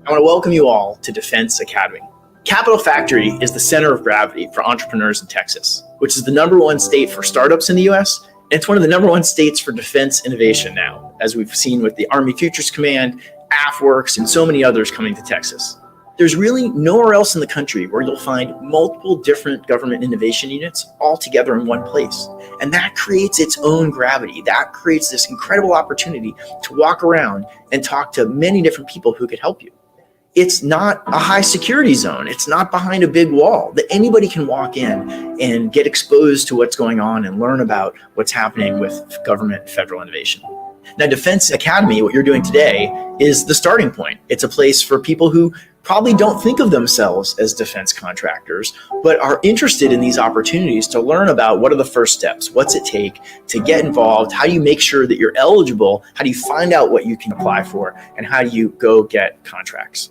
I want to welcome you all to Defense Academy. Capital Factory is the center of gravity for entrepreneurs in Texas, which is the #1 state for startups in the US. And it's one of the #1 states for defense innovation now, as we've seen with the Army Futures Command, AFWorks, and so many others coming to Texas. There's really nowhere else in the country where you'll find multiple different government innovation units all together in one place. And that creates its own gravity. That creates this incredible opportunity to walk around and talk to many different people who could help you. It's not a high security zone. It's not behind a big wall that anybody can walk in and get exposed to what's going on and learn about what's happening with government and federal innovation. Now, Defense Academy, what you're doing today, is the starting point. It's a place for people who probably don't think of themselves as defense contractors, but are interested in these opportunities to learn about what are the first steps, what's it take to get involved, how do you make sure that you're eligible, how do you find out what you can apply for, and how do you go get contracts.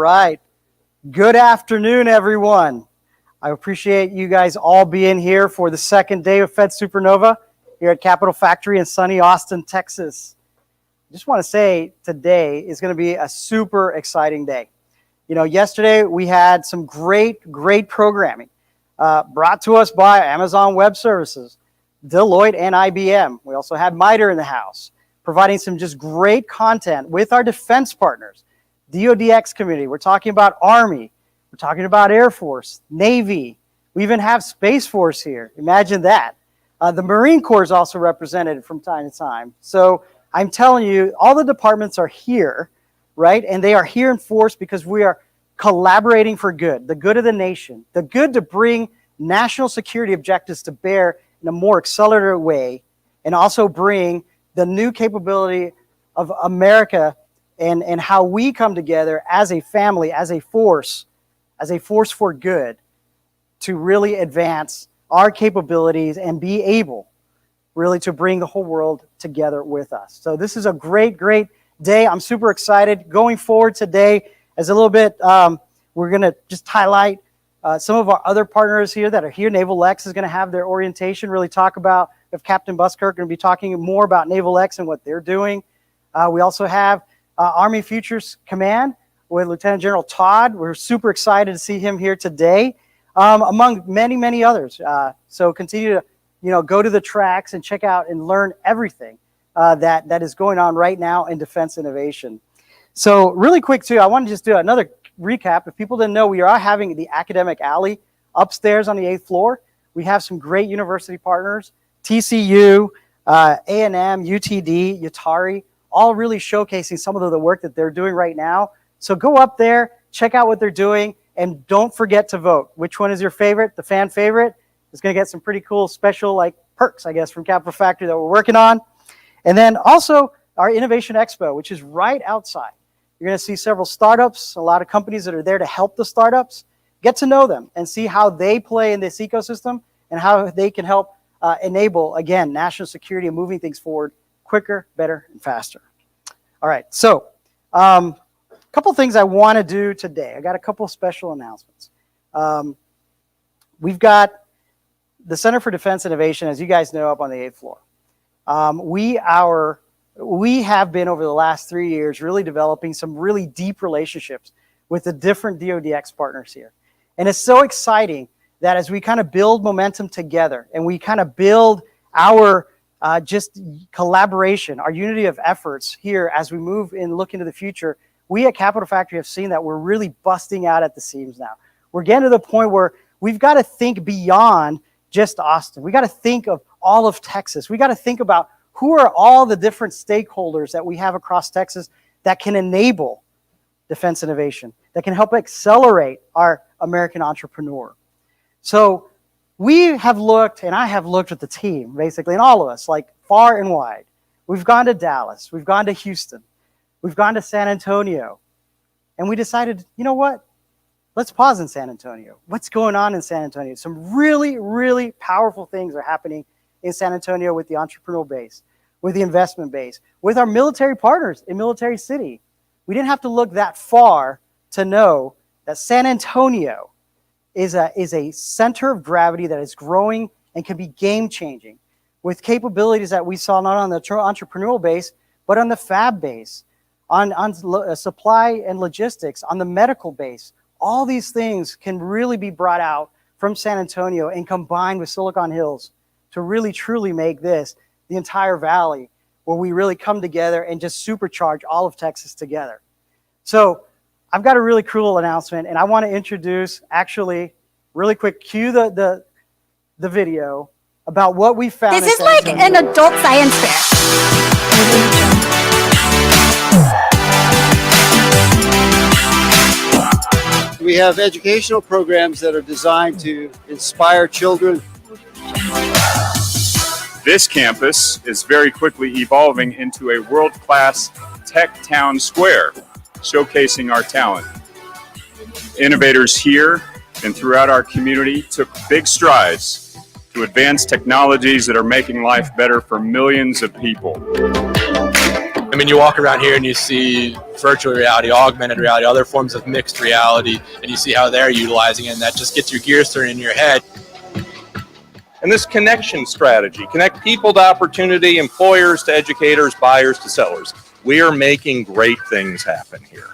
right. Good afternoon, everyone. I appreciate you guys all being here for the second day of Fed Supernova here at Capital Factory in sunny Austin, Texas. I just want to say today is going to be a super exciting day. You know, yesterday we had some great programming brought to us by Amazon Web Services, Deloitte, and IBM. We also had MITRE in the house, providing some just great content with our defense partners, DoDX community. We're talking about Army. We're talking about Air Force, Navy. We even have Space Force here. Imagine that. The Marine Corps is also represented from time to time. So I'm telling you, all the departments are here, right? And they are here in force because we are collaborating for good, the good of the nation, the good to bring national security objectives to bear in a more accelerated way, and also bring the new capability of America and how we come together as a family, as a force for good to really advance our capabilities and be able really to bring the whole world together with us. So this is a great day. I'm super excited. Going forward today, as a little bit, we're going to just highlight some of our other partners here that are here. Naval X is going to have their orientation, really talk about, if Captain Buskirk going to be talking more about Naval X and what they're doing. We also have Army Futures Command with Lieutenant General Todd. We're super excited to see him here today, among many others. So continue to go to the tracks and check out and learn everything that is going on right now in defense innovation. So really quick too, I want to just do another recap. If people didn't know, we are having the Academic Alley upstairs on the 8th floor. We have some great university partners, TCU, A&M, UTD, Utari, all really showcasing some of the work that they're doing right now. So go up there, check out what they're doing, and don't forget to vote. Which one is your favorite? The fan favorite is going to get some pretty cool special perks, I guess, from Capital Factory that we're working on. And then also our Innovation Expo, which is right outside. You're going to see several startups, a lot of companies that are there to help the startups. Get to know them and see how they play in this ecosystem and how they can help enable, again, national security and moving things forward quicker, better, and faster. All right, so a couple things I want to do today. I got a couple special announcements. We've got the Center for Defense Innovation, as you guys know, up on the 8th floor. We have been, over the last 3 years, really developing some really deep relationships with the different DoDX partners here. And it's so exciting that as we kind of build momentum together and we kind of build our just collaboration, our unity of efforts here as we move and look into the future, we at Capital Factory have seen that we're really busting out at the seams now. We're getting to the point where we've got to think beyond just Austin. We got to think of all of Texas. We got to think about who are all the different stakeholders that we have across Texas that can enable defense innovation, that can help accelerate our American entrepreneur. So we have looked, and I have looked with the team, basically, and all of us, far and wide. We've gone to Dallas. We've gone to Houston. We've gone to San Antonio. And we decided, you know what? Let's pause in San Antonio. What's going on in San Antonio? Some really powerful things are happening in San Antonio with the entrepreneurial base, with the investment base, with our military partners in Military City. We didn't have to look that far to know that San Antonio is a center of gravity that is growing and can be game-changing with capabilities that we saw not on the entrepreneurial base, but on the fab base, on supply and logistics, on the medical base. All these things can really be brought out from San Antonio and combined with Silicon Hills to really truly make this the entire valley where we really come together and just supercharge all of Texas together. So I've got a really cool announcement, and I want to introduce, actually, really quick, cue the video about what we found. This is like an adult science fair. We have educational programs that are designed to inspire children. This campus is very quickly evolving into a world-class tech town square, showcasing our talent. Innovators here and throughout our community took big strides to advance technologies that are making life better for millions of people. I mean, you walk around here and you see virtual reality, augmented reality, other forms of mixed reality, and you see how they're utilizing it, and that just gets your gears turning in your head. And this connection strategy, connect people to opportunity, employers to educators, buyers to sellers. We are making great things happen here.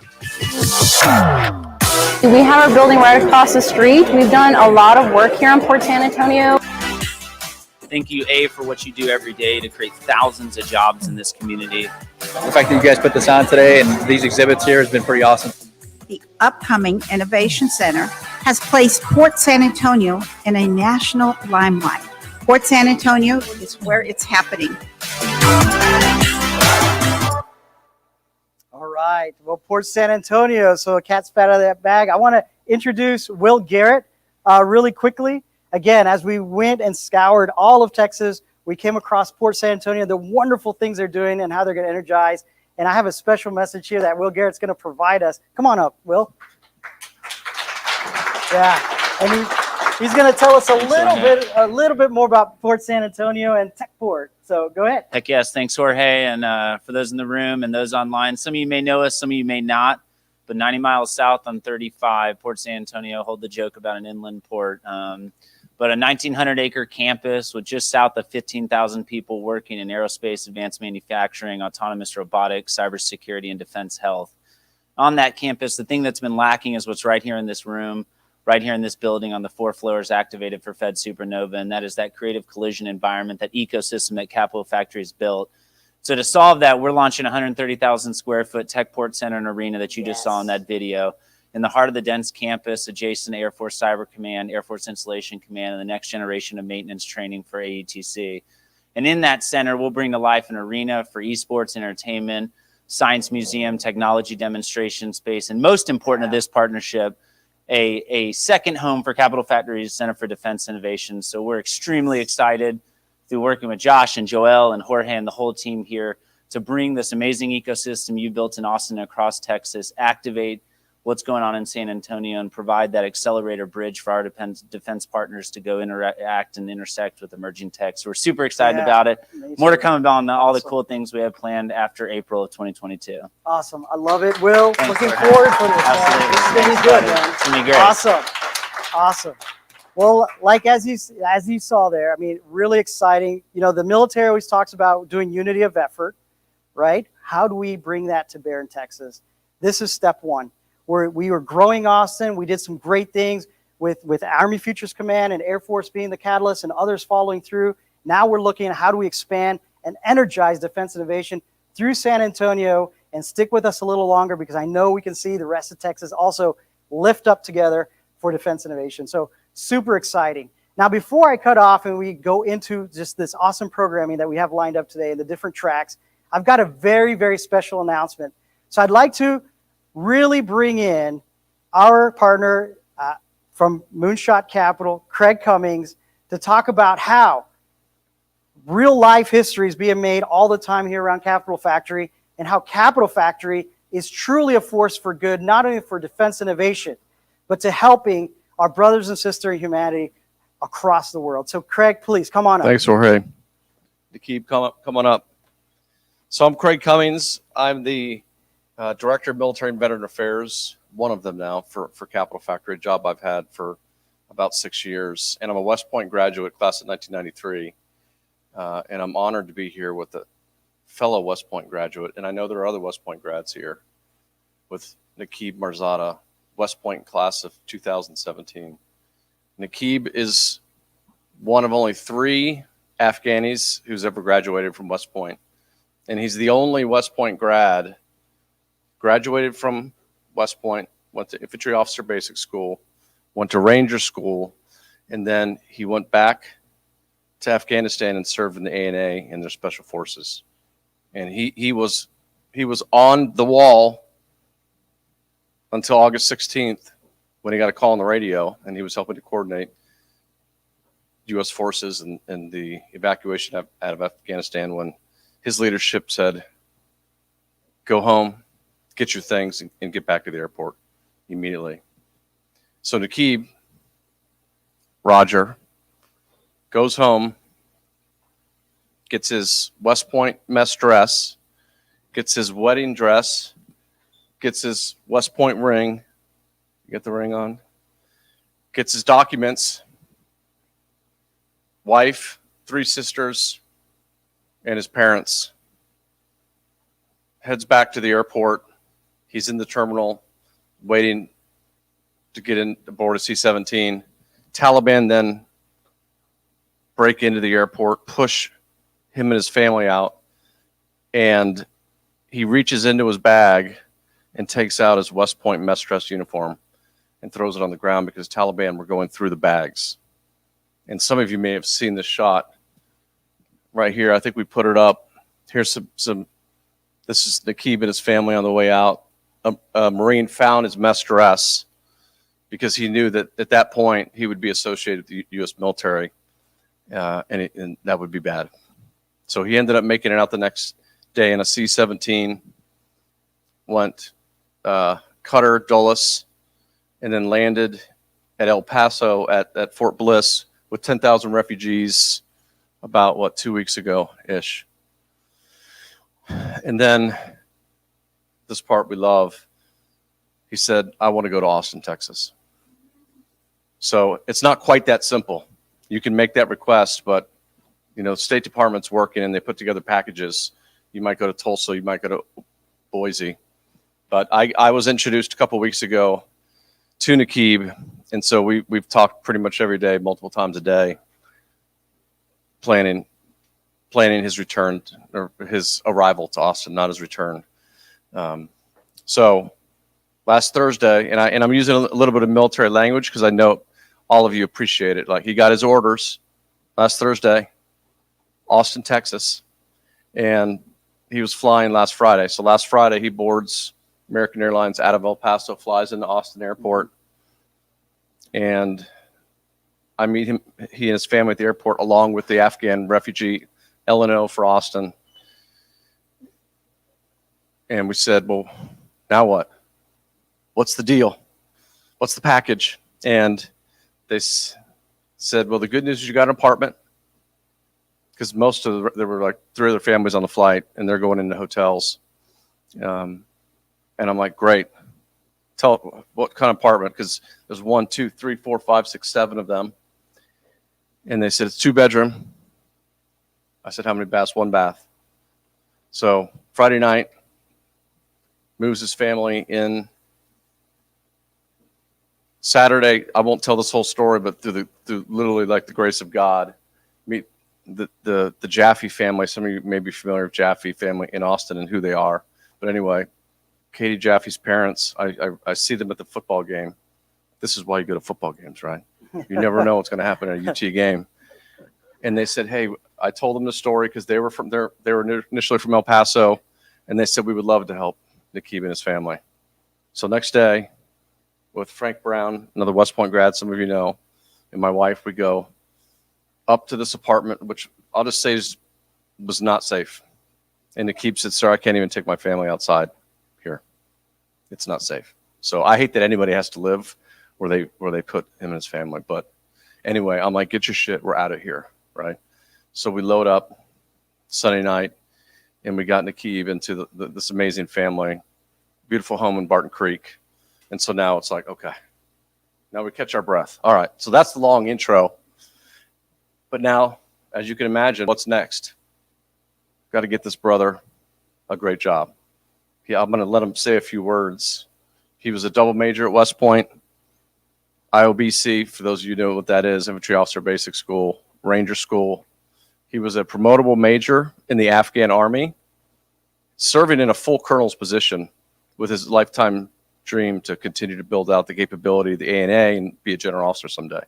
We have our building right across the street. We've done a lot of work here in Port San Antonio. Thank you, for what you do every day to create thousands of jobs in this community. The fact that you guys put this on today and these exhibits here has been pretty awesome. The upcoming Innovation Center has placed Port San Antonio in a national limelight. Port San Antonio is where it's happening. All right. Well, Port San Antonio. So a cat spat out of that bag. I want to introduce Will Garrett really quickly. Again, as we went and scoured all of Texas, we came across Port San Antonio, the wonderful things they're doing and how they're going to energize. And I have a special message here that Will Garrett's going to provide us. Come on up, Will. Yeah, and he's going to tell us a little bit more about Port San Antonio and TechPort. So go ahead. Heck yes, thanks, Jorge. And for those in the room and those online, some of you may know us, some of you may not. But 90 miles south on 35, Port San Antonio, hold the joke about an inland port. But a 1,900-acre campus with just south of 15,000 people working in aerospace, advanced manufacturing, autonomous robotics, cybersecurity, and defense health. On that campus, the thing that's been lacking is what's right here in this room, right here in this building on the 4 floors activated for Fed Supernova, and that is that creative collision environment, that ecosystem that Capital Factory has built. So to solve that, we're launching a 130,000 square foot TechPort Center and Arena that you just saw in that video, in the heart of the dense campus, adjacent to Air Force Cyber Command, Air Force Installation Command, and the next generation of maintenance training for AETC. And in that center, we'll bring to life an arena for esports, entertainment, science museum, technology demonstration space, and most important of this partnership, a second home for Capital Factory's Center for Defense Innovation. So we're extremely excited through working with Josh and Joel and Jorge and the whole team here to bring this amazing ecosystem you built in Austin and across Texas, activate what's going on in San Antonio, and provide that accelerator bridge for our defense partners to go interact and intersect with emerging tech. So we're super excited about it. Amazing. More to come about all the cool things we have planned after April of 2022. Awesome. I love it, Will. Thanks, Looking Jorge. forward to this. Absolutely. This is going to be good, man. It's going to be great. Awesome. Awesome. Well, like as you saw there, I mean, really exciting. You know, the military always talks about doing unity of effort, right? How do we bring that to bear in Texas? This is step one. We were growing Austin. We did some great things with Army Futures Command and Air Force being the catalyst and others following through. Now we're looking at how do we expand and energize defense innovation through San Antonio, and stick with us a little longer because I know we can see the rest of Texas also lift up together for defense innovation. So super exciting. Now, before I cut off and we go into just this awesome programming that we have lined up today and the different tracks, I've got a very, very special announcement. So I'd like to really bring in our partner from Moonshot Capital, Craig Cummings, to talk about how real life history is being made all the time here around Capital Factory, and how Capital Factory is truly a force for good, not only for defense innovation, but to helping our brothers and sisters in humanity across the world. So Craig, please come on up. Thanks, Jorge. Come on up. So I'm Craig Cummings. I'm the Director of Military and Veteran Affairs, one of them now for Capital Factory, a job I've had for about 6 years. And I'm a West Point graduate, class of 1993. And I'm honored to be here with a fellow West Point graduate. And I know there are other West Point grads here, with Naqib Marzada, West Point class of 2017. Naqib is one of only 3 Afghanis who's ever graduated from West Point. And he's the only West Point grad, graduated from West Point, went to Infantry Officer Basic School, went to Ranger School, and then he went back to Afghanistan and served in the ANA in their special forces. And he was on the wall until August 16th when he got a call on the radio, and he was helping to coordinate U.S. forces and the evacuation out of Afghanistan, when his leadership said, go home, get your things, and get back to the airport immediately. So Naqib, Roger, goes home, gets his West Point mess dress, gets his wedding dress, gets his West Point ring. You get the ring on? Gets his documents, wife, 3 sisters, and his parents. Heads back to the airport. He's in the terminal waiting to get in aboard a C-17. Taliban then break into the airport, push him and his family out, and he reaches into his bag and takes out his West Point mess dress uniform and throws it on the ground because Taliban were going through the bags. And some of you may have seen this shot right here. I think we put it up. Here's some this is Naqib and his family on the way out. A Marine found his mess dress because he knew that at that point he would be associated with the U.S. military, and that would be bad. So he ended up making it out the next day in a C-17, went Qatar, Dulles, and then landed at El Paso at Fort Bliss with 10,000 refugees about, 2 weeks ago-ish. And then this part we love, he said, I want to go to Austin, Texas. So it's not quite that simple. You can make that request, but State Department's working and they put together packages. You might go to Tulsa, you might go to Boise. But I was introduced a couple weeks ago to Naqib, and so we've talked pretty much every day, multiple times a day, planning his return or his arrival to Austin, not his return. So last Thursday, and I'm using a little bit of military language because I know all of you appreciate it. Like, he got his orders last Thursday, Austin, Texas, and he was flying last Friday. So last Friday he boards American Airlines out of El Paso, flies into Austin Airport, and I meet him, he and his family at the airport, along with the Afghan refugee LNO for Austin. And we said, well, now what? What's the deal? What's the package? And they said, well, the good news is you got an apartment, because there were like 3 other families on the flight, and they're going into hotels. And I'm like, great. Tell what kind of apartment, because there's 1, 2, 3, 4, 5, 6, 7 of them. And they said, it's 2-bedroom. I said, how many baths? 1 bath. So Friday night, moves his family in. Saturday, I won't tell this whole story, but through literally like the grace of God, meet the Jaffe family. Some of you may be familiar with Jaffe family in Austin and who they are. But anyway, Katie Jaffe's parents, I see them at the football game. This is why you go to football games, right? You never know what's going to happen at a UT game. And they said, hey, I told them the story because they were initially from El Paso, and they said we would love to help Naqib and his family. So next day, with Frank Brown, another West Point grad, some of you know, and my wife, we go up to this apartment, which I'll just say was not safe. And Naqib said, sir, I can't even take my family outside here. It's not safe. So I hate that anybody has to live where they put him and his family. But anyway, I'm like, get your shit. We're out of here, right? So we load up Sunday night, and we got Naqib into this amazing family, beautiful home in Barton Creek. And so now it's like, okay, now we catch our breath. All right, so that's the long intro. But now, as you can imagine, what's next? Got to get this brother a great job. Yeah, I'm going to let him say a few words. He was a double major at West Point, IOBC, for those of you who know what that is, Infantry Officer Basic School, Ranger School. He was a promotable major in the Afghan Army, serving in a full colonel's position with his lifetime dream to continue to build out the capability of the ANA and be a general officer someday.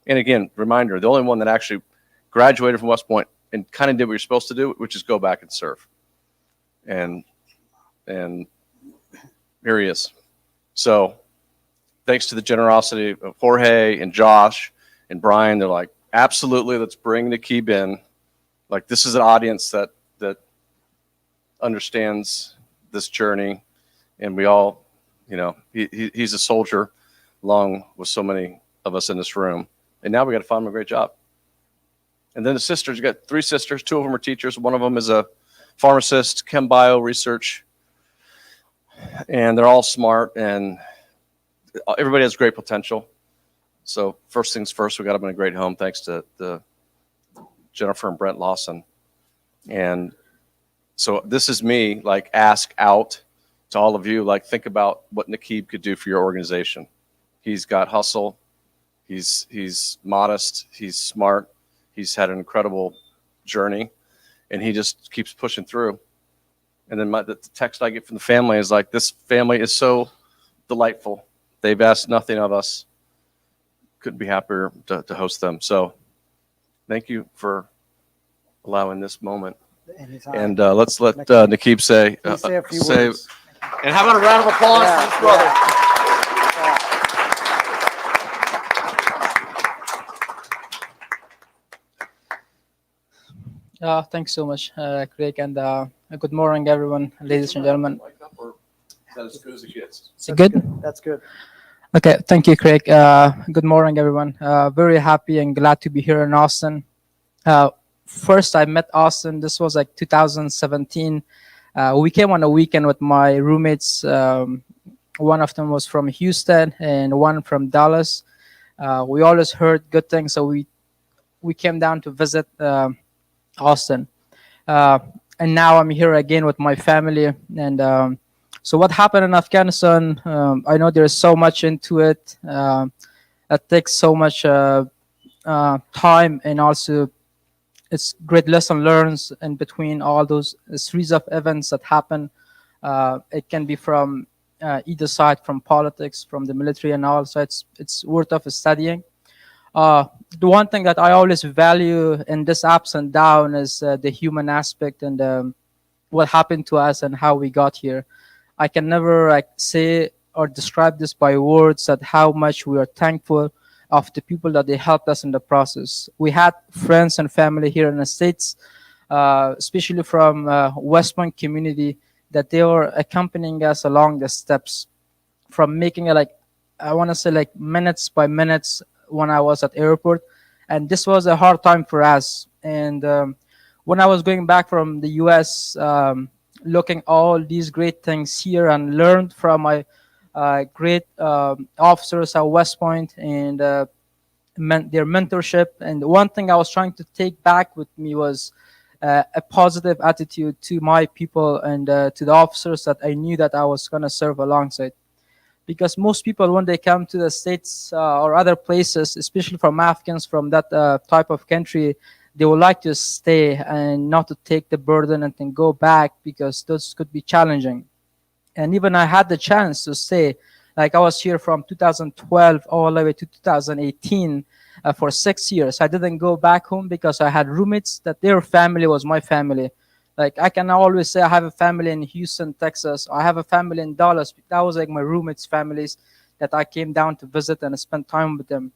And again, reminder, the only one that actually graduated from West Point and kind of did what you're supposed to do, which is go back and serve. And here he is. So thanks to the generosity of Jorge and Josh and Brian, they're like, absolutely, let's bring Naqib in. Like, this is an audience that understands this journey, and we all, he's a soldier along with so many of us in this room. And now we got to find him a great job. And then the sisters, you got 3 sisters, 2 of them are teachers. One of them is a pharmacists, chem bio research, and they're all smart and everybody has great potential. So first things first, we got them in a great home thanks to Jennifer and Brent Lawson. And so this is me, like, ask out to all of you, like, think about what Nakeeb could do for your organization. He's got hustle. He's modest. He's smart. He's had an incredible journey, and he just keeps pushing through. And then the text I get from the family is like, this family is so delightful. They've asked nothing of us. Couldn't be happier to host them. So thank you for allowing this moment. Anytime. And let's let Nakeeb say a few words. And how about a round of applause for his brother? Thanks so much, Craig, and good morning, everyone, ladies and gentlemen. Is that as good as it gets? Is it good? That's good. Okay, thank you, Craig. Good morning, everyone. Very happy and glad to be here in Austin. First, I met Austin. This was like 2017. We came on a weekend with my roommates. One of them was from Houston and one from Dallas. We always heard good things, so we came down to visit Austin. And now I'm here again with my family. And so what happened in Afghanistan, I know there's so much into it. It takes so much time, and also it's great lesson learned in between all those series of events that happen. It can be from either side, from politics, from the military, and all. So it's worth of studying. The one thing that I always value in this ups and down is the human aspect and what happened to us and how we got here. I can never say or describe this by words that how much we are thankful of the people that they helped us in the process. We had friends and family here in the States, especially from West Point community, that they were accompanying us along the steps from making it I want to say minutes by minutes when I was at airport. And this was a hard time for us. And when I was going back from the US, looking all these great things here and learned from my great officers at West Point and their mentorship. And one thing I was trying to take back with me was a positive attitude to my people and to the officers that I knew that I was going to serve alongside. Because most people, when they come to the States or other places, especially from Afghans from that type of country, they would like to stay and not to take the burden and then go back, because those could be challenging. And even I had the chance to stay. Like I was here from 2012 all the way to 2018 for 6 years. I didn't go back home because I had roommates that their family was my family. Like I can always say I have a family in Houston, Texas. I have a family in Dallas. That was like my roommates' families that I came down to visit and spend time with them.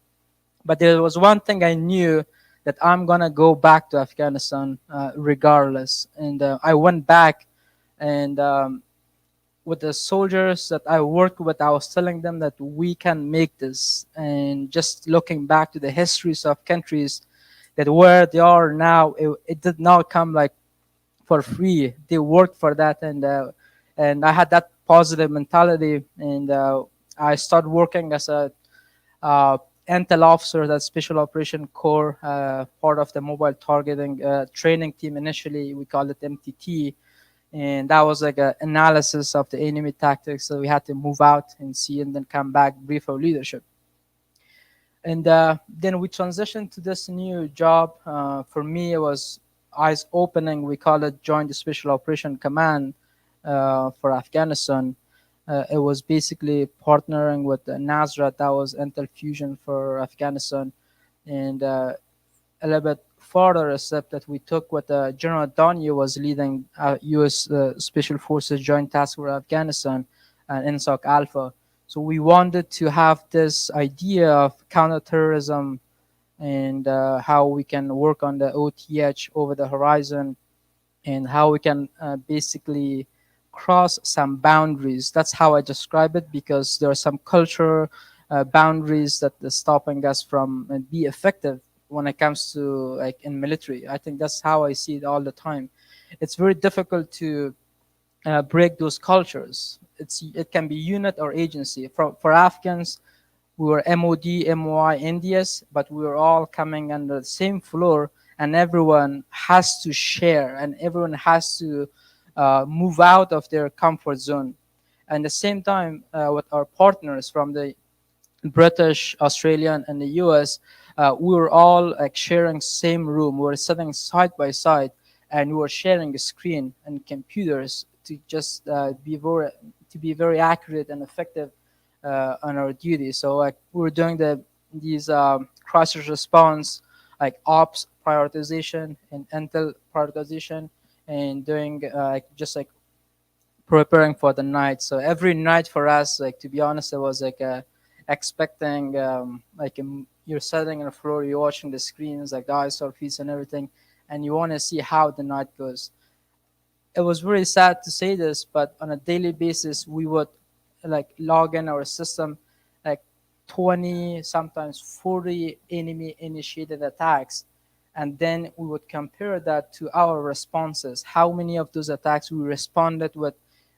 But there was one thing I knew, that I'm going to go back to Afghanistan regardless. And I went back, and with the soldiers that I worked with, I was telling them that we can make this. And just looking back to the histories of countries, that where they are now, it did not come for free. They worked for that, and I had that positive mentality, and I started working as a intel officer, that Special Operation Corps, part of the mobile targeting training team. Initially, we called it MTT, and that was like an analysis of the enemy tactics. So we had to move out and see, and then come back, brief our leadership. And then we transitioned to this new job. For me, it was eyes opening. We call it Joint Special Operation Command for Afghanistan. It was basically partnering with Nasrat, that was Intel Fusion for Afghanistan, and a little bit further a step that we took with General Donnie was leading U.S. Special Forces Joint Task Force Afghanistan and INSOC Alpha. So we wanted to have this idea of counterterrorism and how we can work on the OTH over the horizon, and how we can basically cross some boundaries. That's how I describe it, because there are some cultural boundaries that are stopping us from be effective when it comes to in military. I think that's how I see it all the time. it's very difficult to break those cultures. It can be unit or agency. For Afghans, we were MOD, MOI, NDS, but we were all coming under the same floor, and everyone has to share, and everyone has to move out of their comfort zone. And at the same time, with our partners from the British, Australian, and the US, we were all like sharing same room. We were sitting side by side, and we were sharing a screen and computers to just be very accurate and effective on our duty. So like we were doing these crisis response, like ops prioritization and intel prioritization, and doing just like preparing for the night. So every night for us, like to be honest, it was like expecting you're sitting on the floor, you're watching the screens, like the ISR feeds and everything, and you want to see how the night goes. It was really sad to say this, but on a daily basis, we would like log in our system, like 20, sometimes 40 enemy initiated attacks. And then we would compare that to our responses. How many of those attacks we responded with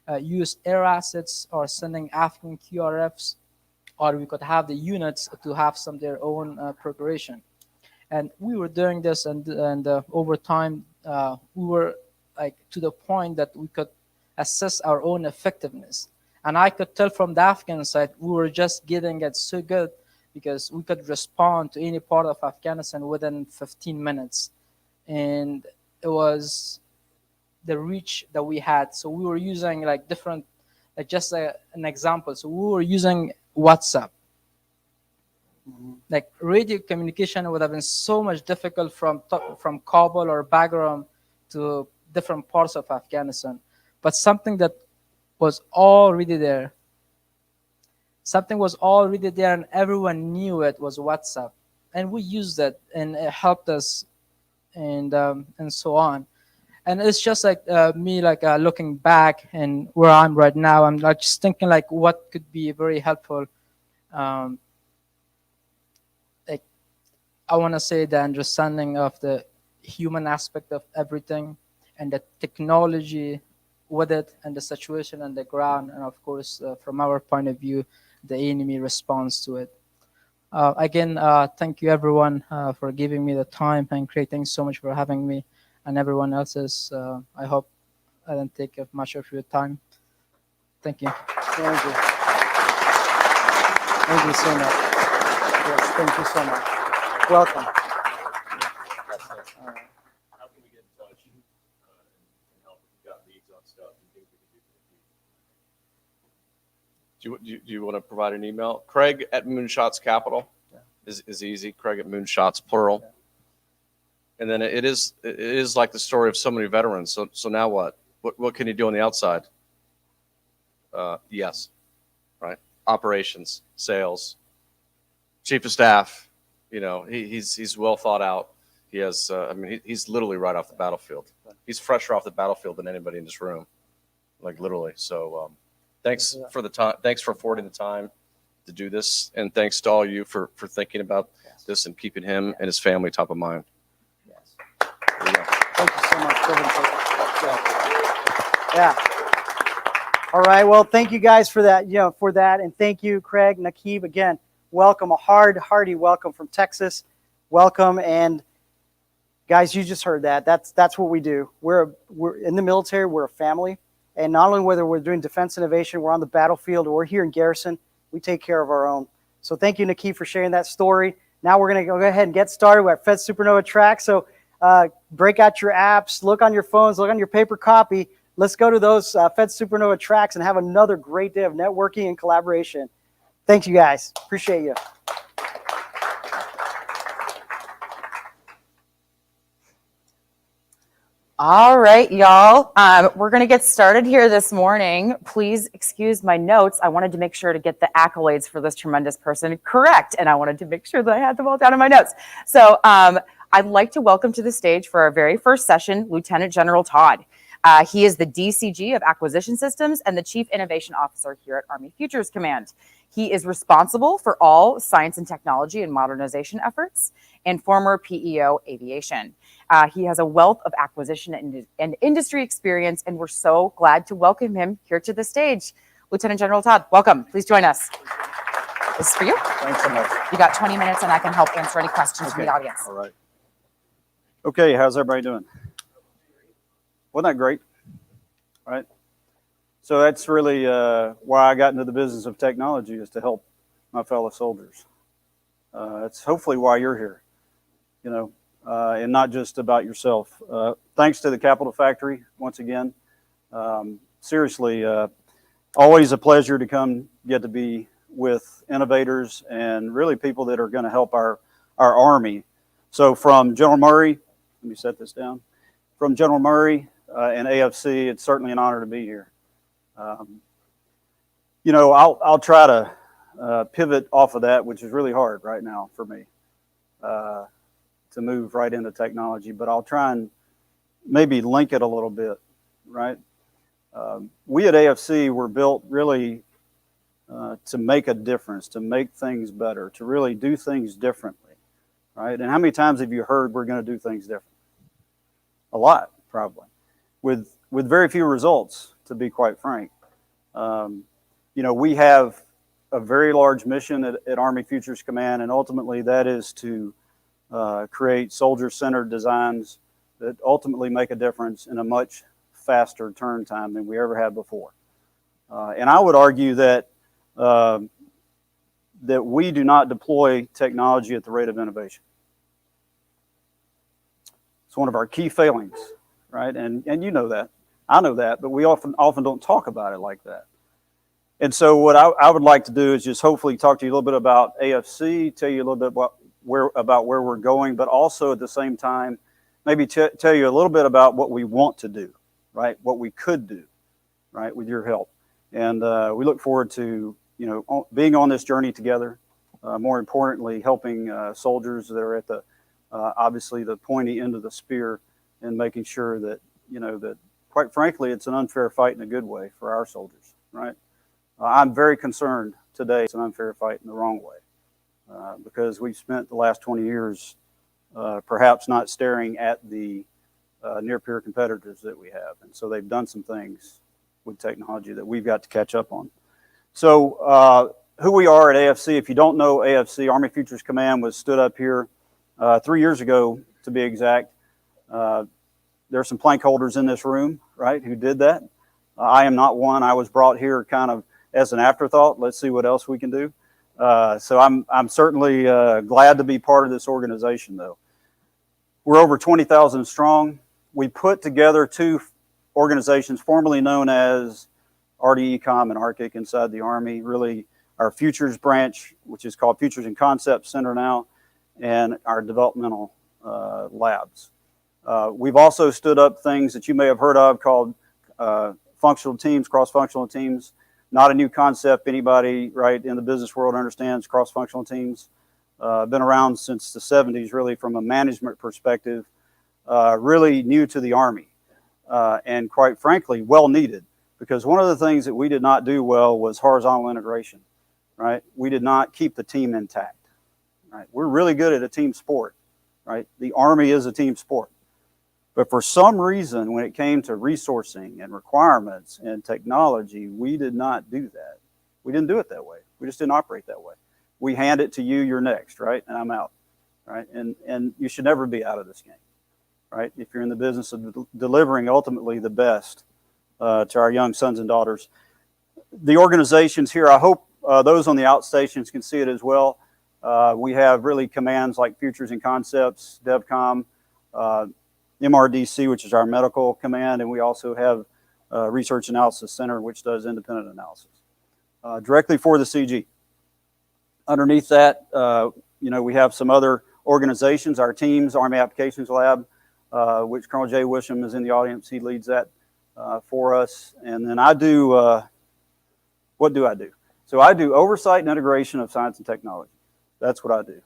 US air assets or sending Afghan QRFs, or we could have the units to have some of their own preparation. And we were doing this, and over time, we were like to the point that we could assess our own effectiveness. And I could tell from the Afghan side, we were just getting it so good because we could respond to any part of Afghanistan within 15 minutes. And it was the reach that we had. So we were using like different, like just an example. So we were using WhatsApp. Like radio communication would have been so much difficult from Kabul or Bagram to different parts of Afghanistan. But something that was already there. Something was already there and everyone knew it was WhatsApp. And we used it and it helped us and so on. And it's just like me like looking back and where I'm right now, I'm like just thinking like what could be very helpful. Like I want to say the understanding of the human aspect of everything and the technology with it and the situation on the ground, and of course from our point of view the enemy response to it. Again, thank you everyone for giving me the time, and Craig, thanks so much for having me, and everyone else's. I hope I didn't take up much of your time. Thank you. Thank you. Thank you so much. Yes, thank you so much. Welcome. All right. Do you want to provide an email? Craig at Moonshots Capital is easy. Craig at Moonshots plural. And then it is like the story of so many veterans. So now what? What can you do on the outside? Yes, right. Operations, sales, chief of staff. You know, he's well thought out. He has. I mean, he's literally right off the battlefield. He's fresher off the battlefield than anybody in this room, like literally. So. Thanks for the time. Thanks for affording the time to do this, and thanks to all you for thinking about this and keeping him and his family top of mind. Yes. Thank you so much. Yeah. All right. Well, thank you guys for that. And thank you, Craig, Nakib. Again, welcome. A hearty welcome from Texas. Welcome, and guys, you just heard that. That's what we do. We're in the military. We're a family. And not only whether we're doing defense innovation, we're on the battlefield, or we're here in Garrison, we take care of our own. So thank you, Nakib, for sharing that story. Now we're going to go ahead and get started with our Fed Supernova track. So break out your apps, look on your phones, look on your paper copy. Let's go to those Fed Supernova tracks and have another great day of networking and collaboration. Thank you, guys. Appreciate you. All right, y'all. We're going to get started here this morning. Please excuse my notes. I wanted to make sure to get the accolades for this tremendous person correct, and I wanted to make sure that I had them all down in my notes. So I'd like to welcome to the stage for our very first session, Lieutenant General Todd. He is the DCG of Acquisition Systems and the Chief Innovation Officer here at Army Futures Command. He is responsible for all science and technology and modernization efforts and former PEO aviation. He has a wealth of acquisition and industry experience, and we're so glad to welcome him here to the stage. Lieutenant General Todd, welcome. Please join us. This is for you. Thanks so much. You got 20 minutes, and I can help answer any questions from the audience. All right. Okay, how's everybody doing? Wasn't that great? All right. So that's really why I got into the business of technology, is to help my fellow soldiers. It's hopefully why you're here, you know, and not just about yourself. Thanks to the Capitol Factory once again. Seriously, always a pleasure to come get to be with innovators and really people that are going to help our Army. So from General Murray, let me set this down. From General Murray and AFC, it's certainly an honor to be here. You know, I'll try to pivot off of that, which is really hard right now for me to move right into technology, but I'll try and maybe link it a little bit, right? We at AFC were built really to make a difference, to make things better, to really do things differently, right? And how many times have you heard we're going to do things different? A lot, probably, with very few results, to be quite frank. You know, we have a very large mission at Army Futures Command, and ultimately that is to create soldier-centered designs that ultimately make a difference in a much faster turn time than we ever had before. And I would argue that that we do not deploy technology at the rate of innovation. It's one of our key failings, right? And you know that. I know that, but we often don't talk about it like that. And so what I would like to do is just hopefully talk to you a little bit about AFC, tell you a little bit about where we're going, but also at the same time, maybe tell you a little bit about what we want to do, right? What we could do, right? With your help. And we look forward to, you know, being on this journey together. More importantly, helping soldiers that are at the, obviously the pointy end of the spear, and making sure that, you know, that quite frankly, it's an unfair fight in a good way for our soldiers, right? I'm very concerned today it's an unfair fight in the wrong way, because we've spent the last 20 years perhaps not staring at the near-peer competitors that we have. And so they've done some things with technology that we've got to catch up on. So who we are at AFC, if you don't know AFC, Army Futures Command was stood up here 3 years ago, to be exact. There are some plank holders in this room, right, who did that. I am not one. I was brought here kind of as an afterthought. Let's see what else we can do. So I'm certainly glad to be part of this organization, though. We're over 20,000 strong. We put together two organizations formerly known as RDECOM and ARCIC inside the Army, really our Futures branch, which is called Futures and Concepts Center now, and our developmental labs. We've also stood up things that you may have heard of called functional teams, cross-functional teams. Not a new concept. Anybody right in the business world understands cross-functional teams. Been around since the 70s, really, from a management perspective. Really new to the Army, and quite frankly, well needed. Because one of the things that we did not do well was horizontal integration, right? We did not keep the team intact, right? We're really good at a team sport, right? The Army is a team sport. But for some reason, when it came to resourcing and requirements and technology, we did not do that. We didn't do it that way. We just didn't operate that way. We hand it to you, you're next, right? And I'm out, right? And you should never be out of this game, right? If you're in the business of delivering ultimately the best to our young sons and daughters. The organizations here, I hope those on the outstations can see it as well. We have really commands like Futures and Concepts, DevCom, MRDC, which is our medical command, and we also have Research Analysis Center, which does independent analysis directly for the CG. Underneath that, you know, we have some other organizations, our teams, Army Applications Lab, which Colonel Jay Wisham is in the audience. He leads that for us. And then I do, what do I do? So I do oversight and integration of science and technology. That's what I do,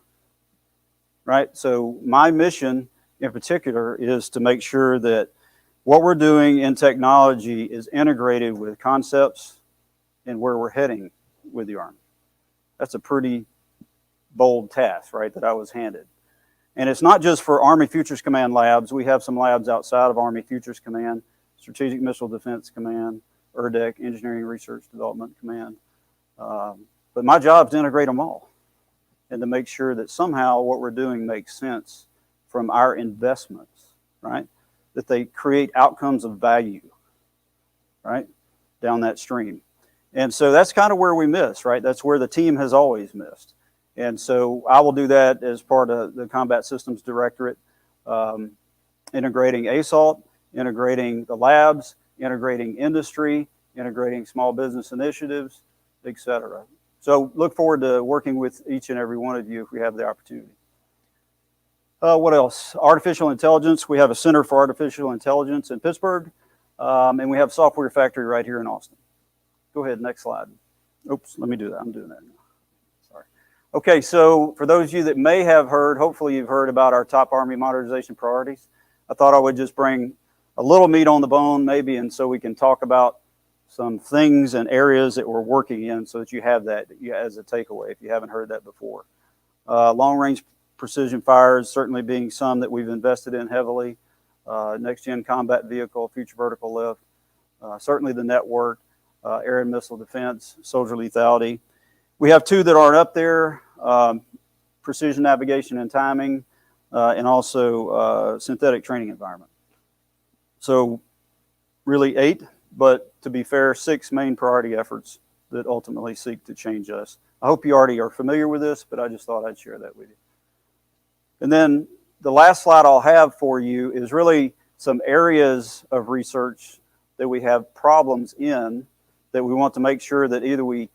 right? So my mission in particular is to make sure that what we're doing in technology is integrated with concepts and where we're heading with the Army. That's a pretty bold task, right, that I was handed. And it's not just for Army Futures Command labs. We have some labs outside of Army Futures Command, Strategic Missile Defense Command, ERDEC, Engineering Research Development Command. But my job is to integrate them all and to make sure that somehow what we're doing makes sense from our investments, right? That they create outcomes of value, right, down that stream. And so that's kind of where we miss, right? That's where the team has always missed. And so I will do that as part of the Combat Systems Directorate, integrating ASALT, integrating the labs, integrating industry, integrating small business initiatives, et cetera. So look forward to working with each and every one of you if we have the opportunity. What else? Artificial intelligence. We have a Center for Artificial Intelligence in Pittsburgh, and we have a software factory right here in Austin. Go ahead, next slide. Oops, let me do that. I'm doing that now. Sorry. Okay, so for those of you that may have heard, hopefully you've heard about our top Army modernization priorities. I thought I would just bring a little meat on the bone maybe, and so we can talk about some things and areas that we're working in so that you have that as a takeaway if you haven't heard that before. Long-range precision fires certainly being some that we've invested in heavily. Next-gen combat vehicle, future vertical lift, certainly the network, air and missile defense, soldier lethality. We have two that aren't up there, precision navigation and timing, and also synthetic training environment. So really 8, but to be fair, 6 main priority efforts that ultimately seek to change us. I hope you already are familiar with this, but I just thought I'd share that with you. And then the last slide I'll have for you is really some areas of research that we have problems in that we want to make sure that either we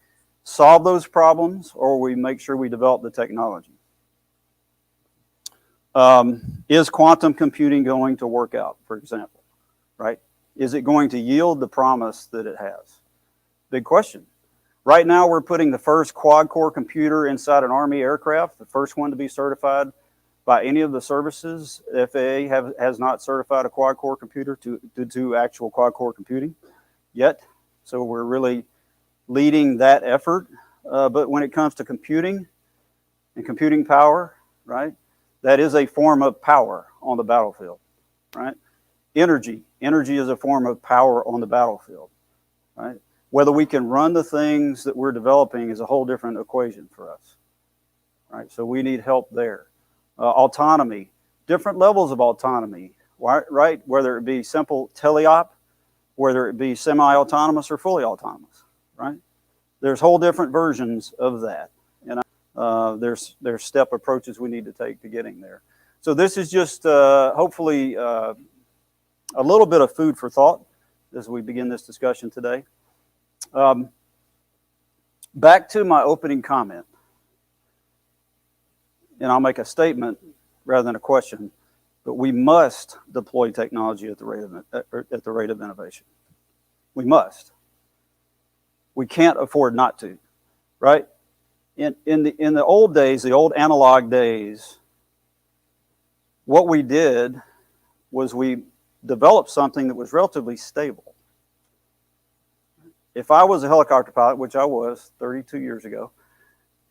solve those problems or we make sure we develop the technology. Is quantum computing going to work out, for example, right? Is it going to yield the promise that it has? Big question. Right now, we're putting the first quad-core computer inside an Army aircraft, the first one to be certified by any of the services. FAA has not certified a quad-core computer to do actual quad-core computing yet. So we're really leading that effort. But when it comes to computing and computing power, right, that is a form of power on the battlefield, right? Energy is a form of power on the battlefield, right? Whether we can run the things that we're developing is a whole different equation for us, right? So we need help there. Autonomy, different levels of autonomy, right? Whether it be simple teleop, whether it be semi-autonomous or fully autonomous, right? There's whole different versions of that. And there's step approaches we need to take to getting there. So this is just hopefully a little bit of food for thought as we begin this discussion today. Back to my opening comment, and I'll make a statement rather than a question, but we must deploy technology at the rate of innovation. We must. We can't afford not to, right? In the old days, the old analog days, what we did was we developed something that was relatively stable. If I was a helicopter pilot, which I was 32 years ago,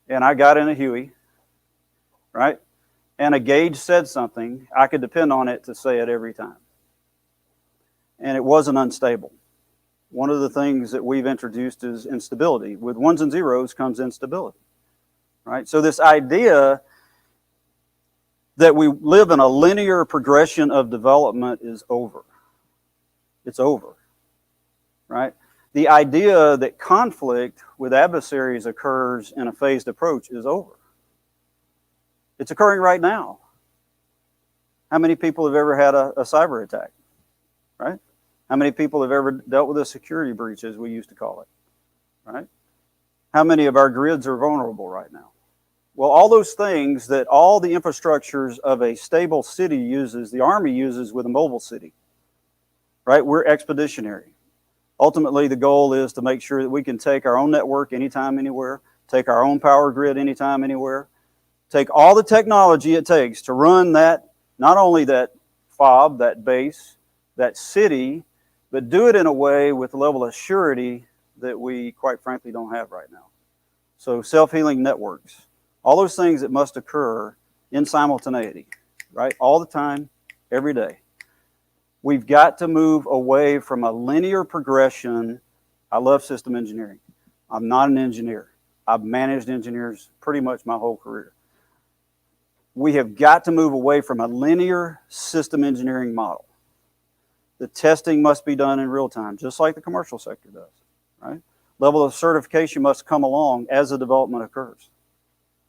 and I got in a Huey, right, and a gauge said something, I could depend on it to say it every time. And it wasn't unstable. One of the things that we've introduced is instability. With ones and zeros comes instability, right? So this idea that we live in a linear progression of development is over. It's over, right? The idea that conflict with adversaries occurs in a phased approach is over. It's occurring right now. How many people have ever had a cyber attack, right? How many people have ever dealt with a security breach, as we used to call it, right? How many of our grids are vulnerable right now? Well, all those things that all the infrastructures of a stable city uses, the Army uses with a mobile city, right? We're expeditionary. Ultimately, the goal is to make sure that we can take our own network anytime, anywhere, take our own power grid anytime, anywhere, take all the technology it takes to run that, not only that FOB, that base, that city, but do it in a way with a level of surety that we, quite frankly, don't have right now. So self-healing networks, all those things that must occur in simultaneity, right? All the time, every day. We've got to move away from a linear progression. I love system engineering. I'm not an engineer. I've managed engineers pretty much my whole career. We have got to move away from a linear system engineering model. The testing must be done in real time, just like the commercial sector does, right? Level of certification must come along as the development occurs.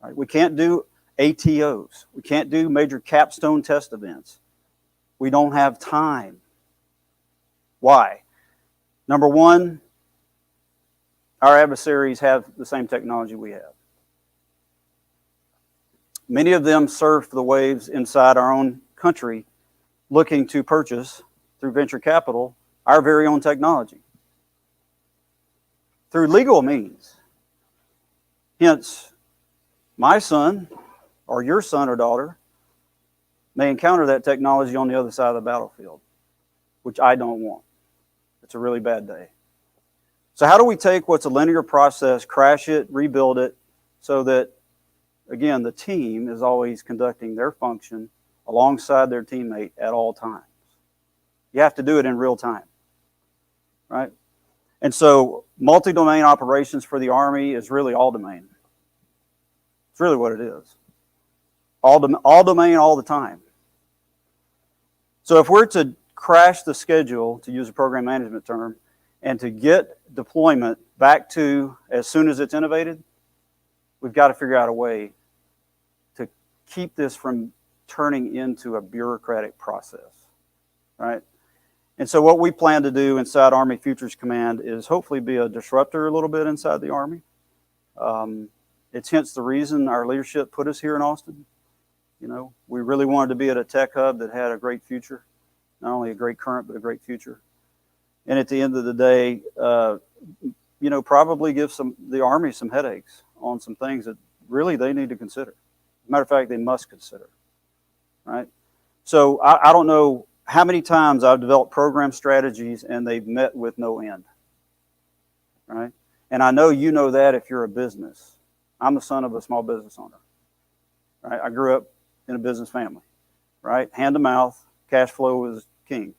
Right? We can't do ATOs. We can't do major capstone test events. We don't have time. Why? Number one, our adversaries have the same technology we have. Many of them surf the waves inside our own country looking to purchase, through venture capital, our very own technology. Through legal means. Hence, my son or your son or daughter may encounter that technology on the other side of the battlefield, which I don't want. It's a really bad day. So how do we take what's a linear process, crash it, rebuild it, so that, again, the team is always conducting their function alongside their teammate at all times? You have to do it in real time, right? And so multi-domain operations for the Army is really all domain. It's really what it is. All domain all the time. So if we're to crash the schedule, to use a program management term, and to get deployment back to as soon as it's innovated, we've got to figure out a way to keep this from turning into a bureaucratic process, right? And so what we plan to do inside Army Futures Command is hopefully be a disruptor a little bit inside the Army. It's hence the reason our leadership put us here in Austin. You know, we really wanted to be at a tech hub that had a great future, not only a great current, but a great future. And at the end of the day, you know, probably give the Army some headaches on some things that really they need to consider. As a matter of fact, they must consider, right? So I don't know how many times I've developed program strategies and they've met with no end, right? And I know you know that if you're a business. I'm the son of a small business owner, right? I grew up in a business family, right? Hand to mouth, cash flow was king,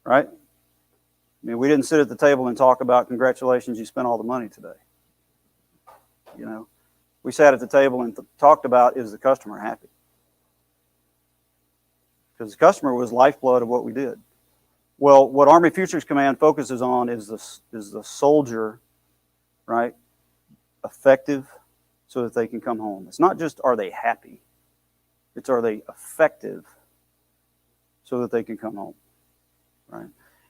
right? I mean, we didn't sit at the table and talk about, congratulations, you spent all the money today. You know, we sat at the table and talked about, is the customer happy? Because the customer was lifeblood of what we did. Well, what Army Futures Command focuses on is the soldier, right, effective so that they can come home. It's not just are they happy, it's are they effective so that they can come home, right?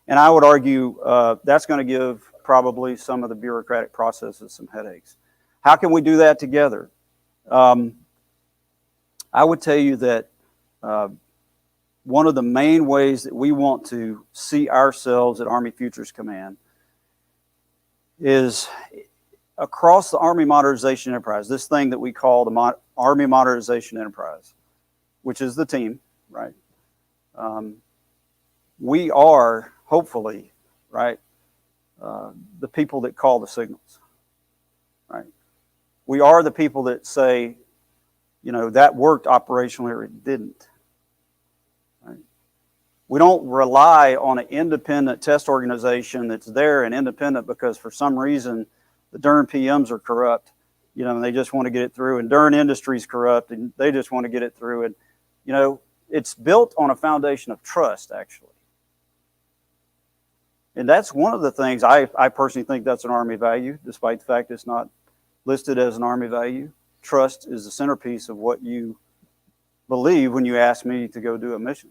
And I would argue that's going to give probably some of the bureaucratic processes some headaches. How can we do that together? I would tell you that one of the main ways that we want to see ourselves at Army Futures Command is across the Army Modernization Enterprise, this thing that we call the Army Modernization Enterprise, which is the team, right? We are, hopefully, right, the people that call the signals, right? We are the people that say, you know, that worked operationally or it didn't. We don't rely on an independent test organization that's there and independent because for some reason the darn PMs are corrupt, you know, and they just want to get it through, and darn industry's corrupt and they just want to get it through. And, you know, it's built on a foundation of trust, actually. And that's one of the things I personally think that's an Army value, despite the fact it's not listed as an Army value. Trust is the centerpiece of what you believe when you ask me to go do a mission.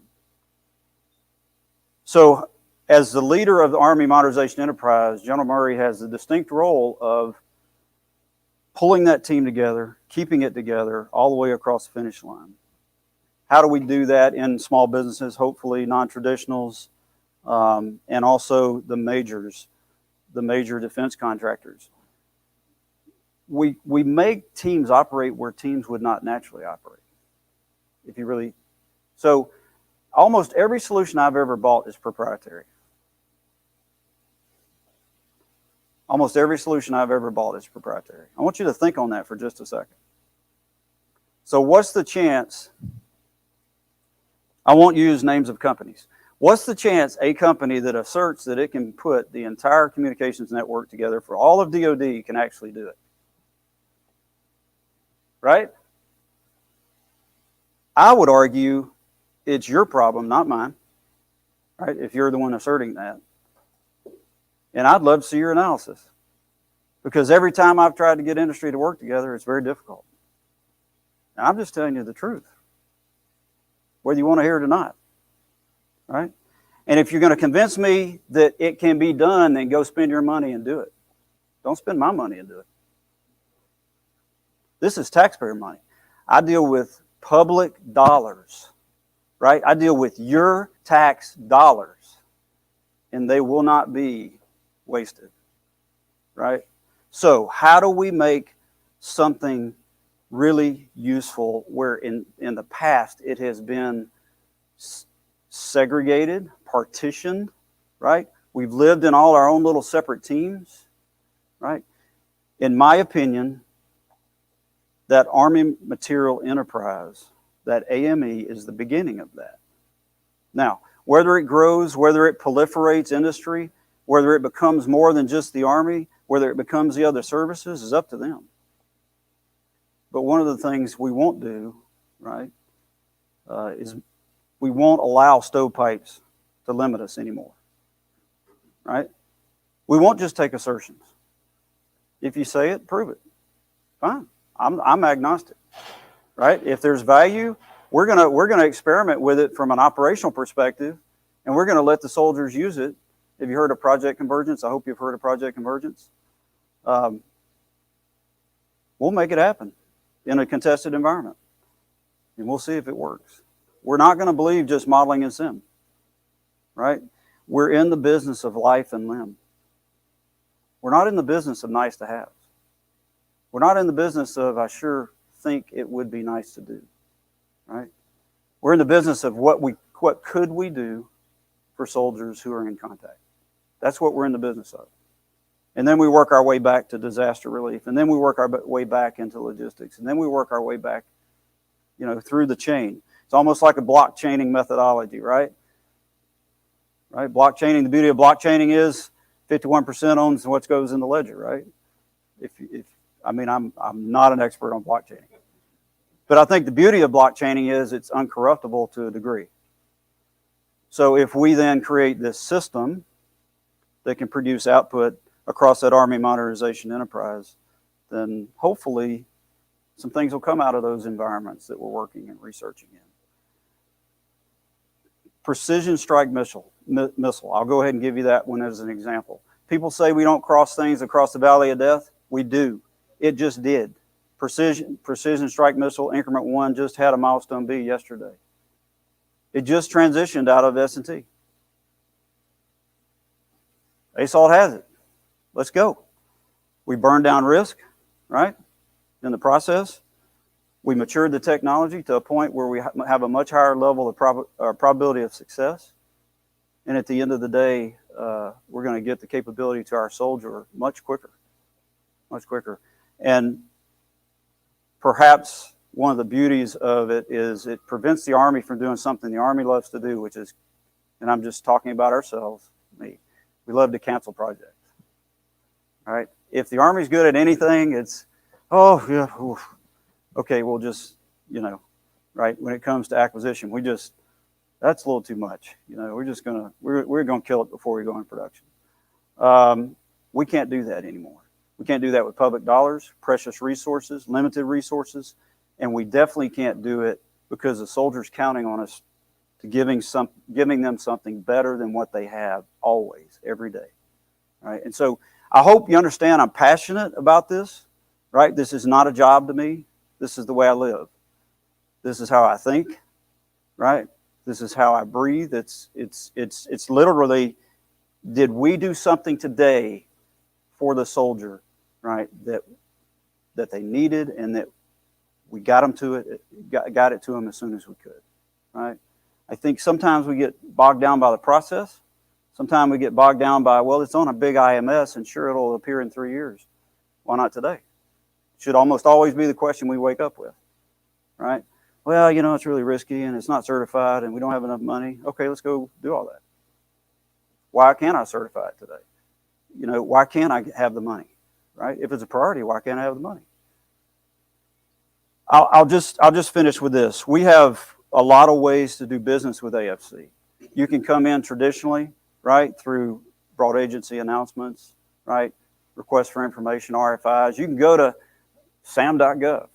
So as the leader of the Army Modernization Enterprise, General Murray has the distinct role of pulling that team together, keeping it together all the way across the finish line. How do we do that in small businesses, hopefully non-traditionals, and also the majors, the major defense contractors? We make teams operate where teams would not naturally operate. If you really, so almost every solution I've ever bought is proprietary. Almost every solution I've ever bought is proprietary. I want you to think on that for just a second. So what's the chance, I won't use names of companies, what's the chance a company that asserts that it can put the entire communications network together for all of DoD can actually do it? Right? I would argue it's your problem, not mine, right? If you're the one asserting that. And I'd love to see your analysis, because every time I've tried to get industry to work together, it's very difficult. And I'm just telling you the truth, whether you want to hear it or not, right? And if you're going to convince me that it can be done, then go spend your money and do it. Don't spend my money and do it. This is taxpayer money. I deal with public dollars, right? I deal with your tax dollars, and they will not be wasted, right? So how do we make something really useful where in the past it has been segregated, partitioned, right? We've lived in all our own little separate teams, right? In my opinion, that Army Material Enterprise, that AME, is the beginning of that. Now, whether it grows, whether it proliferates industry, whether it becomes more than just the Army, whether it becomes the other services, is up to them. But one of the things we won't do, right, is we won't allow stovepipes to limit us anymore, right? We won't just take assertions. If you say it, prove it. Fine. I'm agnostic, right? If there's value, we're gonna experiment with it from an operational perspective, and we're gonna let the soldiers use it. Have you heard of Project Convergence? I hope you've heard of Project Convergence. We'll make it happen in a contested environment, and we'll see if it works. We're not going to believe just modeling and sim, right? We're in the business of life and limb. We're not in the business of nice to have. We're not in the business of, I sure think it would be nice to do, right? We're in the business of what could we do for soldiers who are in contact. That's what we're in the business of. And then we work our way back to disaster relief, and then we work our way back into logistics, and then we work our way back, through the chain. It's almost like a blockchaining methodology, right? Right? Blockchaining, the beauty of blockchaining is 51% owns what goes in the ledger, right? I'm not an expert on blockchaining. But I think the beauty of blockchaining is it's uncorruptible to a degree. So if we then create this system that can produce output across that Army modernization enterprise, then hopefully some things will come out of those environments that we're working and researching in. Precision strike missile. I'll go ahead and give you that one as an example. People say we don't cross things across the Valley of Death. We do. It just did. Precision strike missile increment 1 just had a milestone B yesterday. It just transitioned out of S&T. ASALT has it. Let's go. We burned down risk, right? In the process, we matured the technology to a point where we have a much higher level of probability of success. And at the end of the day, we're going to get the capability to our soldier much quicker. And perhaps one of the beauties of it is it prevents the Army from doing something the Army loves to do, which is, and I'm just talking about ourselves, we love to cancel projects. All right. If the Army's good at anything, it's, oh, yeah, oof. Okay, we'll just, right? When it comes to acquisition, that's a little too much. We're going to kill it before we go in production. We can't do that anymore. We can't do that with public dollars, precious resources, limited resources, and we definitely can't do it because the soldiers counting on us to giving them something better than what they have always, every day. Right? And so I hope you understand I'm passionate about this, right? This is not a job to me. This is the way I live. This is how I think, right? This is how I breathe. It's literally, did we do something today for the soldier, right, that they needed and that we got them to it, got it to them as soon as we could, right? I think sometimes we get bogged down by the process. Sometimes we get bogged down by, well, it's on a big IMS and sure it'll appear in 3 years. Why not today? Should almost always be the question we wake up with, right? Well, you know, it's really risky and it's not certified and we don't have enough money. Okay, let's go do all that. Why can't I certify it today? You know, why can't I have the money, right? If it's a priority, why can't I have the money? I'll just finish with this. We have a lot of ways to do business with AFC. You can come in traditionally, right, through broad agency announcements, right, requests for information, RFIs. You can go to sam.gov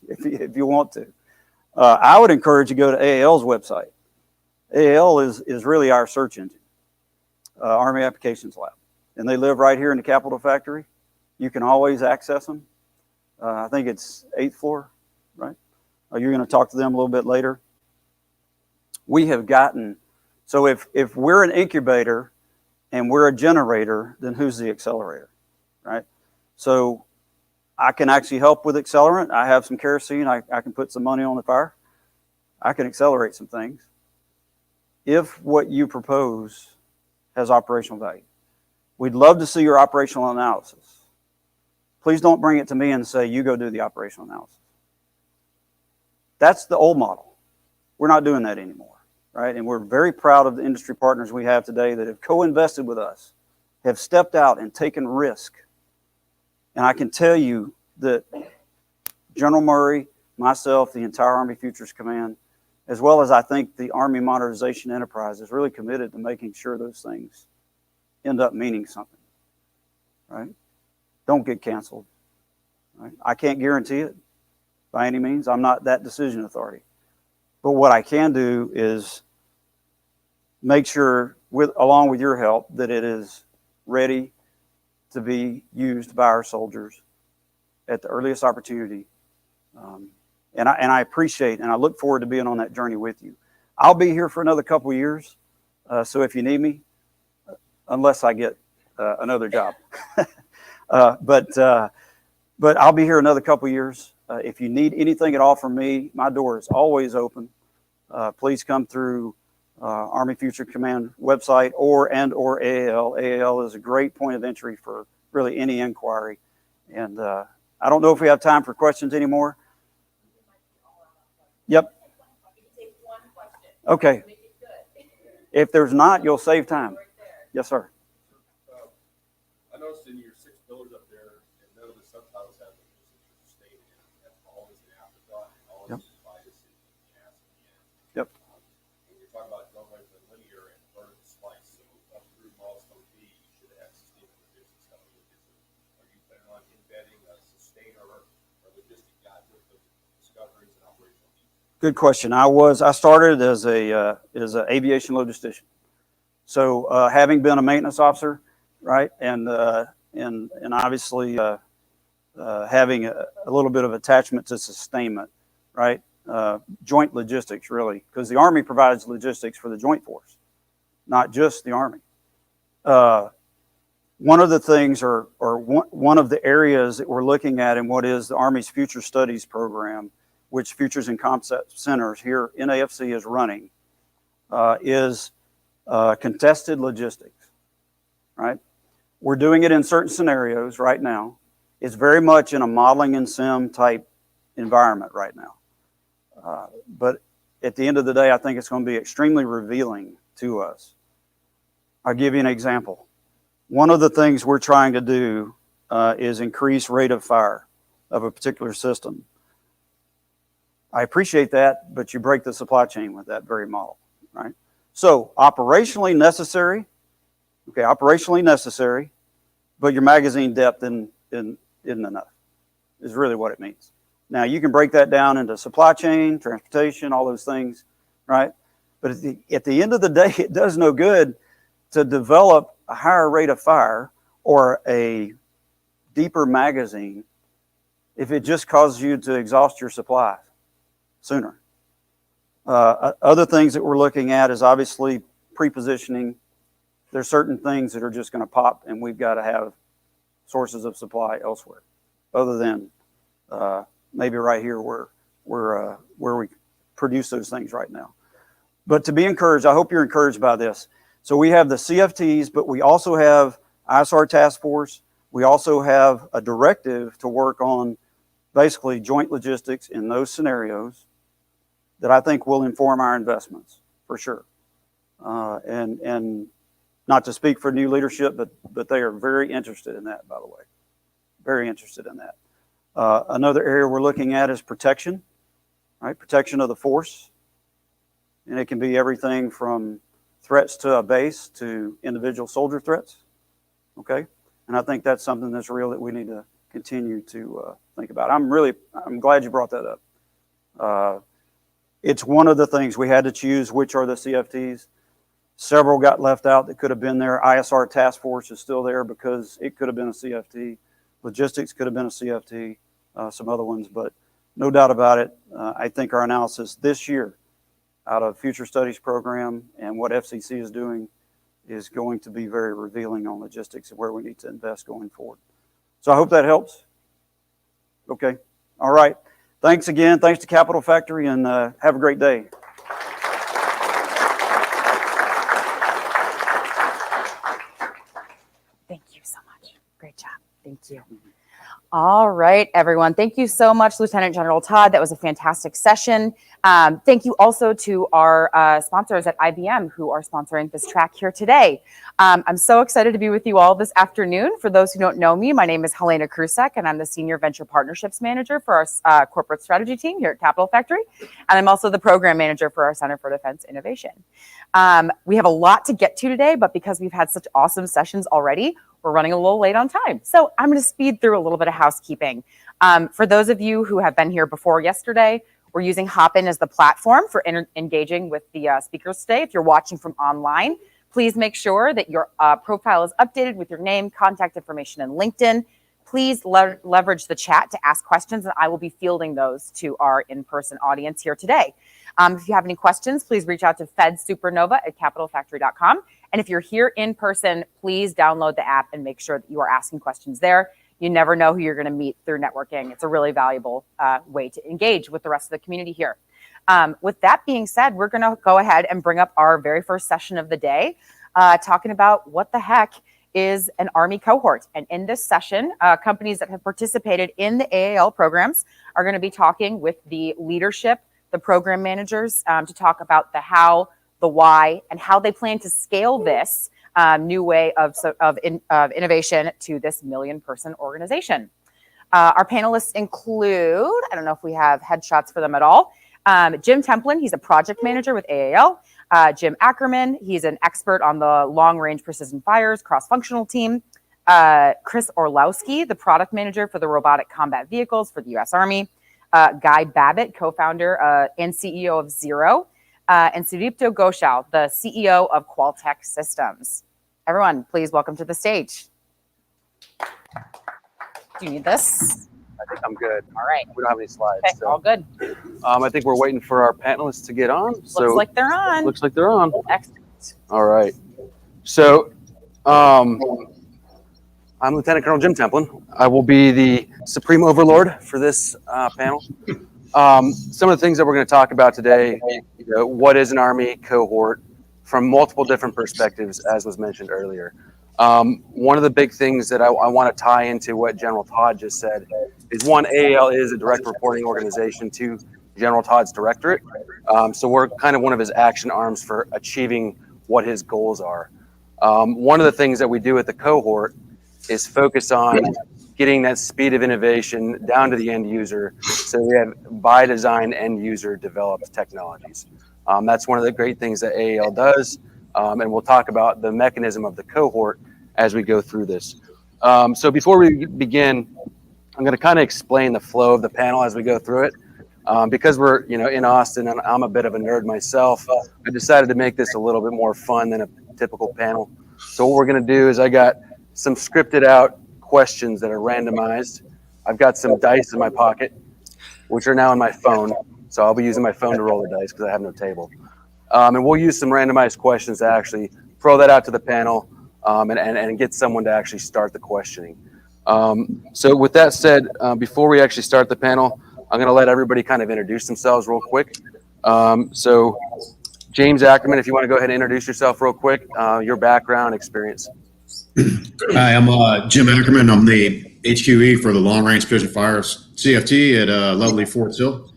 if you want to. I would encourage you to go to AAL's website. AAL is really our search engine, Army Applications Lab. And they live right here in the Capitol Factory. You can always access them. I think it's 8th floor, right? You're going to talk to them a little bit later. We have gotten, so if we're an incubator and we're a generator, then who's the accelerator, right? So I can actually help with accelerant. I have some kerosene. I can put some money on the fire. I can accelerate some things if what you propose has operational value. We'd love to see your operational analysis. Please don't bring it to me and say, you go do the operational analysis. That's the old model. We're not doing that anymore, right? And we're very proud of the industry partners we have today that have co-invested with us, have stepped out and taken risk. And I can tell you that General Murray, myself, the entire Army Futures Command, as well as I think the Army Modernization Enterprise is really committed to making sure those things end up meaning something, right? Don't get canceled, right? I can't guarantee it by any means. I'm not that decision authority. But what I can do is make sure, along with your help, that it is ready to be used by our soldiers at the earliest opportunity. And I appreciate and I look forward to being on that journey with you. I'll be here for another couple of years. So if you need me, unless I get another job. But I'll be here another couple of years. If you need anything at all from me, my door is always open. Please come through Army Future Command website or AAL. AAL is a great point of entry for really any inquiry. And I don't know if we have time for questions anymore. Yep. Okay. If there's not, you'll save time. Yes, sir. I noticed in your 6 pillars up there, and none of the subtitles have the state in it. That's always an afterthought and always bias in the ask again. Yep. When you're talking about going away from linear and learn to slice, so up through milestone B, you should have sustainable logistics. Are you planning on embedding a sustainer or logistic guide with the discoveries and operational needs? Good question. I started as a aviation logistician. So having been a maintenance officer, right, and obviously having a little bit of attachment to sustainment, right, joint logistics really, because the Army provides logistics for the Joint Force, not just the Army. One of the things, or one of the areas that we're looking at in what is the Army's Future Studies program, which Futures and Concept Centers here in AFC is running, is contested logistics, right? We're doing it in certain scenarios right now. It's very much in a modeling and sim type environment right now. But at the end of the day, I think it's going to be extremely revealing to us. I'll give you an example. One of the things we're trying to do is increase rate of fire of a particular system. I appreciate that, but you break the supply chain with that very model, right? So operationally necessary, okay, operationally necessary, but your magazine depth isn't enough, is really what it means. Now you can break that down into supply chain, transportation, all those things, right? But at the end of the day, it does no good to develop a higher rate of fire or a deeper magazine if it just causes you to exhaust your supplies sooner. Other things that we're looking at is obviously pre-positioning. There's certain things that are just going to pop, and we've got to have sources of supply elsewhere, other than maybe right here where we produce those things right now. But to be encouraged, I hope you're encouraged by this. So we have the CFTs, but we also have ISR task force. We also have a directive to work on basically joint logistics in those scenarios that I think will inform our investments for sure. And not to speak for new leadership, but they are very interested in that, by the way. Very interested in that. Another area we're looking at is protection, right? Protection of the force. And it can be everything from threats to a base to individual soldier threats, okay? And I think that's something that's real that we need to continue to think about. I'm glad you brought that up. It's one of the things we had to choose which are the CFTs. Several got left out that could have been there. ISR task force is still there because it could have been a CFT. Logistics could have been a CFT, some other ones, but no doubt about it. I think our analysis this year out of future studies program and what FCC is doing is going to be very revealing on logistics and where we need to invest going forward. So I hope that helps. Okay. All right. Thanks again. Thanks to Capital Factory, and have a great day. Thank you so much. Great job. Thank you. All right, everyone. Thank you so much, Lieutenant General Todd. That was a fantastic session. Thank you also to our sponsors at IBM who are sponsoring this track here today. I'm so excited to be with you all this afternoon. For those who don't know me, my name is Helena Krusek, and I'm the Senior Venture Partnerships Manager for our corporate strategy team here at Capital Factory. And I'm also the Program Manager for our Center for Defense Innovation. We have a lot to get to today, but because we've had such awesome sessions already, we're running a little late on time. So I'm going to speed through a little bit of housekeeping. For those of you who have been here before yesterday, we're using Hopin as the platform for engaging with the speakers today. If you're watching from online, please make sure that your profile is updated with your name, contact information, and LinkedIn. Please leverage the chat to ask questions, and I will be fielding those to our in-person audience here today. If you have any questions, please reach out to fedsupernova@capitalfactory.com. And if you're here in person, please download the app and make sure that you are asking questions there. You never know who you're going to meet through networking. It's a really valuable way to engage with the rest of the community here. With that being said, we're going to go ahead and bring up our very first session of the day, talking about what the heck is an Army cohort. And in this session, companies that have participated in the AAL programs are going to be talking with the leadership, the program managers, to talk about the how, the why, and how they plan to scale this new way of innovation to this million-person organization. Our panelists include, I don't know if we have headshots for them at all, Jim Templin, he's a project manager with AAL. Jim Ackerman, he's an expert on the long-range precision fires cross-functional team. Chris Orlowski, the product manager for the robotic combat vehicles for the U.S. Army. Guy Babbitt, co-founder and CEO of Zero. And Sudipto Ghoshal, the CEO of Qualtech Systems. Everyone, please welcome to the stage. Do you need this? I think I'm good. All right. We don't have any slides. Okay, so. all good. I think we're waiting for our panelists to get on. Looks like they're on. Looks like they're on. Excellent. All right. So I'm Lieutenant Colonel Jim Templin. I will be the Supreme Overlord for this panel. Some of the things that we're going to talk about today, what is an Army cohort from multiple different perspectives, as was mentioned earlier. One of the big things that I want to tie into what General Todd just said is one, AAL is a direct reporting organization to General Todd's directorate. So we're kind of one of his action arms for achieving what his goals are. One of the things that we do at the cohort is focus on getting that speed of innovation down to the end user. So we have by design end user developed technologies. That's one of the great things that AAL does. And we'll talk about the mechanism of the cohort as we go through this. So before we begin, I'm going to kind of explain the flow of the panel as we go through it. Because we're in Austin and I'm a bit of a nerd myself, I decided to make this a little bit more fun than a typical panel. So what we're going to do is I got some scripted out questions that are randomized. I've got some dice in my pocket, which are now in my phone. So I'll be using my phone to roll the dice because I have no table. And we'll use some randomized questions to actually throw that out to the panel and get someone to actually start the questioning. So with that said, before we actually start the panel, I'm going to let everybody kind of introduce themselves real quick. So James Ackerman, if you want to go ahead and introduce yourself real quick, your background, experience. Hi, I'm Jim Ackerman. I'm the HQE for the Long Range Fusion Fires CFT at lovely Fort Sill.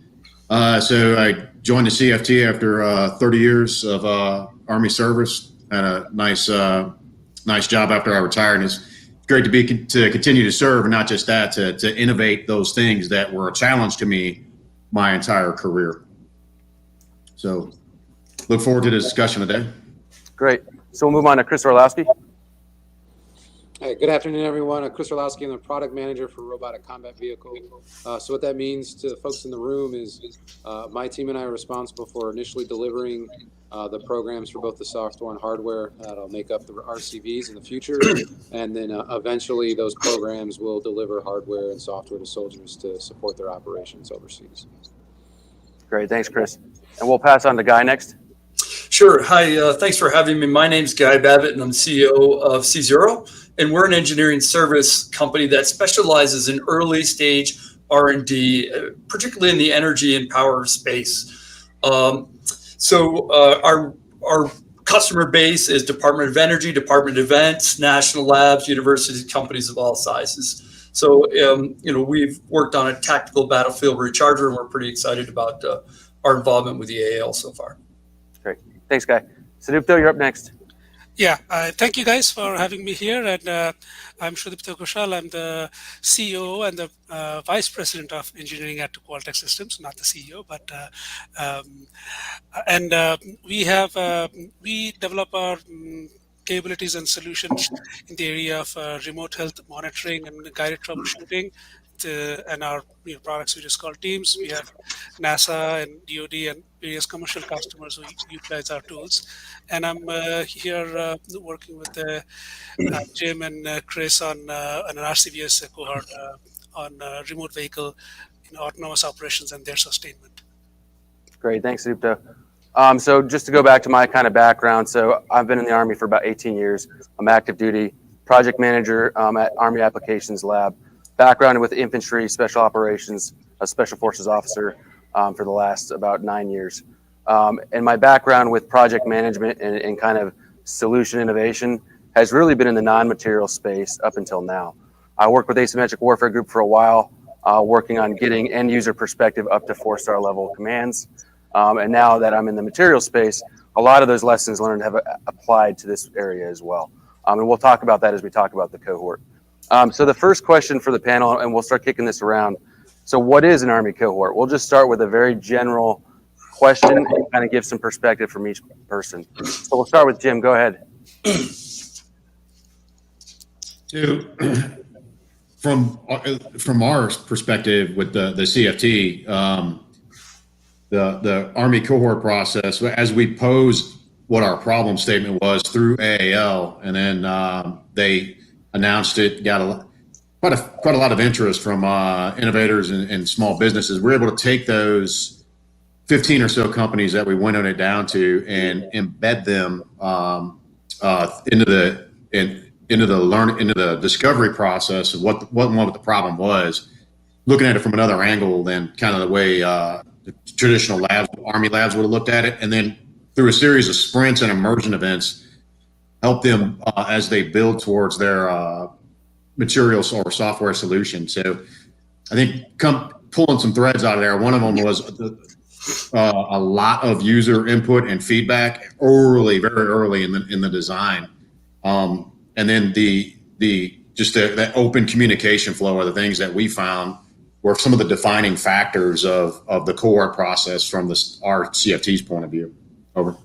So I joined the CFT after 30 years of Army service. Had a nice job after I retired. And it's great to continue to serve, and not just that, to innovate those things that were a challenge to me my entire career. So look forward to the discussion today. Great. So we'll move on to Chris Orlowski. Hey, good afternoon, everyone. Chris Orlowski. I'm the product manager for Robotic Combat Vehicle. So what that means to the folks in the room is my team and I are responsible for initially delivering the programs for both the software and hardware that'll make up the RCVs in the future. And then eventually those programs will deliver hardware and software to soldiers to support their operations overseas. Great. Thanks, Chris. And we'll pass on to Guy next. Sure. Hi. Thanks for having me. My name's Guy Babbitt, and I'm the CEO of C0. And we're an engineering service company that specializes in early stage R&D, particularly in the energy and power space. So our customer base is Department of Energy, Department of Defense, national labs, universities, companies of all sizes. So, we've worked on a tactical battlefield recharger, and we're pretty excited about our involvement with the AAL so far. Great. Thanks, Guy. Sudipto, you're up next. Yeah, thank you guys for having me here. And I'm Sudipto Ghoshal. I'm the CEO and the Vice President of Engineering at Qualtech Systems, not the CEO, but we develop our capabilities and solutions in the area of remote health monitoring and guided troubleshooting. And our products we just call Teams. We have NASA and DoD and various commercial customers who utilize our tools. And I'm here working with Jim and Chris on an RCVS cohort on remote vehicle autonomous operations and their sustainment. Great. Thanks, Sudipto. So just to go back to my kind of background, so I've been in the Army for about 18 years. I'm active duty project manager at Army Applications Lab. Background with infantry, special operations, a special forces officer for the last about 9 years. And my background with project management and kind of solution innovation has really been in the non-material space up until now. I worked with Asymmetric Warfare Group for a while, working on getting end user perspective up to 4-star level commands. And now that I'm in the material space, a lot of those lessons learned have applied to this area as well. And we'll talk about that as we talk about the cohort. So the first question for the panel, and we'll start kicking this around. So what is an Army cohort? We'll just start with a very general question and kind of give some perspective from each person. So we'll start with Jim. Go ahead. So from our perspective with the CFT, the Army cohort process, as we posed what our problem statement was through AAL, and then they announced it, got quite a lot of interest from innovators and small businesses. We're able to take those 15 or so companies that we winnowed it down to and embed them into the discovery process of what the problem was, looking at it from another angle than kind of the way the traditional labs, Army labs would have looked at it, and then through a series of sprints and immersion events, help them as they build towards their materials or software solution. So I think pulling some threads out of there, one of them was a lot of user input and feedback very early in the design. And then that open communication flow are the things that we found were some of the defining factors of the cohort process from our CFT's point of view. Over.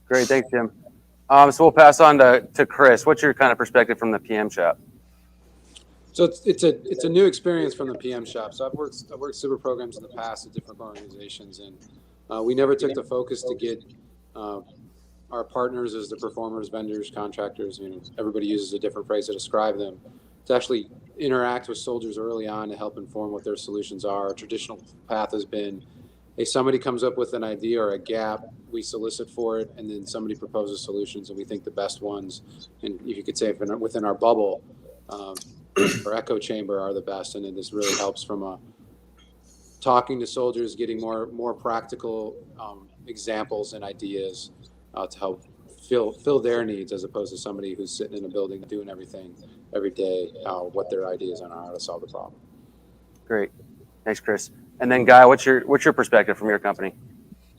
Great, thanks, Jim. So we'll pass on to Chris. What's your kind of perspective from the PM shop? So it's a new experience from the PM shop. So I've worked super programs in the past at different organizations, and we never took the focus to get our partners as the performers, vendors, contractors. Everybody uses a different phrase to describe them. To actually interact with soldiers early on to help inform what their solutions are. A traditional path has been, hey, somebody comes up with an idea or a gap, we solicit for it, and then somebody proposes solutions, and we think the best ones, and if you could say within our bubble or echo chamber, are the best. And then this really helps from talking to soldiers, getting more practical examples and ideas to help fill their needs, as opposed to somebody who's sitting in a building doing everything every day, what their ideas on how to solve the problem. Great. Thanks, Chris. And then Guy, what's your perspective from your company?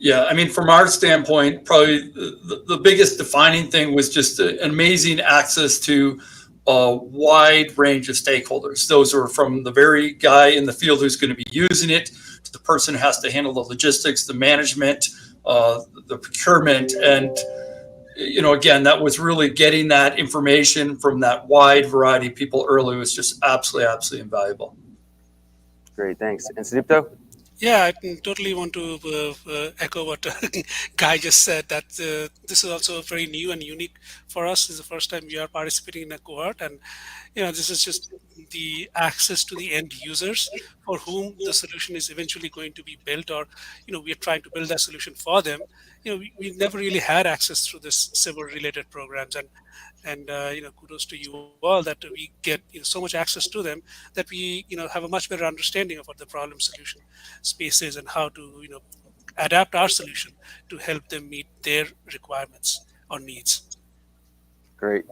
Yeah, I mean, from our standpoint, probably the biggest defining thing was just an amazing access to a wide range of stakeholders. Those are from the very guy in the field who's going to be using it, to the person who has to handle the logistics, the management, the procurement. And, again, that was really getting that information from that wide variety of people early was just absolutely invaluable. Great, thanks. And Sudipto? Yeah, I totally want to echo what Guy just said, that this is also very new and unique for us. This is the first time we are participating in a cohort, and this is just the access to the end users for whom the solution is eventually going to be built, or we are trying to build that solution for them. We never really had access through this civil related programs, and kudos to you all that we get so much access to them, that we have a much better understanding of what the problem solution space is and how to adapt our solution to help them meet their requirements or needs. Great.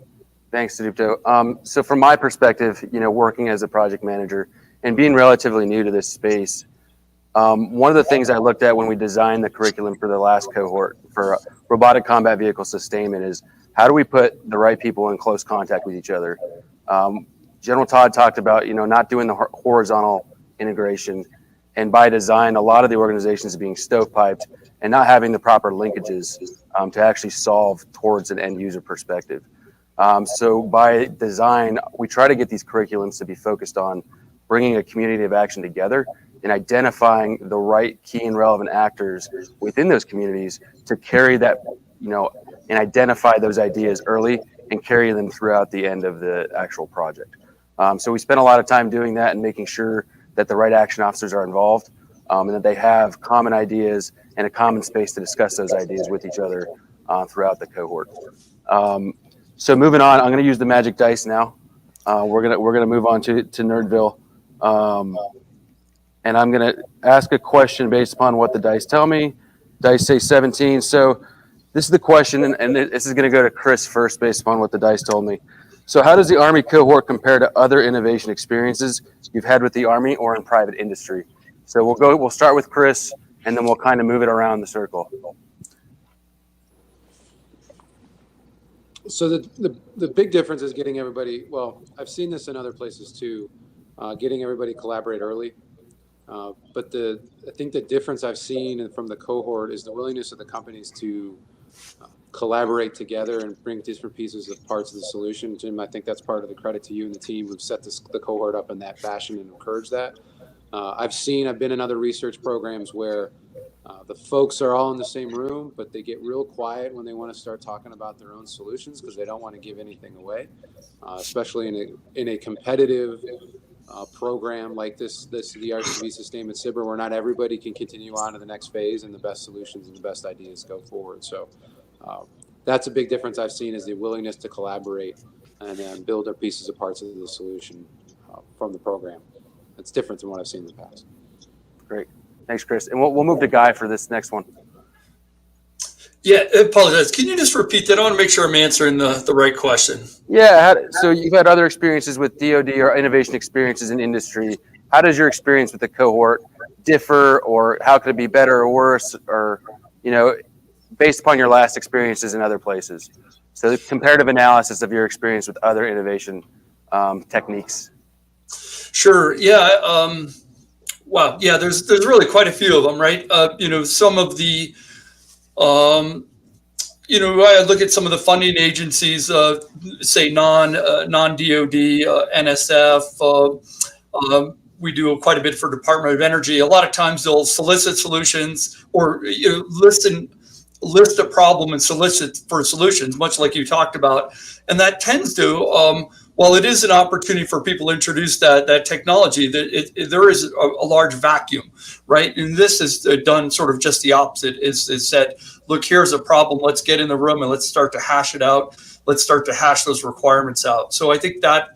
Thanks, Sudipto. So from my perspective, working as a project manager and being relatively new to this space, one of the things I looked at when we designed the curriculum for the last cohort for robotic combat vehicle sustainment is, how do we put the right people in close contact with each other? General Todd talked about, not doing the horizontal integration, and by design, a lot of the organizations being stovepiped and not having the proper linkages to actually solve towards an end user perspective. So by design, we try to get these curriculums to be focused on bringing a community of action together and identifying the right key and relevant actors within those communities to carry that, and identify those ideas early and carry them throughout the end of the actual project. So we spend a lot of time doing that and making sure that the right action officers are involved, and that they have common ideas and a common space to discuss those ideas with each other throughout the cohort. So moving on, I'm going to use the magic dice now. We're gonna move on to Nerdville, and I'm going to ask a question based upon what the dice tell me. Dice say 17. So this is the question, and this is going to go to Chris first based upon what the dice told me. So how does the Army cohort compare to other innovation experiences you've had with the Army or in private industry? So we'll start with Chris, and then we'll kind of move it around the circle. So the big difference is getting everybody, well, I've seen this in other places too, getting everybody collaborate early. But I think the difference I've seen from the cohort is the willingness of the companies to collaborate together and bring different pieces of parts of the solution. Jim, I think that's part of the credit to you and the team who've set the cohort up in that fashion and encouraged that. I've been in other research programs where the folks are all in the same room, but they get real quiet when they want to start talking about their own solutions because they don't want to give anything away, especially in a competitive program like the RCV Sustainment SIBR, where not everybody can continue on to the next phase and the best solutions and the best ideas go forward. So that's a big difference I've seen, is the willingness to collaborate and then build their pieces of parts of the solution from the program. It's different than what I've seen in the past. Great. Thanks, Chris. And we'll move to Guy for this next one. Yeah, I apologize. Can you just repeat that? I want to make sure I'm answering the right question. Yeah. So you've had other experiences with DoD or innovation experiences in industry. How does your experience with the cohort differ, or how could it be better or worse, or, based upon your last experiences in other places? So the comparative analysis of your experience with other innovation techniques. Sure. Yeah. Wow. Yeah. There's really quite a few of them, right? Some of the, I look at some of the funding agencies, say non-DOD, NSF. We do quite a bit for Department of Energy. A lot of times they'll solicit solutions or list a problem and solicit for solutions, much like you talked about. And that tends to, while it is an opportunity for people to introduce that technology, there is a large vacuum, right? And this is done sort of just the opposite, is said, look, here's a problem, let's get in the room and let's start to hash it out. Let's start to hash those requirements out. So I think that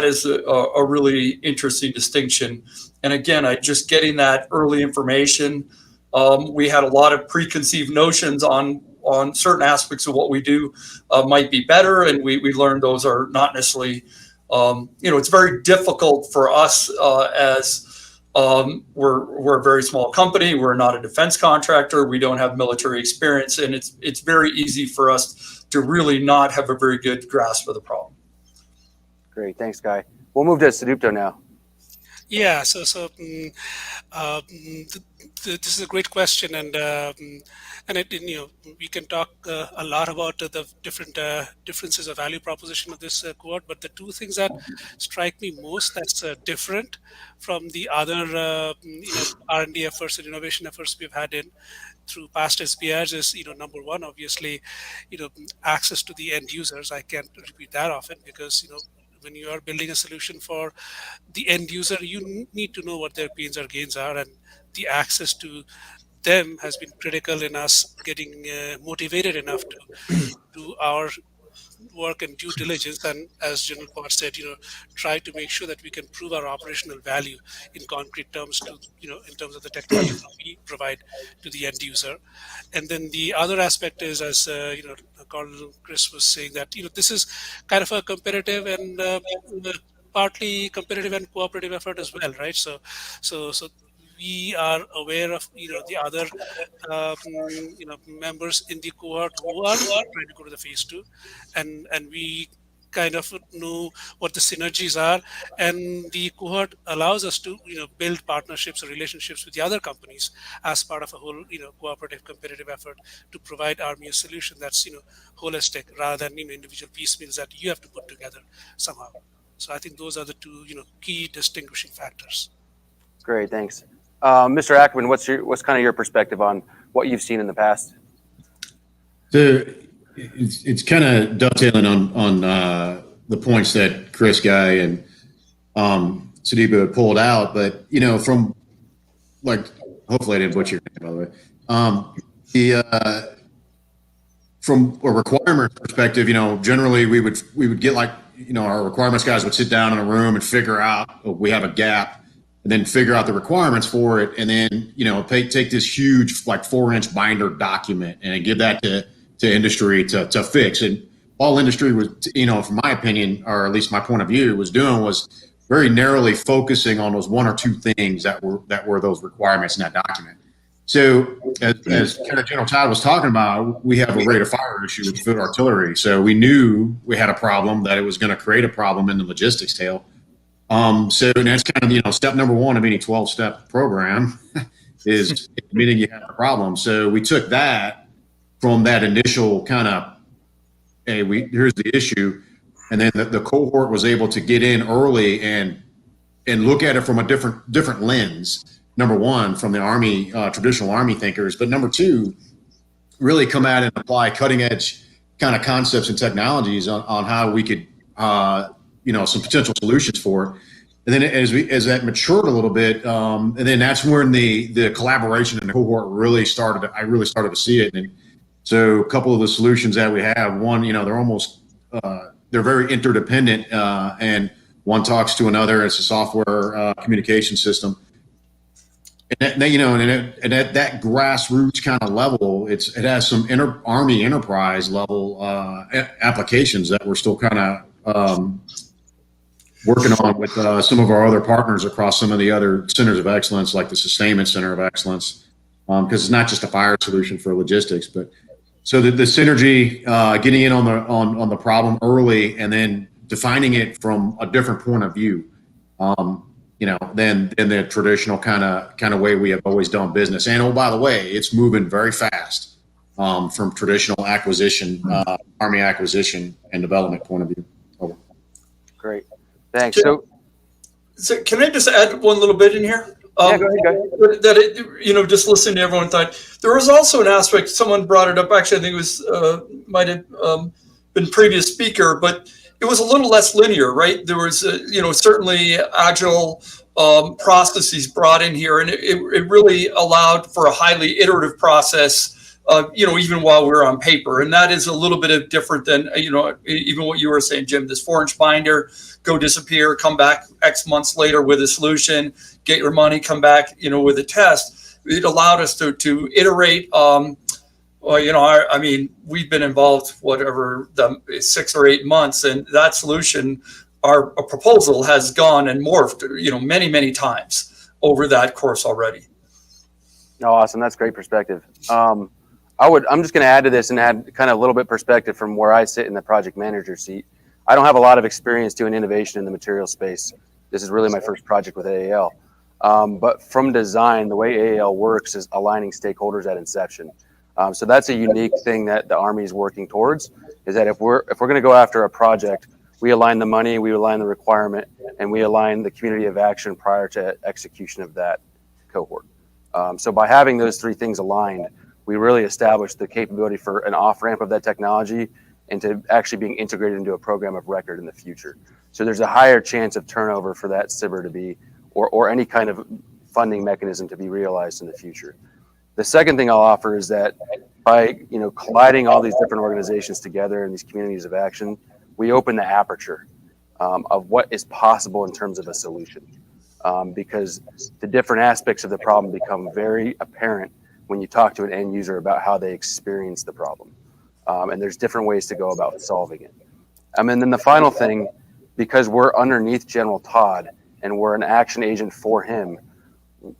is a really interesting distinction. And again, just getting that early information We had a lot of preconceived notions on certain aspects of what we do might be better, and we learned those are not necessarily. It's very difficult for us as we're a very small company. We're not a defense contractor. We don't have military experience, and it's very easy for us to really not have a very good grasp of the problem. Great, thanks, Guy. We'll move to Sedupto now. Yeah, this is a great question, and we can talk a lot about the different differences of value proposition of this cohort. But the two things that strike me most that's different from the other R&D efforts and innovation efforts we've had through past SBIs is number one, obviously, access to the end users. I can't repeat that often because when you are building a solution for the end user, you need to know what their pains or gains are, and the access to them has been critical in us getting motivated enough to do our work and due diligence, and as General Potts said, try to make sure that we can prove our operational value in concrete terms to, in terms of the technology that we provide to the end user. And then the other aspect is, as Colonel Chris was saying, that this is kind of a competitive and partly competitive and cooperative effort as well, right? So we are aware of the other members in the cohort who are trying to go to the phase 2, and we kind of know what the synergies are, and the cohort allows us to build partnerships or relationships with the other companies as part of a whole cooperative competitive effort to provide Army a solution that's holistic rather than individual piecemeals that you have to put together somehow. So I think those are the two key distinguishing factors. Great, thanks. Mr. Ackerman, what's kind of your perspective on what you've seen in the past? So it's kind of dovetailing on the points that Chris, Guy, and Sadiba pulled out, but from hopefully I didn't butcher your name, by the way. From a requirement perspective, generally we would get our requirements guys would sit down in a room and figure out we have a gap, and then figure out the requirements for it, and then take this huge 4-inch binder document and give that to industry to fix. And all industry was, from my opinion, or at least my point of view, was doing was very narrowly focusing on those one or two things that were those requirements in that document. So as kind of General Todd was talking about, we have a rate of fire issue with field artillery. So we knew we had a problem, that it was going to create a problem in the logistics tail. So that's kind of, step number one of any 12-step program is admitting you have a problem. So we took that from that initial kind of, hey, here's the issue. And then the cohort was able to get in early and look at it from a different lens. Number one, from the Army, traditional Army thinkers, but number two, really come at it and apply cutting edge kind of concepts and technologies on how we could, some potential solutions for it. And then as that matured a little bit, and then that's when the collaboration in the cohort really started. I really started to see it. And so a couple of the solutions that we have, one, they're almost, they're very interdependent, and one talks to another. It's a software communication system. And and at that grassroots kind of level, it has some Army enterprise level applications that we're still kind of working on with some of our other partners across some of the other centers of excellence, like the Sustainment Center of Excellence, because it's not just a fire solution for logistics, but so the synergy, getting in on the problem early, and then defining it from a different point of view, than the traditional kind of way we have always done business. And by the way, it's moving very fast from traditional acquisition, Army acquisition and development point of view. Over. Great. Thanks. So can I just add one little bit in here? Yeah, go ahead. That just listening to everyone thought there was also an aspect. Someone brought it up. Actually, I think it was might have been previous speaker, but it was a little less linear, right? There was certainly agile processes brought in here, and it really allowed for a highly iterative process. Even while we're on paper, and that is a little bit of different than even what you were saying, Jim. This 4-inch binder, go disappear, come back X months later with a solution, get your money, come back with a test. it allowed us to iterate. Well, I mean, we've been involved whatever the 6 or 8 months, and that solution, our proposal has gone and morphed, many times over that course already. Oh, awesome. That's great perspective. I'm just going to add to this and add kind of a little bit perspective from where I sit in the project manager seat. I don't have a lot of experience doing innovation in the material space. This is really my first project with AAL. But from design, the way AAL works is aligning stakeholders at inception. So that's a unique thing that the Army is working towards, is that if we're going to go after a project, we align the money, we align the requirement, and we align the community of action prior to execution of that cohort. So by having those three things aligned, we really establish the capability for an off-ramp of that technology and to actually being integrated into a program of record in the future. So there's a higher chance of turnover for that SBIR to be, or any kind of funding mechanism to be realized in the future. The second thing I'll offer is that by colliding all these different organizations together in these communities of action, we open the aperture of what is possible in terms of a solution. Because the different aspects of the problem become very apparent when you talk to an end user about how they experience the problem. And there's different ways to go about solving it. And then the final thing, because we're underneath General Todd and we're an action agent for him,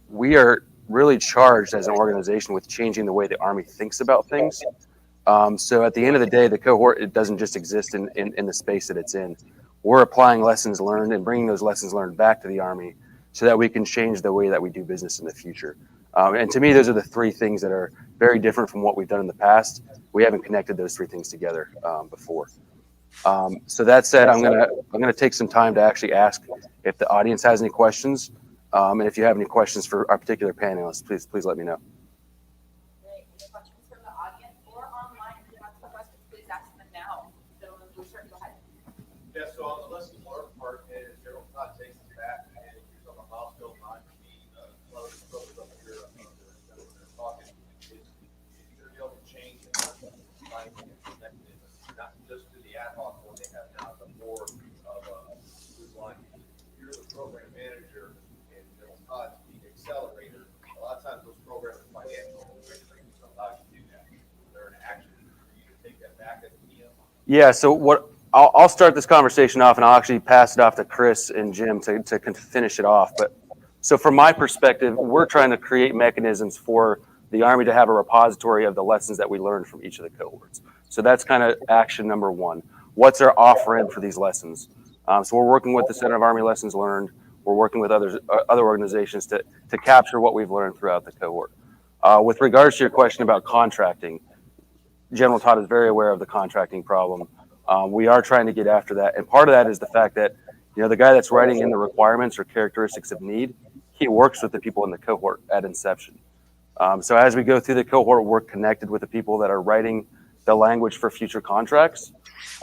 we are really charged as an organization with changing the way the Army thinks about things. So at the end of the day, the cohort, it doesn't just exist in the space that it's in. We're applying lessons learned and bringing those lessons learned back to the Army so that we can change the way that we do business in the future. And to me, those are the three things that are very different from what we've done in the past. We haven't connected those three things together before. So that said, I'm gonna take some time to actually ask if the audience has any questions. And if you have any questions for our particular panelists, please let me know. Great. Any questions from the audience or online? If you have some questions, please ask them now. So we'll start. Go ahead. Yeah, so on the lesson learned part, is General Todd takes us back and you're talking about milestone 9 to be one of the pros up here that we're talking is you're able to change and finding mechanisms, not just to the ad hoc one they have now, but more of who's like you're the program manager and General Todd's the accelerator. A lot of times those programs are financial regulations allow you to do that. They're an action for you to take that back as a PM. Yeah, so I'll start this conversation off and I'll actually pass it off to Chris and Jim to finish it off. But so from my perspective, we're trying to create mechanisms for the Army to have a repository of the lessons that we learned from each of the cohorts. So that's kind of action number one. What's our off-ramp for these lessons? So we're working with the Center of Army Lessons Learned. We're working with other organizations to capture what we've learned throughout the cohort. With regards to your question about contracting, General Todd is very aware of the contracting problem. We are trying to get after that. And part of that is the fact that, the guy that's writing in the requirements or characteristics of need, he works with the people in the cohort at inception. So as we go through the cohort, we're connected with the people that are writing the language for future contracts.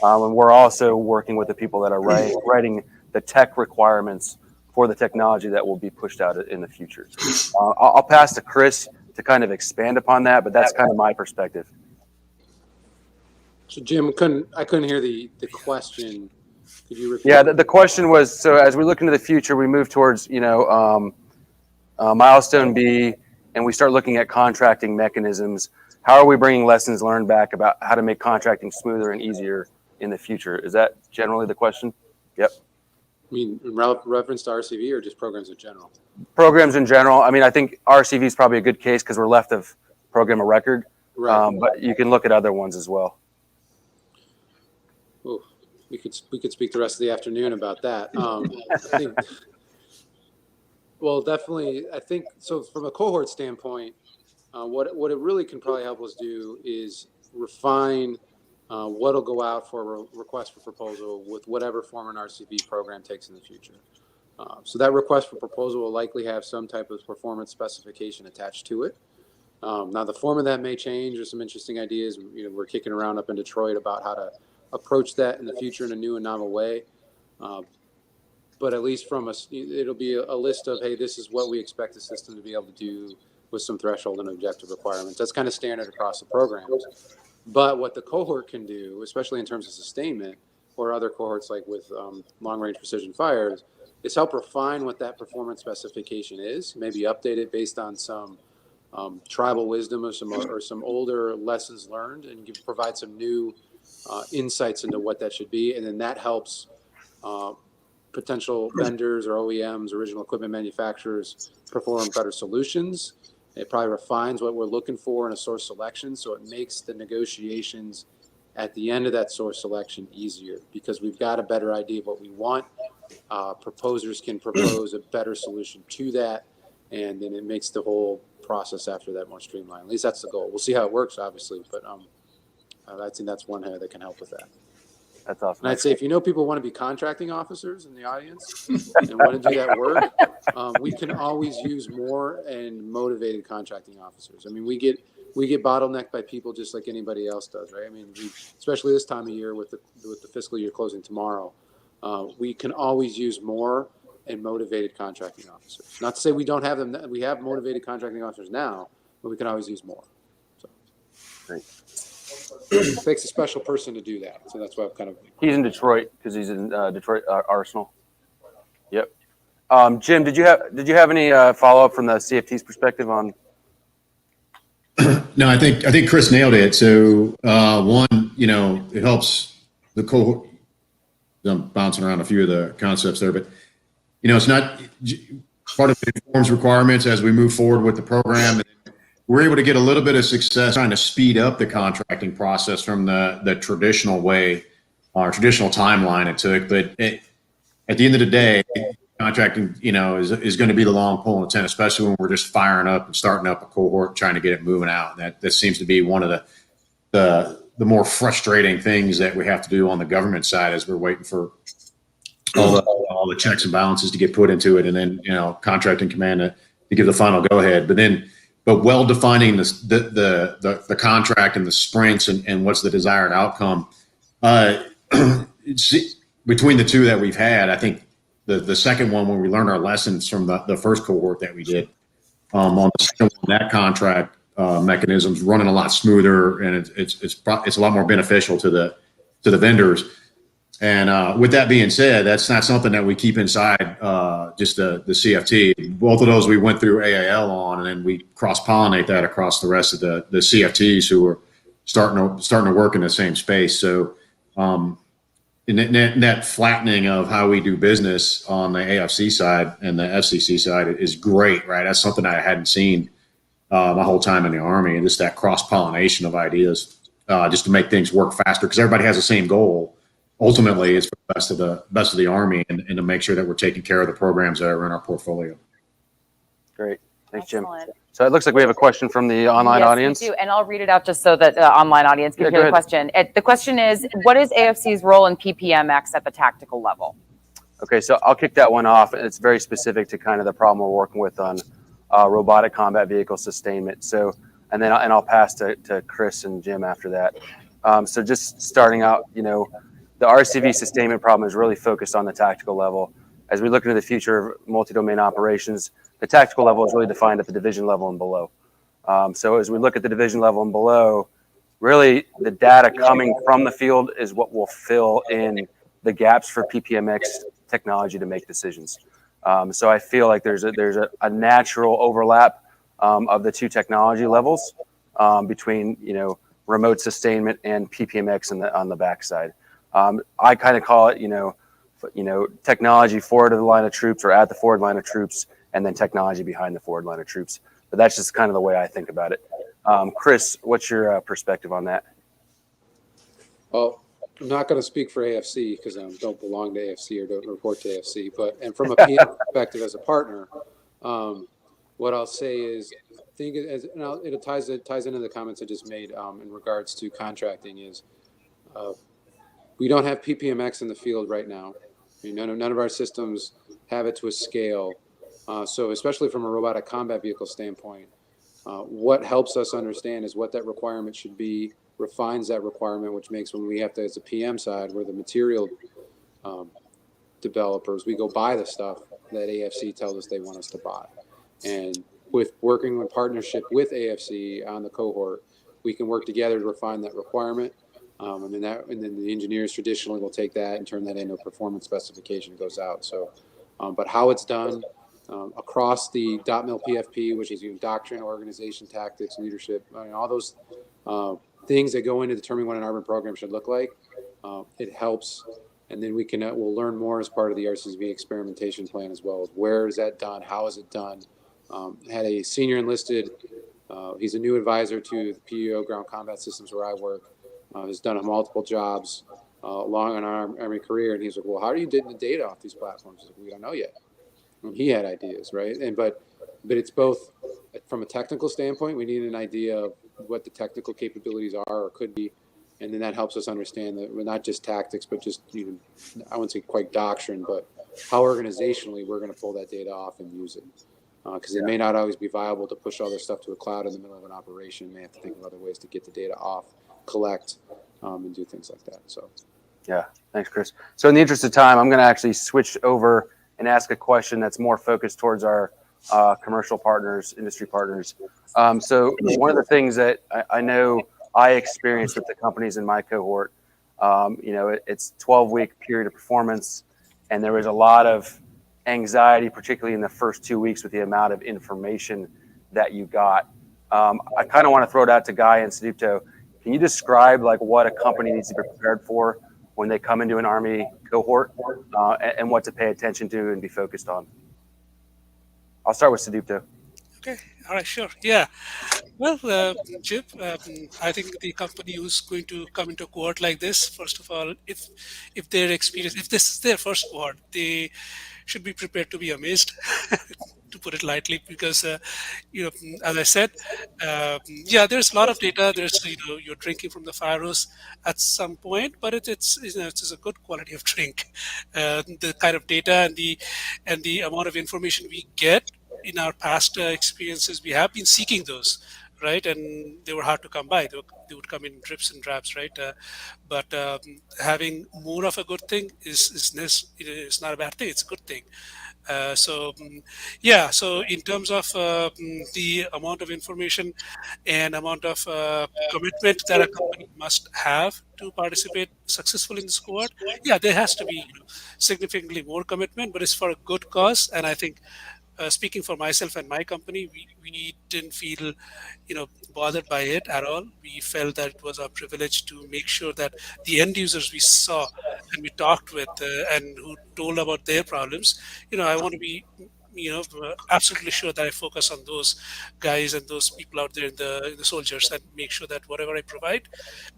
And we're also working with the people that are writing the tech requirements for the technology that will be pushed out in the future. I'll pass to Chris to kind of expand upon that, but that's kind of my perspective. So Jim, I couldn't hear the question. Could you repeat? Yeah, the question was, so as we look into the future, we move towards, milestone B, and we start looking at contracting mechanisms. How are we bringing lessons learned back about how to make contracting smoother and easier in the future? Is that generally the question? Yep. I mean, reference to RCV or just programs in general? Programs in general. I mean, I think RCV is probably a good case because we're left of program of record, right. But you can look at other ones as well. Ooh, we could speak the rest of the afternoon about that. I think, well, definitely. I think so. From a cohort standpoint, what it really can probably help us do is refine what'll go out for a request for proposal with whatever form an RCV program takes in the future. So that request for proposal will likely have some type of performance specification attached to it. Now the form of that may change. There's some interesting ideas. We're kicking around up in Detroit about how to approach that in the future in a new and novel way. But at least from us, it'll be a list of, hey, this is what we expect the system to be able to do with some threshold and objective requirements. That's kind of standard across the programs. But what the cohort can do, especially in terms of sustainment or other cohorts like with long-range precision fires, is help refine what that performance specification is, maybe update it based on some tribal wisdom or some older lessons learned, and provide some new insights into what that should be. And then that helps potential vendors or OEMs, original equipment manufacturers, perform better solutions. It probably refines what we're looking for in a source selection, so it makes the negotiations at the end of that source selection easier, because we've got a better idea of what we want. Proposers can propose a better solution to that, and then it makes the whole process after that more streamlined. At least that's the goal. We'll see how it works, obviously, but I think that's one that can help with that. That's awesome. And I'd say if you know people want to be contracting officers in the audience and want to do that work, we can always use more and motivated contracting officers. I mean, we get bottlenecked by people just like anybody else does, right? I mean, especially this time of year with the fiscal year closing tomorrow, we can always use more and motivated contracting officers. Not to say we don't have them. We have motivated contracting officers now, but we can always use more. So. Great. It takes a special person to do that. So that's why I'm kind of. He's in Detroit because he's in Detroit Arsenal. Yep. Jim, did you have any follow up from the CFT's perspective on? No, I think Chris nailed it. So one, it helps the cohort. I'm bouncing around a few of the concepts there, but it's not part of the informs requirements as we move forward with the program. We're able to get a little bit of success trying to speed up the contracting process from the traditional way, or traditional timeline it took. But at the end of the day, contracting, is going to be the long pole in the tent, especially when we're just firing up and starting up a cohort, trying to get it moving out. That seems to be one of the more frustrating things that we have to do on the government side as we're waiting for all the checks and balances to get put into it, and then contracting command to give the final go ahead. But well defining the contract and the sprints and what's the desired outcome. Between the two that we've had, I think the second one, when we learned our lessons from the first cohort that we did, on the second one, that contract mechanism's running a lot smoother, and it's a lot more beneficial to the vendors. And with that being said, that's not something that we keep inside just the CFT. Both of those we went through AAL on, and then we cross-pollinate that across the rest of the CFTs who are starting to work in the same space. So in that flattening of how we do business on the AFC side and the FCC side is great, right? That's something I hadn't seen my whole time in the Army, and just that cross-pollination of ideas just to make things work faster, because everybody has the same goal. Ultimately, it's for the best of the Army, and to make sure that we're taking care of the programs that are in our portfolio. Great. Thanks, Jim. Excellent. So it looks like we have a question from the online audience. Yes, we do, and I'll read it out just so that the online audience can hear the question. The question is, what is AFC's role in PPMX at the tactical level? Okay, so I'll kick that one off. It's very specific to kind of the problem we're working with on robotic combat vehicle sustainment. So, and I'll pass to Chris and Jim after that. So just starting out, the RCV sustainment problem is really focused on the tactical level. As we look into the future of multi-domain operations, the tactical level is really defined at the division level and below. So as we look at the division level and below, really the data coming from the field is what will fill in the gaps for PPMX technology to make decisions. So I feel like there's a natural overlap of the two technology levels between remote sustainment and PPMX on the backside. I kind of call it technology forward of the line of troops or at the forward line of troops, and then technology behind the forward line of troops. But that's just kind of the way I think about it. Chris, what's your perspective on that? Well, I'm not going to speak for AFC because I don't belong to AFC or don't report to AFC. And from a PM perspective as a partner, what I'll say is, it ties into the comments I just made in regards to contracting is, we don't have PPMX in the field right now. I mean, none of our systems have it to a scale. So especially from a robotic combat vehicle standpoint, what helps us understand is what that requirement should be, refines that requirement, which makes when we have to, as a PM side, we're the material developers, we go buy the stuff that AFC tells us they want us to buy. And with working in partnership with AFC on the cohort, we can work together to refine that requirement. And then the engineers traditionally will take that and turn that into a performance specification that goes out. So, but how it's done, across the .mil PFP, which is doctrine, organization, tactics, leadership, all those things that go into determining what an urban program should look like. It helps, and then we'll learn more as part of the RCSB experimentation plan as well. Where is that done? How is it done? Had a senior enlisted. He's a new advisor to the PEO Ground Combat Systems where I work. Has done multiple jobs along in our Army career, and he's like, "Well, how are you getting the data off these platforms?" Like, we don't know yet. And he had ideas, right? But it's both from a technical standpoint. We need an idea of what the technical capabilities are or could be, and then that helps us understand that we're not just tactics, but just even, I wouldn't say quite doctrine, but how organizationally we're going to pull that data off and use it. Because it may not always be viable to push all this stuff to a cloud in the middle of an operation. You may have to think of other ways to get the data off, collect, and do things like that. So, yeah, thanks, Chris. So in the interest of time, I'm going to actually switch over and ask a question that's more focused towards our commercial partners, industry partners. So one of the things that I know I experienced with the companies in my cohort, it's 12-week period of performance, and there was a lot of anxiety, particularly in the first 2 weeks with the amount of information that you got. I kind of want to throw it out to Guy and Sudipto. Can you describe like what a company needs to be prepared for when they come into an Army cohort and what to pay attention to and be focused on? I'll start with Sudipto. Okay. All right. Sure. Yeah. Well, Chip, I think the company who's going to come into a cohort like this, first of all, if their experience, if this is their first cohort, they should be prepared to be amazed, to put it lightly, because as I said, there's a lot of data. There's you're drinking from the fire hose at some point, but it's a good quality of drink. The kind of data and the amount of information we get in our past experiences, we have been seeking those, right? And they were hard to come by. They would come in drips and drabs, right? But having more of a good thing is not a bad thing. It's a good thing. So in terms of the amount of information and amount of commitment that a company must have to participate successfully in this cohort, there has to be significantly more commitment, but it's for a good cause. And I think speaking for myself and my company, we didn't feel bothered by it at all. We felt that it was our privilege to make sure that the end users we saw and we talked with and who told about their problems, I want to be absolutely sure that I focus on those guys and those people out there in the soldiers, and make sure that whatever I provide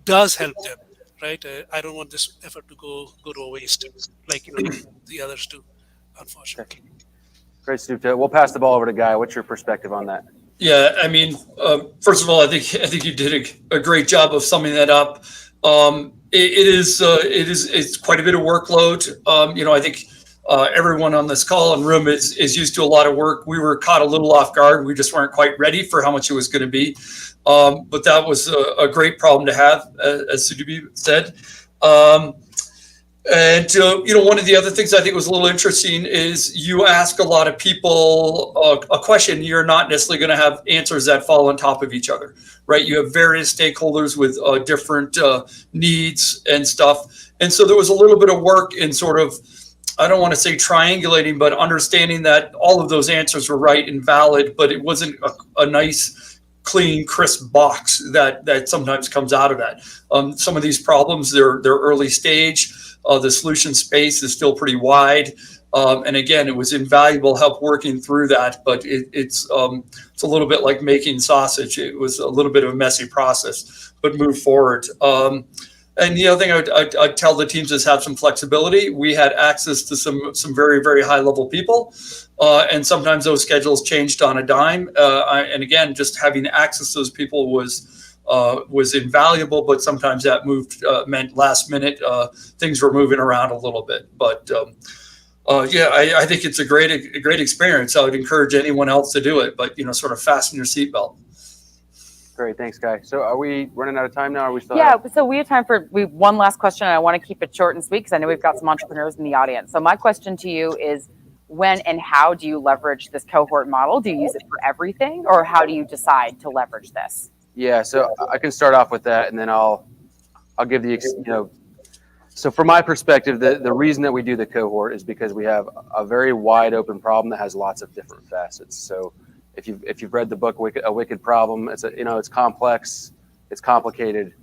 does help them, right? I don't want this effort to go to a waste like the others do, unfortunately. Great, Sudipto. We'll pass the ball over to Guy. What's your perspective on that? Yeah, I mean, first of all, I think you did a great job of summing that up. It's quite a bit of workload. I think everyone on this call and room is used to a lot of work. We were caught a little off guard. We just weren't quite ready for how much it was going to be. But that was a great problem to have, as Sudipto said. And one of the other things I think was a little interesting is you ask a lot of people a question, you're not necessarily going to have answers that fall on top of each other, right? You have various stakeholders with different needs and stuff. And so there was a little bit of work in sort of, I don't want to say triangulating, but understanding that all of those answers were right and valid, but it wasn't a nice, clean, crisp box that sometimes comes out of that. Some of these problems, they're early stage. The solution space is still pretty wide. And again, it was invaluable help working through that, but it's a little bit like making sausage. It was a little bit of a messy process, but move forward. And the other thing I'd tell the teams is have some flexibility. We had access to some very, very high level people. And sometimes those schedules changed on a dime. And again, just having access to those people was invaluable, but sometimes that meant last minute things were moving around a little bit. But I think it's a great experience. I would encourage anyone else to do it, but sort of fasten your seatbelt. Great, thanks, Guy. So are we running out of time now? Or are we still? So we have time for one last question, and I want to keep it short and sweet because I know we've got some entrepreneurs in the audience. So my question to you is, when and how do you leverage this cohort model? Do you use it for everything, or how do you decide to leverage this? Yeah, so I can start off with that, and then I'll give the So from my perspective, the reason that we do the cohort is because we have a very wide open problem that has lots of different facets. So if you've read the book A Wicked Problem, it's complex, it's complicated.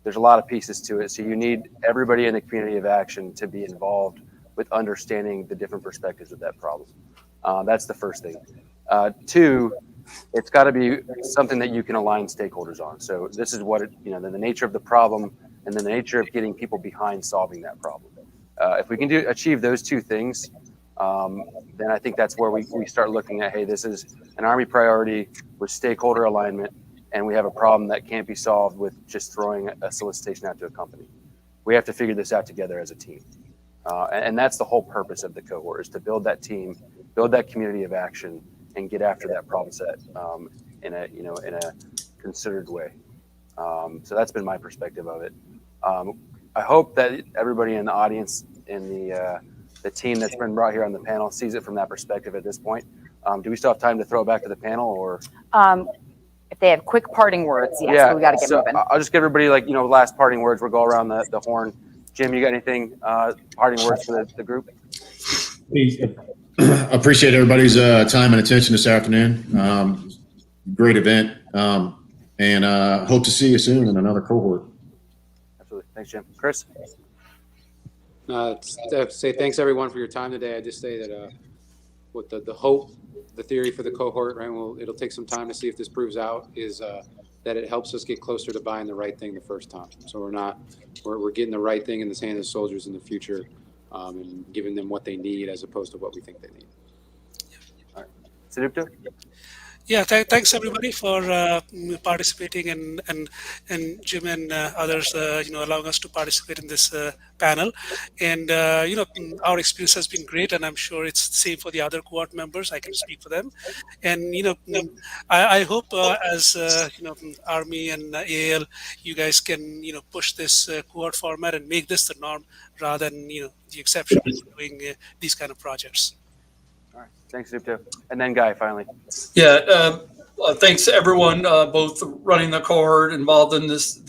There's a lot of pieces to it. So you need everybody in the community of action to be involved with understanding the different perspectives of that problem. That's the first thing. Two, it's got to be something that you can align stakeholders on. So this is what the nature of the problem and then the nature of getting people behind solving that problem. If we can achieve those two things, then I think that's where we start looking at, hey, this is an Army priority with stakeholder alignment, and we have a problem that can't be solved with just throwing a solicitation out to a company. We have to figure this out together as a team. And that's the whole purpose of the cohort, is to build that team, build that community of action, and get after that problem set in a considered way. So that's been my perspective of it. I hope that everybody in the audience and the team that's been brought here on the panel sees it from that perspective at this point. Do we still have time to throw it back to the panel, or? If they have quick parting words, yes, but we got to get moving. I'll just give everybody last parting words. We'll go around the horn. Jim, you got anything parting words for the group? Appreciate everybody's time and attention this afternoon. Great event, and hope to see you soon in another cohort. Absolutely. Thanks, Jim. Chris? To say thanks everyone for your time today. I just say that with the hope, the theory for the cohort, right? Well, it'll take some time to see if this proves out. Is that it helps us get closer to buying the right thing the first time. So we're getting the right thing in the hands of soldiers in the future, and giving them what they need as opposed to what we think they need. All right. Sudipto? Yeah, thanks everybody for participating and Jim and others, allowing us to participate in this panel. And our experience has been great, and I'm sure it's the same for the other cohort members. I can speak for them. And I hope as Army and AAL, you guys can push this cohort format and make this the norm rather than the exception of doing these kind of projects. All right. Thanks, Zupto. And then Guy, finally. Yeah, thanks to everyone, both running the cohort, involved in this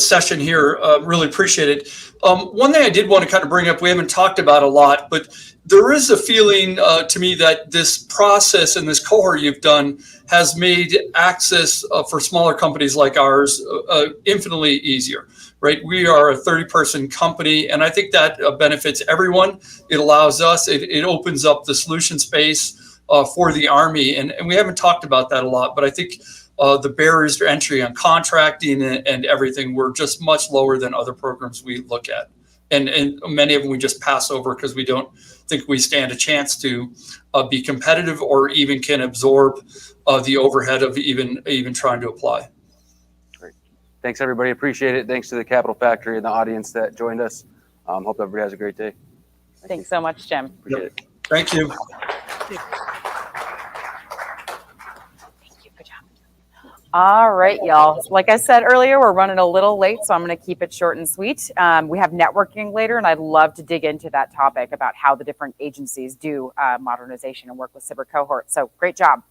session here. Really appreciate it. One thing I did want to kind of bring up, we haven't talked about a lot, but there is a feeling to me that this process and this cohort you've done has made access for smaller companies like ours infinitely easier. Right, we are a 30-person company, and I think that benefits everyone. It allows us, it opens up the solution space for the Army, and we haven't talked about that a lot, but I think the barriers to entry on contracting and everything were just much lower than other programs we look at. And many of them we just pass over because we don't think we stand a chance to be competitive or even can absorb the overhead of even trying to apply. Thanks, everybody. Appreciate it. Thanks to the Capital Factory and the audience that joined us. Hope everybody has a great day. Thanks so much, Jim. Appreciate it. Thank you. All right, y'all. Like I said earlier, we're running a little late, so I'm going to keep it short and sweet. We have networking later, and I'd love to dig into that topic about how the different agencies do modernization and work with Cyber Cohort. So great job.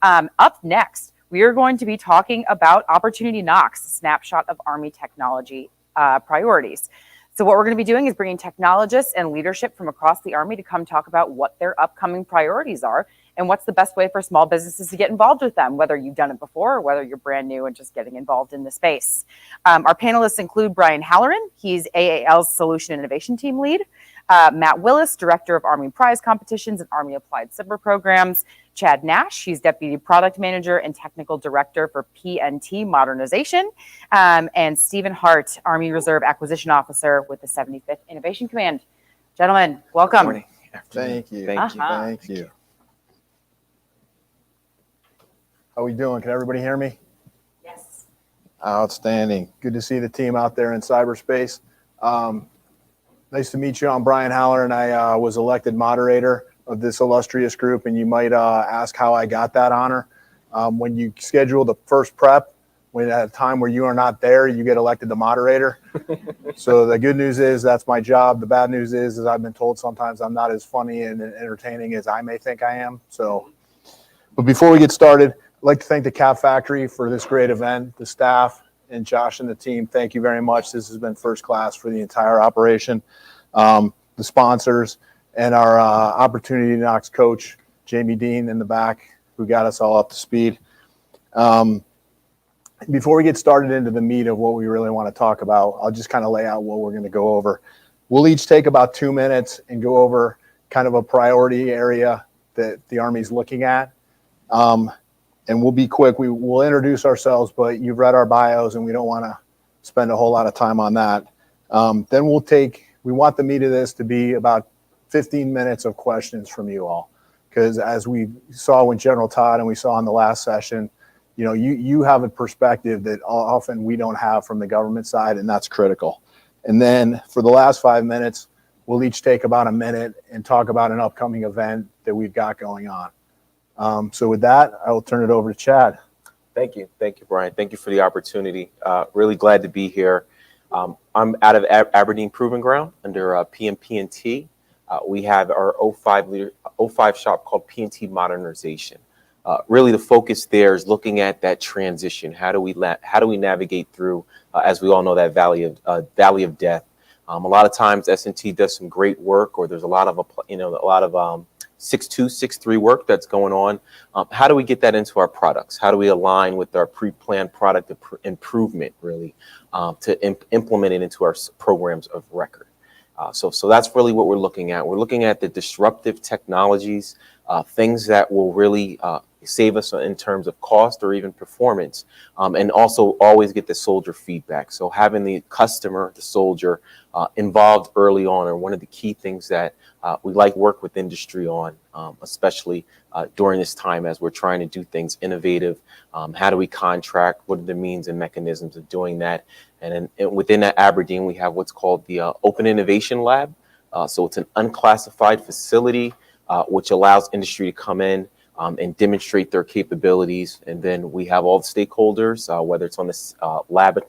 Up next, we are going to be talking about Opportunity Knocks, a snapshot of Army technology priorities. So what we're going to be doing is bringing technologists and leadership from across the Army to come talk about what their upcoming priorities are and what's the best way for small businesses to get involved with them, whether you've done it before or whether you're brand new and just getting involved in the space. Our panelists include Brian Halloran. He's AAL's Solution Innovation Team Lead. Matt Willis, Director of Army Prize Competitions and Army Applied Cyber Programs. Chad Nash, he's Deputy Product Manager and Technical Director for PNT Modernization. And Stephen Hart, Army Reserve Acquisition Officer with the 75th Innovation Command. Gentlemen, welcome. Good morning. Thank you. Thank you. How we doing? Can everybody hear me? Yes. Outstanding. Good to see the team out there in cyberspace. Nice to meet you. I'm Brian Haller, and I was elected moderator of this illustrious group, and you might ask how I got that honor. When you schedule the first prep, when at a time where you are not there, you get elected the moderator. So the good news is that's my job. The bad news is I've been told sometimes I'm not as funny and entertaining as I may think I am. But before we get started, I'd like to thank the Cap Factory for this great event, the staff, and Josh and the team, thank you very much. This has been first class for the entire operation. The sponsors and our Opportunity Knocks coach, Jamie Dean in the back, who got us all up to speed. Before we get started into the meat of what we really want to talk about, I'll just kind of lay out what we're going to go over. We'll each take about 2 minutes and go over kind of a priority area that the Army's looking at. And we'll be quick. We'll introduce ourselves, but you've read our bios and we don't want to spend a whole lot of time on that. Then we want the meat of this to be about 15 minutes of questions from you all. Because as we saw with General Todd and we saw in the last session, you know, you have a perspective that often we don't have from the government side, and that's critical. And then for the last 5 minutes, we'll each take about a minute and talk about an upcoming event that we've got going on. So with that, I will turn it over to Chad. Thank you, Brian. Thank you for the opportunity. Really glad to be here. I'm out of Aberdeen Proving Ground under PMP&T. We have our 05 shop called P&T Modernization. Really, the focus there is looking at that transition. How do we navigate through, as we all know, that valley of death? A lot of times, S&T does some great work, or there's a lot of 6.2, 6.3 work that's going on. How do we get that into our products? How do we align with our pre-planned product improvement, really, to implement it into our programs of record? So that's really what we're looking at. We're looking at the disruptive technologies, things that will really save us in terms of cost or even performance, and also always get the soldier feedback. So having the customer, the soldier, involved early on are one of the key things that we like work with industry on, especially during this time as we're trying to do things innovative. How do we contract? What are the means and mechanisms of doing that? And within that Aberdeen, we have what's called the Open Innovation Lab. So it's an unclassified facility which allows industry to come in and demonstrate their capabilities. And then we have all the stakeholders, whether it's on the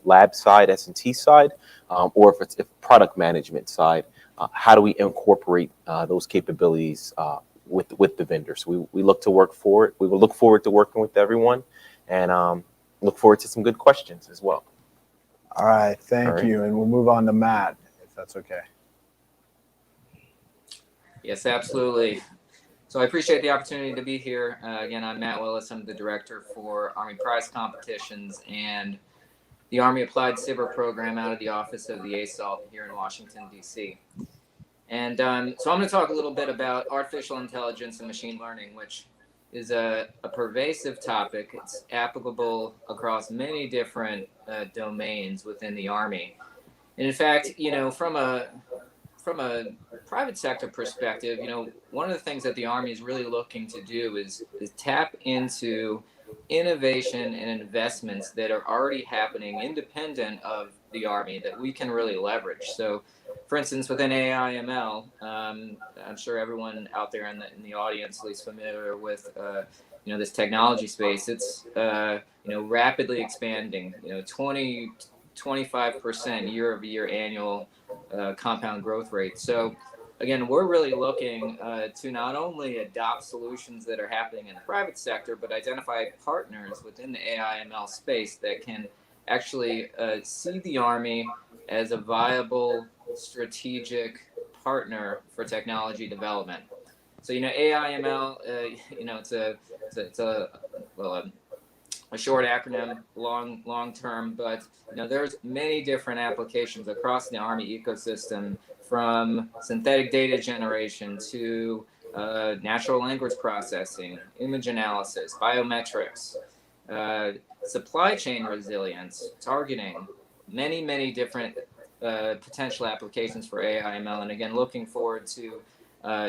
lab side, S&T side, or if it's product management side, how do we incorporate those capabilities with the vendors? We look to work for it. We will look forward to working with everyone, and look forward to some good questions as well. All right, thank you. And we'll move on to Matt, if that's okay. Yes, absolutely. So I appreciate the opportunity to be here. Again, I'm Matt Willis. I'm the director for Army Prize Competitions and the Army Applied Cyber Program out of the office of the ASAL here in Washington, D.C. And so I'm going to talk a little bit about artificial intelligence and machine learning, which is a pervasive topic. It's applicable across many different domains within the Army. And in fact, you know, from a private sector perspective, you know, one of the things that the Army is really looking to do is tap into innovation and investments that are already happening independent of the Army that we can really leverage. So, for instance, within AI/ML, I'm sure everyone out there in the audience at least familiar with you know, this technology space. It's you know, rapidly expanding. You know, 25% year-over-year annual compound growth rate. So again, we're really looking to not only adopt solutions that are happening in the private sector, but identify partners within the AI/ML space that can actually see the Army as a viable strategic partner for technology development. So, you know, AI/ML, you know, it's a short acronym, long term, but you know, there's many different applications across the Army ecosystem, from synthetic data generation to natural language processing, image analysis, biometrics, supply chain resilience, targeting, many different potential applications for AI/ML. And again, looking forward to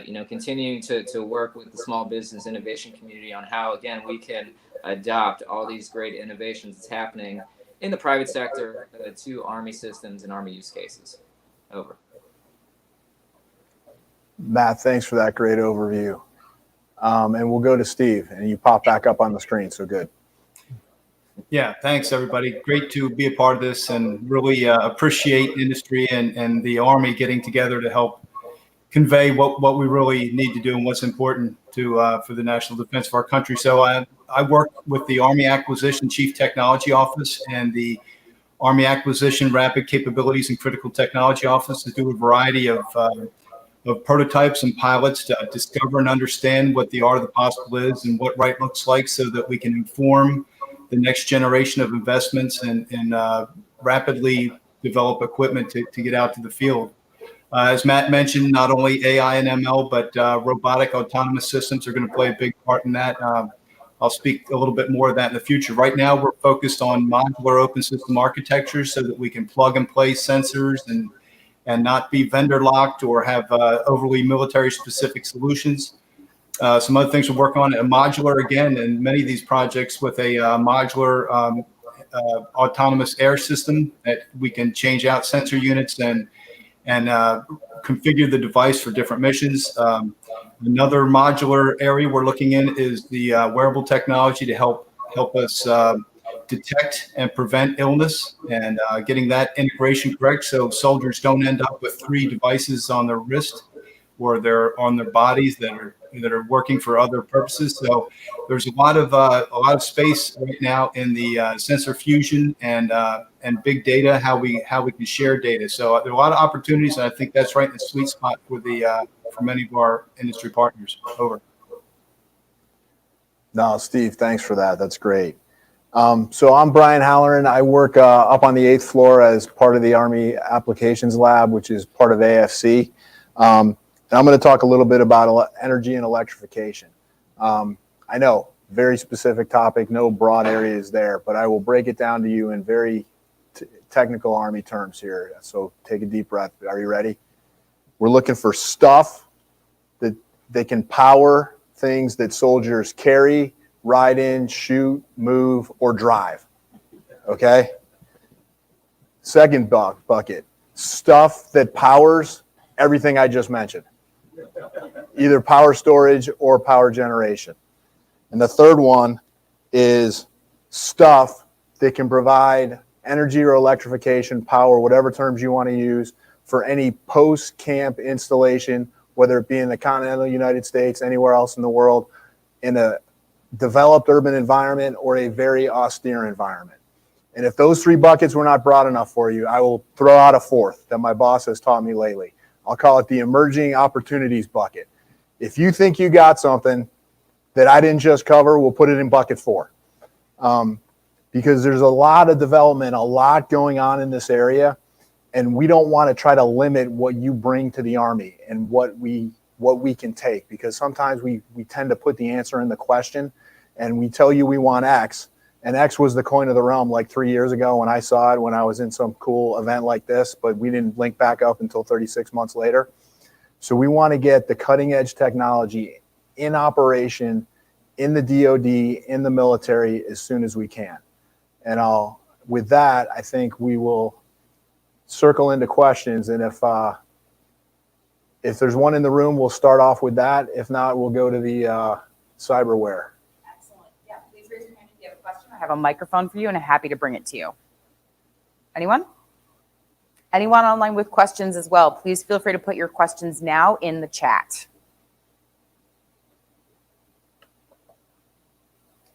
you know, continuing to work with the small business innovation community on how, again, we can adopt all these great innovations that's happening in the private sector to Army systems and Army use cases. Over. Matt, thanks for that great overview. And we'll go to Steve, and you pop back up on the screen, so good. Yeah, thanks, everybody. Great to be a part of this, and really appreciate industry and the Army getting together to help convey what we really need to do and what's important to for the national defense of our country. So I work with the Army Acquisition Chief Technology Office and the Army Acquisition, Rapid Capabilities, and Critical Technology Office to do a variety of prototypes and pilots to discover and understand what the art of the possible is and what right looks like, so that we can inform the next generation of investments and rapidly develop equipment to get out to the field. As Matt mentioned, not only AI and ML, but robotic autonomous systems are going to play a big part in that. I'll speak a little bit more of that in the future. Right now, we're focused on modular open system architecture so that we can plug and play sensors and not be vendor locked or have overly military specific solutions. Some other things we're working on, a modular, again, in many of these projects with a modular autonomous air system that we can change out sensor units and configure the device for different missions. Another modular area we're looking in is the wearable technology to help us detect and prevent illness, and getting that integration correct so soldiers don't end up with 3 devices on their wrist or they're on their bodies that are working for other purposes. So there's a lot of space right now in the sensor fusion and big data, how we can share data. So there are a lot of opportunities, and I think that's right in the sweet spot for many of our industry partners. Over. No, Steve, thanks for that. That's great. So I'm Brian Halloran. I work up on the 8th floor as part of the Army Applications Lab, which is part of AFC. And I'm going to talk a little bit about energy and electrification. I know, very specific topic, no broad areas there, but I will break it down to you in very technical Army terms here. So take a deep breath. Are you ready? We're looking for stuff that they can power things that soldiers carry, ride in, shoot, move, or drive. Okay? Second bucket, stuff that powers everything I just mentioned, either power storage or power generation. And the third one is stuff that can provide energy or electrification, power, whatever terms you want to use, for any post-camp installation, whether it be in the continental United States, anywhere else in the world, in a developed urban environment or a very austere environment. And if those 3 buckets were not broad enough for you, I will throw out a 4th that my boss has taught me lately. I'll call it the emerging opportunities bucket. If you think you got something that I didn't just cover, we'll put it in bucket 4. Because there's a lot of development, a lot going on in this area, and we don't want to try to limit what you bring to the Army and what we can take, because sometimes we tend to put the answer in the question, and we tell you we want X, and X was the coin of the realm like 3 years ago when I saw it, when I was in some cool event like this, but we didn't link back up until 36 months later. So we want to get the cutting edge technology in operation in the DoD, in the military, as soon as we can. And with that, I think we will circle into questions. And if there's one in the room, we'll start off with that. If not, we'll go to the cyberware. Excellent. Yeah, please raise your hand if you have a question. I have a microphone for you, and I'm happy to bring it to you. Anyone? Anyone online with questions as well, please feel free to put your questions now in the chat.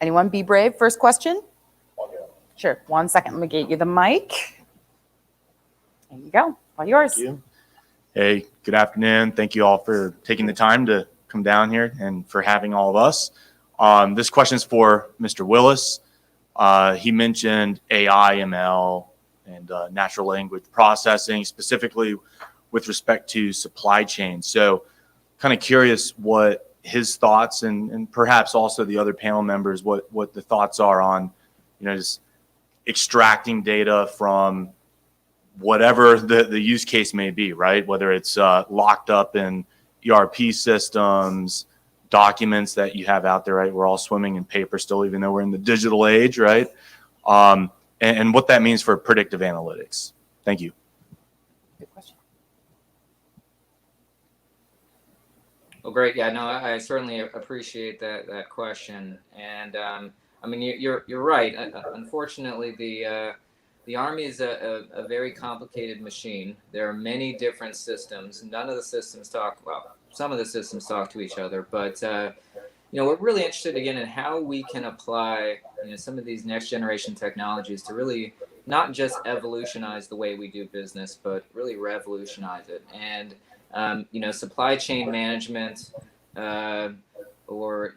Anyone be brave? First question? Sure. 1 second. Let me get you the mic. There you go. All yours. Thank you. Hey, good afternoon. Thank you all for taking the time to come down here and for having all of us. This question is for Mr. Willis. He mentioned AI, ML, and natural language processing, specifically with respect to supply chain. So kind of curious what his thoughts and perhaps also the other panel members, what the thoughts are on, just extracting data from whatever the use case may be, right? Whether it's locked up in ERP systems, documents that you have out there, right? We're all swimming in paper still, even though we're in the digital age, right? And what that means for predictive analytics. Thank you. Good question. Well, great. Yeah, no, I certainly appreciate that question. And I mean, you're right. Unfortunately, the Army is a very complicated machine. There are many different systems. None of the systems talk, well, some of the systems talk to each other, but we're really interested again in how we can apply some of these next generation technologies to really not just evolutionize the way we do business, but really revolutionize it. And supply chain management or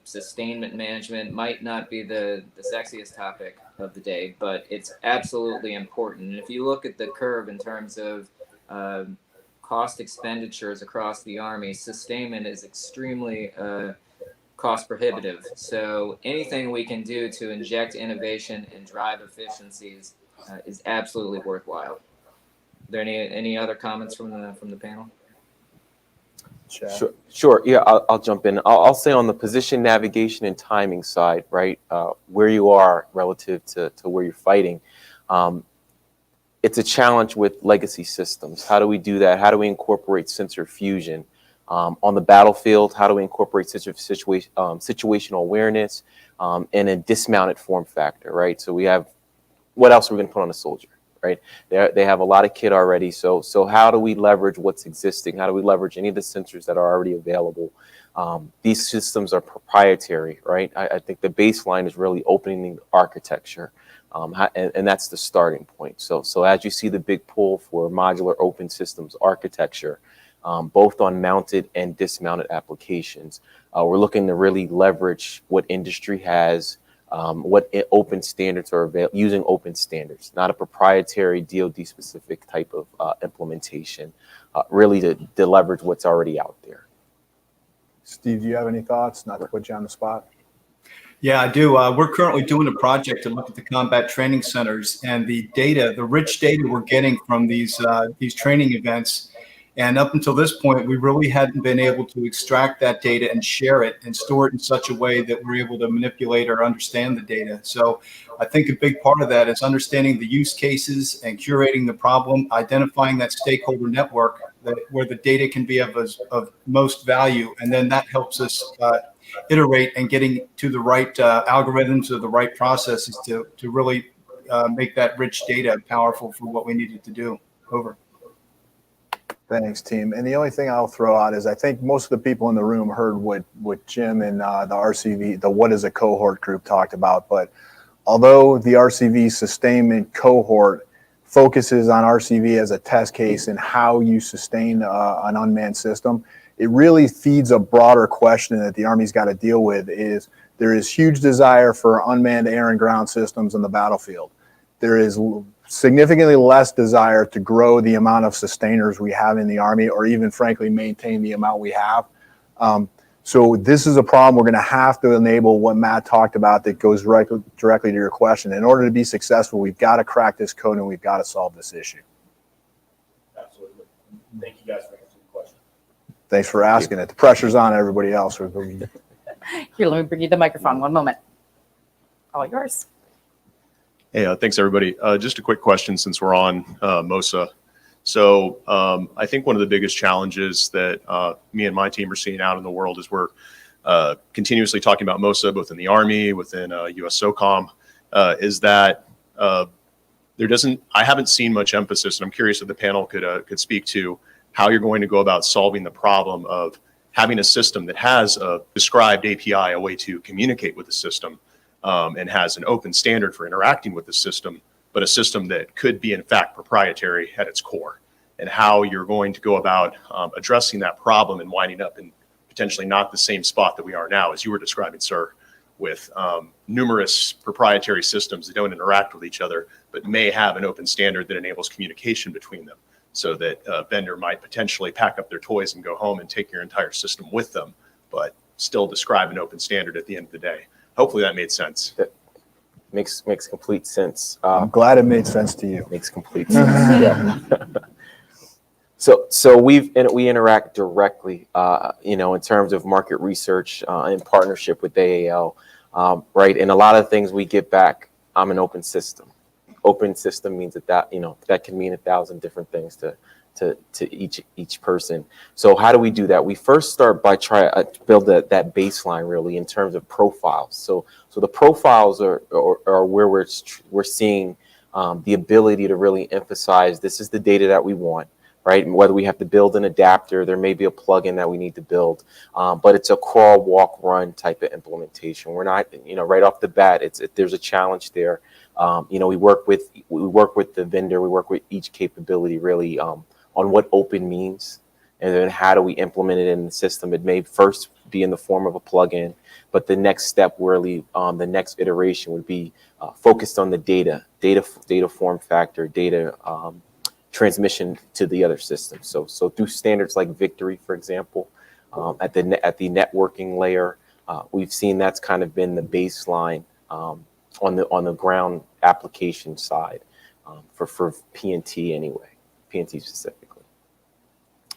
sustainment management might not be the sexiest topic of the day, but it's absolutely important. And if you look at the curve in terms of cost expenditures across the Army, sustainment is extremely cost prohibitive. So anything we can do to inject innovation and drive efficiencies is absolutely worthwhile. Are there any other comments from the panel? Sure. Yeah, I'll jump in. I'll say on the position navigation and timing side, right, where you are relative to where you're fighting, it's a challenge with legacy systems. How do we do that? How do we incorporate sensor fusion? On the battlefield, how do we incorporate situational awareness in a dismounted form factor, right? So we have, what else are we going to put on a soldier, right? They have a lot of kit already. So how do we leverage what's existing? How do we leverage any of the sensors that are already available? These systems are proprietary, right? I think the baseline is really opening the architecture. And that's the starting point. So as you see the big pull for modular open systems architecture, both on mounted and dismounted applications, we're looking to really leverage what industry has, what open standards are available, using open standards, not a proprietary DoD specific type of implementation, really to leverage what's already out there. Steve, do you have any thoughts? Not to put you on the spot. Yeah, I do. We're currently doing a project to look at the combat training centers and the data, the rich data we're getting from these training events. And up until this point, we really hadn't been able to extract that data and share it and store it in such a way that we're able to manipulate or understand the data. So I think a big part of that is understanding the use cases and curating the problem, identifying that stakeholder network where the data can be of most value. And then that helps us iterate and getting to the right algorithms or the right processes to really make that rich data powerful for what we needed to do. Over. Thanks, team. And the only thing I'll throw out is I think most of the people in the room heard what Jim and the RCV, the What is a Cohort group talked about. But although the RCV sustainment cohort focuses on RCV as a test case and how you sustain an unmanned system, it really feeds a broader question that the Army's got to deal with. Is there is huge desire for unmanned air and ground systems on the battlefield. There is significantly less desire to grow the amount of sustainers we have in the Army, or even frankly maintain the amount we have. So this is a problem we're going to have to enable what Matt talked about that goes directly to your question. In order to be successful, we've got to crack this code and we've got to solve this issue. Absolutely. Thank you guys for answering the question. Thanks for asking it. The pressure's on everybody else. Here, let me bring you the microphone. One moment. All yours. Hey, thanks everybody. Just a quick question since we're on MOSA. So I think one of the biggest challenges that me and my team are seeing out in the world is we're continuously talking about MOSA, both in the Army, within US SOCOM, is that I haven't seen much emphasis, and I'm curious if the panel could speak to how you're going to go about solving the problem of having a system that has a described API, a way to communicate with the system, and has an open standard for interacting with the system, but a system that could be in fact proprietary at its core, and how you're going to go about addressing that problem and winding up in potentially not the same spot that we are now, as you were describing, sir, with numerous proprietary systems that don't interact with each other, but may have an open standard that enables communication between them, so that a vendor might potentially pack up their toys and go home and take your entire system with them, but still describe an open standard at the end of the day. Hopefully that made sense. That makes complete sense. I'm glad it made sense to you. Makes complete sense. Yeah. So we interact directly, in terms of market research in partnership with AAL, right? And a lot of things we get back, I'm an open system. Open system means that can mean 1,000 different things to each person. So how do we do that? We first start by trying to build that baseline really in terms of profiles. So the profiles are where we're seeing the ability to really emphasize this is the data that we want, right? And whether we have to build an adapter, there may be a plugin that we need to build, but it's a crawl, walk, run type of implementation. We're not, right off the bat, there's a challenge there. We work with the vendor, we work with each capability really on what open means, and then how do we implement it in the system. It may first be in the form of a plugin, but the next step really, the next iteration would be focused on the data form factor, data transmission to the other systems. So through standards like Victory, for example, at the networking layer, we've seen that's kind of been the baseline on the ground application side for PNT anyway, PNT specifically.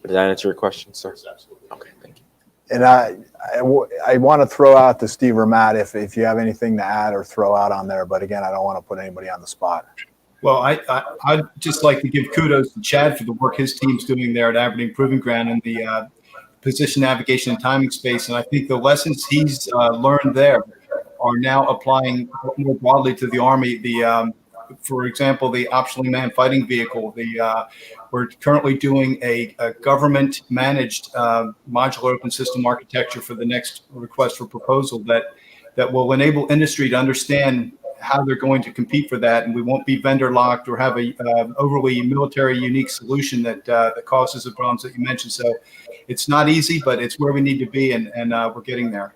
Did that answer your question, sir? Absolutely. Okay, thank you. And I want to throw out to Steve or Matt if you have anything to add or throw out on there. But again, I don't want to put anybody on the spot. Well, I'd just like to give kudos to Chad for the work his team's doing there at Aberdeen Proving Ground in the position navigation and timing space. And I think the lessons he's learned there are now applying more broadly to the Army. For example, the optionally manned fighting vehicle. We're currently doing a government-managed modular open system architecture for the next request for proposal that will enable industry to understand how they're going to compete for that, and we won't be vendor locked or have a overly military unique solution that causes the problems that you mentioned. So it's not easy, but it's where we need to be, and we're getting there.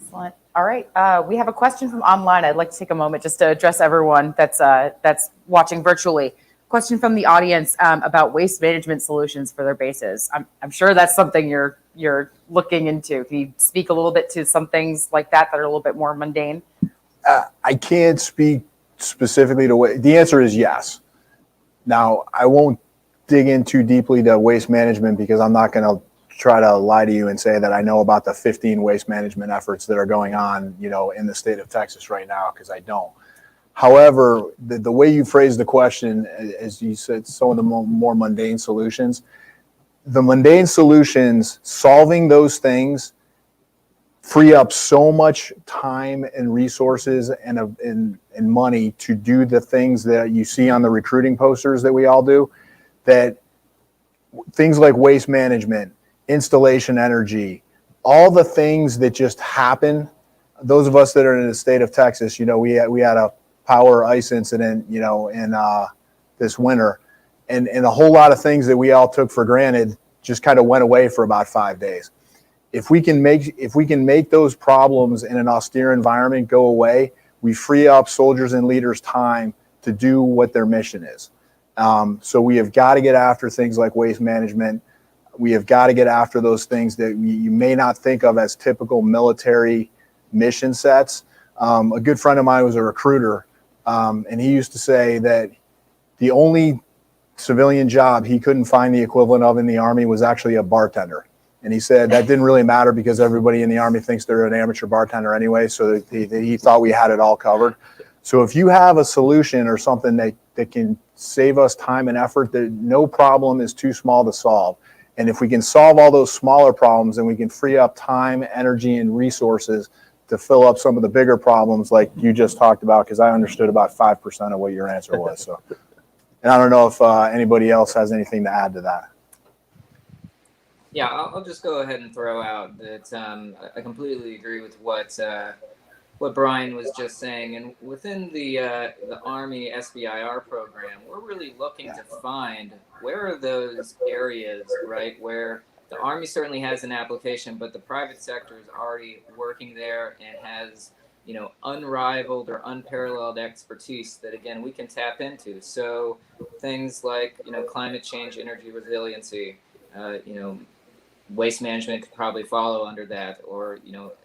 Excellent. All right, we have a question from online. I'd like to take a moment just to address everyone that's watching virtually. Question from the audience about waste management solutions for their bases. I'm sure that's something you're looking into. Can you speak a little bit to some things like that are a little bit more mundane? I can't speak specifically to the answer is yes. Now, I won't dig in too deeply to waste management because I'm not going to try to lie to you and say that I know about the 15 waste management efforts that are going on, in the state of Texas right now, because I don't. However, the way you phrased the question, as you said, some of the more mundane solutions, the mundane solutions, solving those things free up so much time and resources and money to do the things that you see on the recruiting posters that we all do, that things like waste management, installation energy, all the things that just happen. Those of us that are in the state of Texas, we had a power ice incident, in this winter, and a whole lot of things that we all took for granted just kind of went away for about 5 days. If we can make those problems in an austere environment go away, we free up soldiers and leaders time to do what their mission is. So we have got to get after things like waste management. We have got to get after those things that you may not think of as typical military mission sets. A good friend of mine was a recruiter, and he used to say that the only civilian job he couldn't find the equivalent of in the Army was actually a bartender. And he said that didn't really matter because everybody in the Army thinks they're an amateur bartender anyway, so he thought we had it all covered. So if you have a solution or something that can save us time and effort, that no problem is too small to solve. And if we can solve all those smaller problems, then we can free up time, energy, and resources to fill up some of the bigger problems like you just talked about, because I understood about 5% of what your answer was. So, and I don't know if anybody else has anything to add to that. Yeah, I'll just go ahead and throw out that I completely agree with what Brian was just saying. And within the Army SBIR program, we're really looking to find where are those areas, right, where the Army certainly has an application, but the private sector is already working there and has, unrivaled or unparalleled expertise that, again, we can tap into. So things like, climate change, energy resiliency, waste management could probably follow under that, or,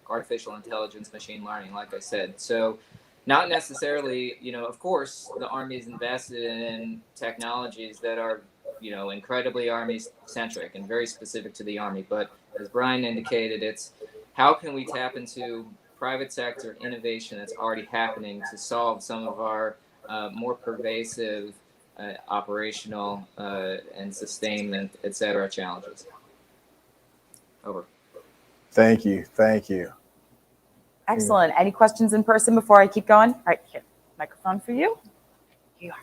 artificial intelligence, machine learning, like I said. So not necessarily, of course, the Army is invested in technologies that are, incredibly Army-centric and very specific to the Army. But as Brian indicated, it's how can we tap into private sector innovation that's already happening to solve some of our more pervasive operational and sustainment, et cetera, challenges. Over. Thank you. Thank you. Excellent. Any questions in person before I keep going? All right, here, microphone for you. Here you are.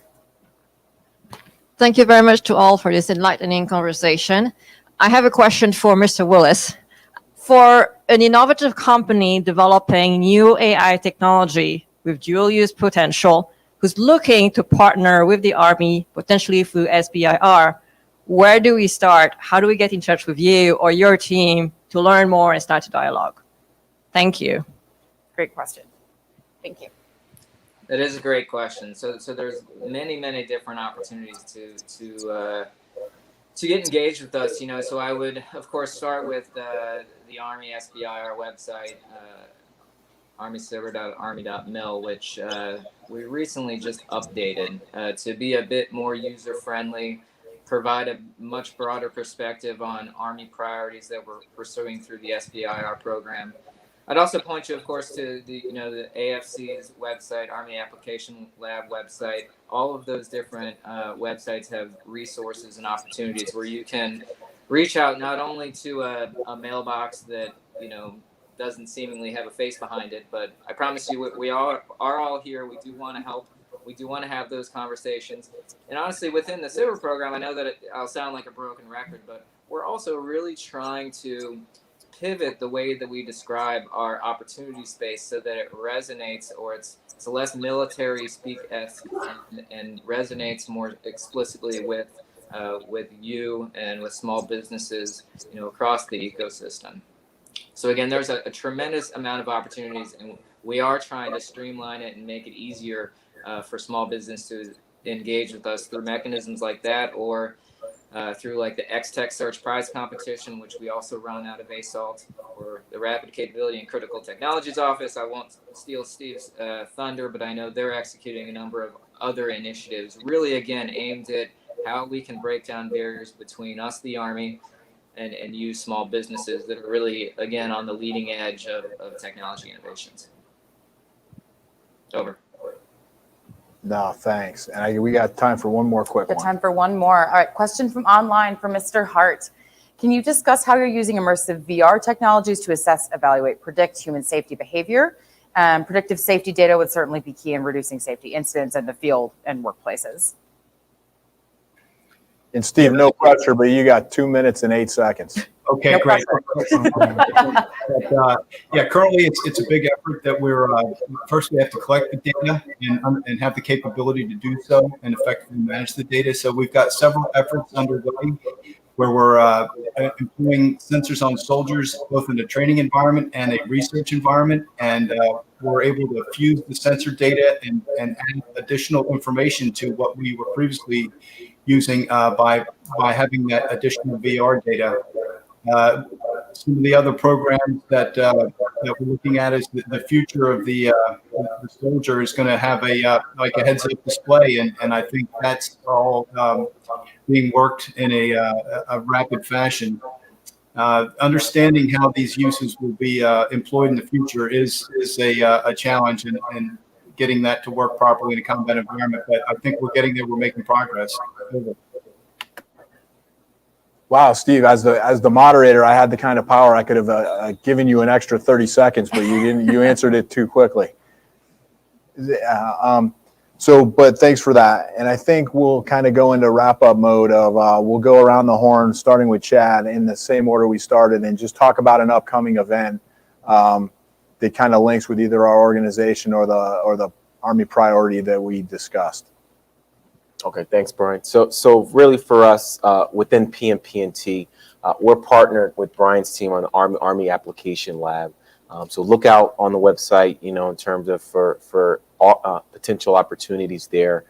Thank you very much to all for this enlightening conversation. I have a question for Mr. Willis. For an innovative company developing new AI technology with dual use potential, who's looking to partner with the Army, potentially through SBIR, where do we start? How do we get in touch with you or your team to learn more and start a dialogue? Thank you. Great question. Thank you. That is a great question. So there's many different opportunities to get engaged with us. So I would of course start with the Army SBIR website, armyciber.army.mil, which we recently just updated to be a bit more user friendly, provide a much broader perspective on Army priorities that we're pursuing through the SBIR program. I'd also point you, of course, to the AFC's website, Army Application Lab website. All of those different websites have resources and opportunities where you can reach out not only to a mailbox that doesn't seemingly have a face behind it, but I promise you, we are all here. We do want to help. We do want to have those conversations. And honestly, within the Cyber program, I know that I'll sound like a broken record, but we're also really trying to pivot the way that we describe our opportunity space so that it resonates, or it's less military speak-esque and resonates more explicitly with you and with small businesses, across the ecosystem. So again, there's a tremendous amount of opportunities, and we are trying to streamline it and make it easier for small business to engage with us through mechanisms like that, or through like the X-Tech Search Prize Competition, which we also run out of ASALT, or the Rapid Capability and Critical Technologies Office. I won't steal Steve's thunder, but I know they're executing a number of other initiatives, really again aimed at how we can break down barriers between us, the Army, and you small businesses that are really, again, on the leading edge of technology innovations. Over. No, thanks. And we got time for one more quick one. Time for one more. All right, question from online from Mr. Hart. Can you discuss how you're using immersive VR technologies to assess, evaluate, predict human safety behavior? Predictive safety data would certainly be key in reducing safety incidents in the field and workplaces. And Steve, no pressure, but you got 2 minutes and 8 seconds. Okay, No great. But, yeah, currently it's a big effort that we're first we have to collect the data and have the capability to do so and effectively manage the data. So we've got several efforts underway where we're employing sensors on soldiers, both in a training environment and a research environment, and we're able to fuse the sensor data and add additional information to what we were previously using by having that additional VR data. Some of the other programs that we're looking at is the future of the soldier is going to have like a heads-up display, and I think that's all being worked in a rapid fashion. Understanding how these uses will be employed in the future is a challenge, and getting that to work properly in a combat environment. But I think we're getting there. We're making progress. Over. Wow, Steve, as the moderator, I had the kind of power I could have given you an extra 30 seconds, but you didn't. You answered it too quickly. But thanks for that. And I think we'll kind of go into wrap-up mode of we'll go around the horn, starting with Chad in the same order we started, and just talk about an upcoming event that kind of links with either our organization or the Army priority that we discussed. Okay, thanks, Brian. So really for us within PMPNT, we're partnered with Brian's team on the Army Application Lab. So look out on the website, in terms of for potential opportunities there.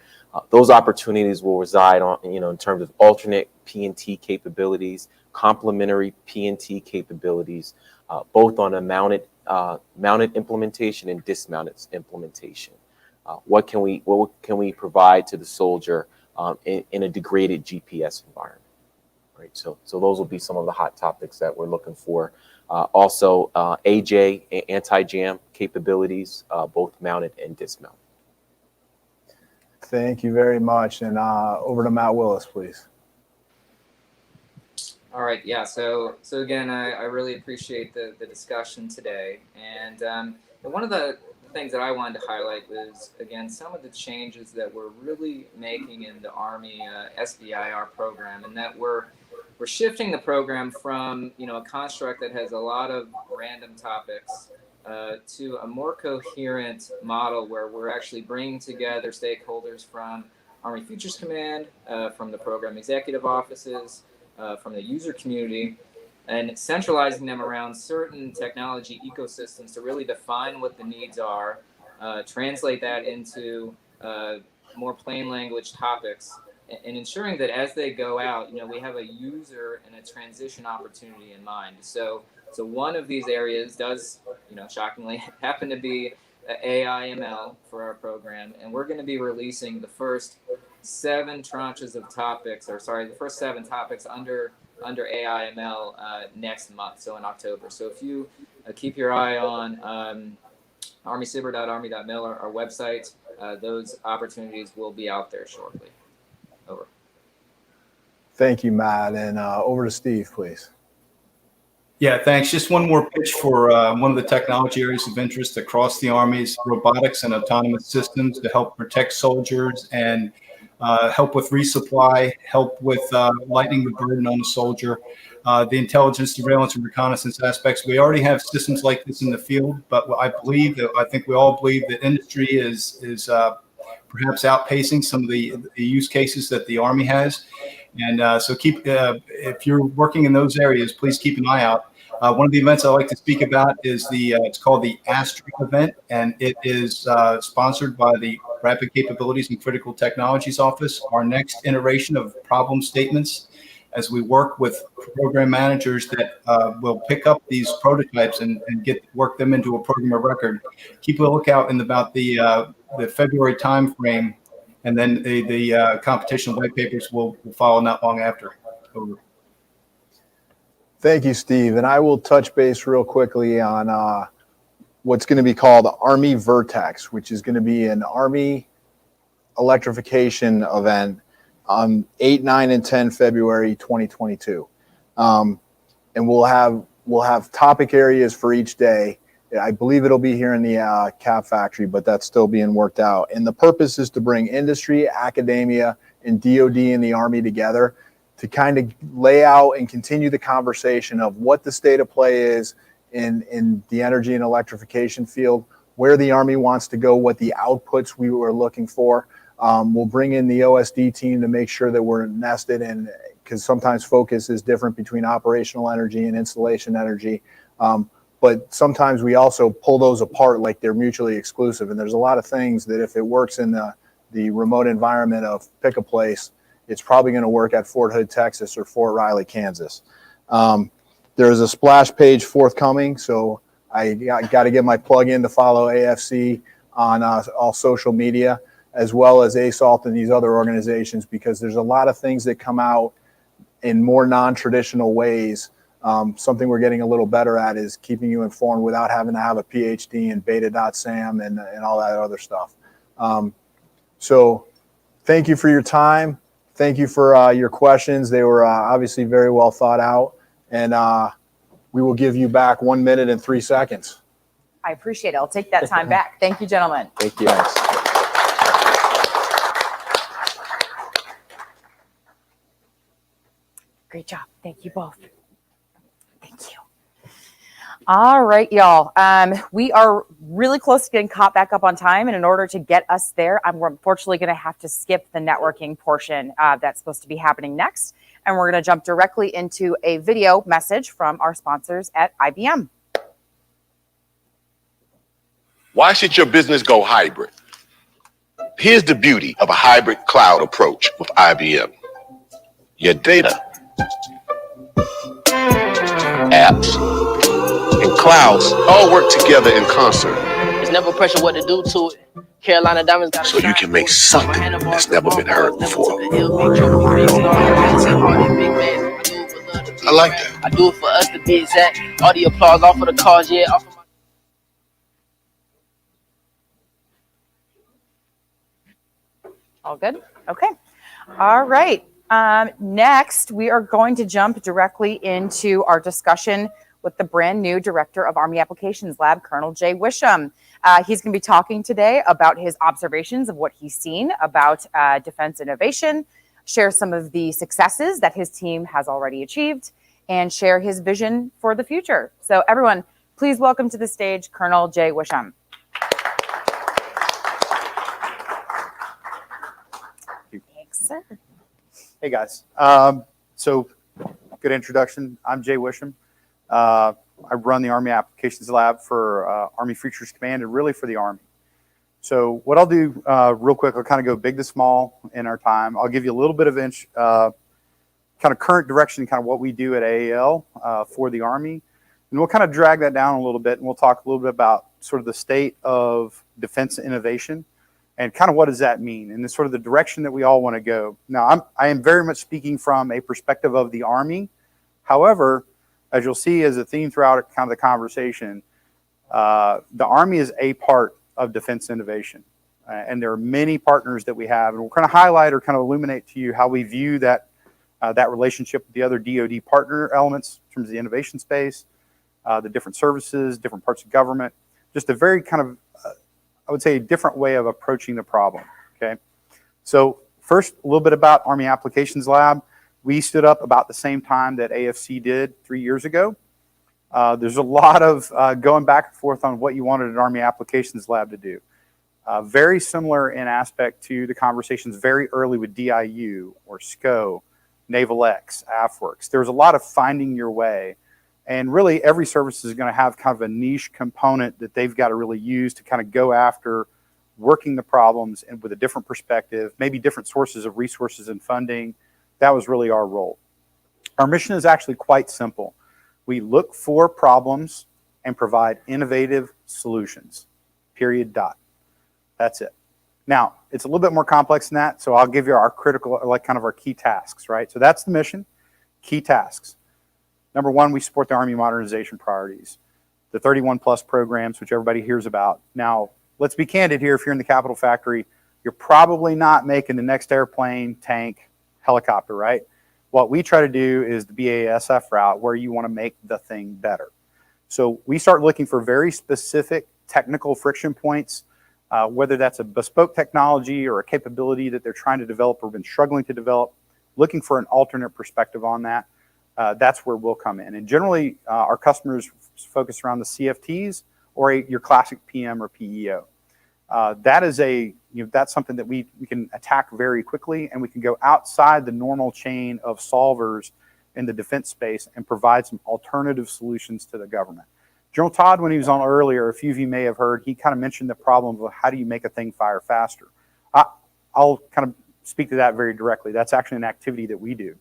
Those opportunities will reside on, in terms of alternate PNT capabilities, complementary PNT capabilities, both on a mounted implementation and dismounted implementation. What can we provide to the soldier in a degraded GPS environment, right? So those will be some of the hot topics that we're looking for. Also, AJ, anti-jam capabilities, both mounted and dismounted. Thank you very much. And over to Matt Willis, please. All right, yeah. So again, I really appreciate the discussion today, and one of the things that I wanted to highlight was, again, some of the changes that we're really making in the Army SBIR program, and that we're we're shifting the program from, a construct that has a lot of random topics to a more coherent model where we're actually bringing together stakeholders from Army Futures Command, from the program executive offices, from the user community, and centralizing them around certain technology ecosystems to really define what the needs are, translate that into more plain language topics, and ensuring that as they go out, we have a user and a transition opportunity in mind. So one of these areas does, shockingly happen to be AI ML for our program, and we're going to be releasing the first 7 tranches of topics, the first 7 topics under AI ML next month, so in October. So if you keep your eye on armycyber.army.mil, our website, those opportunities will be out there shortly. Over. Thank you, Matt. And over to Steve, please. Yeah, thanks. Just one more pitch for one of the technology areas of interest across the Army's robotics and autonomous systems to help protect soldiers and help with resupply, help with lightening the burden on the soldier. The intelligence, surveillance, and reconnaissance aspects. We already have systems like this in the field, but I think we all believe that industry is perhaps outpacing some of the use cases that the Army has. And so if you're working in those areas, please keep an eye out. One of the events I like to speak about is it's called the ASTRA event, and it is sponsored by the Rapid Capabilities and Critical Technologies Office, our next iteration of problem statements, as we work with program managers that will pick up these prototypes and work them into a program of record. Keep a lookout in about the February timeframe, and then the competition white papers will follow not long after. Over. Thank you, Steve. And I will touch base real quickly on what's going to be called Army Vertex, which is going to be an Army electrification event on 8, 9, and 10 February 2022. And we'll have topic areas for each day. I believe it'll be here in the Cap Factory, but that's still being worked out. And the purpose is to bring industry, academia, and DoD and the Army together to kind of lay out and continue the conversation of what the state of play is in the energy and electrification field, where the Army wants to go, what the outputs we were looking for. We'll bring in the OSD team to make sure that we're nested in, because sometimes focus is different between operational energy and installation energy. But sometimes we also pull those apart like they're mutually exclusive. And there's a lot of things that if it works in the remote environment of pick a place, it's probably going to work at Fort Hood, Texas, or Fort Riley, Kansas. There's a splash page forthcoming, so I got to get my plug in to follow AFC on all social media, as well as ASALT and these other organizations, because there's a lot of things that come out in more non-traditional ways. Something we're getting a little better at is keeping you informed without having to have a PhD in beta.sam and all that other stuff. So thank you for your time. Thank you for your questions. They were obviously very well thought out. And we will give you back 1 minute and 3 seconds. I appreciate it. I'll take that time back. Thank you, gentlemen. Thank you. Thanks. Great job. Thank you both. Thank you. All right, y'all. We are really close to getting caught back up on time. And in order to get us there, I'm unfortunately going to have to skip the networking portion that's supposed to be happening next. And we're going to jump directly into a video message from our sponsors at IBM. Why should your business go hybrid? Here's the beauty of a hybrid cloud approach with IBM. Your data, apps, and clouds all work together in concert. There's never pressure what to do to it. Carolina Diamonds got so you can make something that's never been heard before. I like that. I do it for us to be exact. All the applause off of the cause, yeah. Off of my All good? Okay. All right. Next, we are going to jump directly into our discussion with the brand new Director of Army Applications Lab, Colonel Jay Wisham. He's going to be talking today about his observations of what he's seen about defense innovation, share some of the successes that his team has already achieved, and share his vision for the future. So everyone, please welcome to the stage Colonel Jay Wisham. Thanks, sir. Hey guys. So good introduction. I'm Jay Wisham. I run the Army Applications Lab for Army Futures Command and really for the Army. So what I'll do real quick, I'll kind of go big to small in our time. I'll give you a little bit of kind of current direction, kind of what we do at AAL for the Army. And we'll kind of drag that down a little bit, and we'll talk a little bit about sort of the state of defense innovation and kind of what does that mean and the sort of the direction that we all want to go. Now, I am very much speaking from a perspective of the Army. However, as you'll see as a theme throughout kind of the conversation, the Army is a part of defense innovation. And there are many partners that we have, and we'll kind of highlight or kind of illuminate to you how we view that that relationship with the other DoD partner elements in terms of the innovation space, the different services, different parts of government, just a very kind of, I would say, a different way of approaching the problem, okay? So first, a little bit about Army Applications Lab. We stood up about the same time that AFC did 3 years ago. There's a lot of going back and forth on what you wanted an Army Applications Lab to do. Very similar in aspect to the conversations very early with DIU or SCO, Naval X, AFWorks. There's a lot of finding your way. And really every service is going to have kind of a niche component that they've got to really use to kind of go after working the problems and with a different perspective, maybe different sources of resources and funding. That was really our role. Our mission is actually quite simple. We look for problems and provide innovative solutions, period, dot. That's it. Now, it's a little bit more complex than that, so I'll give you our critical, like kind of our key tasks, right? So that's the mission, key tasks. Number one, we support the Army modernization priorities, the 31 plus programs, which everybody hears about. Now, let's be candid here. If you're in the Capitol Factory, you're probably not making the next airplane, tank, helicopter, right? What we try to do is the BASF route where you want to make the thing better. So we start looking for very specific technical friction points, whether that's a bespoke technology or a capability that they're trying to develop or been struggling to develop, looking for an alternate perspective on that. That's where we'll come in. And generally, our customers focus around the CFTs or your classic PM or PEO. That is that's something that we can attack very quickly, and we can go outside the normal chain of solvers in the defense space and provide some alternative solutions to the government. General Todd, when he was on earlier, a few of you may have heard, he kind of mentioned the problem of how do you make a thing fire faster. I'll kind of speak to that very directly. That's actually an activity that we do.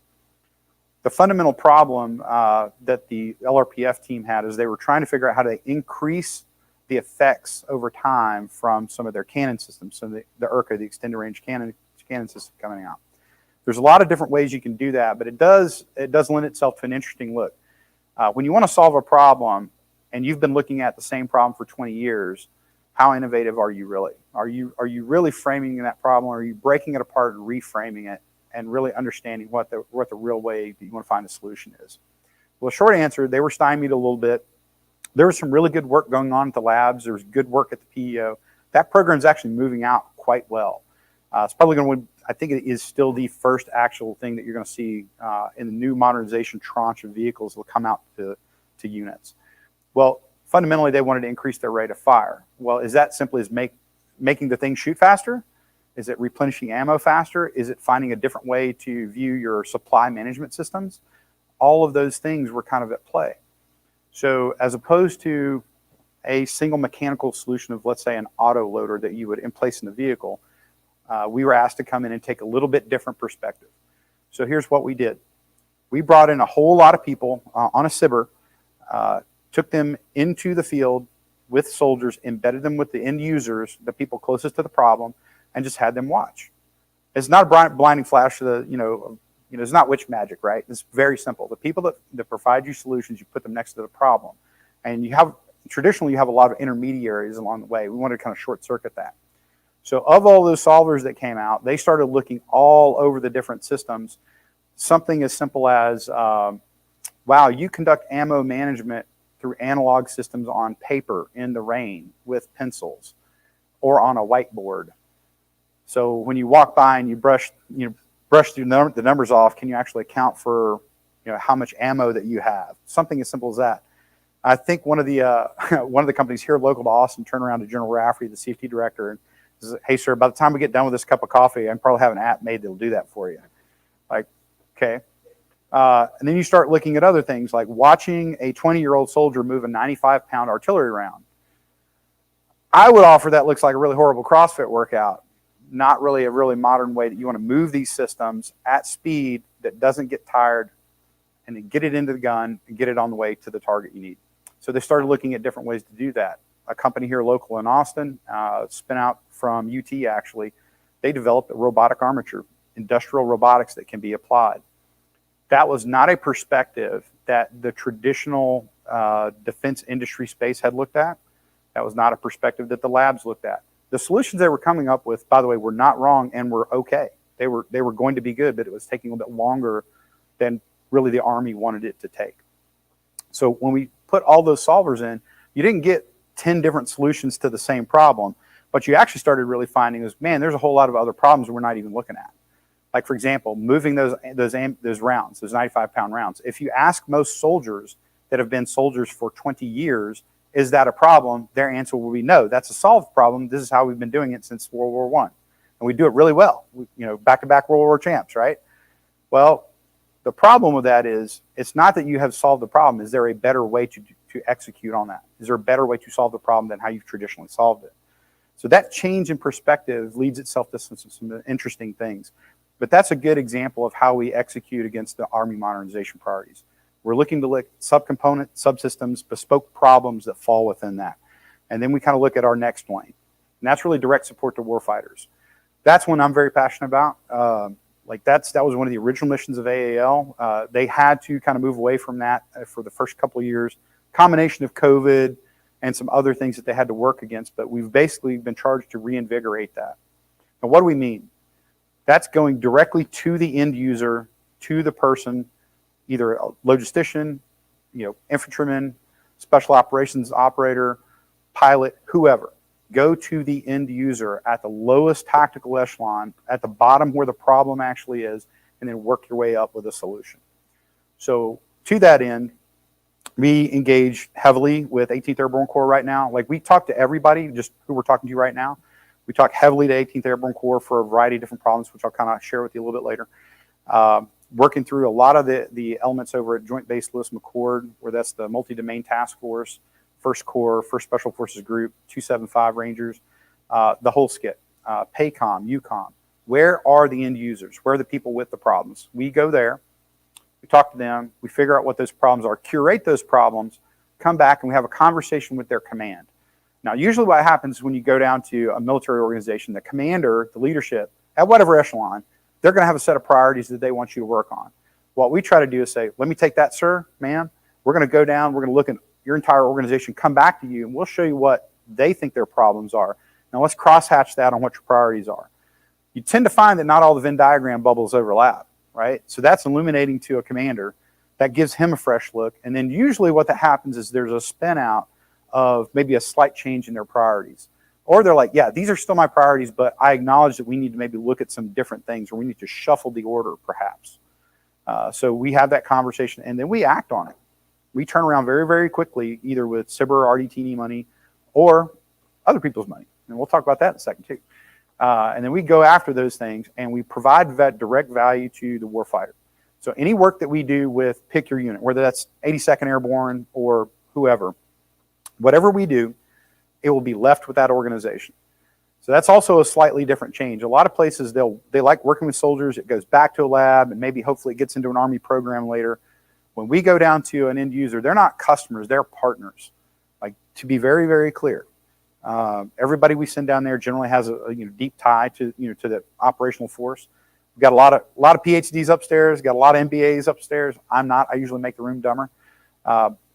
The fundamental problem that the LRPF team had is they were trying to figure out how to increase the effects over time from some of their cannon systems, so the ERCA, the extended range cannon system coming out. There's a lot of different ways you can do that, but it does lend itself to an interesting look. When you want to solve a problem and you've been looking at the same problem for 20 years, how innovative are you really? Are you really framing that problem, or are you breaking it apart and reframing it and really understanding what the real way that you want to find a solution is? Well, short answer, they were stymied a little bit. There was some really good work going on at the labs. There was good work at the PEO. That program is actually moving out quite well. It's probably going to, I think it is still the first actual thing that you're going to see in the new modernization tranche of vehicles that will come out to units. Well, fundamentally, they wanted to increase their rate of fire. Well, is that simply as making the thing shoot faster? Is it replenishing ammo faster? Is it finding a different way to view your supply management systems? All of those things were kind of at play. So as opposed to a single mechanical solution of, let's say, an auto loader that you would place in the vehicle, we were asked to come in and take a little bit different perspective. So here's what we did. We brought in a whole lot of people on a SIBR, took them into the field with soldiers, embedded them with the end users, the people closest to the problem, and just had them watch. It's not a blinding flash of the, it's not witch magic, right? It's very simple. The people that provide you solutions, you put them next to the problem. And traditionally, you have a lot of intermediaries along the way. We wanted to kind of short circuit that. So of all those solvers that came out, they started looking all over the different systems. Something as simple as, wow, you conduct ammo management through analog systems on paper in the rain with pencils or on a whiteboard. So when you walk by and you brush brush the numbers off, can you actually account for, how much ammo that you have? Something as simple as that. I think one of the companies here local to Austin turned around to General Rafferty, the CFT director, and says, "Hey, sir, by the time we get done with this cup of coffee, I can probably have an app made that'll do that for you." Like, okay. And then you start looking at other things, like watching a 20-year-old soldier move a 95-pound artillery round. I would offer that looks like a really horrible CrossFit workout, not really a really modern way that you want to move these systems at speed that doesn't get tired, and then get it into the gun and get it on the way to the target you need. So they started looking at different ways to do that. A company here local in Austin, spin out from UT actually, they developed a robotic armature, industrial robotics that can be applied. That was not a perspective that the traditional defense industry space had looked at. That was not a perspective that the labs looked at. The solutions they were coming up with, by the way, were not wrong and were okay. They were going to be good, but it was taking a little bit longer than really the Army wanted it to take. So when we put all those solvers in, you didn't get 10 different solutions to the same problem, but you actually started really finding is, man, there's a whole lot of other problems we're not even looking at. Like, for example, moving those rounds, those 95-pound rounds. If you ask most soldiers that have been soldiers for 20 years, is that a problem? Their answer will be no, that's a solved problem. This is how we've been doing it since World War I. And we do it really well. Back-to-back World War champs, right? Well, the problem with that is it's not that you have solved the problem. Is there a better way to execute on that? Is there a better way to solve the problem than how you've traditionally solved it? So that change in perspective leads itself to some interesting things. But that's a good example of how we execute against the Army modernization priorities. We're looking to look at subcomponent, subsystems, bespoke problems that fall within that. And then we kind of look at our next lane. And that's really direct support to warfighters. That's one I'm very passionate about. That was one of the original missions of AAL. They had to kind of move away from that for the first couple of years. Combination of COVID and some other things that they had to work against, but we've basically been charged to reinvigorate that. Now, what do we mean? That's going directly to the end user, to the person, either a logistician, infantryman, special operations operator, pilot, whoever. Go to the end user at the lowest tactical echelon, at the bottom where the problem actually is, and then work your way up with a solution. So to that end, we engage heavily with 18th Airborne Corps right now. Like, we talk to everybody, just who we're talking to right now. We talk heavily to 18th Airborne Corps for a variety of different problems, which I'll kind of share with you a little bit later. Working through a lot of the elements over at Joint Base Lewis McChord, where that's the multi-domain task force, 1st Corps, 1st Special Forces Group, 275 Rangers, the whole skit, PACOM, UCOM. Where are the end users? Where are the people with the problems? We go there, we talk to them, we figure out what those problems are, curate those problems, come back, and we have a conversation with their command. Now, usually what happens when you go down to a military organization, the commander, the leadership, at whatever echelon, they're going to have a set of priorities that they want you to work on. What we try to do is say, let me take that, sir, ma'am. We're going to go down, we're going to look at your entire organization, come back to you, and we'll show you what they think their problems are. Now, let's crosshatch that on what your priorities are. You tend to find that not all the Venn diagram bubbles overlap, right? So that's illuminating to a commander. That gives him a fresh look. And then usually what that happens is there's a spin out of maybe a slight change in their priorities. Or they're like, yeah, these are still my priorities, but I acknowledge that we need to maybe look at some different things, or we need to shuffle the order perhaps. So we have that conversation, and then we act on it. We turn around very, very quickly, either with SBIR or RDT&E money or other people's money. And we'll talk about that in a second too. And then we go after those things, and we provide that direct value to the warfighter. So any work that we do with pick your unit, whether that's 82nd Airborne or whoever, whatever we do, it will be left with that organization. So that's also a slightly different change. A lot of places, they like working with soldiers. It goes back to a lab, and maybe hopefully it gets into an Army program later. When we go down to an end user, they're not customers, they're partners. Like, to be very, very clear, everybody we send down there generally has a deep tie to to the operational force. We've got a lot of PhDs upstairs, got a lot of MBAs upstairs. I'm not. I usually make the room dumber.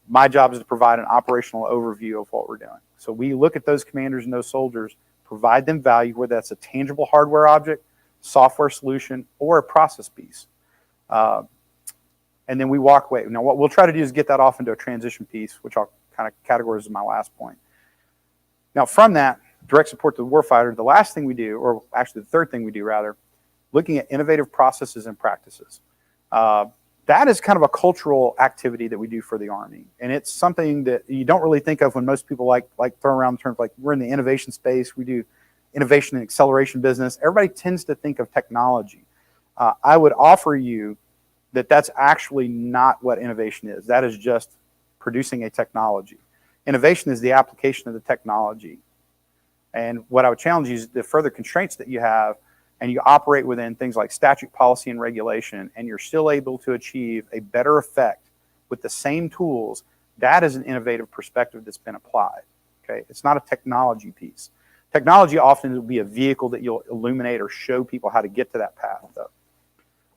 My job is to provide an operational overview of what we're doing. So we look at those commanders and those soldiers, provide them value, whether that's a tangible hardware object, software solution, or a process piece. And then we walk away. Now, what we'll try to do is get that off into a transition piece, which I'll kind of categorize as my last point. Now, from that, direct support to the warfighter, the last thing we do, or actually the third thing we do rather, looking at innovative processes and practices. That is kind of a cultural activity that we do for the Army. And it's something that you don't really think of when most people like throw around the terms like we're in the innovation space, we do innovation and acceleration business. Everybody tends to think of technology. I would offer you that that's actually not what innovation is. That is just producing a technology. Innovation is the application of the technology. And what I would challenge you is the further constraints that you have, and you operate within things like statute, policy, and regulation, and you're still able to achieve a better effect with the same tools, that is an innovative perspective that's been applied. Okay, it's not a technology piece. Technology often will be a vehicle that you'll illuminate or show people how to get to that path, though.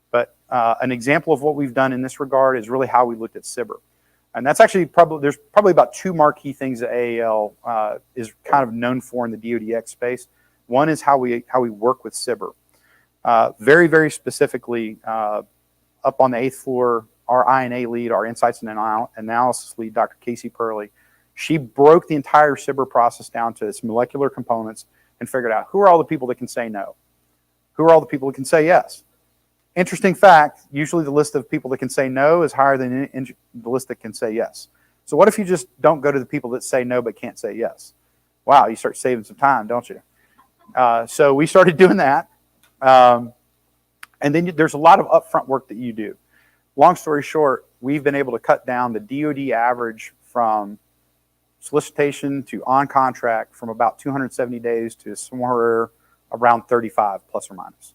But an example of what we've done in this regard is really how we looked at CIBR. And that's actually there's probably about two marquee things that AAL is kind of known for in the DoDX space. One is how we work with CIBR. Very, very specifically, up on the 8th floor, our I&A lead, our Insights and Analysis lead, Dr. Casey Purley, she broke the entire CIBR process down to its molecular components and figured out who are all the people that can say no? Who are all the people that can say yes? Interesting fact, usually the list of people that can say no is higher than the list that can say yes. So what if you just don't go to the people that say no but can't say yes? Wow, you start saving some time, don't you? So we started doing that. And then there's a lot of upfront work that you do. Long story short, we've been able to cut down the DoD average from solicitation to on contract from about 270 days to somewhere around 35 plus or minus.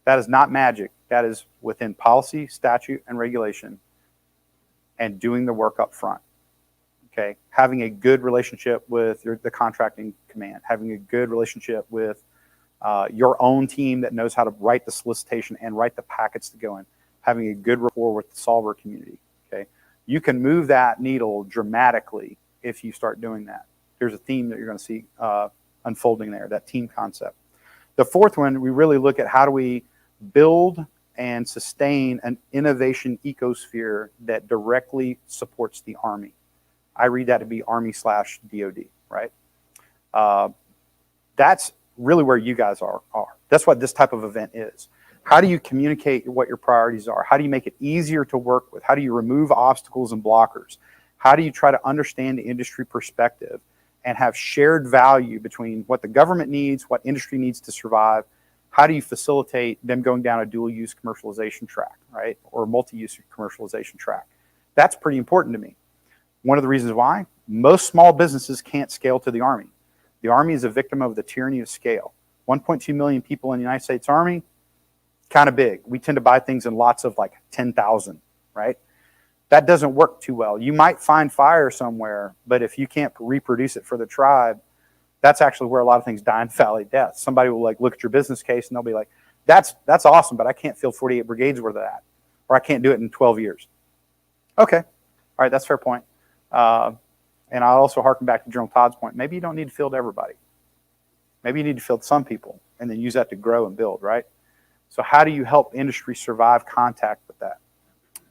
That is not magic. That is within policy, statute, and regulation and doing the work up front. Okay, having a good relationship with the contracting command, having a good relationship with your own team that knows how to write the solicitation and write the packets to go in, having a good rapport with the solver community. Okay, you can move that needle dramatically if you start doing that. There's a theme that you're going to see unfolding there, that team concept. The fourth one, we really look at how do we build and sustain an innovation ecosphere that directly supports the Army. I read that to be Army/DoD, right? That's really where you guys are. That's what this type of event is. How do you communicate what your priorities are? How do you make it easier to work with? How do you remove obstacles and blockers? How do you try to understand the industry perspective and have shared value between what the government needs, what industry needs to survive? How do you facilitate them going down a dual-use commercialization track, right? Or multi-use commercialization track? That's pretty important to me. One of the reasons why, most small businesses can't scale to the Army. The Army is a victim of the tyranny of scale. 1.2 million people in the United States Army, kind of big. We tend to buy things in lots of like 10,000, right? That doesn't work too well. You might find fire somewhere, but if you can't reproduce it for the tribe, that's actually where a lot of things die in valley death. Somebody will like look at your business case and they'll be like, that's awesome, but I can't field 48 brigades worth of that, or I can't do it in 12 years. Okay, all right, that's a fair point. And I'll also harken back to General Todd's point. Maybe you don't need to field everybody. Maybe you need to field some people and then use that to grow and build, right? So how do you help industry survive contact with that?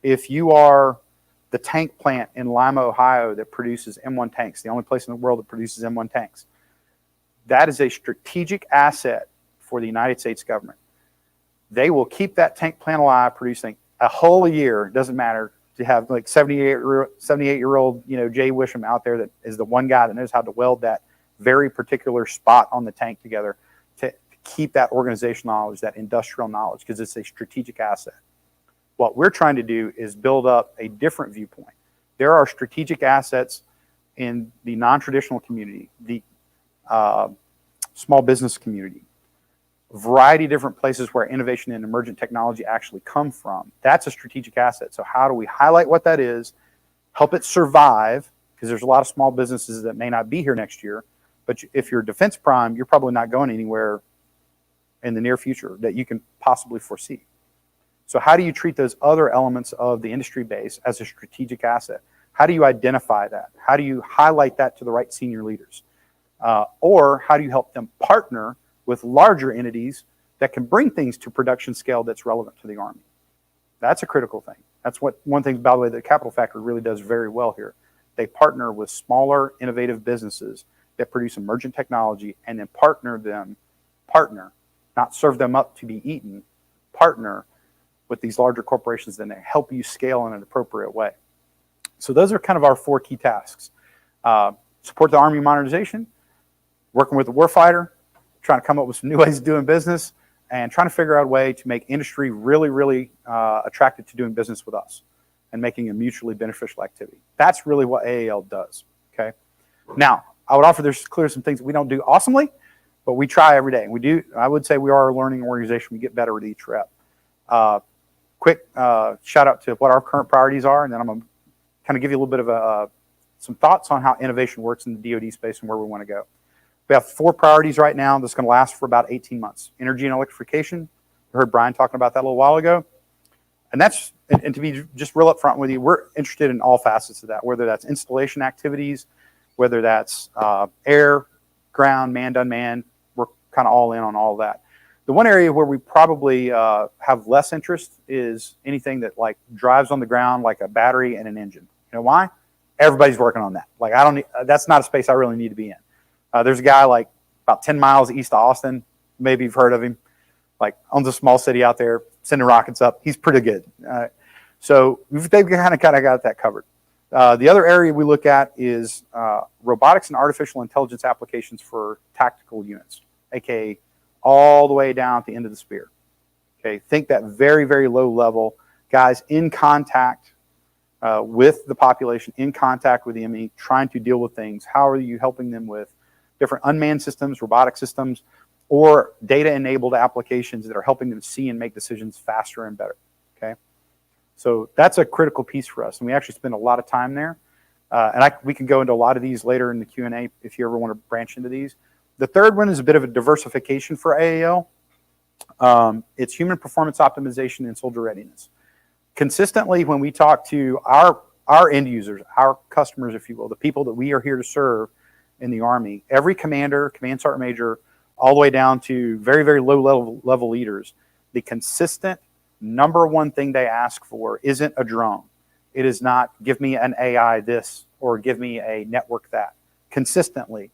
If you are the tank plant in Lima, Ohio that produces M1 tanks, the only place in the world that produces M1 tanks, that is a strategic asset for the United States government. They will keep that tank plant alive producing a whole year, doesn't matter, to have like 78-year-old, Jay Wisham out there that is the one guy that knows how to weld that very particular spot on the tank together to keep that organizational knowledge, that industrial knowledge, because it's a strategic asset. What we're trying to do is build up a different viewpoint. There are strategic assets in the non-traditional community, the small business community, a variety of different places where innovation and emergent technology actually come from. That's a strategic asset. So how do we highlight what that is, help it survive, because there's a lot of small businesses that may not be here next year, but if you're defense prime, you're probably not going anywhere in the near future that you can possibly foresee. So how do you treat those other elements of the industry base as a strategic asset? How do you identify that? How do you highlight that to the right senior leaders? Or how do you help them partner with larger entities that can bring things to production scale that's relevant to the Army? That's a critical thing. That's what one thing, by the way, the Capital Factory really does very well here. They partner with smaller, innovative businesses that produce emergent technology and then partner, not serve them up to be eaten, partner with these larger corporations, then they help you scale in an appropriate way. So those are kind of our 4 key tasks. Support the Army modernization, working with the warfighter, trying to come up with some new ways of doing business, and trying to figure out a way to make industry really, really attracted to doing business with us and making a mutually beneficial activity. That's really what AAL does, okay? Now, I would offer there's clearly some things that we don't do awesomely, but we try every day. And we do, I would say we are a learning organization. We get better with each rep. Quick shout out to what our current priorities are, and then I'm going to kind of give you a little bit of some thoughts on how innovation works in the DoD space and where we want to go. We have 4 priorities right now that's going to last for about 18 months. Energy and electrification. You heard Brian talking about that a little while ago. And that's, and to be just real upfront with you, we're interested in all facets of that, whether that's installation activities, whether that's air, ground, manned, unmanned. We're kind of all in on all of that. The one area where we probably have less interest is anything that like drives on the ground, like a battery and an engine. You know why? Everybody's working on that. Like I don't need, that's not a space I really need to be in. There's a guy like about 10 miles east of Austin. Maybe you've heard of him. Like owns a small city out there, sending rockets up. He's pretty good. So they've kind of got that covered. The other area we look at is robotics and artificial intelligence applications for tactical units, aka all the way down at the end of the spear. Okay, think that very, very low level guys in contact with the population, in contact with the enemy, trying to deal with things. How are you helping them with different unmanned systems, robotic systems, or data-enabled applications that are helping them see and make decisions faster and better, okay? So that's a critical piece for us, and we actually spend a lot of time there. We can go into a lot of these later in the Q&A if you ever want to branch into these. The third one is a bit of a diversification for AAL. It's human performance optimization and soldier readiness. Consistently, when we talk to our end users, our customers, if you will, the people that we are here to serve in the Army, every commander, command sergeant major, all the way down to very, very low level leaders, the consistent number one thing they ask for isn't a drone. It is not give me an AI this or give me a network that. Consistently,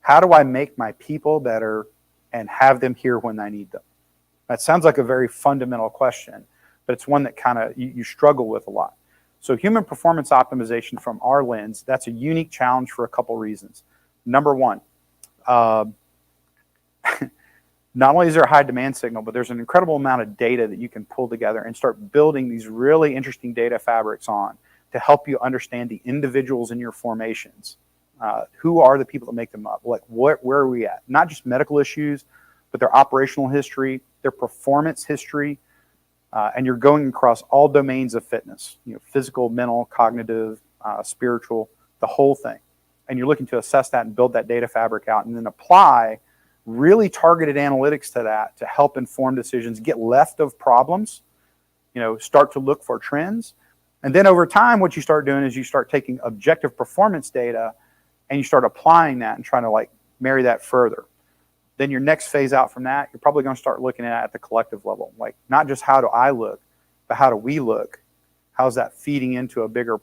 how do I make my people better and have them here when I need them? That sounds like a very fundamental question, but it's one that kind of you struggle with a lot. So human performance optimization from our lens, that's a unique challenge for a couple reasons. Number one, not only is there a high demand signal, but there's an incredible amount of data that you can pull together and start building these really interesting data fabrics on to help you understand the individuals in your formations. Who are the people that make them up? Like where are we at? Not just medical issues, but their operational history, their performance history, and you're going across all domains of fitness, you know, physical, mental, cognitive, spiritual, the whole thing. And you're looking to assess that and build that data fabric out and then apply really targeted analytics to that to help inform decisions, get left of problems, you know, start to look for trends. And then over time, what you start doing is you start taking objective performance data and you start applying that and trying to like marry that further. Then your next phase out from that, you're probably going to start looking at the collective level, like not just how do I look, but how do we look? How's that feeding into a bigger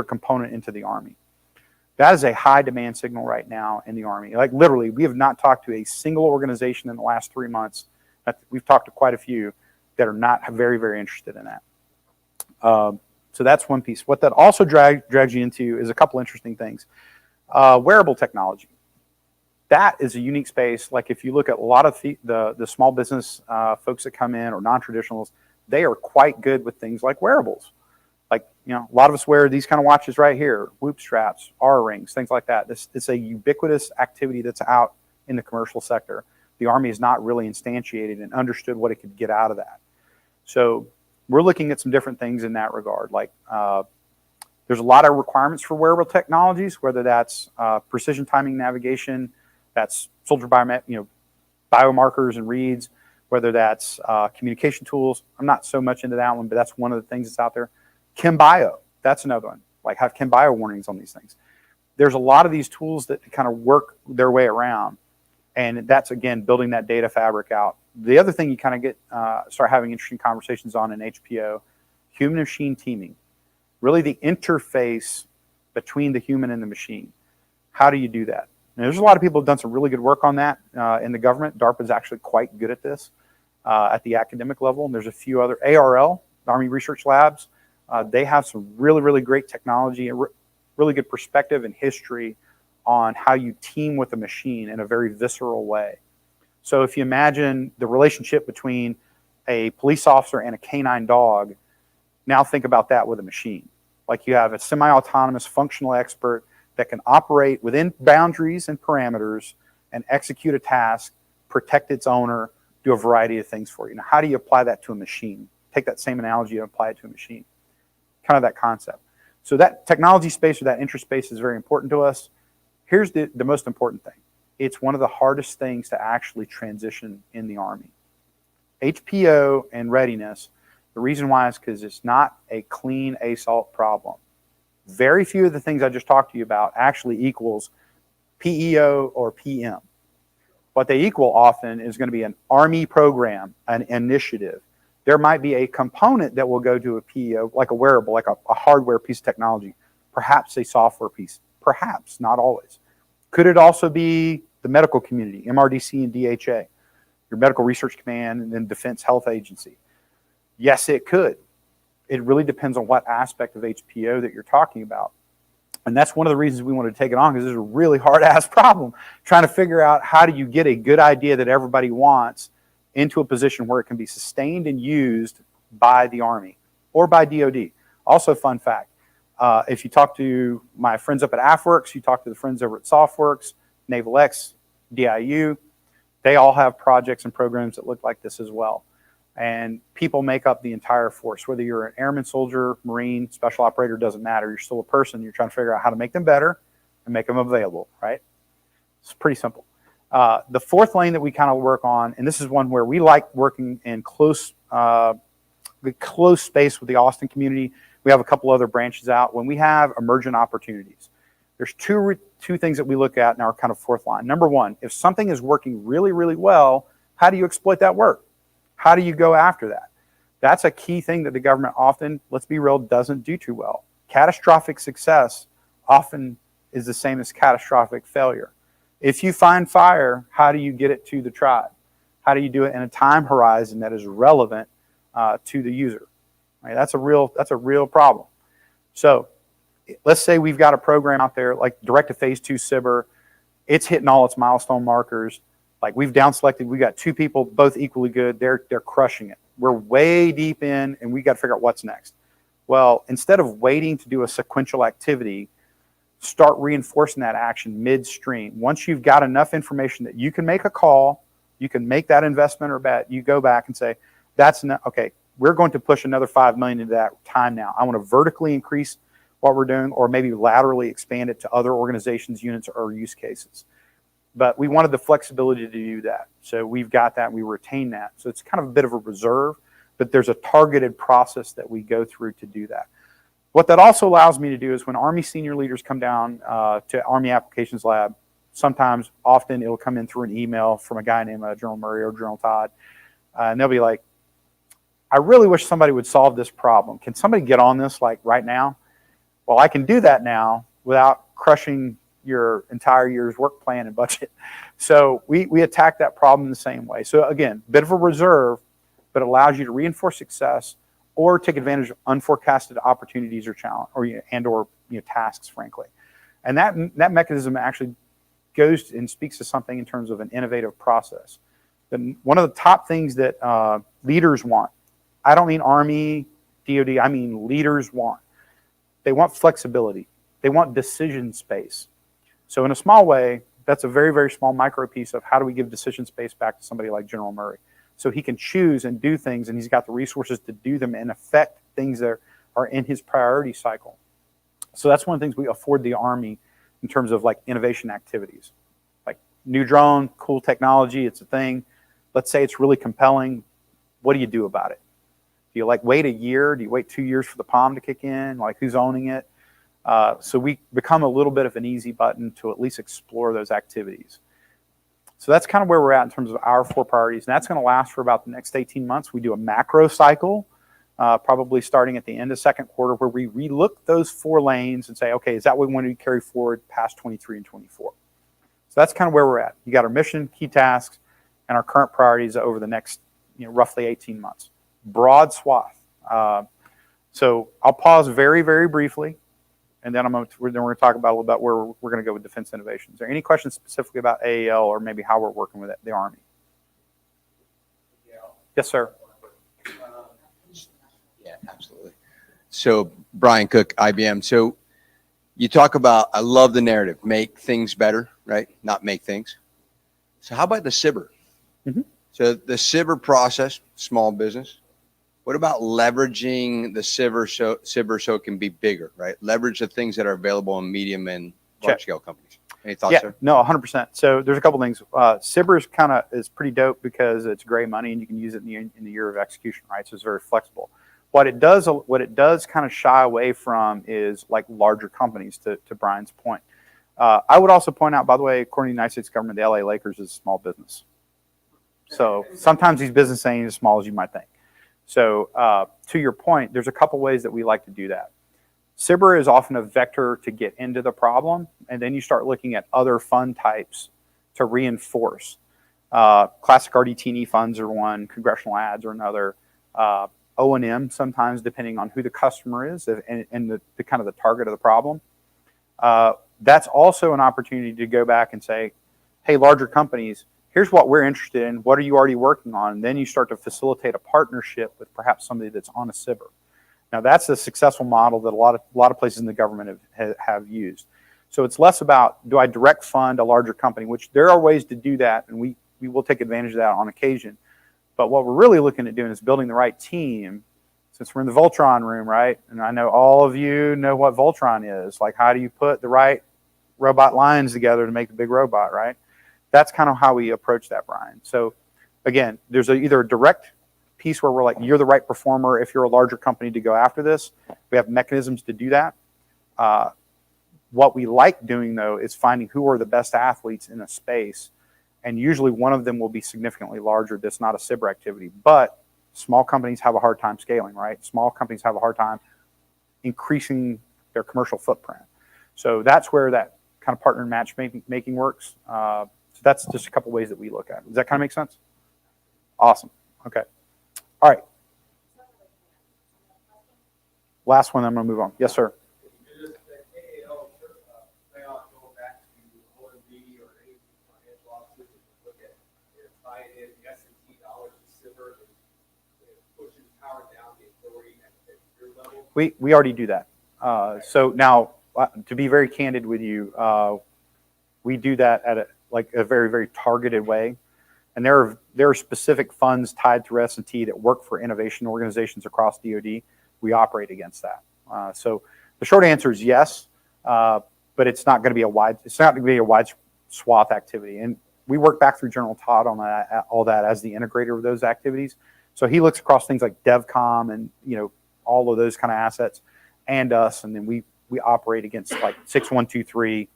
component into the Army? That is a high demand signal right now in the Army. Like literally, we have not talked to a single organization in the last 3 months. We've talked to quite a few that are not very, very interested in that. So that's one piece. What that also drags you into is a couple interesting things. Wearable technology. That is a unique space. Like if you look at a lot of the small business folks that come in or non-traditionals, they are quite good with things like wearables. Like, you know, a lot of us wear these kind of watches right here, Whoop straps, R rings, things like that. It's a ubiquitous activity that's out in the commercial sector. The Army has not really instantiated and understood what it could get out of that. So we're looking at some different things in that regard. Like there's a lot of requirements for wearable technologies, whether that's precision timing navigation, that's soldier biomarkers and reads, whether that's communication tools. I'm not so much into that one, but that's one of the things that's out there. Chem bio, that's another one. Like have chem bio warnings on these things. There's a lot of these tools that kind of work their way around, and that's again building that data fabric out. The other thing you kind of get start having interesting conversations on in HPO, human machine teaming, really the interface between the human and the machine. How do you do that? Now, there's a lot of people who've done some really good work on that in the government. DARPA is actually quite good at this. at the academic level. And there's a few other ARL, Army Research Labs. They have some really, really great technology and really good perspective and history on how you team with a machine in a very visceral way. So if you imagine the relationship between a police officer and a canine dog, now think about that with a machine. Like you have a semi-autonomous functional expert that can operate within boundaries and parameters and execute a task, protect its owner, do a variety of things for you. Now, how do you apply that to a machine? Take that same analogy and apply it to a machine. Kind of that concept. So that technology space or that interest space is very important to us. Here's the most important thing. It's one of the hardest things to actually transition in the Army. HPO and readiness, the reason why is because it's not a clean ASALT problem. Very few of the things I just talked to you about actually equals PEO or PM. What they equal often is going to be an Army program, an initiative. There might be a component that will go to a PEO, like a wearable, like a hardware piece of technology, perhaps a software piece, perhaps, not always. Could it also be the medical community, MRDC and DHA, your Medical Research Command and then Defense Health Agency? Yes, it could. It really depends on what aspect of HPO that you're talking about. And that's one of the reasons we wanted to take it on, because it's a really hard-ass problem, trying to figure out how do you get a good idea that everybody wants into a position where it can be sustained and used by the Army or by DoD. Also, fun fact, if you talk to my friends up at AFWorks, you talk to the friends over at SoftWorks, Naval X, DIU, they all have projects and programs that look like this as well. And people make up the entire force. Whether you're an airman, soldier, Marine, special operator, doesn't matter. You're still a person. You're trying to figure out how to make them better and make them available, right? It's pretty simple. The fourth lane that we kind of work on, and this is one where we like working in close space with the Austin community. We have a couple other branches out. When we have emergent opportunities, there's two things that we look at in our kind of fourth line. Number one, if something is working really, really well, how do you exploit that work? How do you go after that? That's a key thing that the government often, let's be real, doesn't do too well. Catastrophic success often is the same as catastrophic failure. If you find fire, how do you get it to the tribe? How do you do it in a time horizon that is relevant to the user? Right? That's a real problem. So let's say we've got a program out there like direct to phase 2 SBIR. It's hitting all its milestone markers. Like we've down selected, we got 2 people, both equally good. They're crushing it. We're way deep in, and we got to figure out what's next. Well, instead of waiting to do a sequential activity, start reinforcing that action midstream. Once you've got enough information that you can make a call, you can make that investment or bet, you go back and say, that's not, okay, we're going to push another $5 million into that time now. I want to vertically increase what we're doing, or maybe laterally expand it to other organizations, units, or use cases. But we wanted the flexibility to do that. So we've got that, and we retain that. So it's kind of a bit of a reserve, but there's a targeted process that we go through to do that. What that also allows me to do is when Army senior leaders come down to Army Applications Lab, sometimes, often it'll come in through an email from a guy named General Murray or General Todd, and they'll be like, I really wish somebody would solve this problem. Can somebody get on this like right now? Well, I can do that now without crushing your entire year's work plan and budget. So we attack that problem in the same way. So again, bit of a reserve, but allows you to reinforce success or take advantage of unforecasted opportunities or challenge or tasks, frankly. And that mechanism actually goes and speaks to something in terms of an innovative process. Then one of the top things that leaders want, I don't mean Army, DoD, I mean leaders want. They want flexibility. They want decision space. So in a small way, that's a very, very small micro piece of how do we give decision space back to somebody like General Murray. So he can choose and do things, and he's got the resources to do them and affect things that are in his priority cycle. So that's one of the things we afford the Army in terms of like innovation activities. Like new drone, cool technology, it's a thing. Let's say it's really compelling. What do you do about it? Do you like wait a year? Do you wait 2 years for the POM to kick in? Like who's owning it? So we become a little bit of an easy button to at least explore those activities. So that's kind of where we're at in terms of our 4 priorities. And that's going to last for about the next 18 months. We do a macro cycle, probably starting at the end of second quarter, where we relook those 4 lanes and say, okay, is that what we want to carry forward past 23 and 24? So that's kind of where we're at. You got our mission, key tasks, and our current priorities over the next roughly 18 months. Broad swath. So I'll pause very, very briefly, and then we're going to talk about a little bit where we're going to go with defense innovation. Is there any questions specifically about AAL or maybe how we're working with the Army? Yes, sir. Yeah, absolutely. So Brian Cook, IBM. So you talk about, I love the narrative, make things better, right? Not make things. So how about the SIBR? Mm-hmm. So the SIBR process, small business. What about leveraging the SIBR so it can be bigger, right? Leverage the things that are available in medium and large scale companies. Any thoughts, sir? No, 100%. So there's a couple things. SIBR is pretty dope because it's gray money and you can use it in the year of execution, right? So it's very flexible. What it does kind of shy away from is like larger companies, to Brian's point. I would also point out, by the way, according to the United States government, the LA Lakers is a small business. So sometimes these businesses ain't as small as you might think. So to your point, there's a couple ways that we like to do that. SIBR is often a vector to get into the problem, and then you start looking at other fund types to reinforce. Classic RDT&E funds are one, congressional ads are another, O&M sometimes, depending on who the customer is and the kind of the target of the problem. That's also an opportunity to go back and say, hey, larger companies, here's what we're interested in. What are you already working on? And then you start to facilitate a partnership with perhaps somebody that's on a SIBR. Now, that's a successful model that a lot of places in the government have used. So it's less about, do I direct fund a larger company, which there are ways to do that, and we will take advantage of that on occasion. But what we're really looking at doing is building the right team, since we're in the Voltron room, right? And I know all of you know what Voltron is. Like, how do you put the right robot lines together to make the big robot, right? That's kind of how we approach that, Brian. So again, there's either a direct piece where we're like, you're the right performer if you're a larger company to go after this. We have mechanisms to do that. What we like doing, though, is finding who are the best athletes in a space. And usually one of them will be significantly larger. That's not a SIBR activity. But small companies have a hard time scaling, right? Small companies have a hard time increasing their commercial footprint. So that's where that kind of partner matchmaking works. So that's just a couple ways that we look at it. Does that kind of make sense? Awesome. Okay. All right. Last one, I'm going to move on. Yes, sir. We already do that. So now, to be very candid with you, we do that at a very, very targeted way. And there are specific funds tied through S&T that work for innovation organizations across DoD. We operate against that. So the short answer is yes, but it's not going to be a wide swath activity. And we work back through General Todd on that, all that as the integrator of those activities. So he looks across things like DevCom and all of those kind of assets and us, and then we operate against like 6123,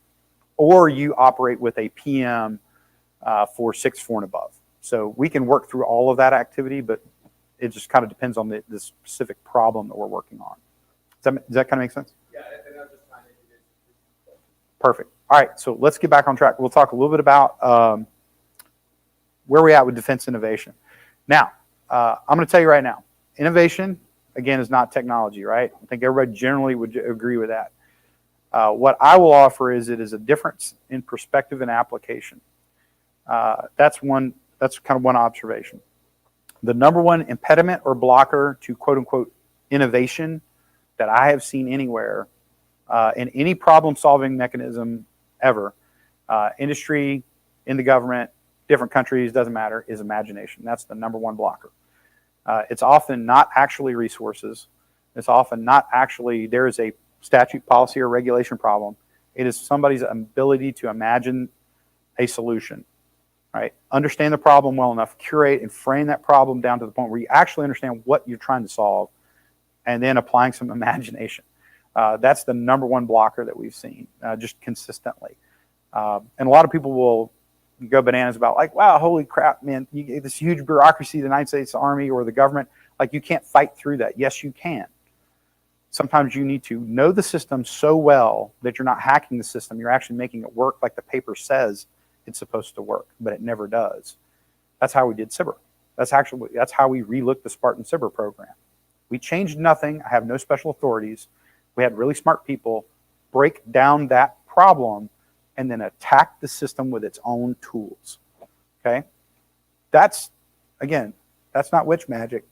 or you operate with a PM for 6-4 and above. So we can work through all of that activity, but it just kind of depends on the specific problem that we're working on. Does that kind of make sense? Yeah, and I'm just trying to do this. Perfect. All right, so let's get back on track. We'll talk a little bit about where we're at with defense innovation. Now, I'm going to tell you right now, innovation, again, is not technology, right? I think everybody generally would agree with that. What I will offer is it is a difference in perspective and application. That's kind of one observation. The number one impediment or blocker to quote unquote innovation that I have seen anywhere in any problem solving mechanism ever, industry, in the government, different countries, doesn't matter, is imagination. That's the number one blocker. It's often not actually resources. It's often not actually, there is a statute, policy, or regulation problem. It is somebody's ability to imagine a solution, right? Understand the problem well enough, curate and frame that problem down to the point where you actually understand what you're trying to solve, and then applying some imagination. That's the number one blocker that we've seen just consistently. And a lot of people will go bananas about like, wow, holy crap, man, you get this huge bureaucracy, the United States Army or the government, like you can't fight through that. Yes, you can. Sometimes you need to know the system so well that you're not hacking the system. You're actually making it work like the paper says it's supposed to work, but it never does. That's how we did SIBR. That's how we relooked the Spartan Cyber program. We changed nothing. I have no special authorities. We had really smart people break down that problem and then attack the system with its own tools. Okay? That's not witch magic.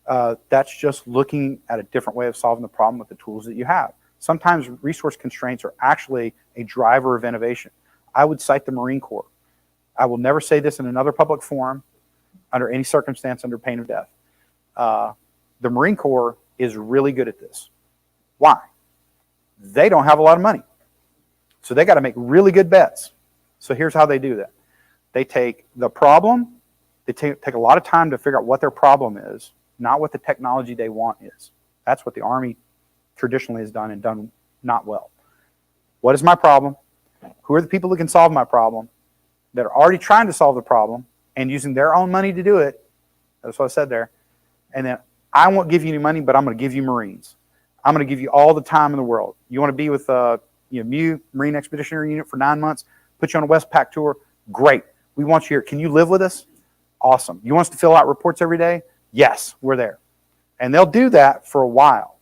That's just looking at a different way of solving the problem with the tools that you have. Sometimes resource constraints are actually a driver of innovation. I would cite the Marine Corps. I will never say this in another public forum under any circumstance under pain of death. The Marine Corps is really good at this. Why? They don't have a lot of money. So they got to make really good bets. So here's how they do that. They take the problem, they take a lot of time to figure out what their problem is, not what the technology they want is. That's what the Army traditionally has done and done not well. What is my problem? Who are the people who can solve my problem that are already trying to solve the problem and using their own money to do it? That's what I said there. And then I won't give you any money, but I'm going to give you Marines. I'm going to give you all the time in the world. You want to be with MU, Marine Expeditionary Unit, for 9 months, put you on a Westpac tour? Great. We want you here. Can you live with us? Awesome. You want us to fill out reports every day? Yes, we're there. And they'll do that for a while.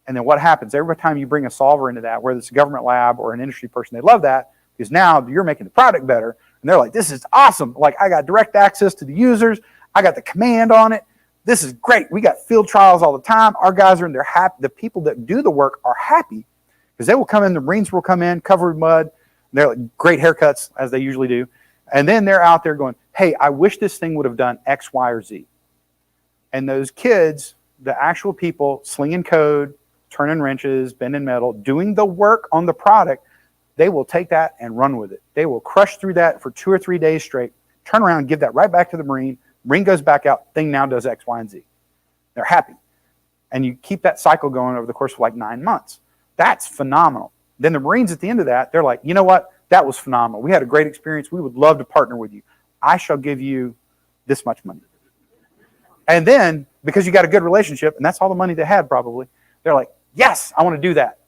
And then what happens? Every time you bring a solver into that, whether it's a government lab or an industry person, they love that because now you're making the product better. And they're like, this is awesome. Like, I got direct access to the users. I got the command on it. This is great. We got field trials all the time. Our guys are in there happy. The people that do the work are happy because they will come in. The Marines will come in covered in mud. They're like great haircuts, as they usually do. And then they're out there going, hey, I wish this thing would have done X, Y, or Z. And those kids, the actual people slinging code, turning wrenches, bending metal, doing the work on the product, they will take that and run with it. They will crush through that for 2 or 3 days straight, turn around, give that right back to the Marine. Marine goes back out, thing now does X, Y, and Z. They're happy. And you keep that cycle going over the course of like 9 months. That's phenomenal. Then the Marines at the end of that, they're like, you know what? That was phenomenal. We had a great experience. We would love to partner with you. I shall give you this much money. And then, because you got a good relationship, and that's all the money they had probably, they're like, yes, I want to do that.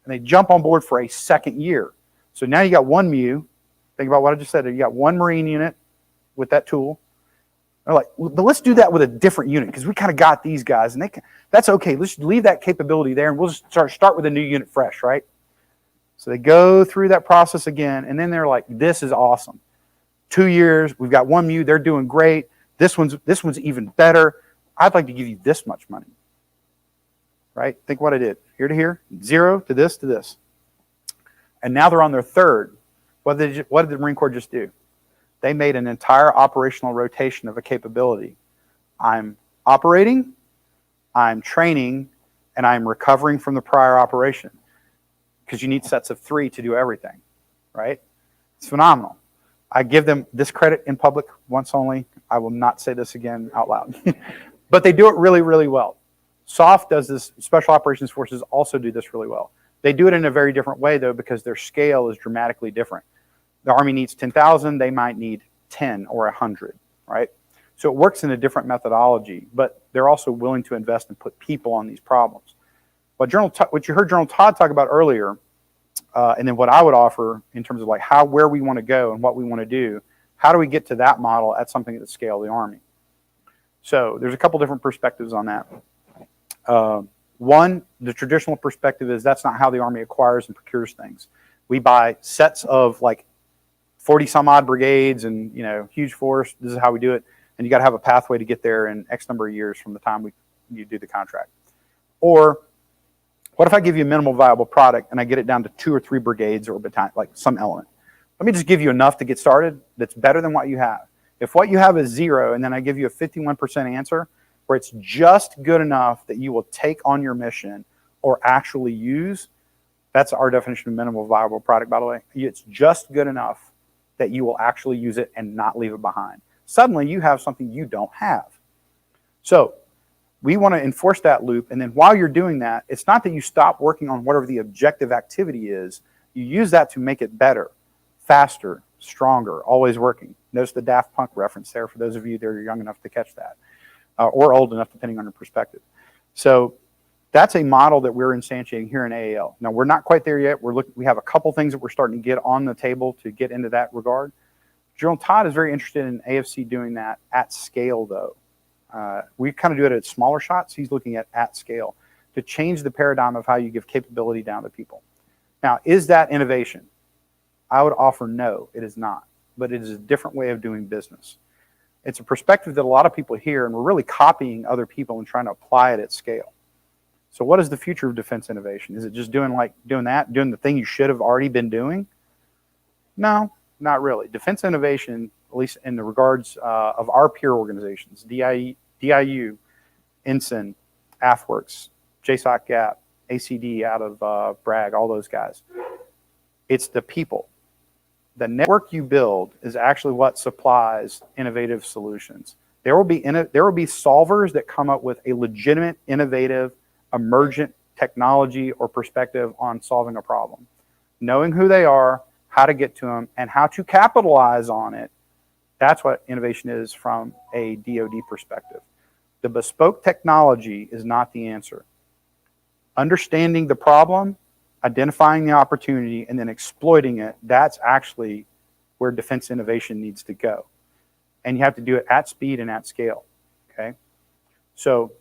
And they jump on board for a second year. So now you got one MU. Think about what I just said. You got one Marine unit with that tool. They're like, but let's do that with a different unit because we kind of got these guys. And that's okay. Let's leave that capability there, and we'll just start with a new unit fresh, right? So they go through that process again, and then they're like, this is awesome. 2 years, we've got one MU, they're doing great. This one's even better. I'd like to give you this much money. Right? Think what I did. Here to here, 0 to this to this. And now they're on their third. What did the Marine Corps just do? They made an entire operational rotation of a capability. I'm operating, I'm training, and I'm recovering from the prior operation. Because you need sets of 3 to do everything, right? It's phenomenal. I give them this credit in public once only. I will not say this again out loud. But they do it really, really well. SOF does this. Special Operations Forces also do this really well. They do it in a very different way, though, because their scale is dramatically different. The Army needs 10,000. They might need 10 or 100, right? So it works in a different methodology, but they're also willing to invest and put people on these problems. What you heard General Todd talk about earlier, and then what I would offer in terms of like where we want to go and what we want to do, how do we get to that model at something at the scale of the Army? So there's a couple different perspectives on that. One, the traditional perspective is that's not how the Army acquires and procures things. We buy sets of like 40 some odd brigades and huge force. This is how we do it, and you got to have a pathway to get there in X number of years from the time you do the contract. Or what if I give you a minimal viable product and I get it down to 2 or 3 brigades or battalion, like some element? Let me just give you enough to get started that's better than what you have. If what you have is 0 and then I give you a 51% answer where it's just good enough that you will take on your mission or actually use, that's our definition of minimal viable product, by the way. It's just good enough that you will actually use it and not leave it behind. Suddenly you have something you don't have. So we want to enforce that loop, and then while you're doing that, it's not that you stop working on whatever the objective activity is. You use that to make it better, faster, stronger, always working. Notice the Daft Punk reference there for those of you that are young enough to catch that, or old enough, depending on your perspective. So that's a model that we're instantiating here in AAL. Now, we're not quite there yet. We have a couple things that we're starting to get on the table to get into that regard. General Todd is very interested in AFC doing that at scale, though. We kind of do it at smaller shots. He's looking at scale to change the paradigm of how you give capability down to people. Now, is that innovation? I would offer no, it is not, but it is a different way of doing business. It's a perspective that a lot of people hear, and we're really copying other people and trying to apply it at scale. So what is the future of defense innovation? Is it just doing the thing you should have already been doing? No, not really. Defense innovation, at least in the regards of our peer organizations, DIU, Ensign, AFWorks, JSOC Gap, ACD out of Bragg, all those guys. It's the people. The network you build is actually what supplies innovative solutions. There will be solvers that come up with a legitimate, innovative, emergent technology or perspective on solving a problem. Knowing who they are, how to get to them, and how to capitalize on it, that's what innovation is from a DoD perspective. The bespoke technology is not the answer. Understanding the problem, identifying the opportunity, and then exploiting it, that's actually where defense innovation needs to go. And you have to do it at speed and at scale, okay? So,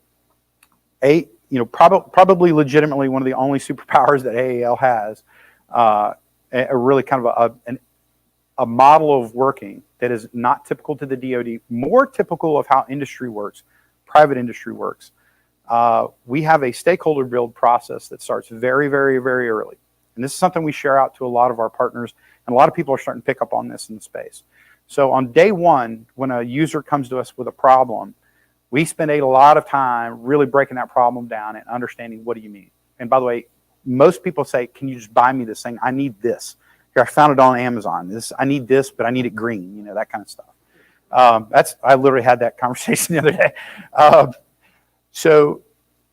probably legitimately one of the only superpowers that AAL has, a really kind of a model of working that is not typical to the DoD, more typical of how industry works, private industry works. We have a stakeholder build process that starts very, very, very early. And this is something we share out to a lot of our partners, and a lot of people are starting to pick up on this in the space. So on day one, when a user comes to us with a problem, we spend a lot of time really breaking that problem down and understanding what do you mean. And by the way, most people say, can you just buy me this thing? I need this. Here, I found it on Amazon. I need this, but I need it green, that kind of stuff. I literally had that conversation the other day. So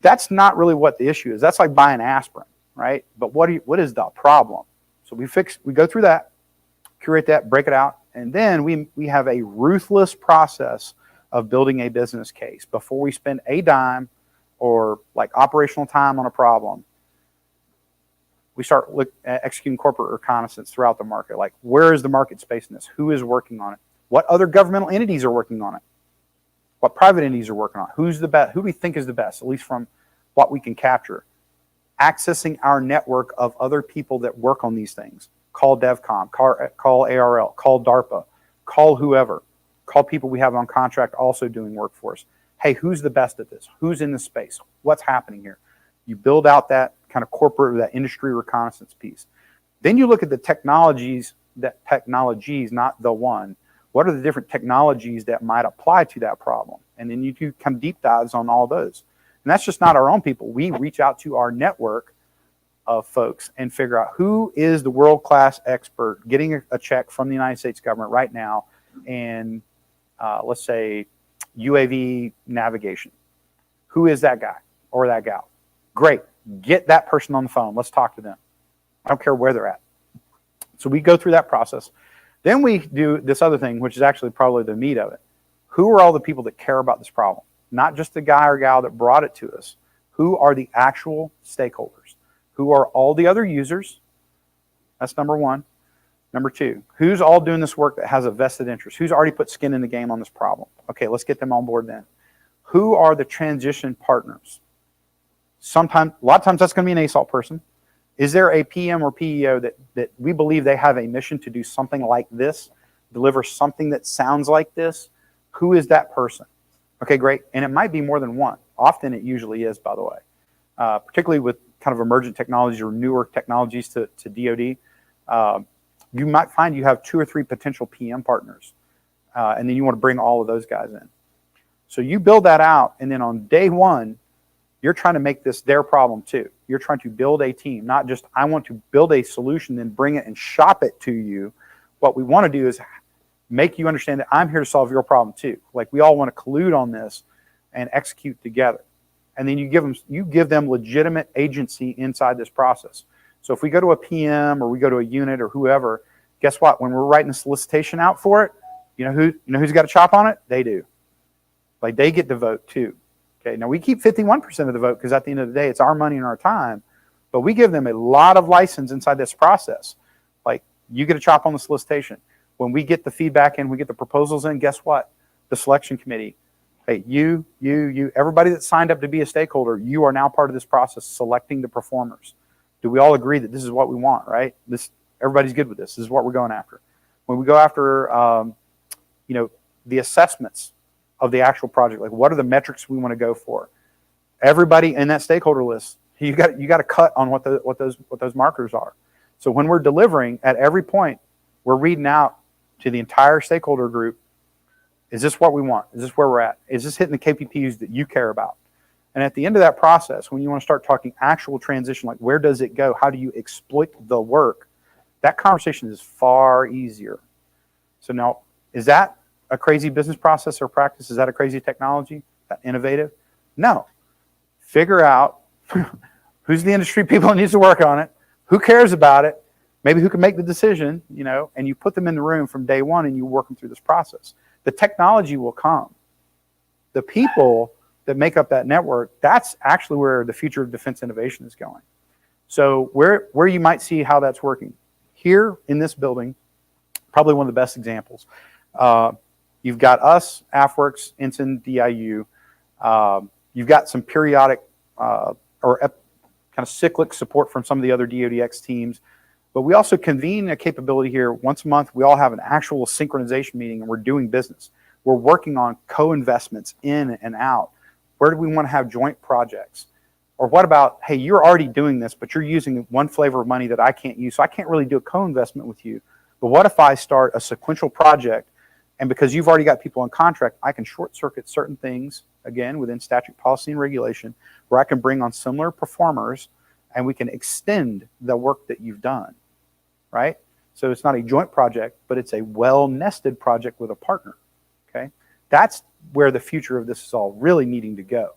that's not really what the issue is. That's like buying aspirin, right? But what is the problem? So we go through that, curate that, break it out, and then we have a ruthless process of building a business case before we spend a dime or like operational time on a problem. We start executing corporate reconnaissance throughout the market. Like, where is the market space in this? Who is working on it? What other governmental entities are working on it? What private entities are working on it? Who's the best? Who do we think is the best, at least from what we can capture? Accessing our network of other people that work on these things. Call DevCom, call ARL, call DARPA, call whoever. Call people we have on contract also doing work for us. Hey, who's the best at this? Who's in the space? What's happening here? You build out that kind of corporate, that industry reconnaissance piece. Then you look at the technologies, not the one. What are the different technologies that might apply to that problem? And then you do come deep dives on all those. And that's just not our own people. We reach out to our network of folks and figure out who is the world-class expert getting a check from the United States government right now in, let's say, UAV navigation. Who is that guy or that gal? Great. Get that person on the phone. Let's talk to them. I don't care where they're at. So we go through that process. Then we do this other thing, which is actually probably the meat of it. Who are all the people that care about this problem? Not just the guy or gal that brought it to us. Who are the actual stakeholders? Who are all the other users? That's number one. Number two, who's all doing this work that has a vested interest? Who's already put skin in the game on this problem? Okay, let's get them on board then. Who are the transition partners? A lot of times that's going to be an ASAult person. Is there a PM or PEO that we believe they have a mission to do something like this, deliver something that sounds like this? Who is that person? Okay, great. And it might be more than one. Often it usually is, by the way, particularly with kind of emergent technologies or newer technologies to DoD. You might find you have 2 or 3 potential PM partners, and then you want to bring all of those guys in. So you build that out, and then on day one, you're trying to make this their problem too. You're trying to build a team, not just I want to build a solution, then bring it and shop it to you. What we want to do is make you understand that I'm here to solve your problem too. Like, we all want to collude on this and execute together. And then you give them legitimate agency inside this process. So if we go to a PM or we go to a unit or whoever, guess what? When we're writing a solicitation out for it, you know who's got a chop on it? They do. Like, they get the vote too. Okay, now we keep 51% of the vote because at the end of the day, it's our money and our time, but we give them a lot of license inside this process. Like, you get a chop on the solicitation. When we get the feedback in, we get the proposals in, guess what? The selection committee Hey, you, everybody that signed up to be a stakeholder, you are now part of this process, selecting the performers. Do we all agree that this is what we want, right? Everybody's good with this. This is what we're going after. When we go after, the assessments of the actual project, like what are the metrics we want to go for? Everybody in that stakeholder list, you got to cut on what those markers are. So when we're delivering at every point, we're reading out to the entire stakeholder group, is this what we want? Is this where we're at? Is this hitting the KPPs that you care about? And at the end of that process, when you want to start talking actual transition, like where does it go? How do you exploit the work? That conversation is far easier. So now, is that a crazy business process or practice? Is that a crazy technology? Is that innovative? No. Figure out who's the industry people that needs to work on it, who cares about it, maybe who can make the decision, and you put them in the room from day one and you work them through this process. The technology will come. The people that make up that network, that's actually where the future of defense innovation is going. So where you might see how that's working. Here in this building, probably one of the best examples. You've got us, AFWorks, Ensign, DIU. You've got some periodic kind of cyclic support from some of the other DoDX teams. But we also convene a capability here once a month. We all have an actual synchronization meeting and we're doing business. We're working on co-investments in and out. Where do we want to have joint projects? Or what about, hey, you're already doing this, but you're using one flavor of money that I can't use, so I can't really do a co-investment with you. But what if I start a sequential project, and because you've already got people on contract, I can short circuit certain things, again, within statute, policy, and regulation, where I can bring on similar performers and we can extend the work that you've done, right? So it's not a joint project, but it's a well-nested project with a partner, okay? That's where the future of this is all really needing to go.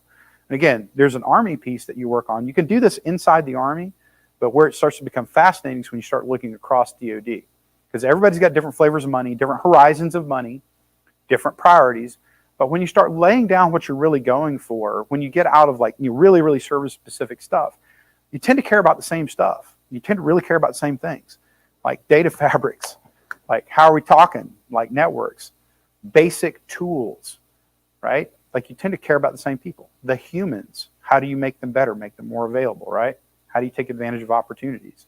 And again, there's an Army piece that you work on. You can do this inside the Army, but where it starts to become fascinating is when you start looking across DoD. Because everybody's got different flavors of money, different horizons of money, different priorities. But when you start laying down what you're really going for, when you get out of like really, really service-specific stuff, you tend to care about the same stuff. You tend to really care about the same things, like data fabrics, like how are we talking, like networks, basic tools, right? Like you tend to care about the same people. The humans, how do you make them better, make them more available, right? How do you take advantage of opportunities?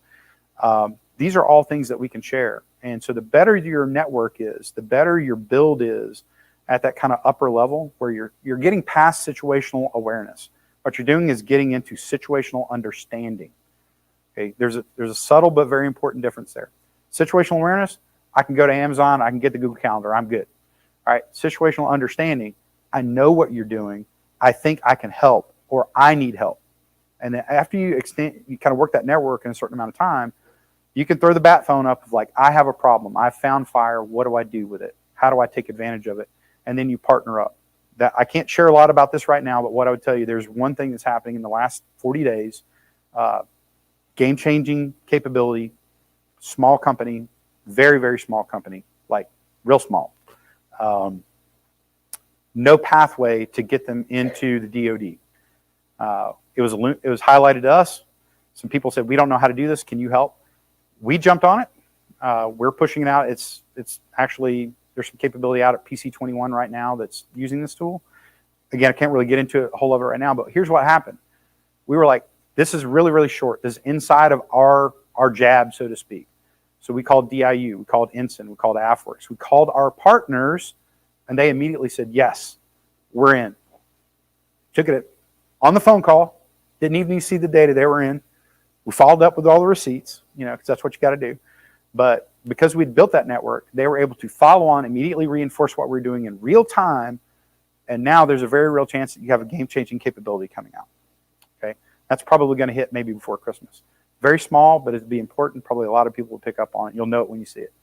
These are all things that we can share. And so the better your network is, the better your build is at that kind of upper level where you're getting past situational awareness. What you're doing is getting into situational understanding. Okay, there's a subtle but very important difference there. Situational awareness, I can go to Amazon, I can get the Google Calendar, I'm good. All right, situational understanding, I know what you're doing, I think I can help, or I need help. And then after you kind of work that network in a certain amount of time, you can throw the bat phone up of like, I have a problem, I found fire, what do I do with it? How do I take advantage of it? And then you partner up. That I can't share a lot about this right now, but what I would tell you, there's one thing that's happening in the last 40 days, game-changing capability, small company, very, very small company, like real small. No pathway to get them into the DoD. It was highlighted to us. Some people said, we don't know how to do this. Can you help? We jumped on it. We're pushing it out. It's actually, there's some capability out at PC21 right now that's using this tool. Again, I can't really get into a whole of it right now, but here's what happened. We were like, this is really, really short. This is inside of our jab, so to speak. So we called DIU, we called Ensign, we called AFWorks, we called our partners, and they immediately said, yes, we're in. Took it on the phone call, didn't even see the data they were in. We followed up with all the receipts, because that's what you got to do. But because we'd built that network, they were able to follow on, immediately reinforce what we're doing in real time. And now there's a very real chance that you have a game-changing capability coming out. Okay, that's probably going to hit maybe before Christmas. Very small, but it'd be important. Probably a lot of people will pick up on it. You'll know it when you see it.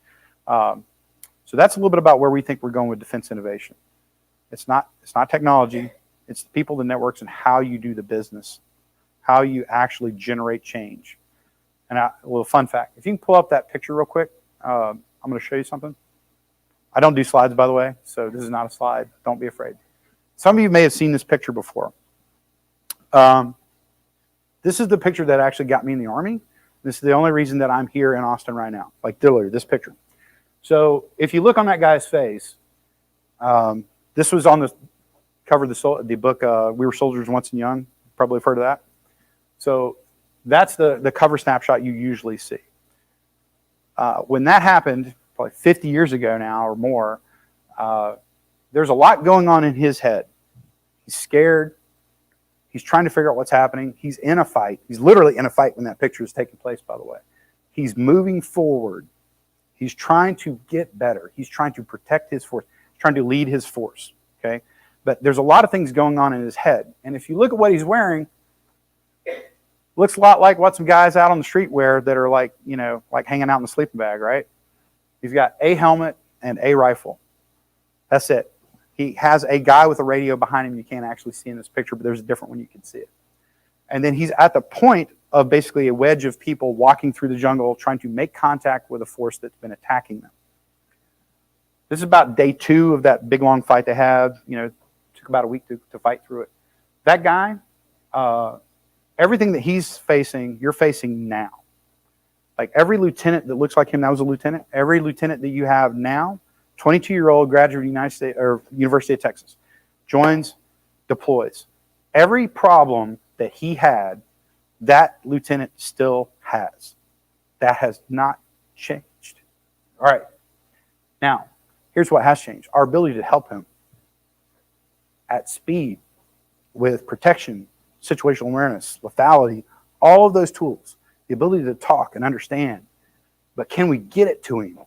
So that's a little bit about where we think we're going with defense innovation. It's not technology. It's the people, the networks, and how you do the business, how you actually generate change. And a little fun fact, if you can pull up that picture real quick, I'm going to show you something. I don't do slides, by the way, so this is not a slide. Don't be afraid. Some of you may have seen this picture before. This is the picture that actually got me in the Army. This is the only reason that I'm here in Austin right now, like literally this picture. So if you look on that guy's face, this was on covered the book, We Were Soldiers Once and Young. Probably have heard of that. So that's the cover snapshot you usually see. When that happened, probably 50 years ago now or more, there's a lot going on in his head. He's scared. He's trying to figure out what's happening. He's in a fight. He's literally in a fight when that picture is taking place, by the way. He's moving forward. He's trying to get better. He's trying to protect his force. He's trying to lead his force, okay? But there's a lot of things going on in his head. And if you look at what he's wearing, looks a lot like what some guys out on the street wear that are like, you know, like hanging out in the sleeping bag, right? He's got a helmet and a rifle. That's it. He has a guy with a radio behind him you can't actually see in this picture, but there's a different one you can see it. And then he's at the point of basically a wedge of people walking through the jungle trying to make contact with a force that's been attacking them. This is about day 2 of that big long fight they had. You know, it took about a week to fight through it. That guy, everything that he's facing, you're facing now. Like every lieutenant that looks like him, that was a lieutenant. Every lieutenant that you have now, 22-year-old graduate of the United States or University of Texas, joins, deploys. Every problem that he had, that lieutenant still has. That has not changed. All right. Now, here's what has changed. Our ability to help him at speed with protection, situational awareness, lethality, all of those tools, the ability to talk and understand. But can we get it to him?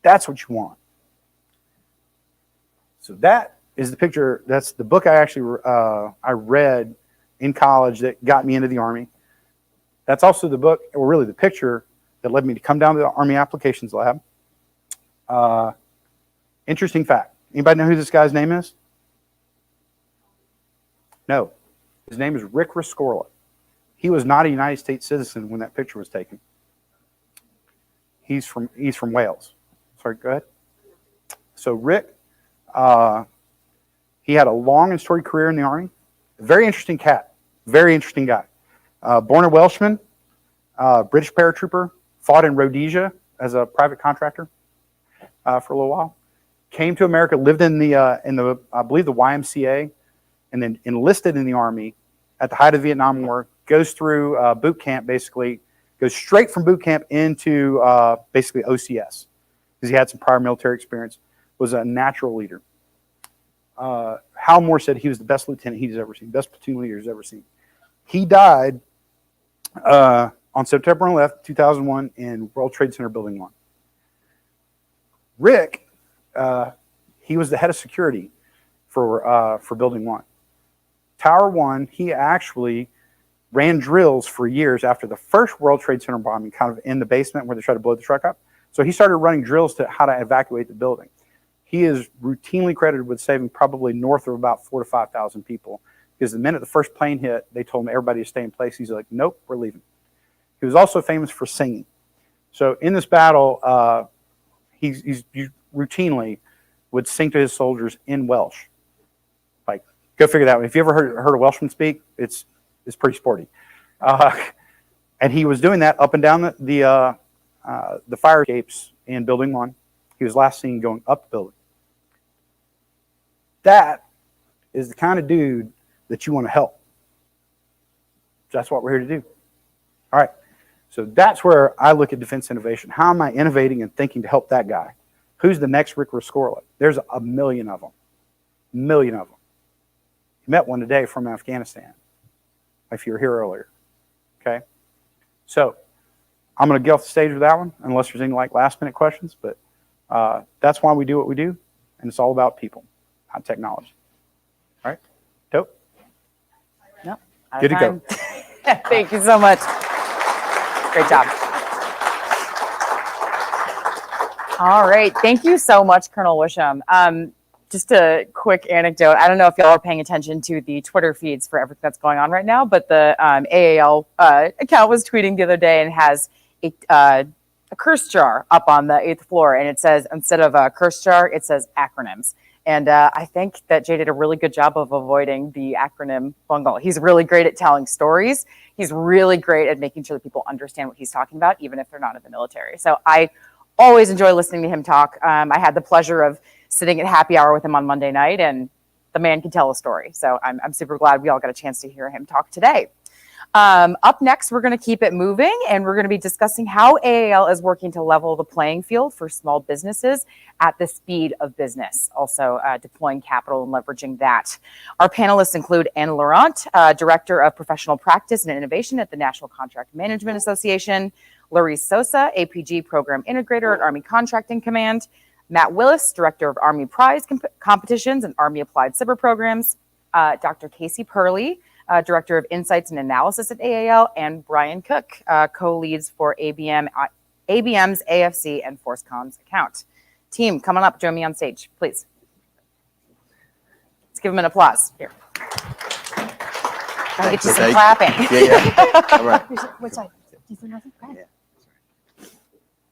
That's what you want. So that is the picture. That's the book I actually I read in college that got me into the Army. That's also the book, or really the picture, that led me to come down to the Army Applications Lab. Interesting fact. Anybody know who this guy's name is? No. His name is Rick Rescorla. He was not a United States citizen when that picture was taken. He's from Wales. Sorry, go ahead. So Rick, he had a long and storied career in the Army. Very interesting cat. Very interesting guy. Born a Welshman, British paratrooper, fought in Rhodesia as a private contractor for a little while. Came to America, lived in the I believe the YMCA, and then enlisted in the Army at the height of the Vietnam War. Goes through boot camp, basically goes straight from boot camp into basically OCS because he had some prior military experience. Was a natural leader. Hal Moore said he was the best lieutenant he's ever seen, best platoon leader he's ever seen. He died on September 11th, 2001 in World Trade Center Building 1. Rick, he was the head of security for Building 1. Tower 1, he actually ran drills for years after the first World Trade Center bombing, kind of in the basement where they tried to blow the truck up. So he started running drills to how to evacuate the building. He is routinely credited with saving probably north of about 4,000 to 5,000 people. Because the minute the first plane hit, they told him everybody to stay in place. He's like, nope, we're leaving. He was also famous for singing. So in this battle, he routinely would sing to his soldiers in Welsh. Like, go figure that out. If you ever heard a Welshman speak, it's pretty sporty. And he was doing that up and down the fire escapes in Building 1. He was last seen going up the building. That is the kind of dude that you want to help. That's what we're here to do. All right. So that's where I look at defense innovation. How am I innovating and thinking to help that guy? Who's the next Rick Rescorla? There's a million of them. A million of them. Met one today from Afghanistan, if you were here earlier. Okay? So I'm going to get off the stage with that one, unless there's any like last minute questions, but that's why we do what we do, and it's all about people, not technology. All right? Dope? No. Good to go. Thank you so much. Great job. All right. Thank you so much, Colonel Wisham. Just a quick anecdote. I don't know if y'all are paying attention to the Twitter feeds for everything that's going on right now, but the AAL account was tweeting the other day and has a curse jar up on the 8th floor. And it says, instead of a curse jar, it says acronyms. And I think that Jay did a really good job of avoiding the acronym bungle. He's really great at telling stories. He's really great at making sure that people understand what he's talking about, even if they're not in the military. So I always enjoy listening to him talk. I had the pleasure of sitting at happy hour with him on Monday night, and the man can tell a story. So I'm super glad we all got a chance to hear him talk today. Up next, we're going to keep it moving, and we're going to be discussing how AAL is working to level the playing field for small businesses at the speed of business, also deploying capital and leveraging that. Our panelists include Anne Laurent, Director of Professional Practice and Innovation at the National Contract Management Association, Laurice Sosa, APG Program Integrator at Army Contracting Command, Matt Willis, Director of Army Prize Competitions and Army Applied Cyber Programs, Dr. Casey Purley, Director of Insights and Analysis at AAL, and Brian Cook, co-leads for ABM's AFC and ForceCom's account. Team, come on up, join me on stage, please. Let's give them an applause. Here. Gotta get you some clapping. Yeah. All right. Which side? Nothing? Go ahead.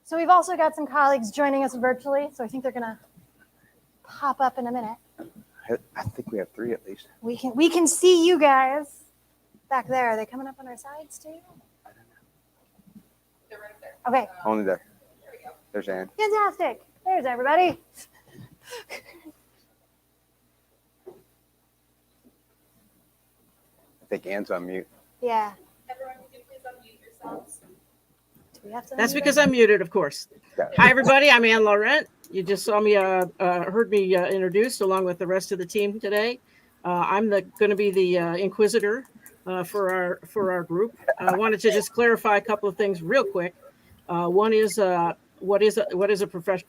So we've also got some colleagues joining us virtually, so I think they're gonna pop up in a minute. I think we have 3 at least. We can see you guys back there. Are they coming up on our sides too? I don't know. They're right there. Okay. Only there. There's Ann. Fantastic. There's everybody. I think Ann's on mute. Yeah. Everyone, can you please unmute yourselves? Do we have to That's unmute because them? I'm muted, of course. Hi, everybody. I'm Anne Laurent. You just saw me, heard me introduced along with the rest of the team today. I'm going to be the inquisitor for our group. I wanted to just clarify a couple of things real quick. One is what is a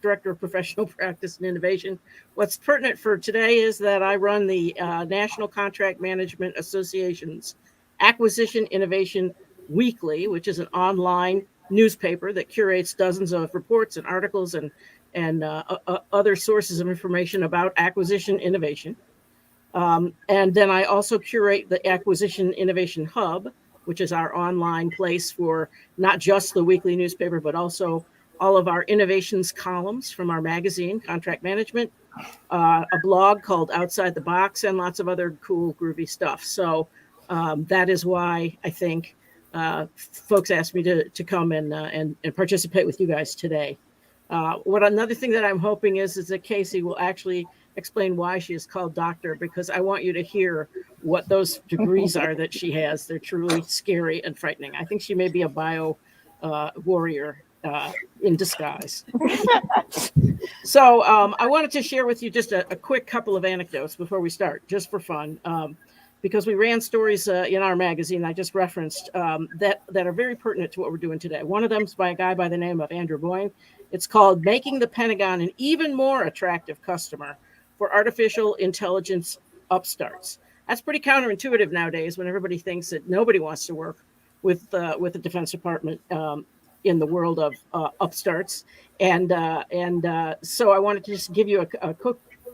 director of professional practice and innovation? What's pertinent for today is that I run the National Contract Management Association's Acquisition Innovation Weekly, which is an online newspaper that curates dozens of reports and articles and other sources of information about acquisition innovation. And then I also curate the Acquisition Innovation Hub, which is our online place for not just the weekly newspaper, but also all of our innovations columns from our magazine, Contract Management, a blog called Outside the Box, and lots of other cool, groovy stuff. So that is why I think folks asked me to come and participate with you guys today. Another thing that I'm hoping is that Casey will actually explain why she is called doctor, because I want you to hear what those degrees are that she has. They're truly scary and frightening. I think she may be a bio warrior in disguise. So I wanted to share with you just a quick couple of anecdotes before we start, just for fun, because we ran stories in our magazine I just referenced that are very pertinent to what we're doing today. One of them is by a guy by the name of Andrew Boyne. It's called Making the Pentagon an Even More Attractive Customer for Artificial Intelligence Upstarts. That's pretty counterintuitive nowadays when everybody thinks that nobody wants to work with the Defense Department in the world of upstarts. And so I wanted to just give you a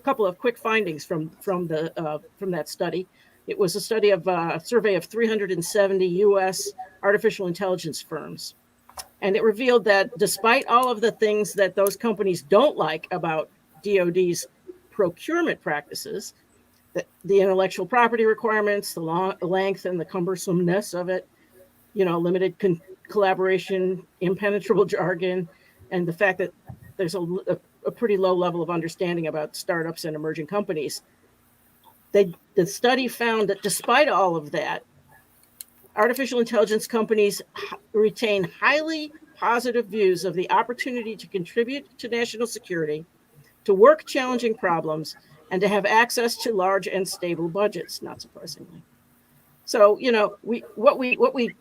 couple of quick findings from that study. It was a study of a survey of 370 U.S. artificial intelligence firms. And it revealed that despite all of the things that those companies don't like about DoD's procurement practices, the intellectual property requirements, the length and the cumbersomeness of it, limited collaboration, impenetrable jargon, and the fact that there's a pretty low level of understanding about startups and emerging companies. The study found that despite all of that, artificial intelligence companies retain highly positive views of the opportunity to contribute to national security, to work challenging problems, and to have access to large and stable budgets, not surprisingly. So, what we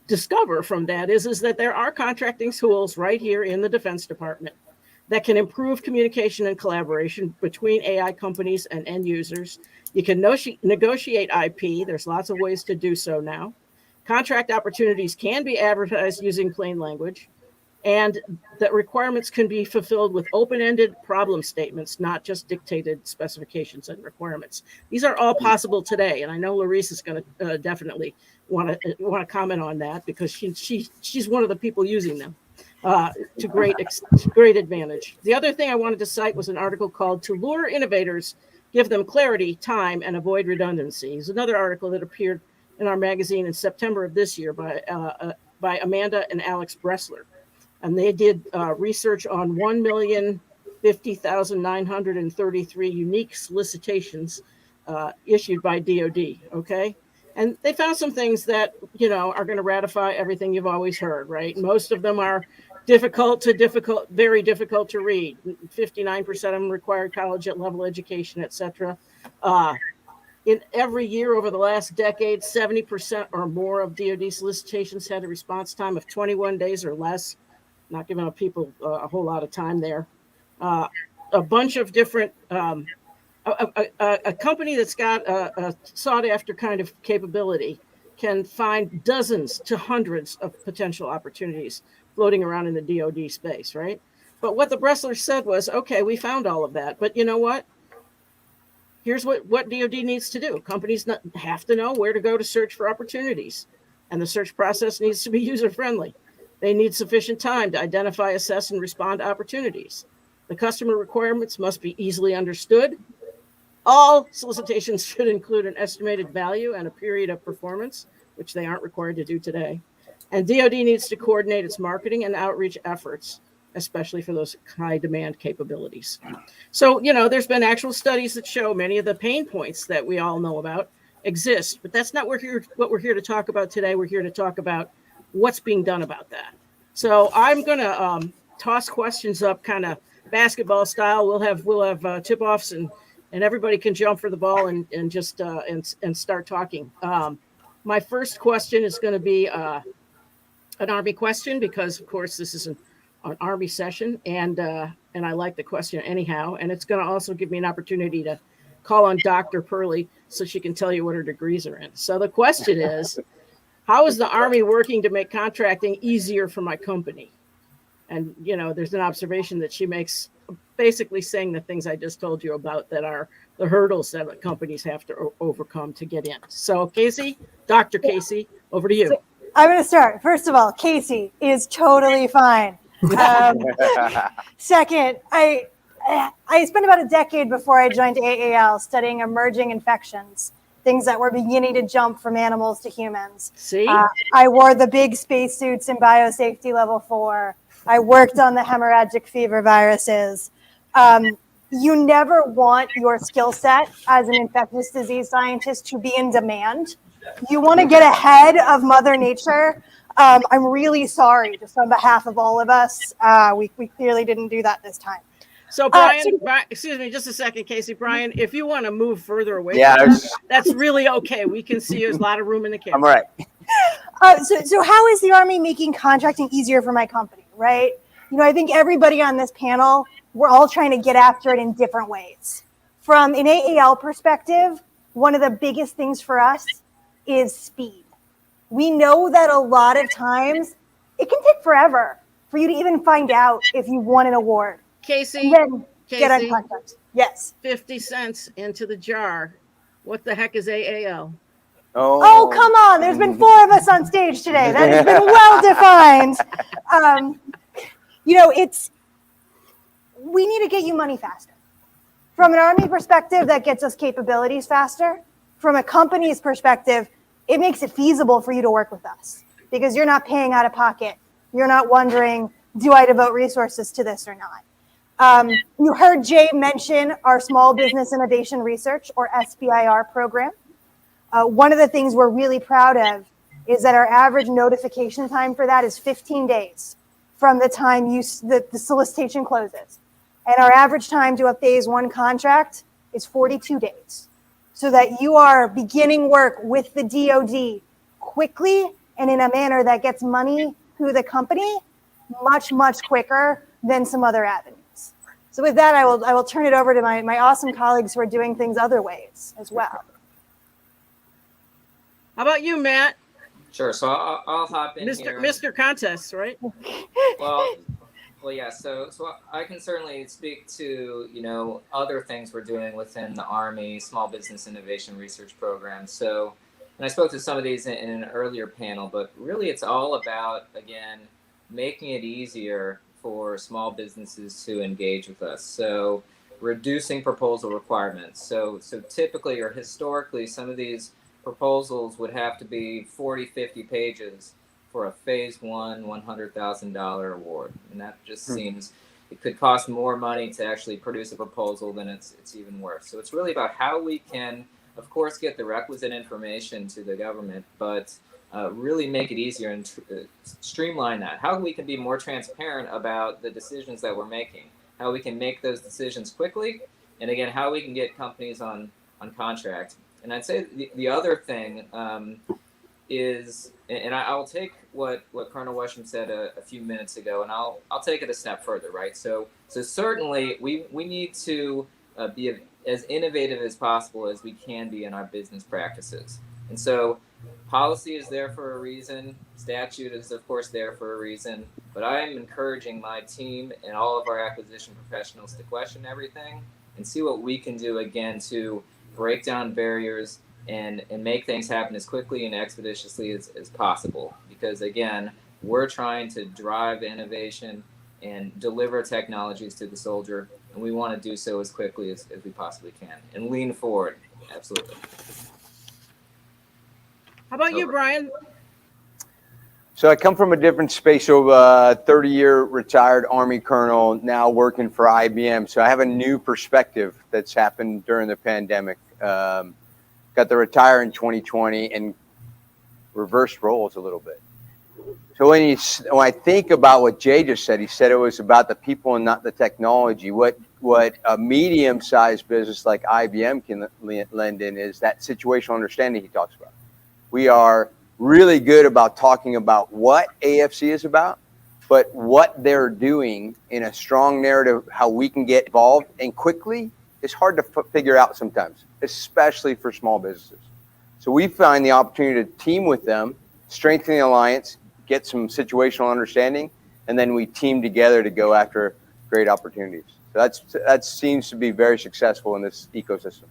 discover from that is that there are contracting tools right here in the Defense Department that can improve communication and collaboration between AI companies and end users. You can negotiate IP. There's lots of ways to do so now. Contract opportunities can be advertised using plain language, and that requirements can be fulfilled with open-ended problem statements, not just dictated specifications and requirements. These are all possible today, and I know Laurice is going to definitely want to comment on that, because she's one of the people using them to great advantage. The other thing I wanted to cite was an article called "To Lure Innovators, Give Them Clarity, Time, and Avoid Redundancy." It's another article that appeared in our magazine in September of this year by Amanda and Alex Bressler. And they did research on 1,050,933 unique solicitations issued by DoD. Okay. And they found some things that, are going to ratify everything you've always heard, right? Most of them are very difficult to read. 59% of them required college level education, etc. In every year over the last decade, 70% or more of DoD solicitations had a response time of 21 days or less. Not giving people a whole lot of time there. A bunch of different, a company that's got a sought after kind of capability can find dozens to hundreds of potential opportunities floating around in the DoD space, right? But what the Bresslers said was, okay, we found all of that, but you know what? Here's what DoD needs to do. Companies have to know where to go to search for opportunities, and the search process needs to be user-friendly. They need sufficient time to identify, assess, and respond to opportunities. The customer requirements must be easily understood. All solicitations should include an estimated value and a period of performance, which they aren't required to do today. And DoD needs to coordinate its marketing and outreach efforts, especially for those high demand capabilities. So, there's been actual studies that show many of the pain points that we all know about exist, but that's not what we're here to talk about today. We're here to talk about what's being done about that. So I'm going to toss questions up kind of basketball style. We'll have tip-offs and everybody can jump for the ball and just and start talking. My first question is going to be an Army question because, of course, this is an Army session, and I like the question anyhow. And it's going to also give me an opportunity to call on Dr. Purley so she can tell you what her degrees are in. So the question is, how is the Army working to make contracting easier for my company? And, there's an observation that she makes basically saying the things I just told you about that are the hurdles that companies have to overcome to get in. So Casey, Dr. Casey, over to you. So I'm going to start. First of all, Casey is totally fine. Second, I spent about a decade before I joined AAL studying emerging infections, things that were beginning to jump from animals to humans. See? I wore the big spacesuits in biosafety level 4. I worked on the hemorrhagic fever viruses. You never want your skill set as an infectious disease scientist to be in demand. You want to get ahead of Mother Nature. I'm really sorry, just on behalf of all of us. We clearly didn't do that this time. So Brian, excuse me, just a second, Casey. Brian, if you want to move further away, from us, that's really okay. We can see there's a lot of room in the camera. I'm all right. So how is the Army making contracting easier for my company, right? I think everybody on this panel, we're all trying to get after it in different ways. From an AAL perspective, one of the biggest things for us is speed. We know that a lot of times it can take forever for you to even find out if you won an award. Casey, get on contract. Yes. 50 cents into the jar. What the heck is AAL? Oh, come on. There's been 4 of us on stage today. That has been well defined. We need to get you money faster. From an Army perspective, that gets us capabilities faster. From a company's perspective, it makes it feasible for you to work with us because you're not paying out of pocket. You're not wondering, do I devote resources to this or not? You heard Jay mention our Small Business Innovation Research, or SBIR program. One of the things we're really proud of is that our average notification time for that is 15 days from the time the solicitation closes. And our average time to a phase 1 contract is 42 days. So that you are beginning work with the DoD quickly and in a manner that gets money through the company much, much quicker than some other avenues. So with that, I will turn it over to my awesome colleagues who are doing things other ways as well. How about you, Matt? Sure. So I'll hop in here. Mr. Contest, right? Well, yeah. So I can certainly speak to other things we're doing within the Army Small Business Innovation Research Program. So, and I spoke to some of these in an earlier panel, but really it's all about, again, making it easier for small businesses to engage with us. So reducing proposal requirements. So typically or historically, some of these proposals would have to be 40, 50 pages for a phase 1 $100,000 award. And that just seems, it could cost more money to actually produce a proposal than it's even worth. So it's really about how we can of course, get the requisite information to the government, but really make it easier and streamline that. How we can be more transparent about the decisions that we're making, how we can make those decisions quickly, and again, how we can get companies on contract. And I'd say the other thing is, and I'll take what Colonel Wesham said a few minutes ago, and I'll take it a step further, right? So certainly we need to be as innovative as possible as we can be in our business practices. And so policy is there for a reason, statute is of course there for a reason, but I am encouraging my team and all of our acquisition professionals to question everything and see what we can do again to break down barriers and make things happen as quickly and expeditiously as possible. Because again, we're trying to drive innovation and deliver technologies to the soldier, and we want to do so as quickly as we possibly can and lean forward. Absolutely. How about you, Brian? So I come from a different space. So 30-year retired Army colonel, now working for IBM. So I have a new perspective that's happened during the pandemic. Got to retire in 2020 and reversed roles a little bit. So when I think about what Jay just said, he said it was about the people and not the technology. What a medium-sized business like IBM can lend in is that situational understanding he talks about. We are really good about talking about what AFC is about, but what they're doing in a strong narrative, how we can get involved and quickly, is hard to figure out sometimes, especially for small businesses. So we find the opportunity to team with them, strengthen the alliance, get some situational understanding, and then we team together to go after great opportunities. So that seems to be very successful in this ecosystem.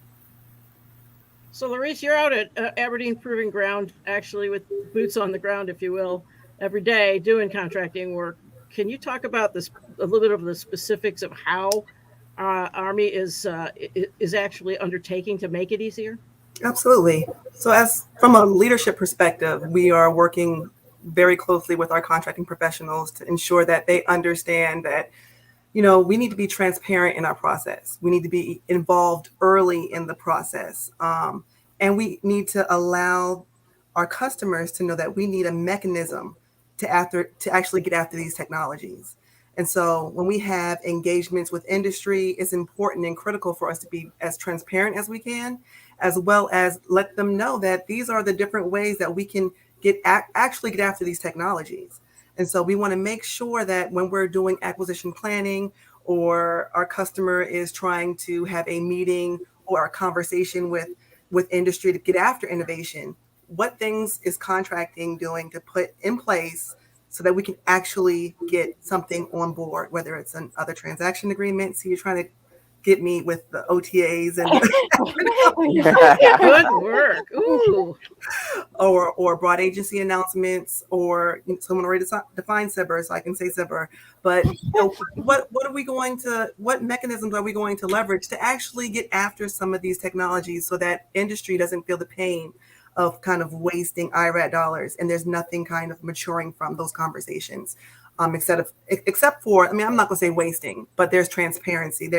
So, Larice, you're out at Aberdeen Proving Ground, actually with boots on the ground, if you will, every day doing contracting work. Can you talk about this, a little bit of the specifics of how Army is actually undertaking to make it easier? Absolutely. So as from a leadership perspective, we are working very closely with our contracting professionals to ensure that they understand that, you know, we need to be transparent in our process. We need to be involved early in the process. And we need to allow our customers to know that we need a mechanism to actually get after these technologies. And so when we have engagements with industry, it's important and critical for us to be as transparent as we can, as well as let them know that these are the different ways that we can actually get after these technologies. And so we want to make sure that when we're doing acquisition planning, or our customer is trying to have a meeting or a conversation with industry to get after innovation, what things is contracting doing to put in place so that we can actually get something on board, whether it's another transaction agreement. So you're trying to get me with the OTAs and good work. Ooh. or broad agency announcements, or someone already defined SIBR, so I can say SIBR. But you know, what mechanisms are we going to leverage to actually get after some of these technologies so that industry doesn't feel the pain of kind of wasting IRAD dollars, and there's nothing kind of maturing from those conversations, except for, I mean, I'm not gonna say wasting, but there's transparency.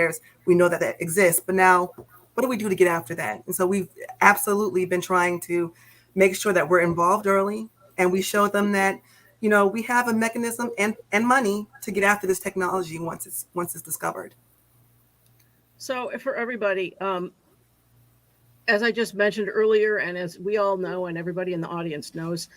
We know that exists, but now what do we do to get after that? And so we've absolutely been trying to make sure that we're involved early, and we show them that, you know, we have a mechanism and money to get after this technology once it's discovered. So for everybody, as I just mentioned earlier, and as we all know, and everybody in the audience knows,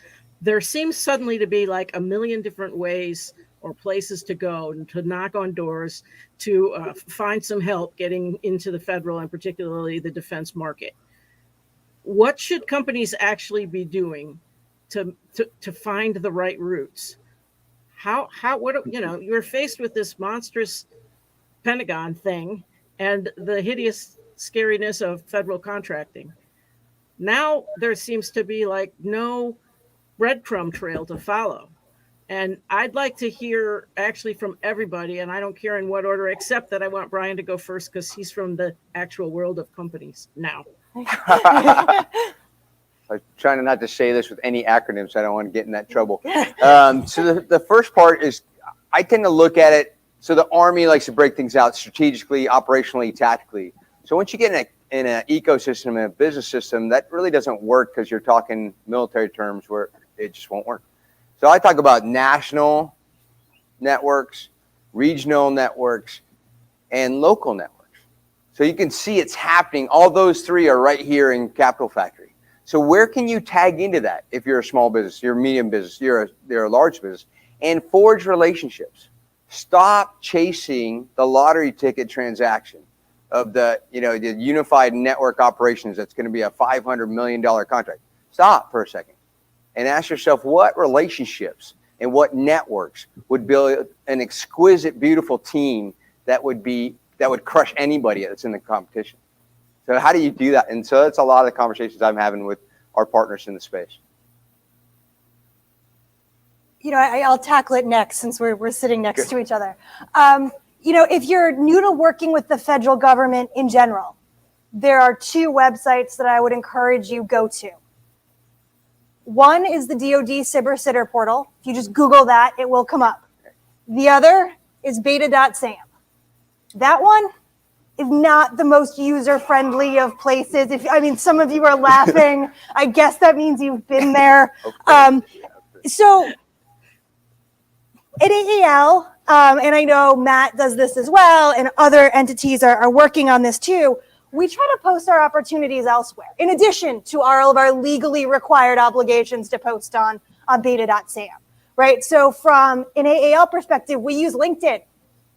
there seems suddenly to be like a million different ways or places to go and to knock on doors to find some help getting into the federal and particularly the defense market. What should companies actually be doing to find the right routes? You're faced with this monstrous Pentagon thing and the hideous scariness of federal contracting. Now there seems to be like no breadcrumb trail to follow. And I'd like to hear actually from everybody, and I don't care in what order, except that I want Brian to go first because he's from the actual world of companies now. I'm trying not to say this with any acronyms. I don't want to get in that trouble. So the first part is, I tend to look at it, so the Army likes to break things out strategically, operationally, tactically. So once you get in an ecosystem, in a business system, that really doesn't work because you're talking military terms where it just won't work. So I talk about national networks, regional networks, and local networks. So you can see it's happening. All those three are right here in Capital Factory. So where can you tag into that if you're a small business, you're a medium business, you're a large business, and forge relationships? Stop chasing the lottery ticket transaction of the unified network operations that's going to be a $500 million contract. Stop for a second and ask yourself what relationships and what networks would build an exquisite, beautiful team that would crush anybody that's in the competition. So how do you do that? And so that's a lot of the conversations I'm having with our partners in the space. I'll tackle it next since we're sitting next to each other. If you're new to working with the federal government in general, there are two websites that I would encourage you go to. One is the DoD Cyber Sitter portal. If you just Google that, it will come up. The other is beta.sam. That one is not the most user-friendly of places. Some of you are laughing. I guess that means you've been there. So at AAL, and I know Matt does this as well, and other entities are working on this too, we try to post our opportunities elsewhere, in addition to all of our legally required obligations to post on beta.sam, right? So from an AAL perspective, we use LinkedIn,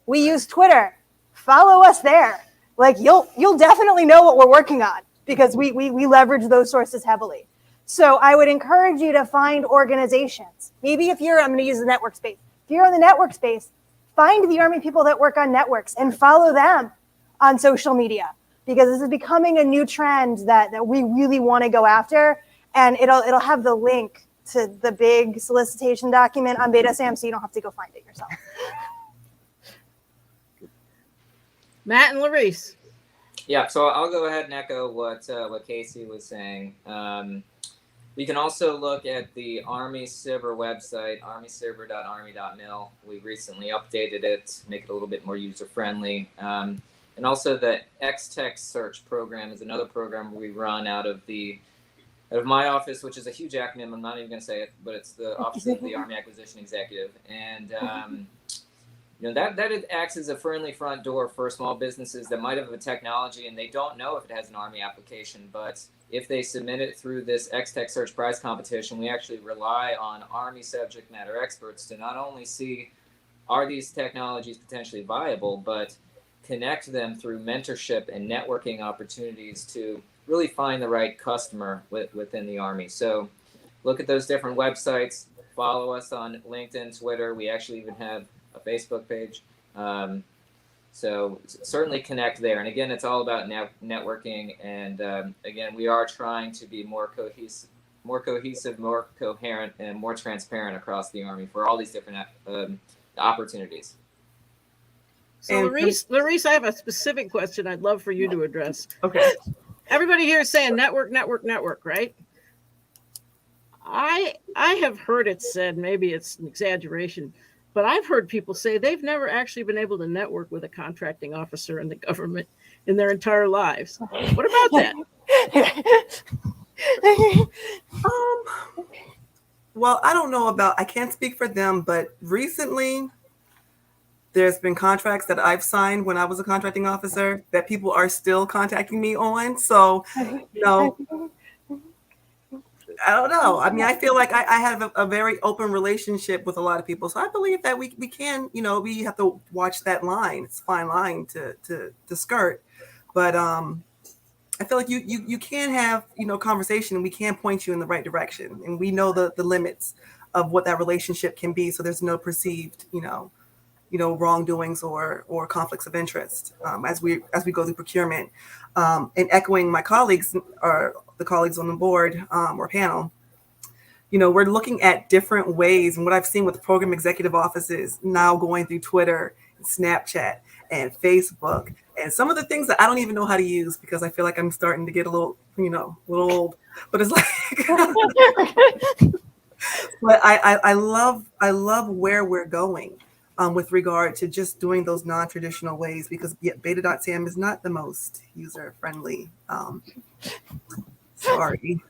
we use Twitter. Follow us there. Like you'll definitely know what we're working on because we leverage those sources heavily. So I would encourage you to find organizations. Maybe I'm going to use the network space. If you're in the network space, find the Army people that work on networks and follow them on social media, because this is becoming a new trend that we really want to go after. And it'll have the link to the big solicitation document on beta.sam, so you don't have to go find it yourself. Matt and Larice. Yeah, so I'll go ahead and echo what Casey was saying. We can also look at the Army Cyber website, armycyber.army.mil. We recently updated it, make it a little bit more user-friendly. And also the X-Tech Search program is another program we run out of my office, which is a huge acronym. I'm not even going to say it, but it's the Office of the Army Acquisition Executive. And that acts as a friendly front door for small businesses that might have a technology and they don't know if it has an Army application, but if they submit it through this X-Tech Search prize competition, we actually rely on Army subject matter experts to not only see are these technologies potentially viable, but connect them through mentorship and networking opportunities to really find the right customer within the Army. So look at those different websites, follow us on LinkedIn, Twitter. We actually even have a Facebook page. So certainly connect there. And again, it's all about networking. And again, we are trying to be more cohesive, more coherent, and more transparent across the Army for all these different opportunities. So Larice, I have a specific question I'd love for you to address. Okay. Everybody here is saying network, right? I have heard it said, maybe it's an exaggeration, but I've heard people say they've never actually been able to network with a contracting officer in the government in their entire lives. What about that? Well, I don't know I can't speak for them, but recently there's been contracts that I've signed when I was a contracting officer that people are still contacting me on. So, I don't know. I mean, I feel like I have a very open relationship with a lot of people. So I believe that we can, we have to watch that line. It's a fine line to skirt. But I feel like you can have, conversation, and we can point you in the right direction. And we know the limits of what that relationship can be. So there's no perceived, wrongdoings or conflicts of interest as we go through procurement. And echoing my colleagues or the colleagues on the board or panel, we're looking at different ways. And what I've seen with program executive offices now going through Twitter and Snapchat and Facebook and some of the things that I don't even know how to use because I feel like I'm starting to get a little old. But it's like, but I love where we're going. with regard to just doing those non-traditional ways, because beta.cm is not the most user-friendly. Sorry.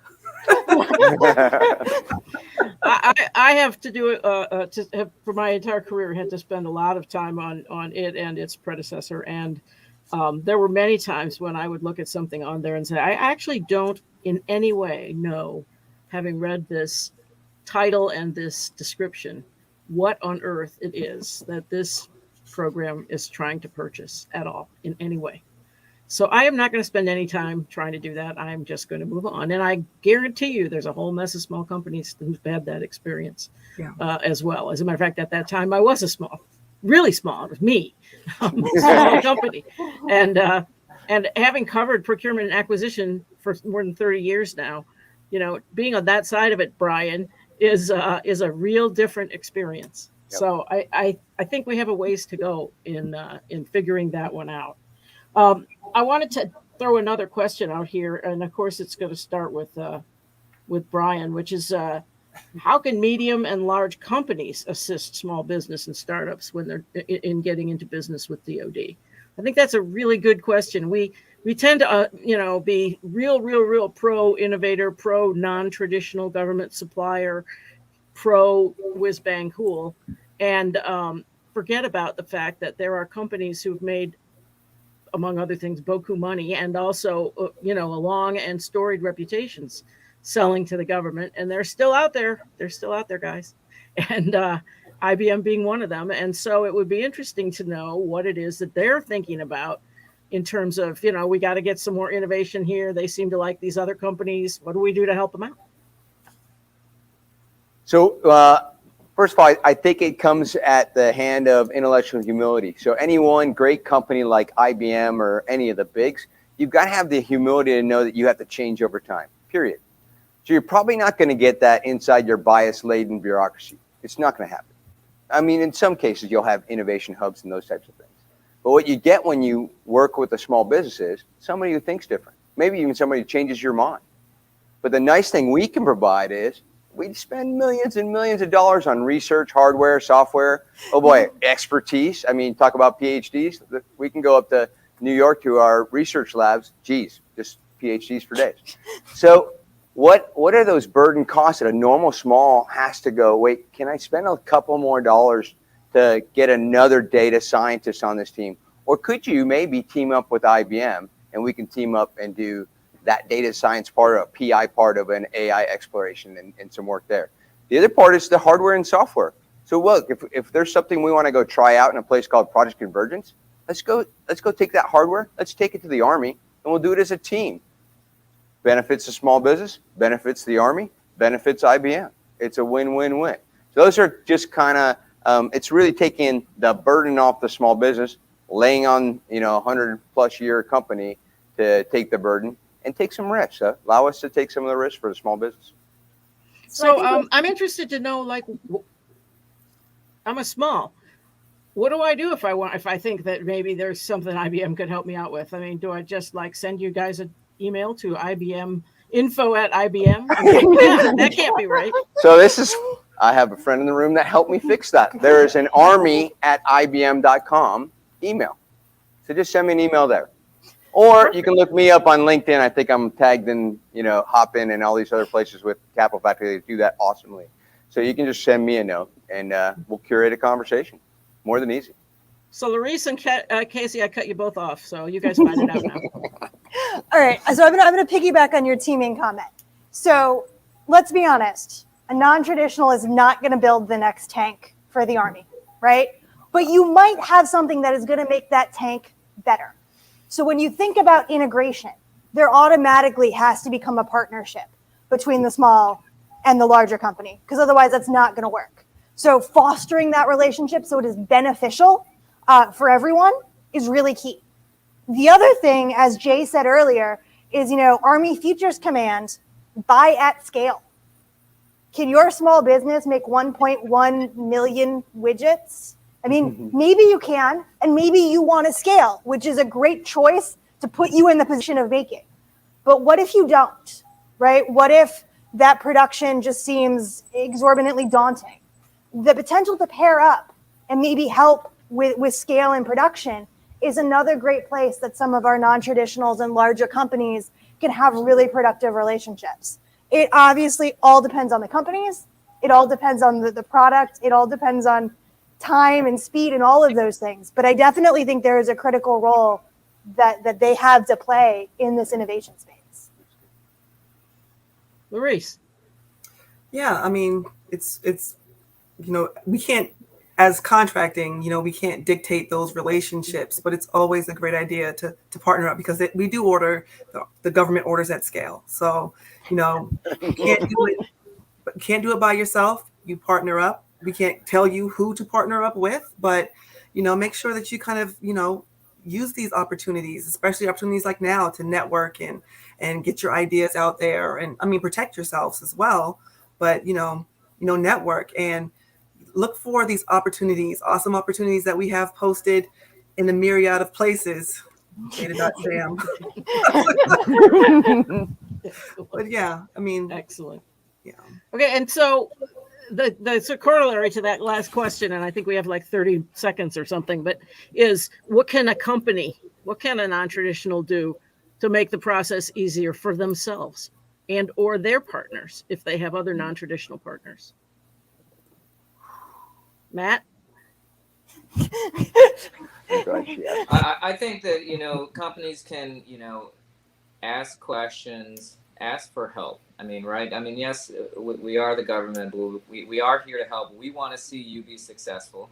I have to do it for my entire career. Had to spend a lot of time on it and its predecessor, and there were many times when I would look at something on there and say, I actually don't in any way know, having read this title and this description, what on earth it is that this program is trying to purchase at all in any way. So I am not going to spend any time trying to do that. I'm just going to move on. And I guarantee you there's a whole mess of small companies who've had that experience as well. As a matter of fact, at that time, I was really small. It was me, a small company. And having covered procurement and acquisition for more than 30 years now, being on that side of it, Brian, is a real different experience. Yep. So I think we have a ways to go in figuring that one out. I wanted to throw another question out here, and of course it's going to start with Brian, which is how can medium and large companies assist small business and startups when they're in getting into business with DoD? I think that's a really good question. We tend to be real pro innovator, pro non-traditional government supplier, pro whiz bang cool, and forget about the fact that there are companies who've made, among other things, boku money, and also, long and storied reputations selling to the government. And they're still out there. They're still out there, guys. And IBM being one of them. And so it would be interesting to know what it is that they're thinking about in terms of, we got to get some more innovation here. They seem to like these other companies. What do we do to help them out? So, first of all, I think it comes at the hand of intellectual humility. So any one great company like IBM or any of the bigs, you've got to have the humility to know that you have to change over time, period. So you're probably not going to get that inside your bias-laden bureaucracy. It's not going to happen. I mean, in some cases, you'll have innovation hubs and those types of things. But what you get when you work with a small business is somebody who thinks different, maybe even somebody who changes your mind. But the nice thing we can provide is we spend millions and millions of dollars on research, hardware, software. Oh boy, expertise. I mean, talk about PhDs. We can go up to New York to our research labs. Geez, just PhDs for days. So what are those burden costs that a normal small has to go, wait, can I spend a couple more dollars to get another data scientist on this team? Or could you maybe team up with IBM and we can team up and do that data science part, a PI part of an AI exploration and some work there. The other part is the hardware and software. So look, if there's something we want to go try out in a place called Project Convergence, let's go take that hardware, let's take it to the Army, and we'll do it as a team. Benefits the small business, benefits the Army, benefits IBM. It's a win-win-win. So those are just kind of, it's really taking the burden off the small business, laying on, 100+ year company to take the burden, and take some risks. Allow us to take some of the risks for the small business. So I'm interested to know, I'm a small. What do I do if I think that maybe there's something IBM could help me out with? I mean, do I just send you guys an email to IBM info@IBM? That can't be right. So I have a friend in the room that helped me fix that. There is an army@ibm.com email. So just send me an email there. Or you can look me up on LinkedIn. I think I'm tagged in, Hopin and all these other places with Capital Factory. They do that awesomely. So you can just send me a note and we'll curate a conversation. More than easy. So Larice and Casey, I cut you both off. So you guys find it out now. All right. So I'm going to piggyback on your teaming comment. So let's be honest. A non-traditional is not going to build the next tank for the Army, right? But you might have something that is going to make that tank better. So when you think about integration, there automatically has to become a partnership between the small and the larger company, because otherwise that's not going to work. So fostering that relationship so it is beneficial for everyone is really key. The other thing, as Jay said earlier, is, Army Futures Command, buy at scale. Can your small business make 1.1 million widgets? I mean, maybe you can, and maybe you want to scale, which is a great choice to put you in the position of making. But what if you don't, right? What if that production just seems exorbitantly daunting? The potential to pair up and maybe help with scale and production is another great place that some of our non-traditionals and larger companies can have really productive relationships. It obviously all depends on the companies. It all depends on the product. It all depends on time and speed and all of those things. But I definitely think there is a critical role that they have to play in this innovation space. Maurice. Yeah, I mean, it's we can't, as contracting, we can't dictate those relationships, but it's always a great idea to partner up because we do order, the government orders at scale. So, you can't do it by yourself. You partner up. We can't tell you who to partner up with, but, make sure that you kind of, use these opportunities, especially opportunities like now to network and get your ideas out there and, protect yourselves as well. But, network and look for these opportunities, awesome opportunities that we have posted in a myriad of places. Data.jam. But yeah, excellent. Yeah. Okay, and so the corollary to that last question, and I think we have like 30 seconds or something, but is what can a non-traditional do to make the process easier for themselves and or their partners if they have other non-traditional partners? Matt? I think that, companies can, ask questions, ask for help. Right? Yes, we are the government, but we are here to help. We want to see you be successful.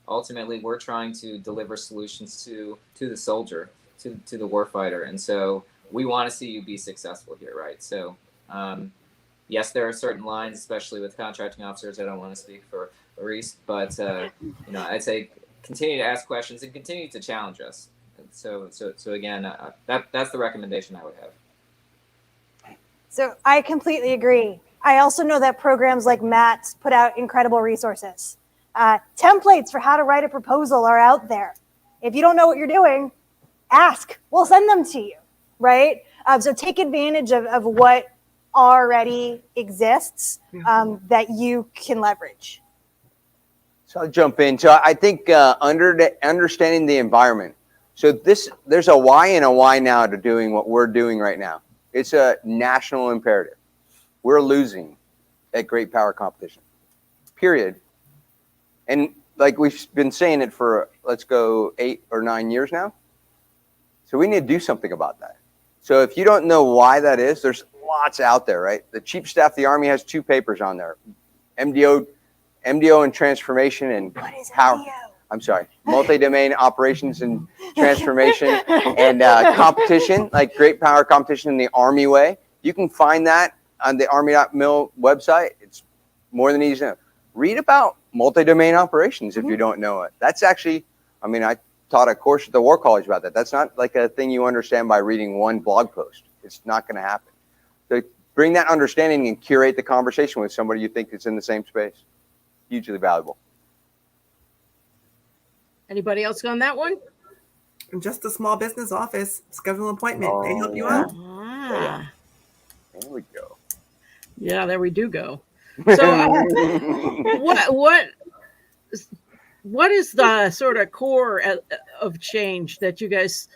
Ultimately, we're trying to deliver solutions to the soldier, to the warfighter. And so we want to see you be successful here, right? So, yes, there are certain lines, especially with contracting officers. I don't want to speak for Maurice, but, I'd say continue to ask questions and continue to challenge us. So again, that's the recommendation I would have. So I completely agree. I also know that programs like Matt's put out incredible resources. Templates for how to write a proposal are out there. If you don't know what you're doing, ask. We'll send them to you, right? So take advantage of what already exists that you can leverage. So I'll jump in. So I think understanding the environment. So there's a why and a why now to doing what we're doing right now. It's a national imperative. We're losing at great power competition, period. And like we've been saying it for, let's go 8 or 9 years now. So we need to do something about that. So if you don't know why that is, there's lots out there, right? The Chief of Staff of the Army has 2 papers on there. MDO and transformation and power. I'm sorry, multi-domain operations and transformation and competition, like great power competition in the Army way. You can find that on the Army.mil website. It's more than easy to know. Read about multi-domain operations if you don't know it. That's actually, I taught a course at the War College about that. That's not like a thing you understand by reading one blog post. It's not going to happen. So bring that understanding and curate the conversation with somebody you think is in the same space. Hugely valuable. Anybody else on that one? Just a small business office, schedule an appointment. They help you out. There we go. Yeah, there we do go. So what is the sort of core of change that you guys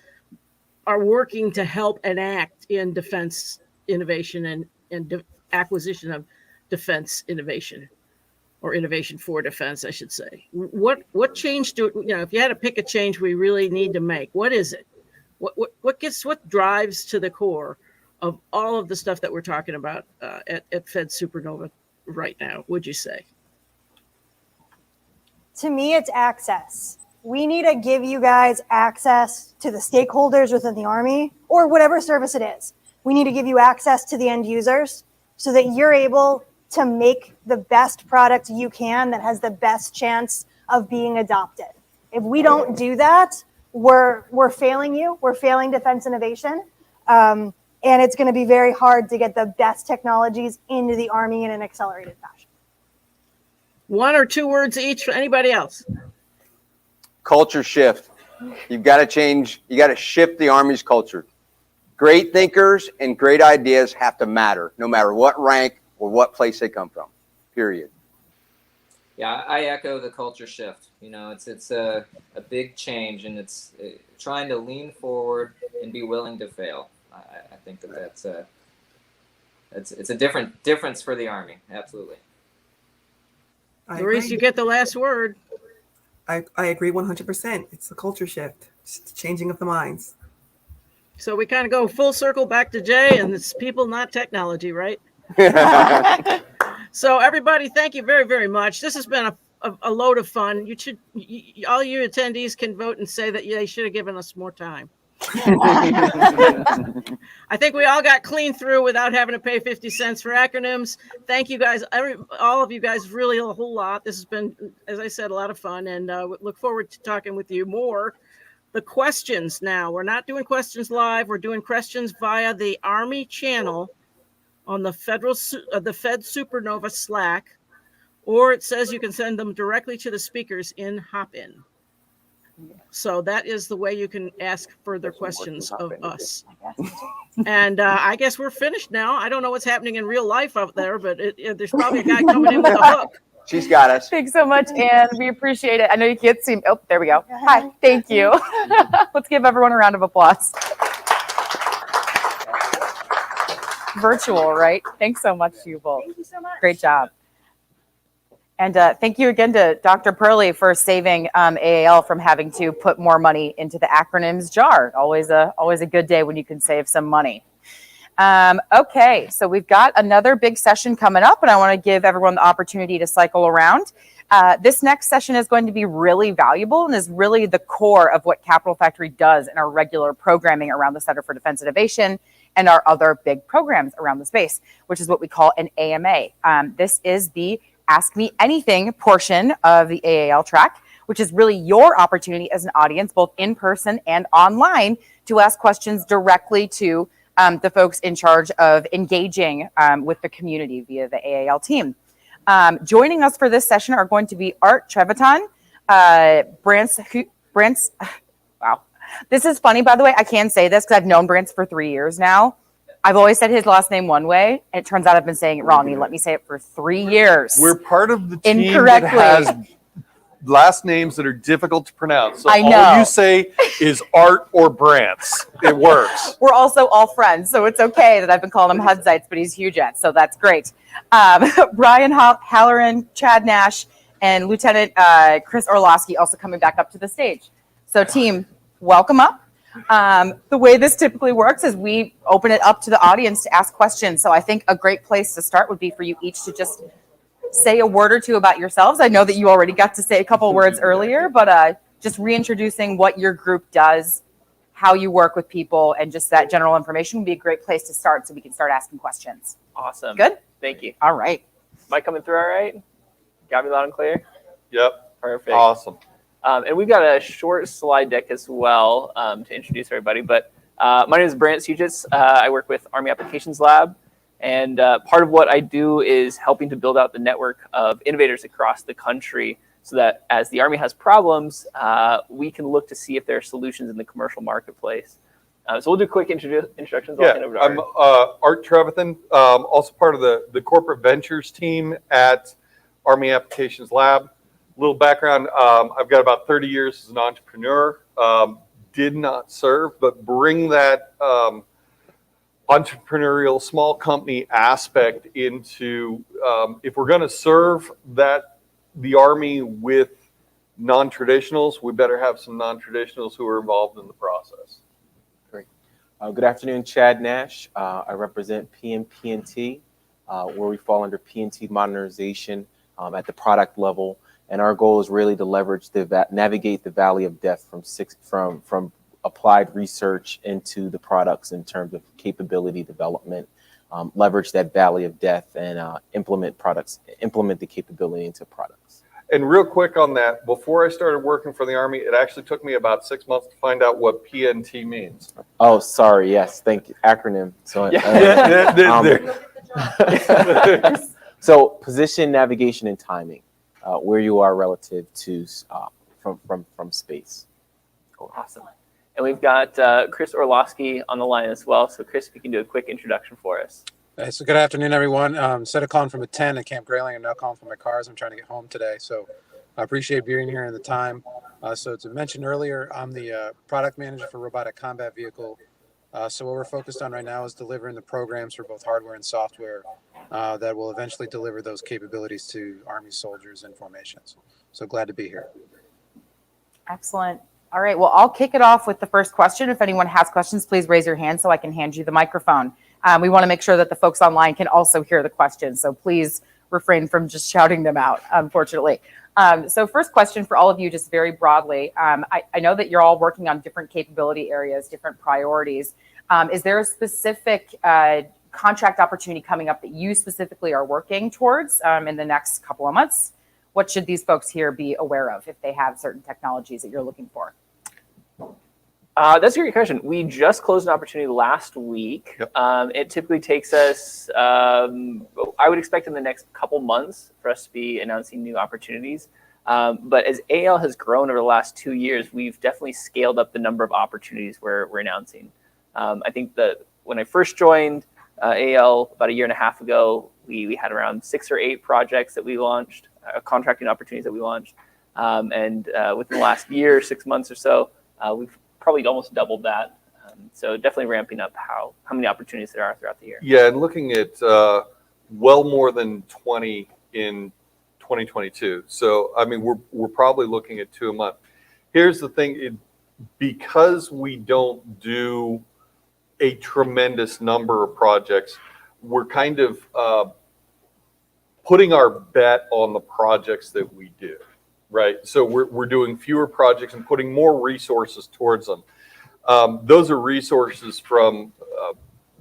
are working to help enact in defense innovation and acquisition of defense innovation? Or innovation for defense, I should say. What change if you had to pick a change we really need to make, what is it? What drives to the core of all of the stuff that we're talking about at Fed Supernova right now, would you say? To me, it's access. We need to give you guys access to the stakeholders within the Army or whatever service it is. We need to give you access to the end users so that you're able to make the best product you can that has the best chance of being adopted. If we don't do that, we're failing you. We're failing defense innovation. And it's going to be very hard to get the best technologies into the Army in an accelerated fashion. 1 or 2 words each for anybody else. Culture shift. You've got to change. You got to shift the Army's culture. Great thinkers and great ideas have to matter, no matter what rank or what place they come from, period. Yeah, I echo the culture shift. You know, it's a big change, and it's trying to lean forward and be willing to fail. I think that's it's a difference for the Army. Absolutely. Maurice, you get the last word. I agree 100%. It's a culture shift, just the changing of the minds. So we kind of go full circle back to Jay, and it's people, not technology, right? So everybody, thank you very, very much. This has been a load of fun. All you attendees can vote and say that they should have given us more time. I think we all got clean through without having to pay 50 cents for acronyms. Thank you guys, all of you guys, really a whole lot. This has been, as I said, a lot of fun, and look forward to talking with you more. The questions now, we're not doing questions live. We're doing questions via the Army channel on the Fed Supernova Slack, or it says you can send them directly to the speakers in Hopin. So that is the way you can ask further questions of us. And I guess we're finished now. I don't know what's happening in real life out there, but there's probably a guy coming in with a hook. She's got us. Thanks so much, Anne. We appreciate it. I know you can't see me. Oh, there we go. Hi. Thank you. Let's give everyone a round of applause. Virtual, right? Thanks so much to you both. Thank you so much. Great job. And thank you again to Dr. Perley for saving AAL from having to put more money into the acronyms jar. Always a good day when you can save some money. Okay, so we've got another big session coming up, and I want to give everyone the opportunity to cycle around. This next session is going to be really valuable and is really the core of what Capital Factory does in our regular programming around the Center for Defense Innovation and our other big programs around the space, which is what we call an AMA. This is the Ask Me Anything portion of the AAL track, which is really your opportunity as an audience, both in person and online, to ask questions directly to the folks in charge of engaging with the community via the AAL team. Joining us for this session are going to be Art Trevitan, wow. This is funny, by the way. I can say this because I've known Brance for 3 years now. I've always said his last name one way, and it turns out I've been saying it wrong. He let me say it for 3 years. We're part of the team Incorrectly. that has last names that are difficult to pronounce. So I know. all you say is Art or Brance. It works. We're also all friends, so it's okay that I've been calling him Hudzites, but he's Hujet, so that's great. Brian Halloran, Chad Nash, and Lieutenant Chris Orlowski also coming back up to the stage. So team, welcome up. The way this typically works is we open it up to the audience to ask questions. So I think a great place to start would be for you each to just say a word or two about yourselves. I know that you already got to say a couple words earlier, but just reintroducing what your group does, how you work with people, and just that general information would be a great place to start so we can start asking questions. Awesome. Good? Thank you. All right. Am I coming through all right? Got me loud and clear? Yep. Perfect. Awesome. And we've got a short slide deck as well to introduce everybody. But my name is Brant Sujits. I work with Army Applications Lab. And part of what I do is helping to build out the network of innovators across the country so that as the Army has problems, we can look to see if there are solutions in the commercial marketplace. So we'll do quick introductions. I'll hand over to I'm Art Trevitan, also part of the corporate ventures team at Army Applications Lab. A little background, I've got about 30 years as an entrepreneur. Did not serve, but bring that entrepreneurial small company aspect into, if we're going to serve the Army with non-traditionals, we better have some non-traditionals who are involved in the process. Great. Good afternoon, Chad Nash. I represent PMP&T, where we fall under P&T modernization at the product level. And our goal is really to leverage navigate the valley of death from applied research into the products in terms of capability development, leverage that valley of death and implement the capability into products. And real quick on that, before I started working for the Army, it actually took me about 6 months to find out what PNT means. Oh, sorry. Yes. Thank you. Acronym. So, so position, navigation, and timing, where you are relative to from space. Awesome. And we've got Chris Orlowski on the line as well. So Chris, if you can do a quick introduction for us. So good afternoon, everyone. Instead of calling from a 10 at Camp Grayling, I'm now calling from my cars. I'm trying to get home today. So I appreciate being here and the time. So to mention earlier, I'm the product manager for Robotic Combat Vehicle. So what we're focused on right now is delivering the programs for both hardware and software that will eventually deliver those capabilities to Army soldiers and formations. So glad to be here. Excellent. All right. Well, I'll kick it off with the first question. If anyone has questions, please raise your hand so I can hand you the microphone. We want to make sure that the folks online can also hear the questions. So please refrain from just shouting them out, unfortunately. So first question for all of you, just very broadly. I know that you're all working on different capability areas, different priorities. Is there a specific contract opportunity coming up that you specifically are working towards in the next couple of months? What should these folks here be aware of if they have certain technologies that you're looking for? That's a great question. We just closed an opportunity last week. Yep. It typically takes us, I would expect in the next couple months for us to be announcing new opportunities. But as AAL has grown over the last 2 years, we've definitely scaled up the number of opportunities we're announcing. I think that when I first joined AAL about a year and a half ago, we had around 6 or 8 projects that we launched, contracting opportunities that we launched. And within the last year, 6 months or so, we've probably almost doubled that. So definitely ramping up how many opportunities there are throughout the year. Yeah, and looking at well more than 20 in 2022. So, I mean, we're probably looking at 2 a month. Here's the thing, because we don't do a tremendous number of projects, we're kind of putting our bet on the projects that we do, right? So we're doing fewer projects and putting more resources towards them. Those are resources from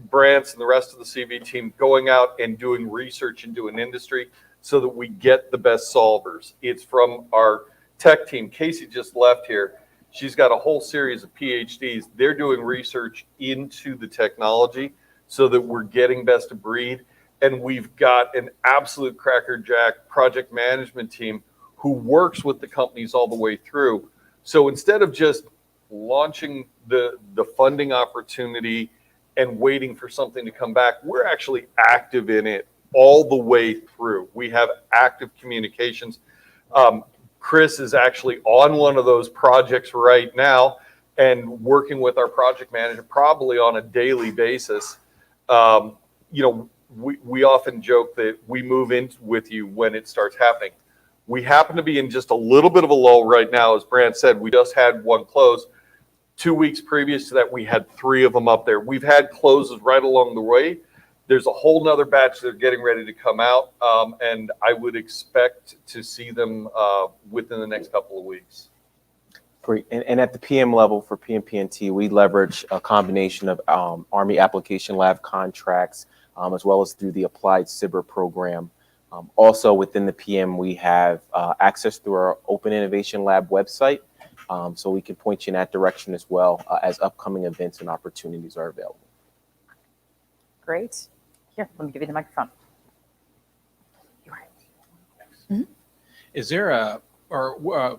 Brant's and the rest of the CV team going out and doing research into an industry so that we get the best solvers. It's from our tech team. Casey just left here. She's got a whole series of PhDs. They're doing research into the technology so that we're getting best of breed. And we've got an absolute crackerjack project management team who works with the companies all the way through. So instead of just launching the funding opportunity and waiting for something to come back, we're actually active in it all the way through. We have active communications. Chris is actually on one of those projects right now and working with our project manager probably on a daily basis. You know, we often joke that we move in with you when it starts happening. We happen to be in just a little bit of a lull right now. As Brant said, we just had one close. 2 weeks previous to that, we had 3 of them up there. We've had closes right along the way. There's a whole nother batch that are getting ready to come out, and I would expect to see them within the next couple of weeks. Great. And at the PM level for PMPNT, we leverage a combination of Army Application Lab contracts, as well as through the Applied Cyber program. Also within the PM, we have access through our Open Innovation Lab website, so we can point you in that direction as well as upcoming events and opportunities are available. Great. Here, let me give you the microphone. Is there a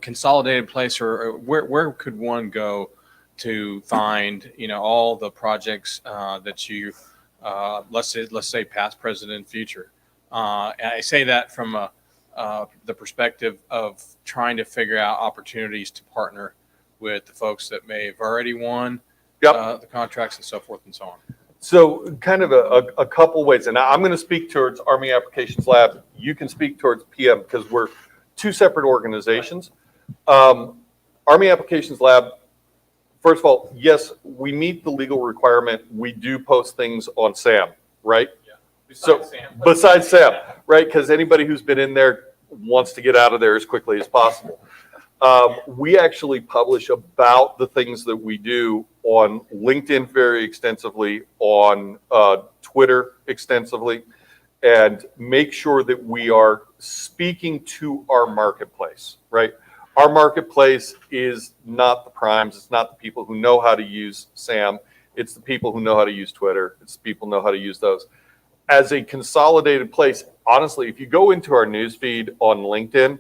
consolidated place, or where could one go to find, you know, all the projects that you let's say past, present, and future? I say that from the perspective of trying to figure out opportunities to partner with the folks that may have already won the contracts and so forth and so on. So kind of a couple ways, and I'm going to speak towards Army Applications Lab. You can speak towards PM because we're 2 separate organizations. Army Applications Lab, first of all, yes, we meet the legal requirement. We do post things on SAM, right? Yeah. Besides SAM, right? Because anybody who's been in there wants to get out of there as quickly as possible. We actually publish about the things that we do on LinkedIn very extensively, on Twitter extensively, and make sure that we are speaking to our marketplace, right? Our marketplace is not the primes. It's not the people who know how to use SAM. It's the people who know how to use Twitter. It's the people who know how to use those. As a consolidated place, honestly, if you go into our newsfeed on LinkedIn,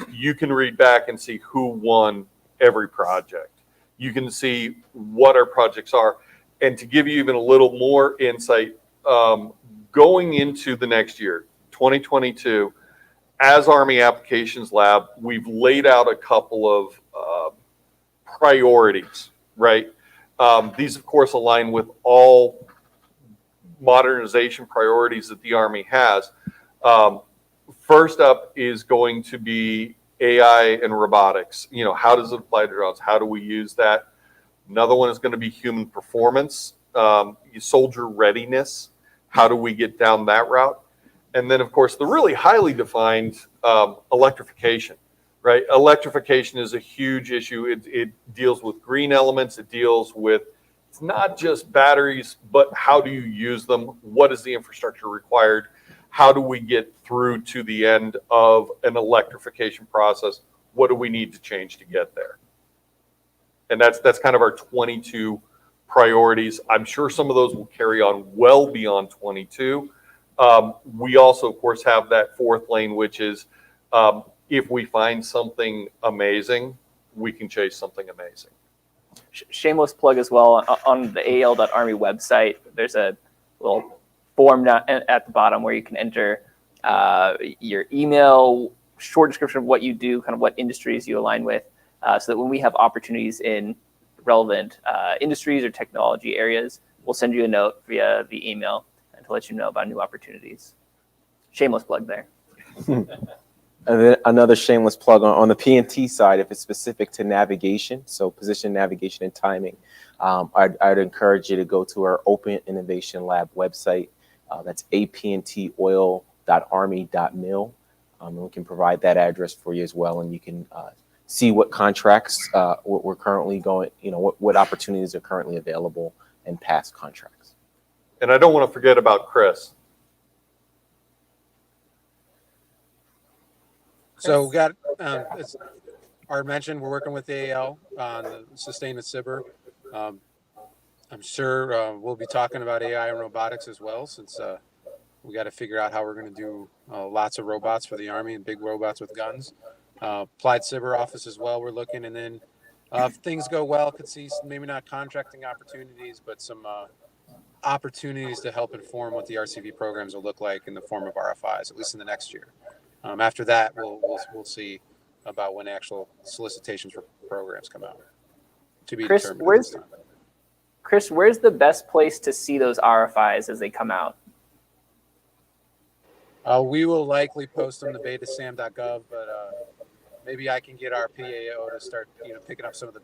you can read back and see who won every project. You can see what our projects are. And to give you even a little more insight, going into the next year, 2022, as Army Applications Lab, we've laid out a couple of priorities, right? These, of course, align with all modernization priorities that the Army has. First up is going to be AI and robotics. You know, how does it apply to drones? How do we use that? Another one is going to be human performance, soldier readiness. How do we get down that route? And then, of course, the really highly defined electrification, right? Electrification is a huge issue. It deals with green elements. It deals with, it's not just batteries, but how do you use them? What is the infrastructure required? How do we get through to the end of an electrification process? What do we need to change to get there? And that's kind of our 22 priorities. I'm sure some of those will carry on well beyond 22. We also, of course, have that fourth lane, which is if we find something amazing, we can chase something amazing. Shameless plug as well, on the AAL.Army website, there's a little form at the bottom where you can enter your email, short description of what you do, kind of what industries you align with, so that when we have opportunities in relevant industries or technology areas, we'll send you a note via the email and to let you know about new opportunities. Shameless plug there. And then another shameless plug on the PNT side, if it's specific to navigation, so position, navigation, and timing, I'd encourage you to go to our Open Innovation Lab website. That's apntoil.army.mil. And we can provide that address for you as well, and you can see what contracts we're currently going, you know, what opportunities are currently available and past contracts. And I don't want to forget about Chris. So we got, as Art mentioned, we're working with AAL on the sustainment SIBR. I'm sure we'll be talking about AI and robotics as well, since we got to figure out how we're going to do lots of robots for the Army and big robots with guns. Applied SIBR office as well, we're looking. And then if things go well, could see maybe not contracting opportunities, but some opportunities to help inform what the RCV programs will look like in the form of RFIs, at least in the next year. After that, we'll see about when actual solicitations for programs come out. To be determined. Chris, where's the best place to see those RFIs as they come out? We will likely post them to betasam.gov, but maybe I can get our PAO to start, picking up some of the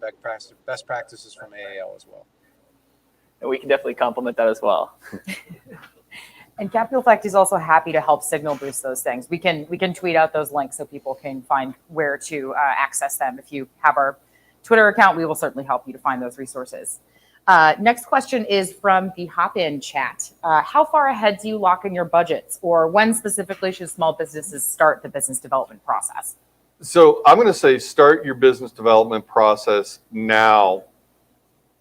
best practices from AAL as well. And we can definitely complement that as well. And Capital Fact is also happy to help signal boost those things. We can tweet out those links so people can find where to access them. If you have our Twitter account, we will certainly help you to find those resources. Next question is from the Hop-In chat. How far ahead do you lock in your budgets, or when specifically should small businesses start the business development process? So I'm going to say start your business development process now,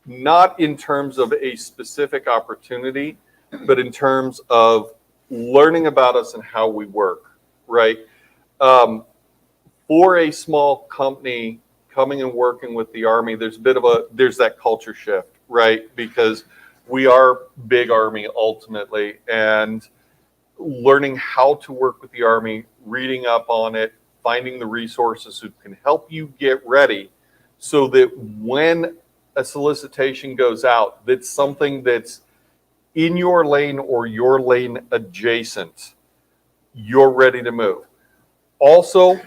not in terms of a specific opportunity, but in terms of learning about us and how we work, right? For a small company coming and working with the Army, there's that culture shift, right? Because we are big Army ultimately, and learning how to work with the Army, reading up on it, finding the resources who can help you get ready so that when a solicitation goes out, that's something that's in your lane or your lane adjacent, you're ready to move. Also,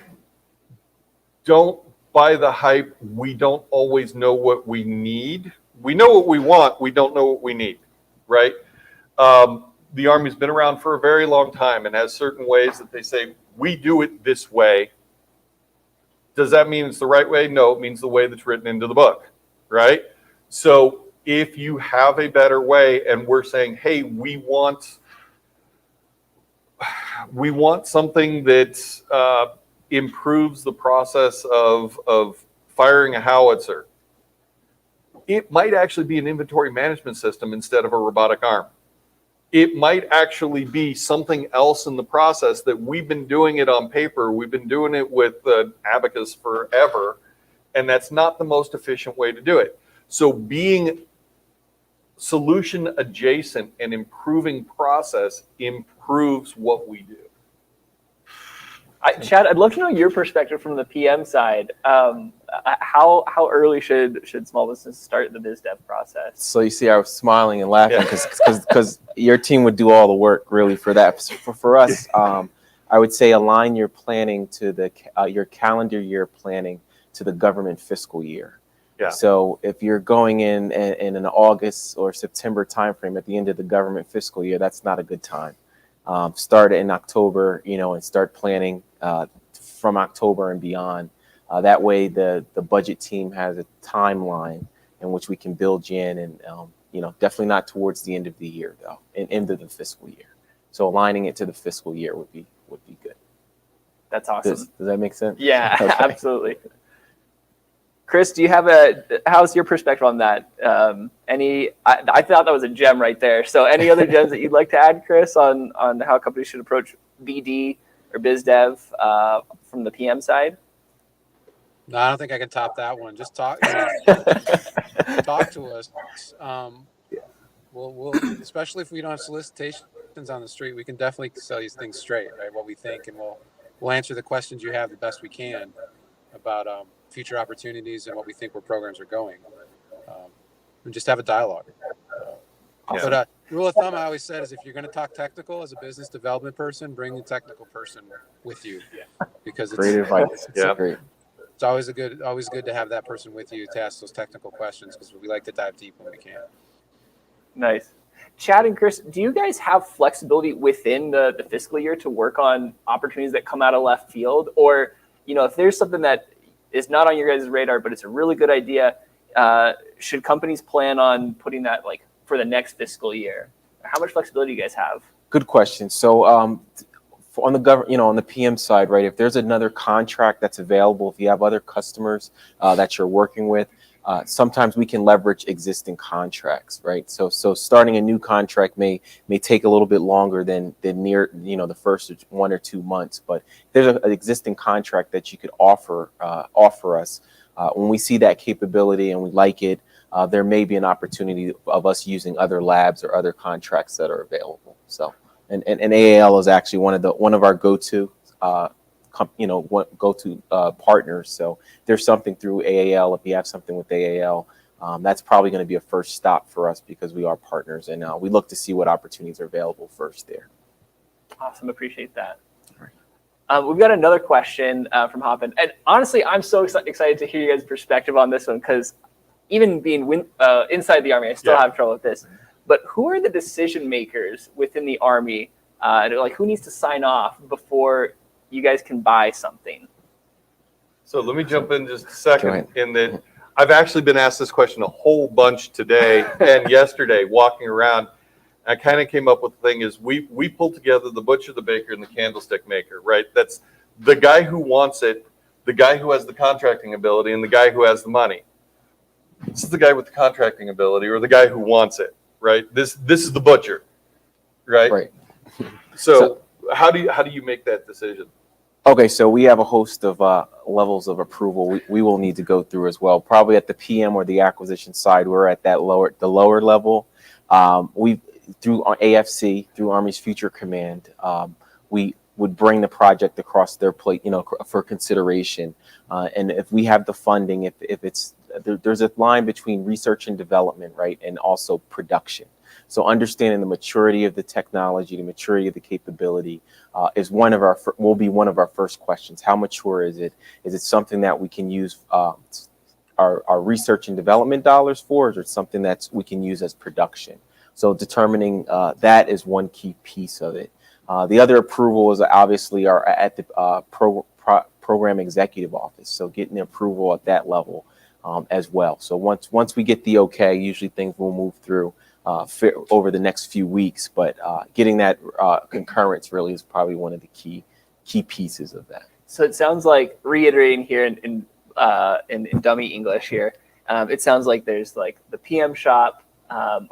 don't buy the hype. We don't always know what we need. We know what we want. We don't know what we need, right? The Army's been around for a very long time and has certain ways that they say, we do it this way. Does that mean it's the right way? No, it means the way that's written into the book, right? So if you have a better way and we're saying, hey, we want something that improves the process of firing a howitzer, it might actually be an inventory management system instead of a robotic arm. It might actually be something else in the process that we've been doing it on paper. We've been doing it with abacus forever, and that's not the most efficient way to do it. So being solution adjacent and improving process improves what we do. Chad, I'd love to know your perspective from the PM side. How early should small businesses start the biz dev process? So you see, I was smiling and laughing because your team would do all the work really for that. For us, I would say align your planning to the your calendar year planning to the government fiscal year. Yeah. So if you're going in an August or September timeframe at the end of the government fiscal year, that's not a good time. Start in October, and start planning from October and beyond. That way, the budget team has a timeline in which we can build you in, and definitely not towards the end of the year though, and end of the fiscal year. So aligning it to the fiscal year would be good. That's awesome. Does that make sense? Yeah, Okay. absolutely. Chris, do you have how's your perspective on that? I thought that was a gem right there. So any other gems that you'd like to add, Chris, on how companies should approach BD or biz dev from the PM side? No, I don't think I can top that one. Just talk to us. We'll especially if we don't have solicitations on the street, we can definitely sell these things straight, right? What we think, and we'll answer the questions you have the best we can about future opportunities and what we think where programs are going, and just have a dialogue. But rule of thumb I always said is if you're going to talk technical as a business development person, bring the technical person with you, because it's Great advice. Great. It's always good to have that person with you to ask those technical questions, because we like to dive deep when we can. Nice. Chad and Chris, do you guys have flexibility within the fiscal year to work on opportunities that come out of left field? Or, if there's something that is not on your guys' radar, but it's a really good idea, should companies plan on putting that for the next fiscal year? How much flexibility do you guys have? Good question. So on the on the PM side, right, if there's another contract that's available, if you have other customers that you're working with, sometimes we can leverage existing contracts, right? So starting a new contract may take a little bit longer than near the first 1 or 2 months. But there's an existing contract that you could offer us. When we see that capability and we like it, there may be an opportunity of us using other labs or other contracts that are available. So and AAL is actually one of our go-to partners. So there's something through AAL. If you have something with AAL, that's probably going to be a first stop for us because we are partners, and we look to see what opportunities are available first there. Awesome. Appreciate that. We've got another question from Hoppin. And honestly, I'm so excited to hear you guys' perspective on this one, because even being inside the Army, I still have trouble with this. But who are the decision makers within the Army? Who needs to sign off before you guys can buy something? So let me jump in just a second. In that, I've actually been asked this question a whole bunch today and yesterday walking around. I kind of came up with the thing is we pulled together the butcher, the baker, and the candlestick maker, right? That's the guy who wants it, the guy who has the contracting ability, and the guy who has the money. This is the guy with the contracting ability, or the guy who wants it, right? This is the butcher, right? Right. So how do you make that decision? Okay, so we have a host of levels of approval we will need to go through as well. Probably at the PM or the acquisition side, we're at the lower level. Through our AFC, through Army's Future Command, we would bring the project across their plate, for consideration. And if we have the funding, if it's there's a line between research and development, right, and also production. So understanding the maturity of the technology, the maturity of the capability will be one of our first questions. How mature is it? Is it something that we can use our research and development dollars for, or is it something that we can use as production? So determining that is one key piece of it. The other approvals obviously are at the program executive office. So getting the approval at that level as well. So once we get the okay, usually things will move through over the next few weeks. But getting that concurrence really is probably one of the key pieces of that. So it sounds like, reiterating here in dummy English here, it sounds like there's the PM shop,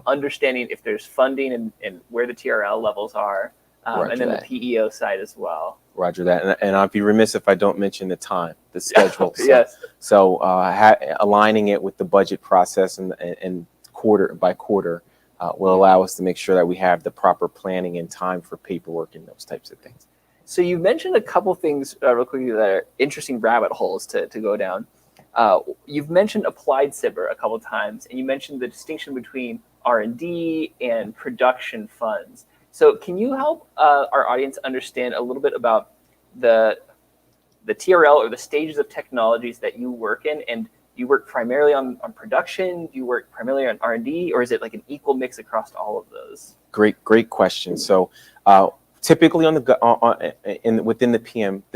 understanding if there's funding and where the TRL levels are, and then the PEO side as well. Roger that. And I'd be remiss if I don't mention the schedule. Yes. So aligning it with the budget process and quarter by quarter, will allow us to make sure that we have the proper planning and time for paperwork and those types of things. So you mentioned a couple things real quickly that are interesting rabbit holes to go down. You've mentioned applied cyber a couple times, and you mentioned the distinction between R&D and production funds. So can you help our audience understand a little bit about the TRL or the stages of technologies that you work in? And do you work primarily on production? Do you work primarily on R&D, or is it like an equal mix across all of those? Great question. So typically within the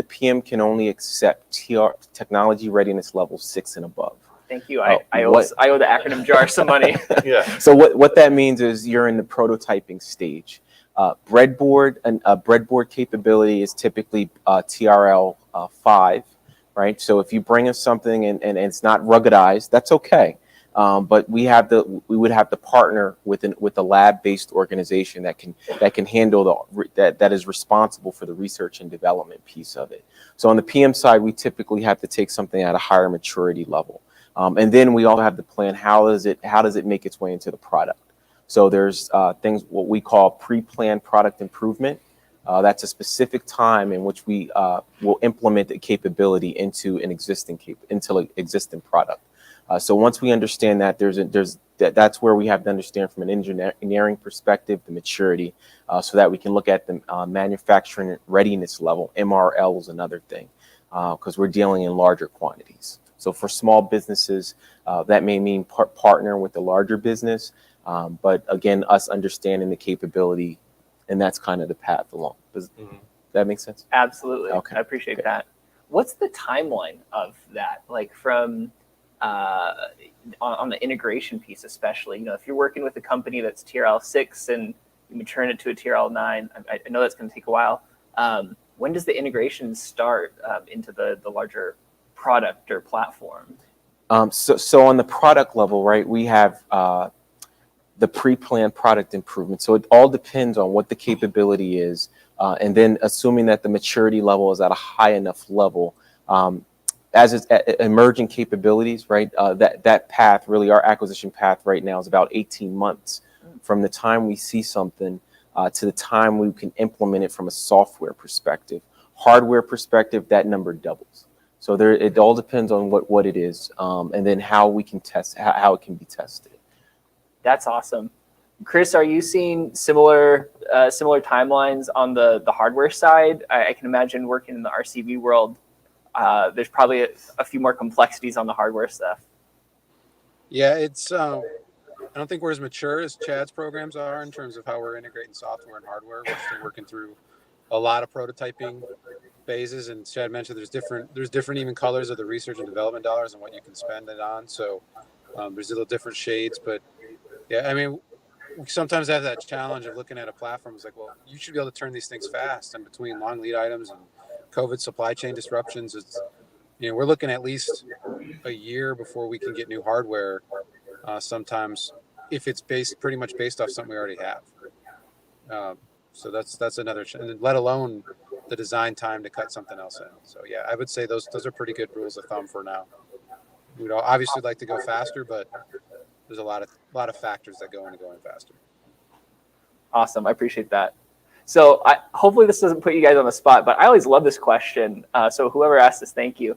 PM can only accept technology readiness level 6 and above. Thank you. I owe the acronym jar some money. Yeah. So what that means is you're in the prototyping stage. Breadboard capability is typically TRL 5, right? So if you bring us something and it's not ruggedized, that's okay. But we would have to partner with a lab-based organization that can handle that is responsible for the research and development piece of it. So on the PM side, we typically have to take something at a higher maturity level, and then we all have to plan how does it make its way into the product. So there's things what we call pre-planned product improvement. That's a specific time in which we will implement the capability into an existing product. So once we understand that, that's where we have to understand from an engineering perspective the maturity, so that we can look at the manufacturing readiness level. MRL is another thing, because we're dealing in larger quantities. So for small businesses, that may mean partner with the larger business, but again, us understanding the capability, and that's kind of the path along. Does that make sense? Absolutely. Okay. I appreciate that. What's the timeline of that? Like from on the integration piece, especially, if you're working with a company that's TRL 6 and you mature it to a TRL 9, I know that's going to take a while. When does the integration start into the larger product or platform? So on the product level, right, we have the pre-planned product improvement. So it all depends on what the capability is, and then assuming that the maturity level is at a high enough level, as it's emerging capabilities, right? That path, really, our acquisition path right now is about 18 months from the time we see something to the time we can implement it from a software perspective. Hardware perspective, that number doubles. So it all depends on what it is, and then how we can test, how it can be tested. That's awesome. Chris, are you seeing similar timelines on the hardware side? I can imagine working in the RCV world, there's probably a few more complexities on the hardware stuff. Yeah, it's I don't think we're as mature as Chad's programs are in terms of how we're integrating software and hardware. We're still working through a lot of prototyping phases, and Chad mentioned there's different even colors of the research and development dollars and what you can spend it on. So there's little different shades, but yeah, I mean, we sometimes have that challenge of looking at a platform. It's like, well, you should be able to turn these things fast, and between long lead items and COVID supply chain disruptions, it's, we're looking at least a year before we can get new hardware. Sometimes, if it's pretty much based off something we already have. So that's another, and let alone the design time to cut something else in. So yeah, I would say those are pretty good rules of thumb for now. We'd obviously like to go faster, but there's a lot of factors that go into going faster. Awesome, I appreciate that. So hopefully this doesn't put you guys on the spot, but I always love this question. So whoever asked this, thank you.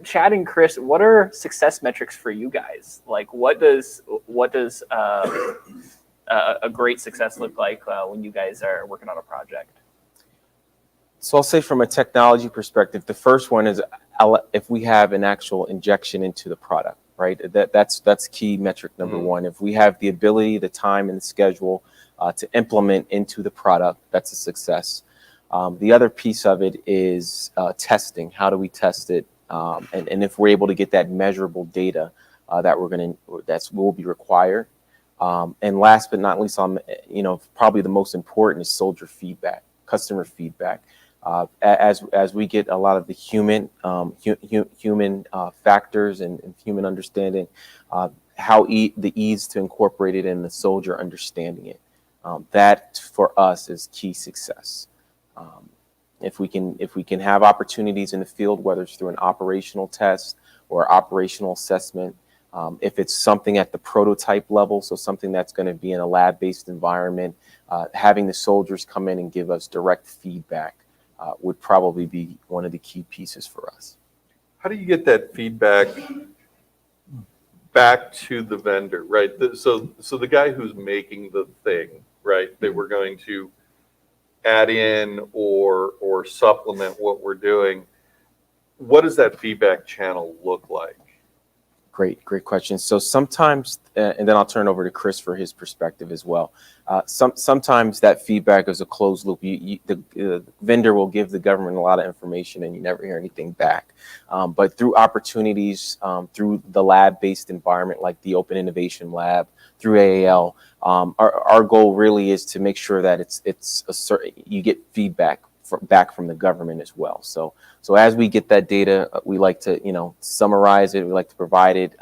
Chad and Chris, what are success metrics for you guys? Like, what does a great success look like when you guys are working on a project? So I'll say from a technology perspective, the first one is if we have an actual injection into the product, right? That's key metric number one. If we have the ability, the time, and the schedule to implement into the product, that's a success. The other piece of it is testing. How do we test it? And if we're able to get that measurable data that will be required. And last but not least, probably the most important is soldier feedback, customer feedback. As we get a lot of the human factors and human understanding, the ease to incorporate it in the soldier understanding it. That for us is key success. If we can have opportunities in the field, whether it's through an operational test or operational assessment, If it's something at the prototype level, so something that's going to be in a lab-based environment, having the soldiers come in and give us direct feedback would probably be one of the key pieces for us. How do you get that feedback back to the vendor, right? So the guy who's making the thing, right, that we're going to add in or supplement what we're doing, what does that feedback channel look like? Great question. So sometimes, and then I'll turn over to Chris for his perspective as well. Sometimes that feedback is a closed loop. The vendor will give the government a lot of information and you never hear anything back. But through opportunities, through the lab-based environment like the Open Innovation Lab, through AAL, our goal really is to make sure that you get feedback back from the government as well. So as we get that data, we like to summarize it. We like to provide it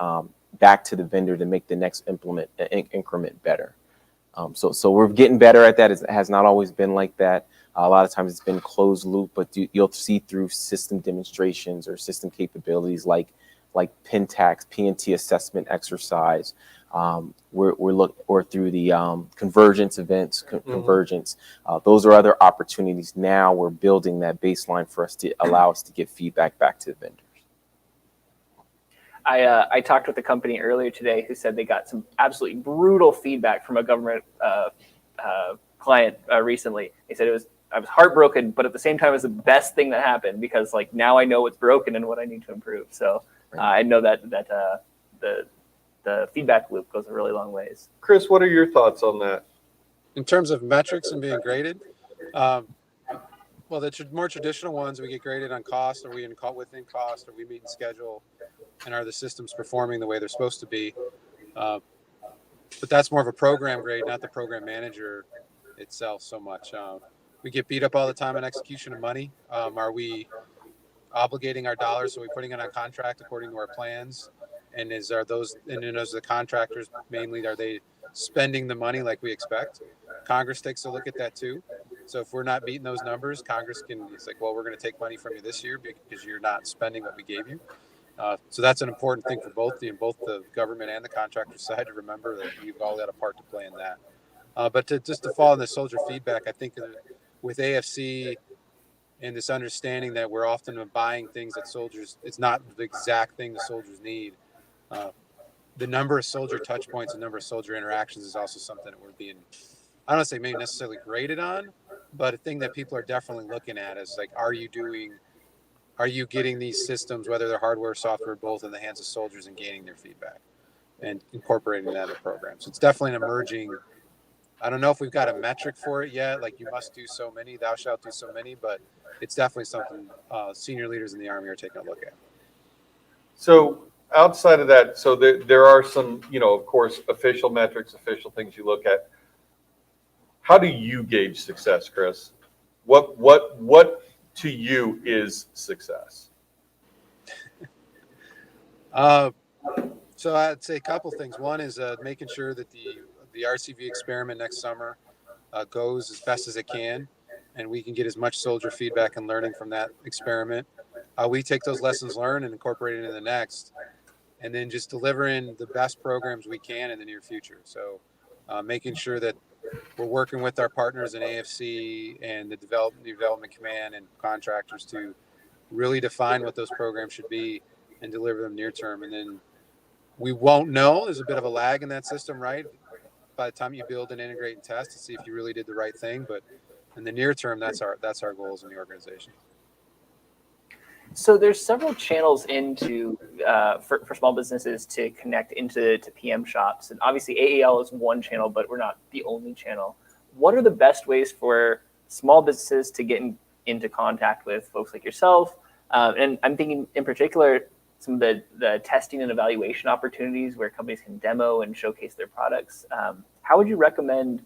back to the vendor to make the next increment better. So we're getting better at that. It has not always been like that. A lot of times it's been closed loop, but you'll see through system demonstrations or system capabilities like PNTAX, PNT assessment exercise. Or through the convergence events, convergence. Those are other opportunities. Now we're building that baseline for us to allow us to get feedback back to the vendors. I talked with a company earlier today who said they got some absolutely brutal feedback from a government client recently. They said I was heartbroken, but at the same time, it was the best thing that happened because now I know what's broken and what I need to improve. So I know that the feedback loop goes a really long ways. Chris, what are your thoughts on that? In terms of metrics and being graded, well, the more traditional ones, we get graded on cost. Are we within cost? Are we meeting schedule? And are the systems performing the way they're supposed to be? But that's more of a program grade, not the program manager itself so much. We get beat up all the time on execution of money. Are we obligating our dollars? So we're putting it on contract according to our plans? And as the contractors mainly, are they spending the money like we expect? Congress takes a look at that too. So if we're not meeting those numbers, Congress it's like, well, we're going to take money from you this year because you're not spending what we gave you. So that's an important thing for both the government and the contractor side to remember that we've all got a part to play in that. But just to fall in the soldier feedback, I think with AFC and this understanding that we're often buying things that soldiers, it's not the exact thing the soldiers need. The number of soldier touch points and number of soldier interactions is also something that we're being, I don't want to say maybe necessarily graded on, but a thing that people are definitely looking at is are you getting these systems, whether they're hardware or software, both in the hands of soldiers and gaining their feedback and incorporating that in the program. So it's definitely an emerging, I don't know if we've got a metric for it yet, like you must do so many, thou shalt do so many, but it's definitely something senior leaders in the Army are taking a look at. So outside of that, so there are some, of course, official metrics, official things you look at. How do you gauge success, Chris? What to you is success? So I'd say a couple things. One is making sure that the RCV experiment next summer goes as best as it can, and we can get as much soldier feedback and learning from that experiment. We take those lessons learned and incorporate it in the next, and then just delivering the best programs we can in the near future. So making sure that we're working with our partners in AFC and the development command and contractors to really define what those programs should be and deliver them near term. And then we won't know. There's a bit of a lag in that system, right? By the time you build and integrate and test to see if you really did the right thing. But in the near term, that's our goals in the organization. So there's several channels into for small businesses to connect into PM shops, and obviously AAL is one channel, but we're not the only channel. What are the best ways for small businesses to get into contact with folks like yourself? And I'm thinking in particular some of the testing and evaluation opportunities where companies can demo and showcase their products. How would you recommend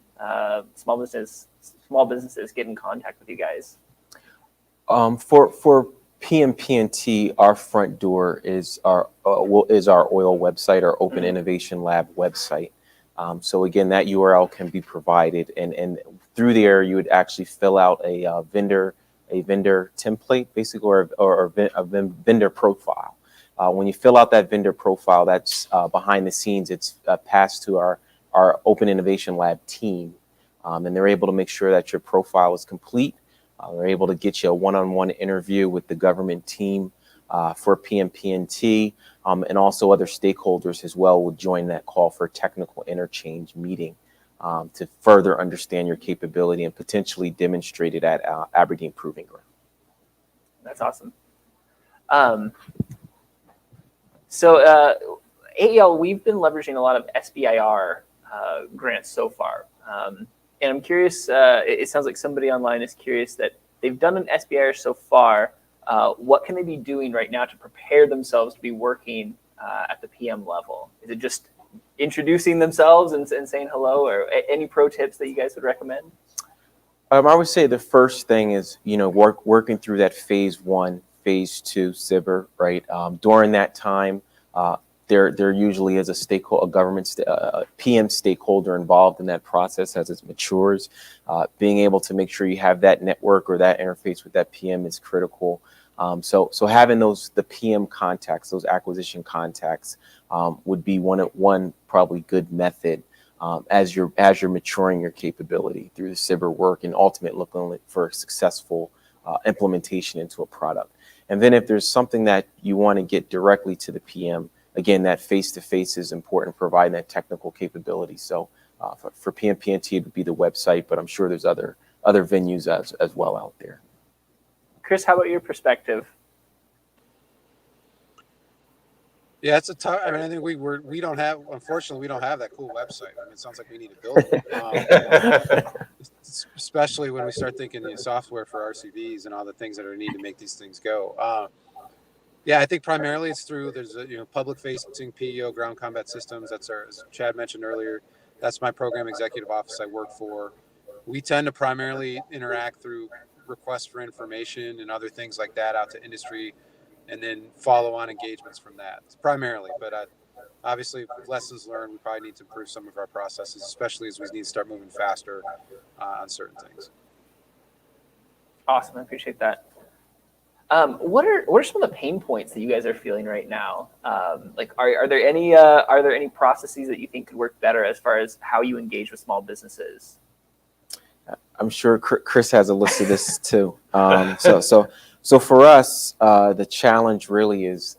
small businesses get in contact with you guys? For PMPNT, our front door is our OIL website, our Open Innovation Lab website. So again, that URL can be provided, and through there you would actually fill out a vendor template, basically, or a vendor profile. When you fill out that vendor profile, that's behind the scenes, it's passed to our Open Innovation Lab team, and they're able to make sure that your profile is complete. They're able to get you a one-on-one interview with the government team for PMPNT, and also other stakeholders as well would join that call for a technical interchange meeting to further understand your capability and potentially demonstrate it at Aberdeen Proving Ground. That's awesome. So AAL, we've been leveraging a lot of SBIR grants so far. And I'm curious, it sounds like somebody online is curious that they've done an SBIR so far. What can they be doing right now to prepare themselves to be working at the PM level? Is it just introducing themselves and saying hello, or any pro tips that you guys would recommend? I would say the first thing is, working through that phase 1, phase 2 SBIR, right? During that time, there usually is a government PM stakeholder involved in that process as it matures. Being able to make sure you have that network or that interface with that PM is critical. So having the PM contacts, those acquisition contacts, would be one probably good method as you're maturing your capability through the SBIR work and ultimately looking for a successful implementation into a product. And then if there's something that you want to get directly to the PM, again, that face-to-face is important, providing that technical capability. So for PMPNT, it would be the website, but I'm sure there's other venues as well out there. Chris, how about your perspective? Yeah, it's a tough. I mean, I think unfortunately, we don't have that cool website. I mean, it sounds like we need to build it. Especially when we start thinking software for RCVs and all the things that are needed to make these things go. Yeah, I think primarily it's through there's a public-facing PEO ground combat systems. That's as Chad mentioned earlier. That's my program executive office I work for. We tend to primarily interact through requests for information and other things like that out to industry, and then follow-on engagements from that primarily. But obviously, lessons learned, we probably need to improve some of our processes, especially as we need to start moving faster on certain things. Awesome, I appreciate that. What are some of the pain points that you guys are feeling right now? Like, are there any processes that you think could work better as far as how you engage with small businesses? I'm sure Chris has a list of this too. So for us, the challenge really is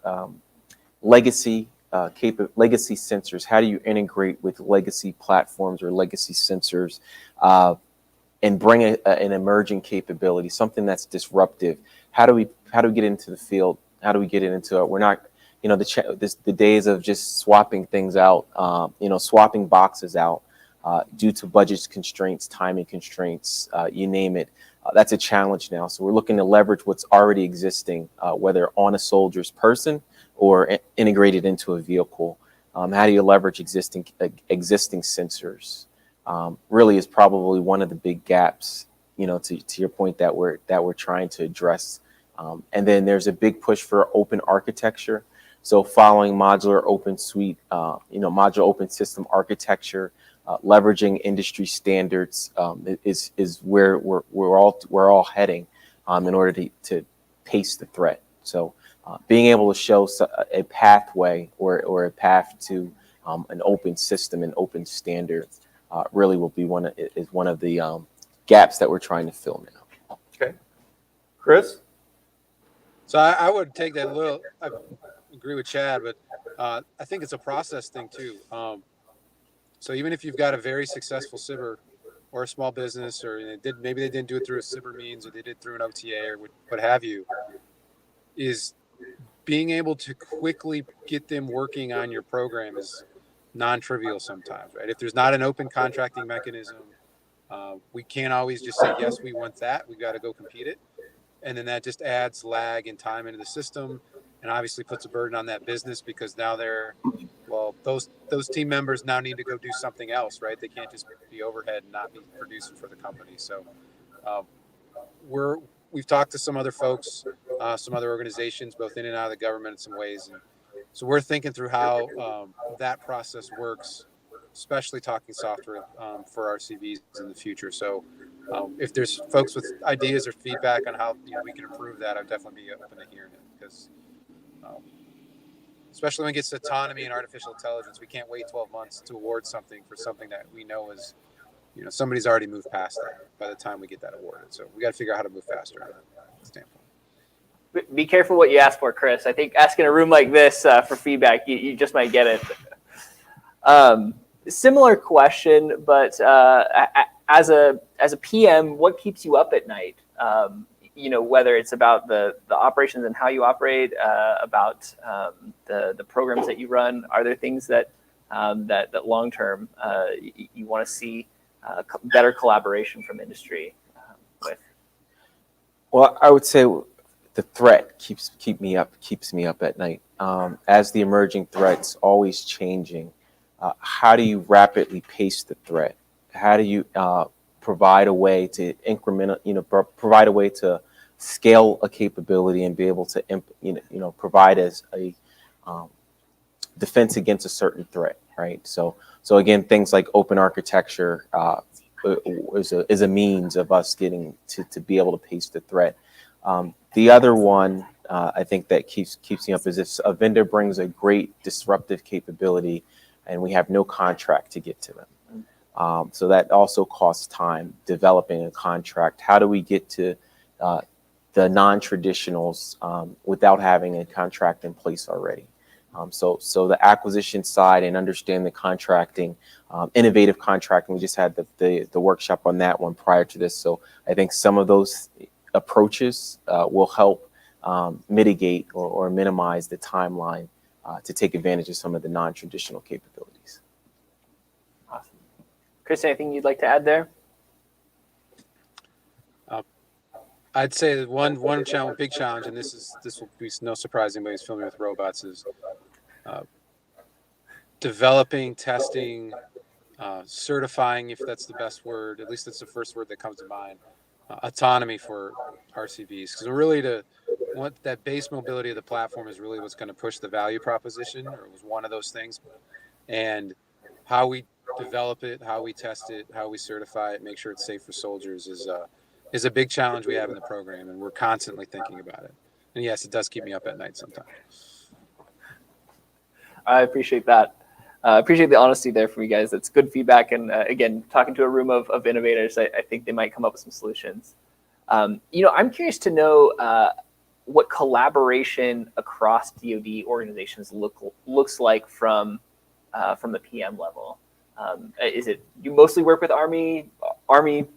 legacy sensors. How do you integrate with legacy platforms or legacy sensors and bring an emerging capability, something that's disruptive? How do we get into the field? How do we get it into it? We're not, the days of just swapping things out, swapping boxes out due to budget constraints, timing constraints, you name it. That's a challenge now. So we're looking to leverage what's already existing, whether on a soldier's person or integrated into a vehicle. How do you leverage existing sensors? Really is probably one of the big gaps, to your point that we're trying to address. And then there's a big push for open architecture. So following modular open suite, modular open system architecture, leveraging industry standards is where we're all heading in order to pace the threat. So being able to show a pathway or a path to an open system and open standards really will be one of the gaps that we're trying to fill now. Okay, Chris. So I would take that I agree with Chad, but I think it's a process thing too. So even if you've got a very successful SBIR or a small business, or maybe they didn't do it through a SBIR means, or they did it through an OTA or what have you, is being able to quickly get them working on your program is non-trivial sometimes, right? If there's not an open contracting mechanism, we can't always just say, yes, we want that. We've got to go compete it. And then that just adds lag and time into the system, and obviously puts a burden on that business because now those team members now need to go do something else, right? They can't just be overhead and not be producing for the company. So we've talked to some other folks, some other organizations, both in and out of the government in some ways. And so we're thinking through how that process works, especially talking software for RCVs in the future. So if there's folks with ideas or feedback on how we can improve that, I'd definitely be open to hearing it, because especially when it gets to autonomy and artificial intelligence. We can't wait 12 months to award something for something that we know is, somebody's already moved past that by the time we get that awarded. So we got to figure out how to move faster on that standpoint. Be careful what you ask for, Chris. I think asking a room like this for feedback, you just might get it. Similar question, but as a PM, what keeps you up at night? Whether it's about the operations and how you operate, about the programs that you run. Are there things that long term you want to see better collaboration from industry with? Well, I would say the threat keeps me up at night. As the emerging threats always changing, how do you rapidly pace the threat? How do you provide a way to provide a way to scale a capability and be able to provide as a defense against a certain threat, right? So again, things like open architecture is a means of us getting to be able to pace the threat. The other one I think that keeps me up is if a vendor brings a great disruptive capability and we have no contract to get to them. So that also costs time developing a contract. How do we get to the non-traditionals without having a contract in place already? So the acquisition side and understand the contracting, innovative contracting. We just had the workshop on that one prior to this. So I think some of those approaches will help mitigate or minimize the timeline to take advantage of some of the non-traditional capabilities. Awesome. Chris, anything you'd like to add there? I'd say that one challenge, big challenge, and this will be no surprise to anybody who's filming with robots, is developing, testing, certifying, if that's the best word. At least that's the first word that comes to mind. Autonomy for RCVs, because really that base mobility of the platform is really what's going to push the value proposition, or it was one of those things. And how we develop it, how we test it, how we certify it, make sure it's safe for soldiers is a big challenge we have in the program, and we're constantly thinking about it. And yes, it does keep me up at night sometimes. I appreciate that. I appreciate the honesty there from you guys. That's good feedback. And again, talking to a room of innovators, I think they might come up with some solutions. I'm curious to know what collaboration across DoD organizations looks like from the PM level. Is it you mostly work with Army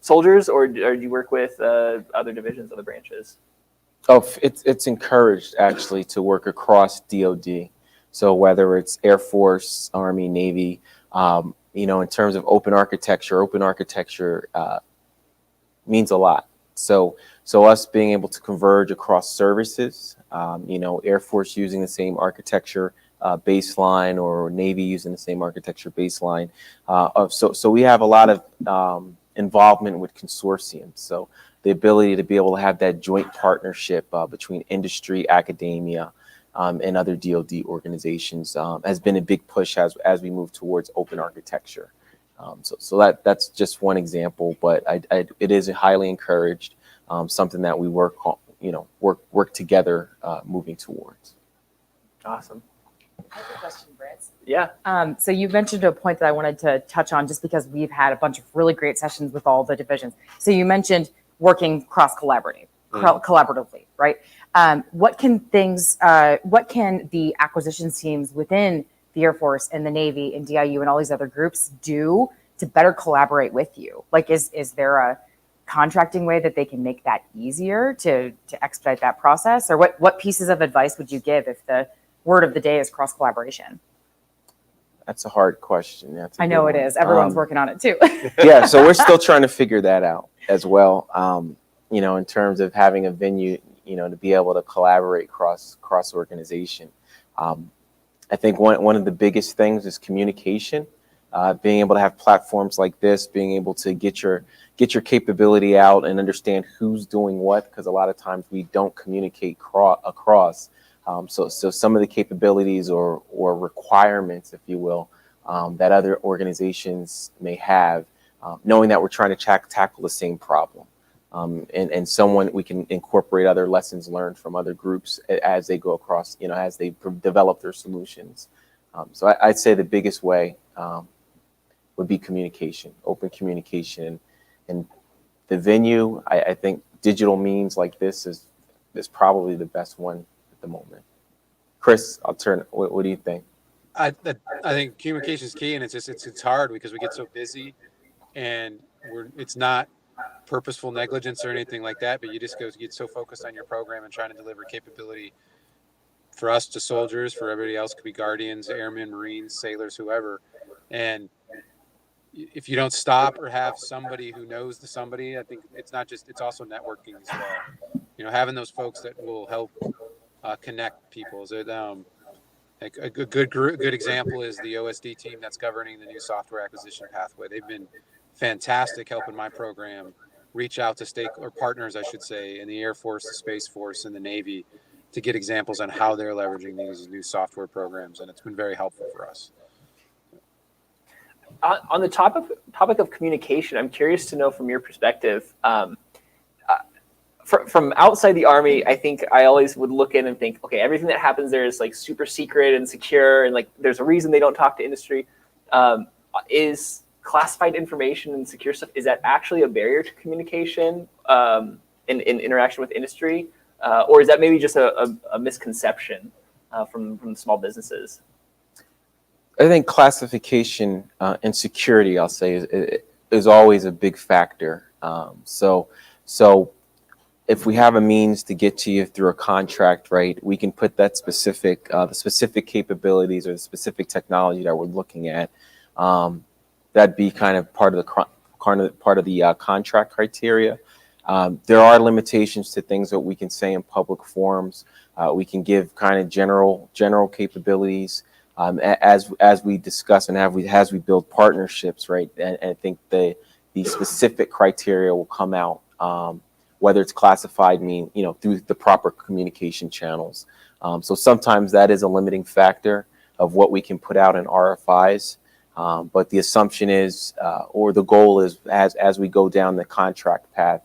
soldiers, or do you work with other divisions, other branches? Oh, it's encouraged actually to work across DoD. So whether it's Air Force, Army, Navy, in terms of open architecture means a lot. So us being able to converge across services, Air Force using the same architecture baseline, or Navy using the same architecture baseline. So we have a lot of involvement with consortiums. So the ability to be able to have that joint partnership between industry, academia, and other DoD organizations has been a big push as we move towards open architecture. So that's just one example, but it is highly encouraged, something that we work together moving towards. Awesome. I have a question, Brent. Yeah. So you mentioned a point that I wanted to touch on, just because we've had a bunch of really great sessions with all the divisions. So you mentioned working collaboratively, right? What can the acquisitions teams within the Air Force and the Navy and DIU and all these other groups do to better collaborate with you? Like, is there a contracting way that they can make that easier to expedite that process? Or what pieces of advice would you give if the word of the day is cross collaboration? That's a hard question. I know it is. Everyone's working on it too. Yeah, so we're still trying to figure that out as well. In terms of having a venue, to be able to collaborate cross organization. I think one of the biggest things is communication. Being able to have platforms like this, being able to get your capability out and understand who's doing what, because a lot of times we don't communicate across. So some of the capabilities or requirements, if you will, that other organizations may have, knowing that we're trying to tackle the same problem. and someone we can incorporate other lessons learned from other groups as they go across, as they develop their solutions. So I'd say the biggest way would be communication, open communication, and the venue. I think digital means like this is probably the best one at the moment. Chris, I'll turn. What do you think? I think communication is key, and it's hard because we get so busy, and it's not purposeful negligence or anything like that, but you get so focused on your program and trying to deliver capability for us to soldiers, for everybody else, could be guardians, airmen, Marines, sailors, whoever. And if you don't stop or have somebody who knows somebody, I think it's also networking as well. Having those folks that will help connect people. Is it a good example is the OSD team that's governing the new software acquisition pathway. They've been fantastic helping my program reach out to partners, I should say, in the Air Force, the Space Force, and the Navy to get examples on how they're leveraging these new software programs, and it's been very helpful for us. On the topic of communication, I'm curious to know from your perspective, from outside the Army, I think I always would look in and think, okay, everything that happens there is like super secret and secure, and like there's a reason they don't talk to industry. Is classified information and secure stuff, is that actually a barrier to communication in interaction with industry? Or is that maybe just a misconception from small businesses? I think classification and security, I'll say, is always a big factor. So if we have a means to get to you through a contract, right, we can put that the specific capabilities or the specific technology that we're looking at. That'd be kind of part of the contract criteria. There are limitations to things that we can say in public forums. We can give kind of general capabilities as we discuss and as we build partnerships, right? And I think the specific criteria will come out, whether it's classified, through the proper communication channels. So sometimes that is a limiting factor of what we can put out in RFIs. But the assumption is, or the goal is, as we go down the contract path,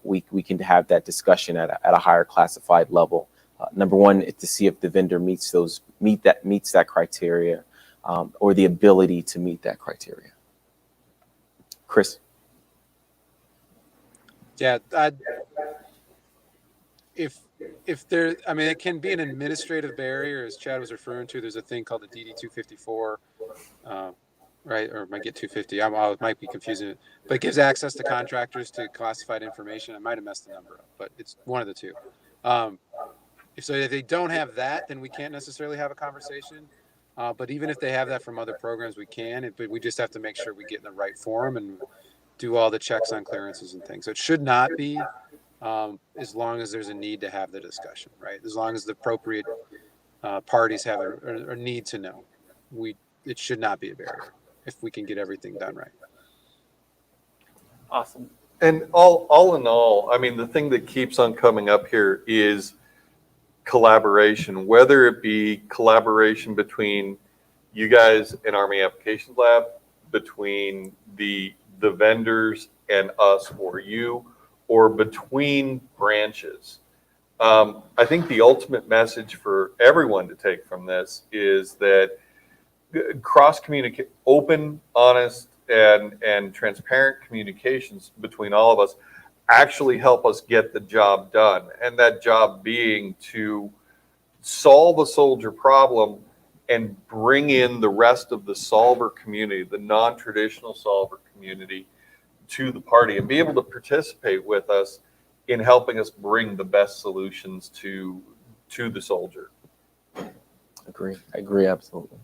we can have that discussion at a higher classified level. Number one, to see if the vendor meets that criteria, or the ability to meet that criteria. Chris. Yeah, if there, it can be an administrative barrier, as Chad was referring to. There's a thing called the DD 254, right? Or it might get 250. I might be confusing it, but it gives access to contractors to classified information. I might have messed the number up, but it's one of the two. If they don't have that, then we can't necessarily have a conversation. But even if they have that from other programs, we can. But we just have to make sure we get in the right forum and do all the checks on clearances and things. So it should not be, as long as there's a need to have the discussion, right? As long as the appropriate parties have or need to know, it should not be a barrier if we can get everything done right. Awesome. And all in all, the thing that keeps on coming up here is collaboration, whether it be collaboration between you guys and Army Applications Lab, between the vendors and us or you, or between branches. I think the ultimate message for everyone to take from this is that cross-communicate, open, honest, and transparent communications between all of us actually help us get the job done. And that job being to solve a soldier problem and bring in the rest of the solver community, the non-traditional solver community, to the party and be able to participate with us in helping us bring the best solutions to the soldier. I agree absolutely.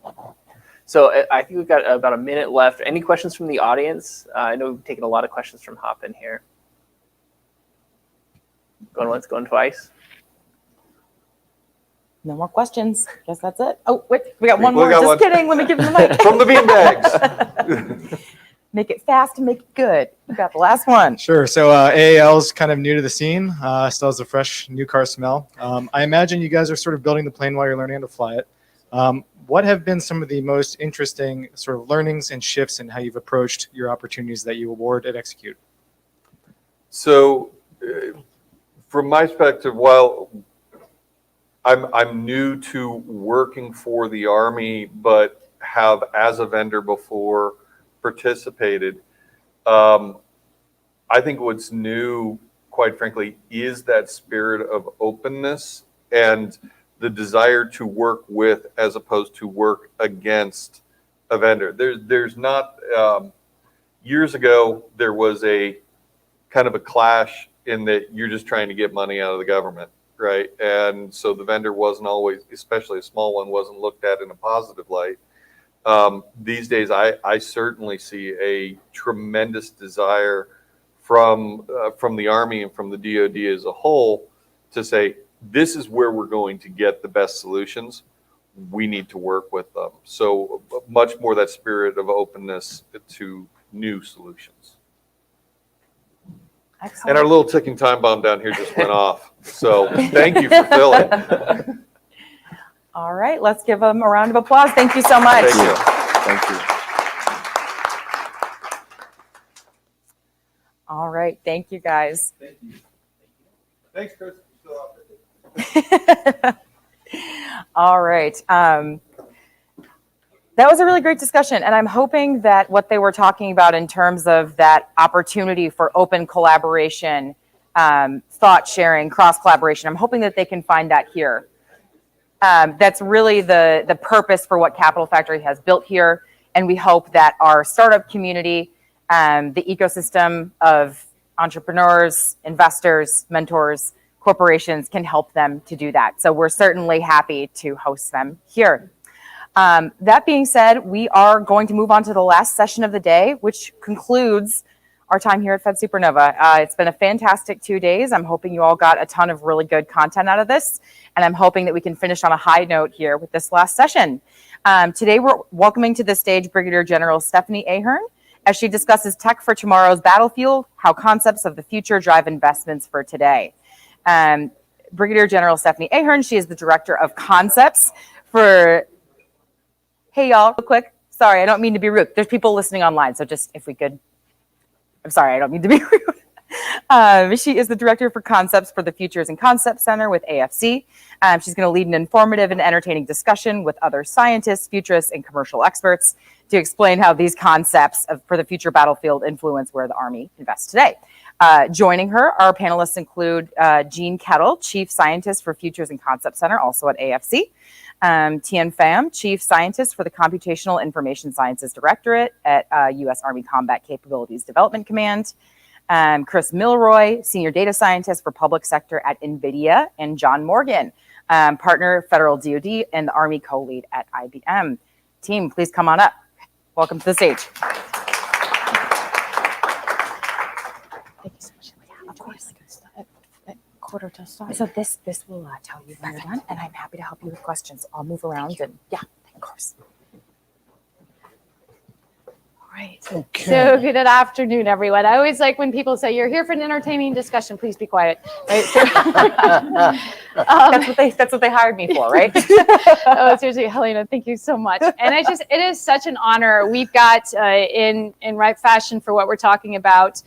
So I think we've got about a minute left. Any questions from the audience? I know we've taken a lot of questions from Hop in here. Going once, going twice. No more questions. Guess that's it. Oh, wait, we got one more. Just kidding. Let me give him the mic. From the beanbags. Make it fast and make it good. You got the last one. Sure. So AAL is kind of new to the scene. Still has a fresh new car smell. I imagine you guys are sort of building the plane while you're learning how to fly it. What have been some of the most interesting sort of learnings and shifts in how you've approached your opportunities that you award and execute? So, from my perspective, while I'm new to working for the Army, but have as a vendor before participated, I think what's new, quite frankly, is that spirit of openness and the desire to work with as opposed to work against a vendor. There's not, years ago, there was a kind of a clash in that you're just trying to get money out of the government, right? And so the vendor wasn't always, especially a small one, wasn't looked at in a positive light. These days, I certainly see a tremendous desire from the Army and from the DoD as a whole to say, this is where we're going to get the best solutions. We need to work with them. So much more that spirit of openness to new solutions. Excellent. And our little ticking time bomb down here just went off. So thank you for filling. All right, let's give them a round of applause. Thank you so much. Thank you. Thank you. All right, thank you guys. Thank you. Thanks, Chris. All right. That was a really great discussion, and I'm hoping that what they were talking about in terms of that opportunity for open collaboration, thought sharing, cross collaboration, I'm hoping that they can find that here. That's really the purpose for what Capital Factory has built here, and we hope that our startup community, the ecosystem of entrepreneurs, investors, mentors, corporations can help them to do that. So we're certainly happy to host them here. That being said, we are going to move on to the last session of the day, which concludes our time here at Fed Supernova. It's been a fantastic 2 days. I'm hoping you all got a ton of really good content out of this, and I'm hoping that we can finish on a high note here with this last session. Today, we're welcoming to the stage Brigadier General Stephanie Ahern as she discusses tech for tomorrow's battlefield, how concepts of the future drive investments for today. Brigadier General Stephanie Ahern, she is the Director of Concepts for... Hey, y'all, real quick. Sorry, I don't mean to be rude. There's people listening online, so just if we could. I'm sorry, I don't mean to be rude. She is the Director for Concepts for the Futures and Concepts Center with AFC. She's going to lead an informative and entertaining discussion with other scientists, futurists, and commercial experts to explain how these concepts for the future battlefield influence where the Army invests today. Joining her, our panelists include Gene Kettle, Chief Scientist for Futures and Concepts Center, also at AFC. Tien Pham, Chief Scientist for the Computational Information Sciences Directorate at U.S. Army Combat Capabilities Development Command. Chris Milroy, Senior Data Scientist for Public Sector at NVIDIA. And John Morgan, Partner, Federal DoD and the Army Co-Lead at IBM. Team, please come on up. Welcome to the stage. Thank you so much. Of course. Quarter to start. So this will tell you when you're done, and I'm happy to help you with questions. I'll move around and yeah, of course. All right. Okay. So good afternoon, everyone. I always like when people say you're here for an entertaining discussion. Please be quiet. Right? So, that's what they hired me for, right? Oh, seriously, Helena, thank you so much. And it is such an honor. We've got in right fashion for what we're talking about.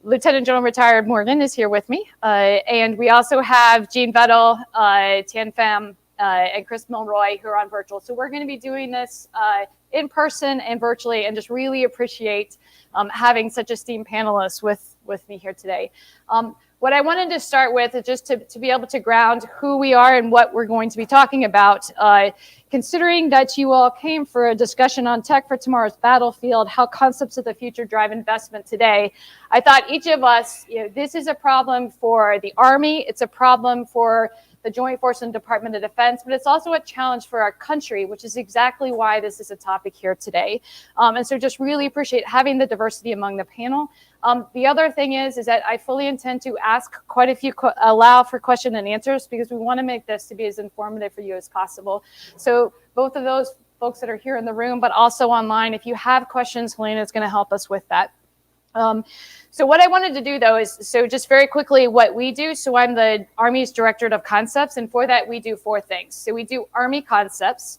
Lieutenant General Retired Morgan is here with me. And we also have Gene Vettel, Tien Pham, and Chris Milroy, who are on virtual. So we're going to be doing this in person and virtually, and just really appreciate having such esteemed panelists with me here today. What I wanted to start with is just to be able to ground who we are and what we're going to be talking about. Considering that you all came for a discussion on tech for tomorrow's battlefield, how concepts of the future drive investment today, I thought each of us, this is a problem for the Army, it's a problem for the Joint Force and Department of Defense, but it's also a challenge for our country, which is exactly why this is a topic here today. And so just really appreciate having the diversity among the panel. The other thing is that I fully intend to ask quite a few, allow for question and answers, because we want to make this to be as informative for you as possible. So both of those folks that are here in the room, but also online, if you have questions, Helena is going to help us with that. So what I wanted to do, though, is just very quickly what we do. So I'm the Army's Directorate of Concepts, and for that we do 4 things. So we do Army concepts,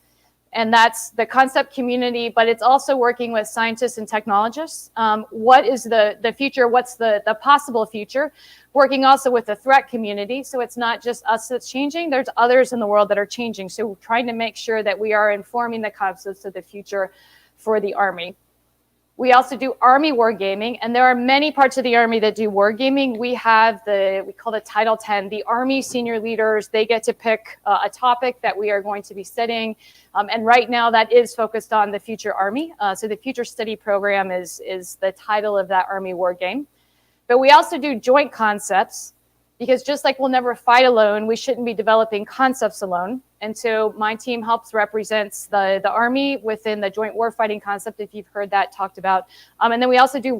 And that's the concept community, but it's also working with scientists and technologists. What is the future? What's the possible future? Working also with the threat community. So it's not just us that's changing, there's others in the world that are changing. So trying to make sure that we are informing the concepts of the future for the Army. We also do Army wargaming, and there are many parts of the Army that do wargaming. We have we call it Title 10, the Army senior leaders, they get to pick a topic that we are going to be studying. And right now that is focused on the future Army. So the Future Study Program is the title of that Army war game. But we also do joint concepts, because just like we'll never fight alone, we shouldn't be developing concepts alone. And so my team helps represents the Army within the joint warfighting concept, if you've heard that talked about. And then we also do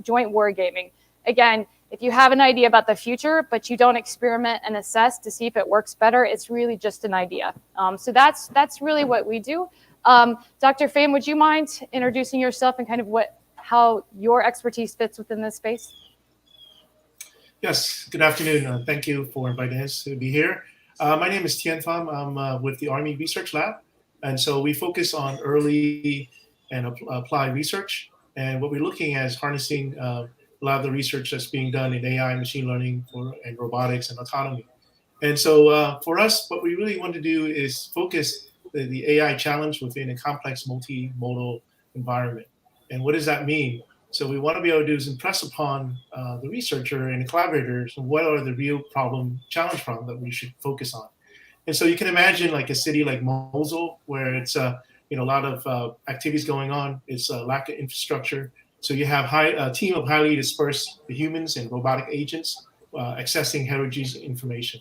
joint wargaming. Again, if you have an idea about the future, but you don't experiment and assess to see if it works better, it's really just an idea. So that's really what we do. Dr. Pham, would you mind introducing yourself and kind of how your expertise fits within this space? Yes, good afternoon. Thank you for inviting us to be here. My name is Tien Pham. I'm with the Army Research Lab. And so we focus on early and applied research. And what we're looking at is harnessing a lot of the research that's being done in AI, machine learning, and robotics and autonomy. And so for us, what we really want to do is focus the AI challenge within a complex multimodal environment. And what does that mean? So we want to be able to do is impress upon the researcher and the collaborators what are the real challenge problem that we should focus on. And so you can imagine like a city like Mosul, where it's a lot of activities going on. It's a lack of infrastructure. So you have a team of highly dispersed humans and robotic agents accessing heterogeneous information.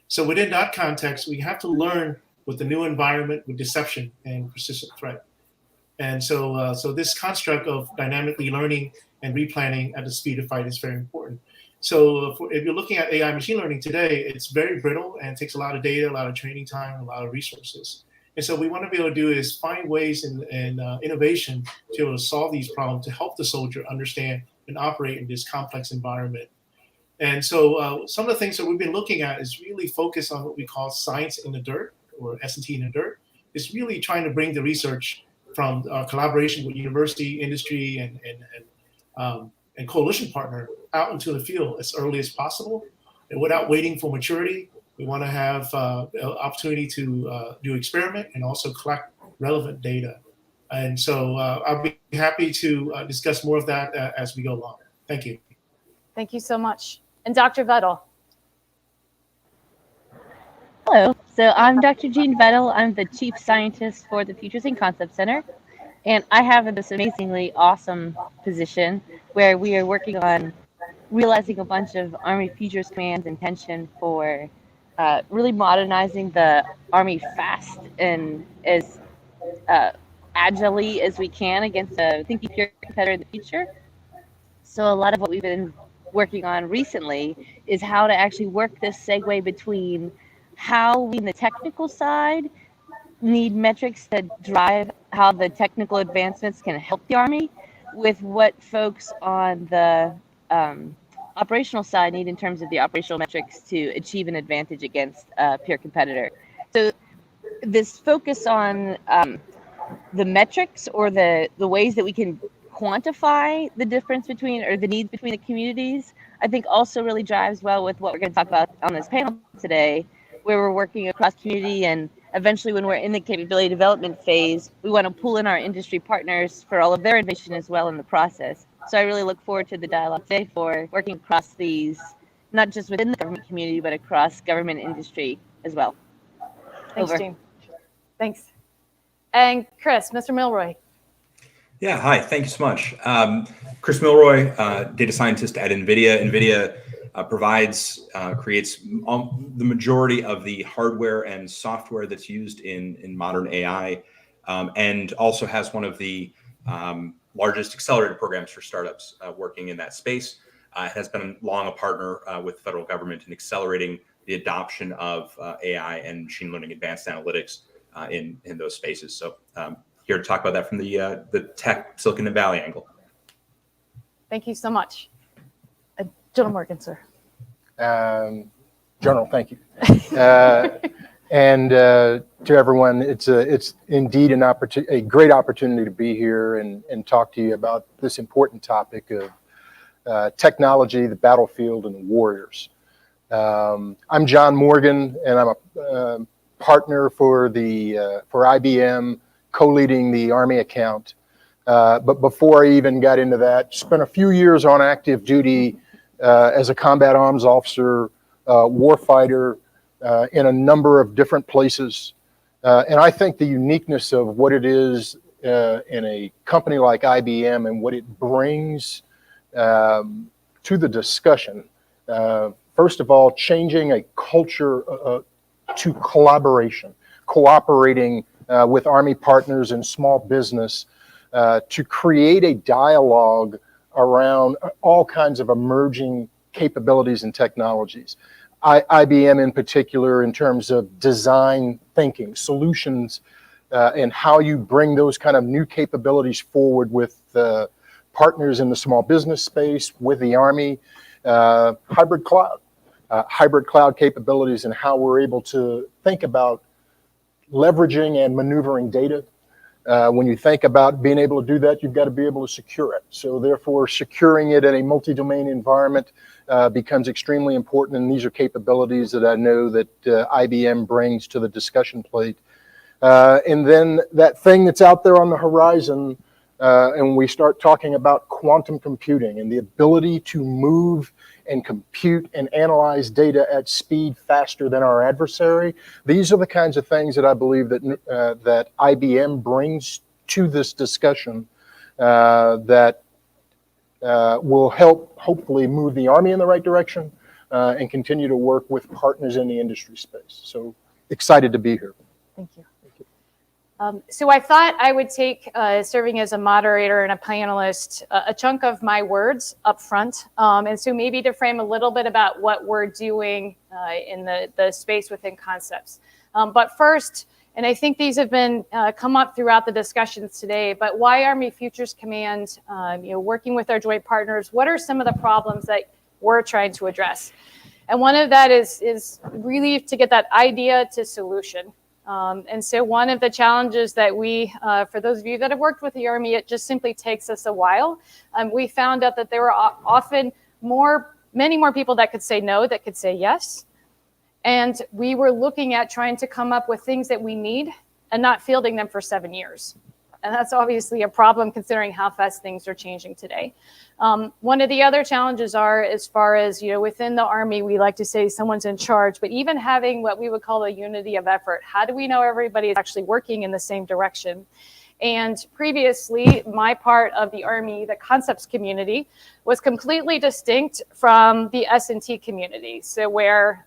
So within that context, we have to learn with the new environment, with deception and persistent threat. And so this construct of dynamically learning and replanning at the speed of fight is very important. So if you're looking at AI machine learning today, it's very brittle and it takes a lot of data, a lot of training time, a lot of resources. And so what we want to be able to do is find ways and innovation to be able to solve these problems to help the soldier understand and operate in this complex environment. And so some of the things that we've been looking at is really focus on what we call science in the dirt, or S&T in the dirt. It's really trying to bring the research from collaboration with university, industry, and coalition partner out into the field as early as possible. And without waiting for maturity, we want to have an opportunity to do experiment and also collect relevant data. And so I'll be happy to discuss more of that as we go along. Thank you. Thank you so much. And Dr. Vettel. Hello, so I'm Dr. Jean Vettel. I'm the Chief Scientist for the Futures and Concept Center. And I have this amazingly awesome position where we are working on realizing a bunch of Army Futures Command's intention for really modernizing the Army fast and as agilely as we can against a thinking peer competitor in the future. So a lot of what we've been working on recently is how to actually work this segue between how we, in the technical side, need metrics that drive how the technical advancements can help the Army, with what folks on the operational side need in terms of the operational metrics to achieve an advantage against a peer competitor. So this focus on the metrics, or the ways that we can quantify the difference between, or the needs between the communities, I think also really drives well with what we're going to talk about on this panel today, where we're working across community, and eventually when we're in the capability development phase, we want to pull in our industry partners for all of their innovation as well in the process. So I really look forward to the dialogue today for working across these, not just within the government community, but across government industry as well. Thanks, Over. Jean. Thanks. And Chris, Mr. Milroy. Yeah, hi, thank you so much. Chris Milroy, data scientist at NVIDIA. NVIDIA creates the majority of the hardware and software that's used in modern AI, and also has one of the largest accelerator programs for startups working in that space. Has been long a partner with the federal government in accelerating the adoption of AI and machine learning advanced analytics in those spaces. So here to talk about that from the tech Silicon Valley angle. Thank you so much. General Morgan, sir. General, thank you. And to everyone, it's indeed a great opportunity to be here and talk to you about this important topic of technology, the battlefield, and the warriors. I'm John Morgan, and I'm a partner for IBM, co-leading the Army account. But before I even got into that, spent a few years on active duty as a combat arms officer, warfighter, in a number of different places. And I think the uniqueness of what it is in a company like IBM and what it brings to the discussion, first of all, changing a culture to collaboration, cooperating with Army partners and small business to create a dialogue around all kinds of emerging capabilities and technologies. IBM in particular, in terms of design thinking, solutions, and how you bring those kind of new capabilities forward with partners in the small business space, with the Army, hybrid cloud capabilities, and how we're able to think about leveraging and maneuvering data. When you think about being able to do that, you've got to be able to secure it. So therefore, securing it in a multi-domain environment becomes extremely important, and these are capabilities that I know that IBM brings to the discussion plate. And then that thing that's out there on the horizon, and we start talking about quantum computing and the ability to move and compute and analyze data at speed faster than our adversary. These are the kinds of things that I believe that IBM brings to this discussion that will help hopefully move the Army in the right direction and continue to work with partners in the industry space. So excited to be here. Thank you. So I thought I would take serving as a moderator and a panelist a chunk of my words up front. And so maybe to frame a little bit about what we're doing in the space within concepts. But first, and I think these have been come up throughout the discussions today, but why Army Futures Command, working with our joint partners, what are some of the problems that we're trying to address? And one of that is really to get that idea to solution. And so one of the challenges that we, for those of you that have worked with the Army, it just simply takes us a while. We found out that there were often many more people that could say no, that could say yes. And we were looking at trying to come up with things that we need and not fielding them for 7 years. And that's obviously a problem considering how fast things are changing today. One of the other challenges are, as far as, within the Army, we like to say someone's in charge, but even having what we would call a unity of effort. How do we know everybody is actually working in the same direction? And previously, my part of the Army, the concepts community, was completely distinct from the S&T community. So where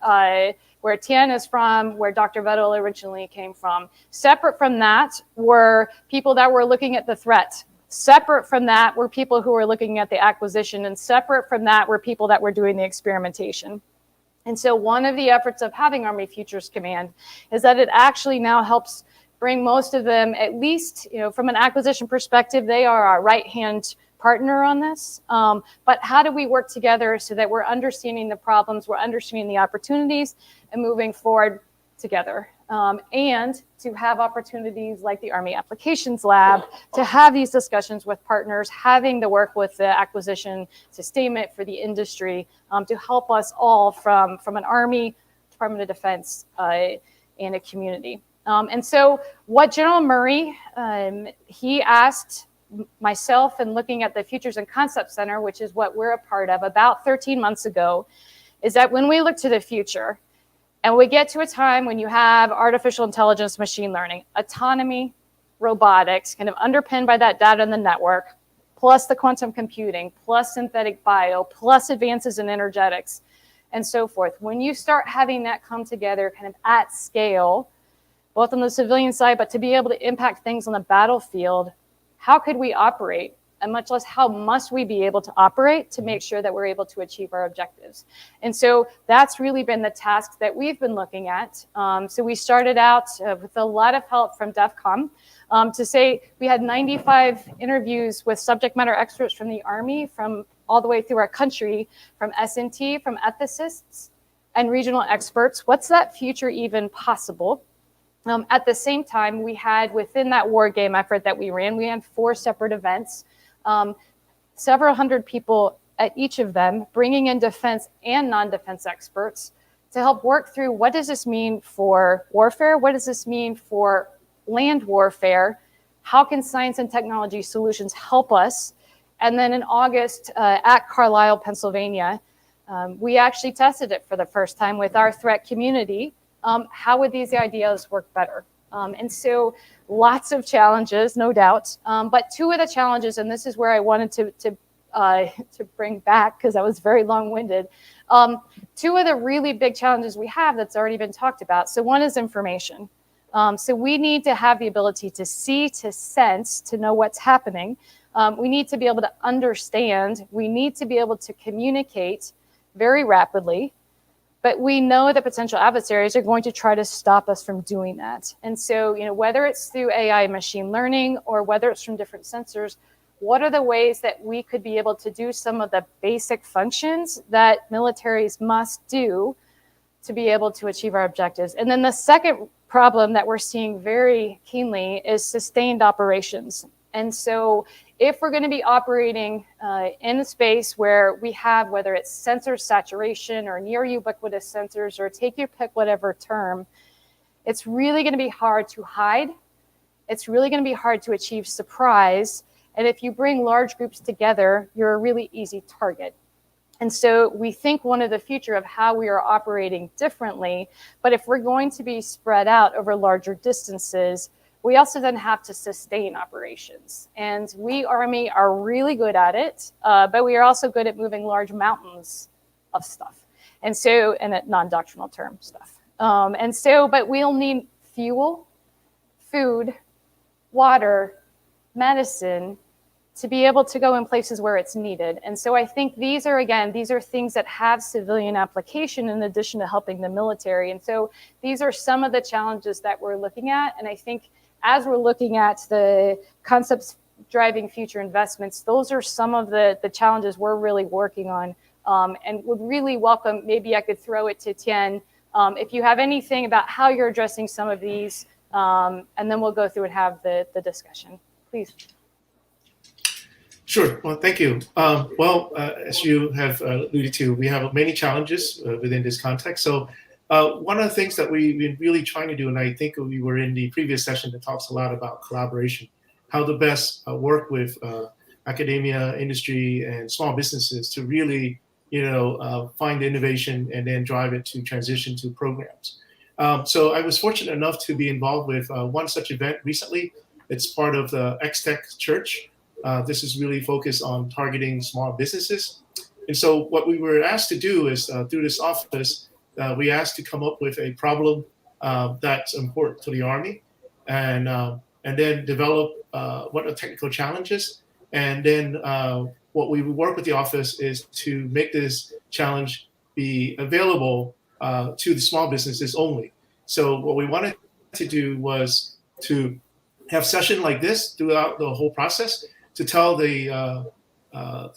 Tian is from, where Dr. Vettel originally came from. Separate from that were people that were looking at the threat. Separate from that were people who were looking at the acquisition, and separate from that were people that were doing the experimentation. And so one of the efforts of having Army Futures Command is that it actually now helps bring most of them, at least, from an acquisition perspective, they are our right-hand partner on this. But how do we work together so that we're understanding the problems, we're understanding the opportunities, and moving forward together? And to have opportunities like the Army Applications Lab to have these discussions with partners, having the work with the acquisition sustainment for the industry to help us all from an Army, Department of Defense, and a community. And so what General Murray, he asked myself, and looking at the Futures and Concept Center, which is what we're a part of, about 13 months ago, is that when we look to the future, and we get to a time when you have artificial intelligence, machine learning, autonomy, robotics, kind of underpinned by that data in the network, plus the quantum computing, plus synthetic bio, plus advances in energetics, and so forth. When you start having that come together kind of at scale, both on the civilian side, but to be able to impact things on the battlefield, how could we operate? And much less how must we be able to operate to make sure that we're able to achieve our objectives. And so that's really been the task that we've been looking at. So we started out with a lot of help from DEF CON to say we had 95 interviews with subject matter experts from the Army, from all the way through our country, from S&T, from ethicists, and regional experts. What's that future even possible? At the same time, we had within that war game effort that we ran, we had 4 separate events, several hundred people at each of them, bringing in defense and non-defense experts to help work through what does this mean for warfare? What does this mean for land warfare? How can science and technology solutions help us? And then in August at Carlisle, Pennsylvania, we actually tested it for the first time with our threat community. How would these ideas work better? And so lots of challenges, no doubt. But 2 of the challenges, and this is where I wanted to bring back because I was very long-winded. 2 of the really big challenges we have that's already been talked about. So one is information. So we need to have the ability to see, to sense, to know what's happening. We need to be able to understand. We need to be able to communicate very rapidly. But we know that potential adversaries are going to try to stop us from doing that. And so, whether it's through AI and machine learning or whether it's from different sensors, what are the ways that we could be able to do some of the basic functions that militaries must do to be able to achieve our objectives? And then the second problem that we're seeing very keenly is sustained operations. And so if we're going to be operating in a space where we have, whether it's sensor saturation or near ubiquitous sensors, or take your pick, whatever term, it's really going to be hard to hide. It's really going to be hard to achieve surprise. And if you bring large groups together, you're a really easy target. And so we think one of the future of how we are operating differently, but if we're going to be spread out over larger distances, we also then have to sustain operations. And we Army are really good at it, but we are also good at moving large mountains of stuff. And so, and at non-doctrinal term stuff. But we'll need fuel, food, water, medicine, to be able to go in places where it's needed. And so I think these are things that have civilian application in addition to helping the military. And so these are some of the challenges that we're looking at. And I think as we're looking at the concepts driving future investments, those are some of the challenges we're really working on, and would really welcome, maybe I could throw it to Tien, if you have anything about how you're addressing some of these, and then we'll go through and have the discussion, please. Sure. Well, thank you. As you have alluded to, we have many challenges within this context. So one of the things that we've been really trying to do, and I think we were in the previous session that talks a lot about collaboration, how to best work with academia, industry, and small businesses to really, find innovation and then drive it to transition to programs. So I was fortunate enough to be involved with one such event recently. It's part of the X-Tech Church. This is really focused on targeting small businesses. And so what we were asked to do is through this office, we asked to come up with a problem that's important to the Army, and then develop what are technical challenges. And then what we would work with the office is to make this challenge be available to the small businesses only. So what we wanted to do was to have session like this throughout the whole process, to tell the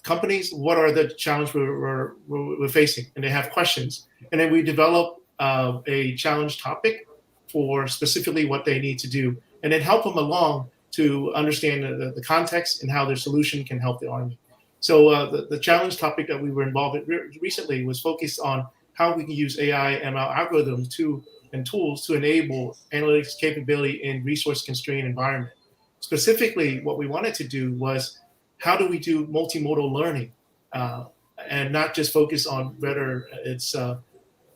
companies what are the challenges we're facing, and they have questions. And then we develop a challenge topic for specifically what they need to do, and then help them along to understand the context and how their solution can help the Army. So the challenge topic that we were involved in recently was focused on how we can use AI ML algorithms and tools to enable analytics capability in resource-constrained environment. Specifically, what we wanted to do was, how do we do multimodal learning, and not just focus on whether it's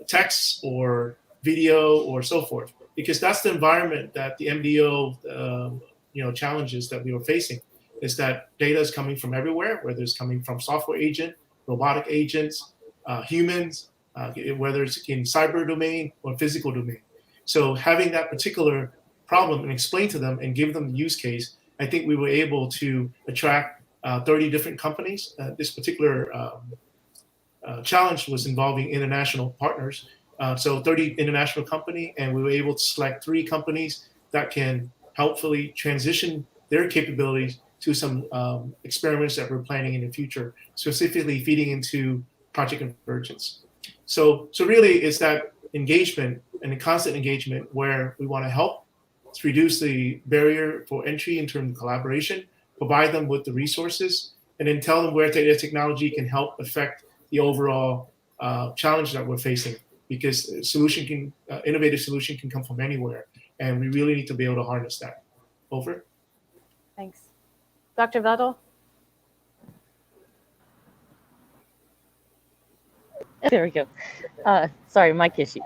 text or video or so forth, because that's the environment that the MDO challenges that we were facing, is that data is coming from everywhere, whether it's coming from software agent, robotic agents, humans, whether it's in cyber domain or physical domain. So having that particular problem and explain to them and give them the use case, I think we were able to attract 30 different companies. This particular challenge was involving international partners. So 30 international company, and we were able to select 3 companies that can helpfully transition their capabilities to some experiments that we're planning in the future, specifically feeding into Project Convergence. So really, it's that engagement and the constant engagement where we want to help to reduce the barrier for entry in terms of collaboration, provide them with the resources, and then tell them where their technology can help affect the overall challenge that we're facing. Because innovative solution can come from anywhere, and we really need to be able to harness that. Over. Thanks. Dr. Vettel? There we go. Sorry, mic issues.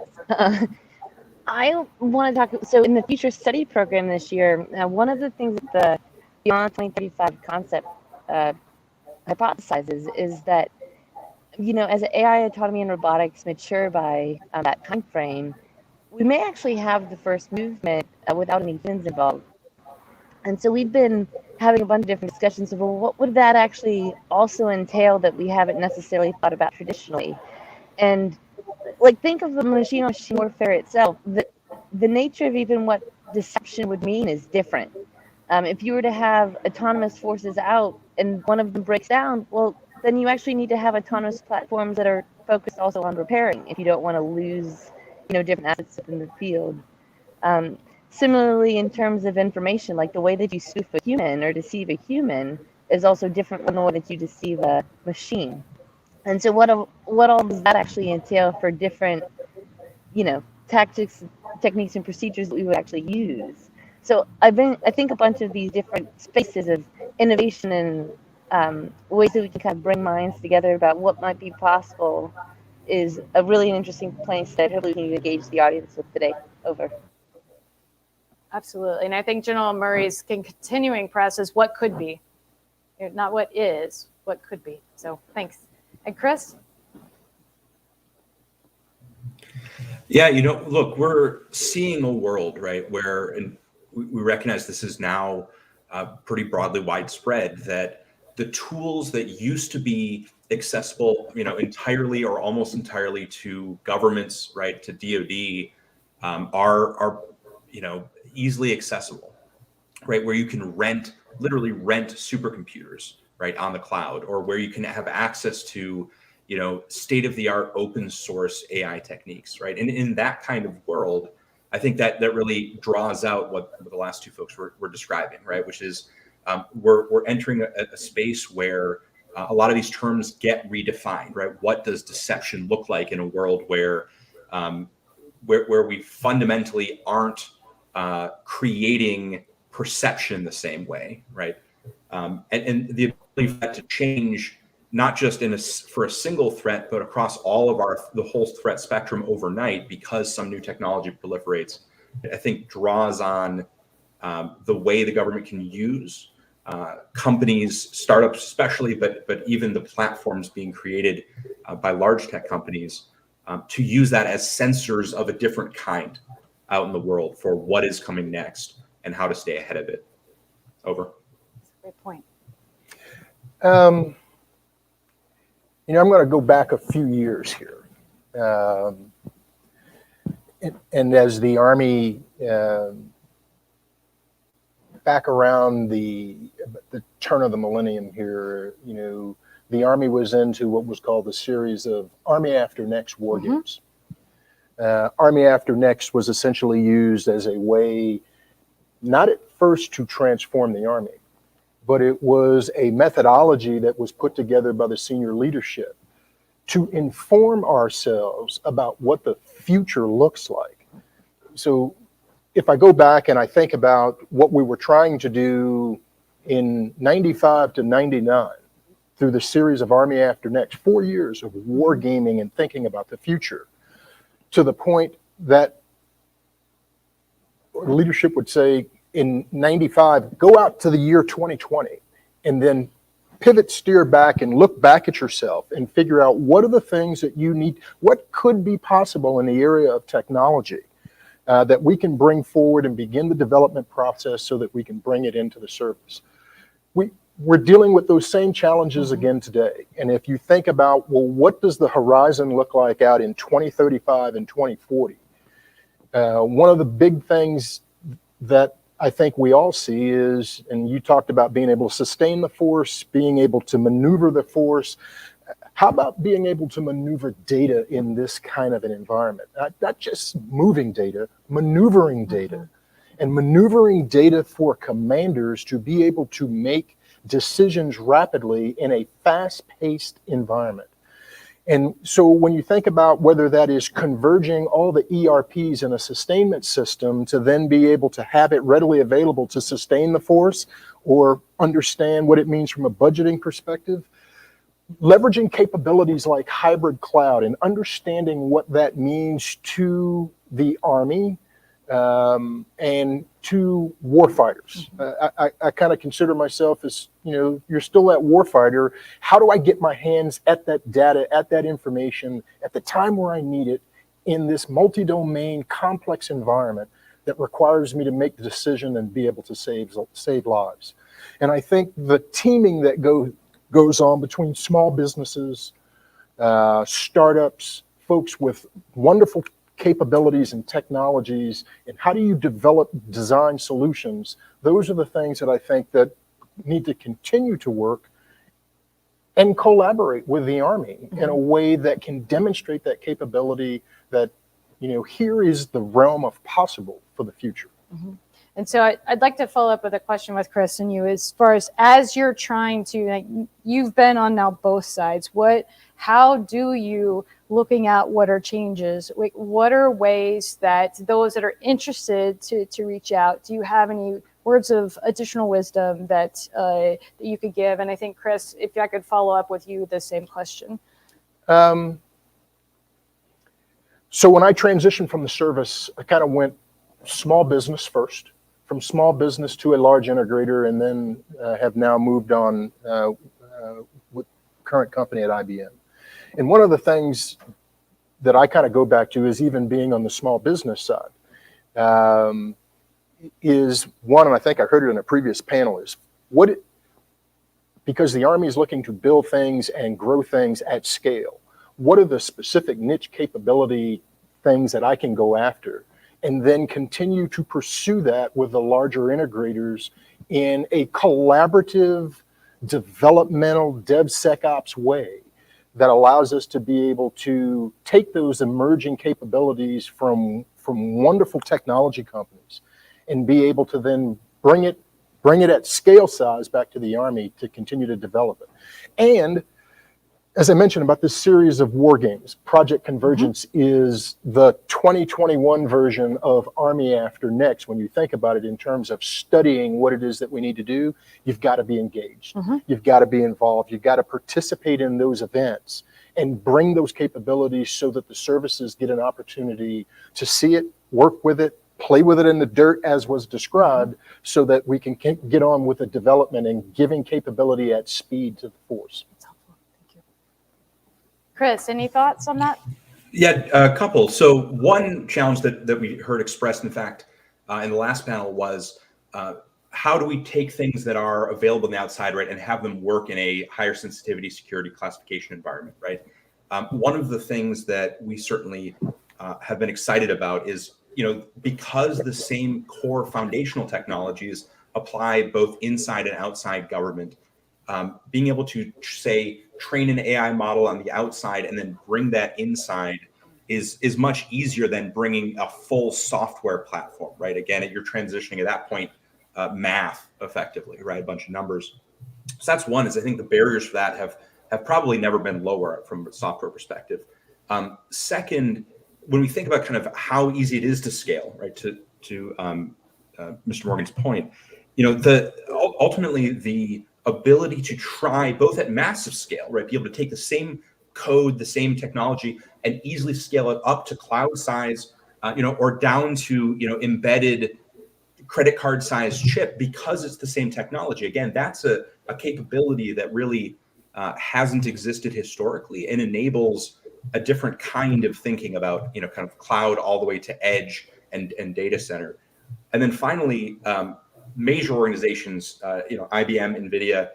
I want to talk. So, in the Future Study program this year, one of the things that the Beyond 2035 concept hypothesizes is that, as AI, autonomy, and robotics mature by that time frame, we may actually have the first movement without any humans involved. And so we've been having a bunch of different discussions of, well, what would that actually also entail that we haven't necessarily thought about traditionally? And think of the machine-on-machine warfare itself. The nature of even what deception would mean is different. If you were to have autonomous forces out and one of them breaks down, well, then you actually need to have autonomous platforms that are focused also on repairing if you don't want to lose, different assets within the field. Similarly, in terms of information, like the way that you spoof a human or deceive a human is also different than the way that you deceive a machine. And so what all does that actually entail for different, tactics, techniques, and procedures that we would actually use? So I think a bunch of these different spaces of innovation and ways that we can kind of bring minds together about what might be possible is a really interesting place that hopefully we can engage the audience with today. Over. Absolutely. And I think General Murray's continuing press is what could be, not what is, what could be. So thanks. And Chris? Yeah, look, we're seeing a world, right, where, and we recognize this is now pretty broadly widespread, that the tools that used to be accessible, entirely or almost entirely to governments, right, to DoD, are easily accessible, right, where you can literally rent supercomputers, right, on the cloud, or where you can have access to, state-of-the-art open source AI techniques, right? And in that kind of world, I think that really draws out what the last two folks were describing, right? Which is we're entering a space where a lot of these terms get redefined, right? What does deception look like in a world where we fundamentally aren't creating perception the same way, right? And the ability for that to change, not just for a single threat, but across all of the whole threat spectrum overnight, because some new technology proliferates, I think draws on the way the government can use companies, startups especially, but even the platforms being created by large tech companies to use that as sensors of a different kind out in the world for what is coming next and how to stay ahead of it. Over. Great point. I'm going to go back a few years here. And as the Army, back around the turn of the millennium here, the Army was into what was called the series of Army After Next war games. Army After Next was essentially used as a way, not at first to transform the Army, but it was a methodology that was put together by the senior leadership to inform ourselves about what the future looks like. So if I go back and I think about what we were trying to do in 95 to 99 through the series of Army After Next, 4 years of wargaming and thinking about the future, to the point that leadership would say in 95, go out to the year 2020 and then pivot, steer back and look back at yourself and figure out what are the things that you need, what could be possible in the area of technology that we can bring forward and begin the development process so that we can bring it into the service. We're dealing with those same challenges again today. And if you think about, well, what does the horizon look like out in 2035 and 2040? One of the big things that I think we all see is, and you talked about being able to sustain the force, being able to maneuver the force, How about being able to maneuver data in this kind of an environment? Not just moving data, maneuvering data. And maneuvering data for commanders to be able to make decisions rapidly in a fast-paced environment. And so when you think about whether that is converging all the ERPs in a sustainment system to then be able to have it readily available to sustain the force or understand what it means from a budgeting perspective, leveraging capabilities like hybrid cloud and understanding what that means to the Army and to warfighters. I kind of consider myself as, you're still that warfighter. How do I get my hands at that data, at that information, at the time where I need it in this multi-domain complex environment that requires me to make the decision and be able to save lives? And I think the teaming that goes on between small businesses, startups, folks with wonderful capabilities and technologies, and how do you design solutions? Those are the things that I think that need to continue to work and collaborate with the Army in a way that can demonstrate that capability that, here is the realm of possible for the future. And so I'd like to follow up with a question with Chris and you, as far as you're trying to, you've been on now both sides. How do you, looking at what are changes, what are ways that those that are interested to reach out? Do you have any words of additional wisdom that you could give? And I think, Chris, if I could follow up with you, the same question. So when I transitioned from the service, I kind of went small business first, from small business to a large integrator, and then have now moved on with current company at IBM. And one of the things that I kind of go back to is even being on the small business side is one, and I think I heard it in a previous panel, is because the Army is looking to build things and grow things at scale, what are the specific niche capability things that I can go after and then continue to pursue that with the larger integrators in a collaborative, developmental DevSecOps way that allows us to be able to take those emerging capabilities from wonderful technology companies and be able to then bring it at scale size back to the Army to continue to develop it. And as I mentioned about this series of war games, Project Convergence is the 2021 version of Army After Next. When you think about it in terms of studying what it is that we need to do, you've got to be engaged. You've got to be involved. You've got to participate in those events and bring those capabilities so that the services get an opportunity to see it, work with it, play with it in the dirt as was described, so that we can get on with the development and giving capability at speed to the force. Chris, any thoughts on that? Yeah, a couple. So one challenge that we heard expressed, in fact, in the last panel was how do we take things that are available on the outside, right, and have them work in a higher sensitivity security classification environment, right? One of the things that we certainly have been excited about is, because the same core foundational technologies apply both inside and outside government, being able to, say, train an AI model on the outside and then bring that inside is much easier than bringing a full software platform, right? Again, you're transitioning at that point math effectively, right? A bunch of numbers. So that's one, is I think the barriers for that have probably never been lower from a software perspective. Second, when we think about kind of how easy it is to scale, right? To Mr. Morgan's point, ultimately the ability to try both at massive scale, right? Be able to take the same code, the same technology, and easily scale it up to cloud size, or down to, embedded credit card size chip, because it's the same technology. Again, that's a capability that really hasn't existed historically and enables a different kind of thinking about, kind of cloud all the way to edge and data center. And then finally, major organizations, IBM, NVIDIA,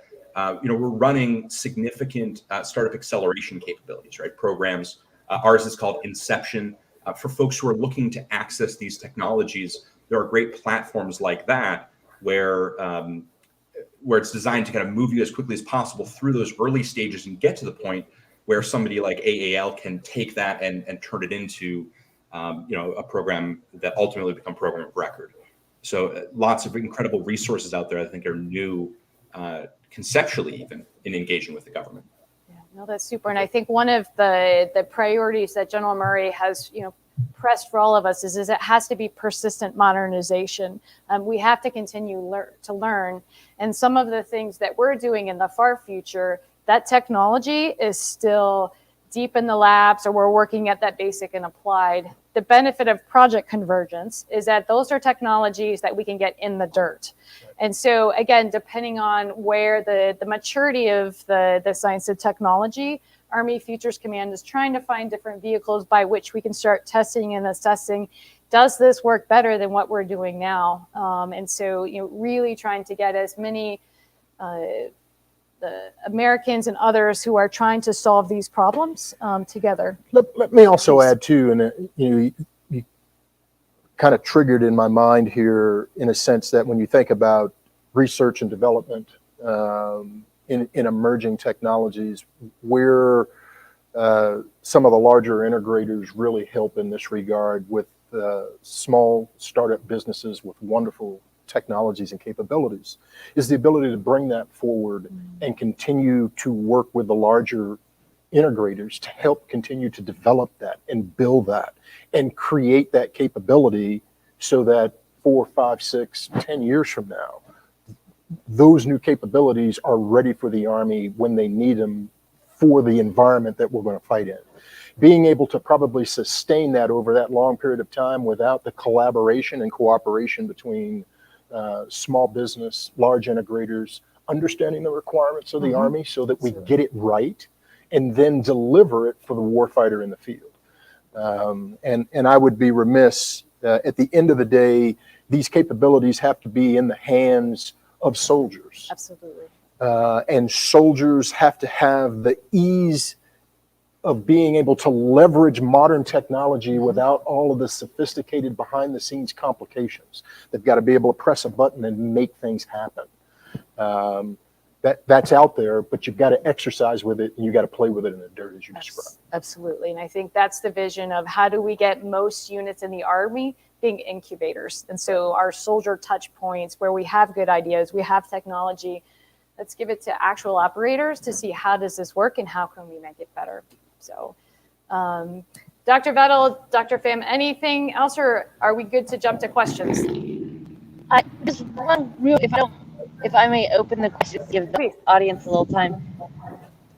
we're running significant startup acceleration capabilities, right? Programs. Ours is called Inception. For folks who are looking to access these technologies, there are great platforms like that where it's designed to kind of move you as quickly as possible through those early stages and get to the point where somebody like AAL can take that and turn it into, a program that ultimately become program of record. So lots of incredible resources out there, I think, are new conceptually even in engaging with the government. No, that's super. And I think one of the priorities that General Murray has, pressed for all of us is it has to be persistent modernization. We have to continue to learn. And some of the things that we're doing in the far future, that technology is still deep in the labs, or we're working at that basic and applied. The benefit of project convergence is that those are technologies that we can get in the dirt. And so again, depending on where the maturity of the science and technology, Army Futures Command is trying to find different vehicles by which we can start testing and assessing, does this work better than what we're doing now? And so, really trying to get as many the Americans and others who are trying to solve these problems together. Let me also add too, and you kind of triggered in my mind here in a sense that when you think about research and development in emerging technologies, where some of the larger integrators really help in this regard with small startup businesses with wonderful technologies and capabilities, is the ability to bring that forward and continue to work with the larger integrators to help continue to develop that and build that and create that capability so that 4, 5, 6, 10 years from now, those new capabilities are ready for the Army when they need them for the environment that we're going to fight in. Being able to probably sustain that over that long period of time without the collaboration and cooperation between small business, large integrators, understanding the requirements of the Army so that we get it right and then deliver it for the warfighter in the field. And I would be remiss, at the end of the day, these capabilities have to be in the hands of soldiers. Absolutely. And soldiers have to have the ease of being able to leverage modern technology without all of the sophisticated behind the scenes complications. They've got to be able to press a button and make things happen. That's out there, but you've got to exercise with it and you've got to play with it in the dirt, as you described. Absolutely. And I think that's the vision of how do we get most units in the Army being incubators. And so our soldier touch points where we have good ideas, we have technology, let's give it to actual operators to see how does this work and how can we make it better. So, Dr. Vettel, Dr. Pham, anything else, or are we good to jump to questions? Just one real, if I may open the questions, give the audience a little time.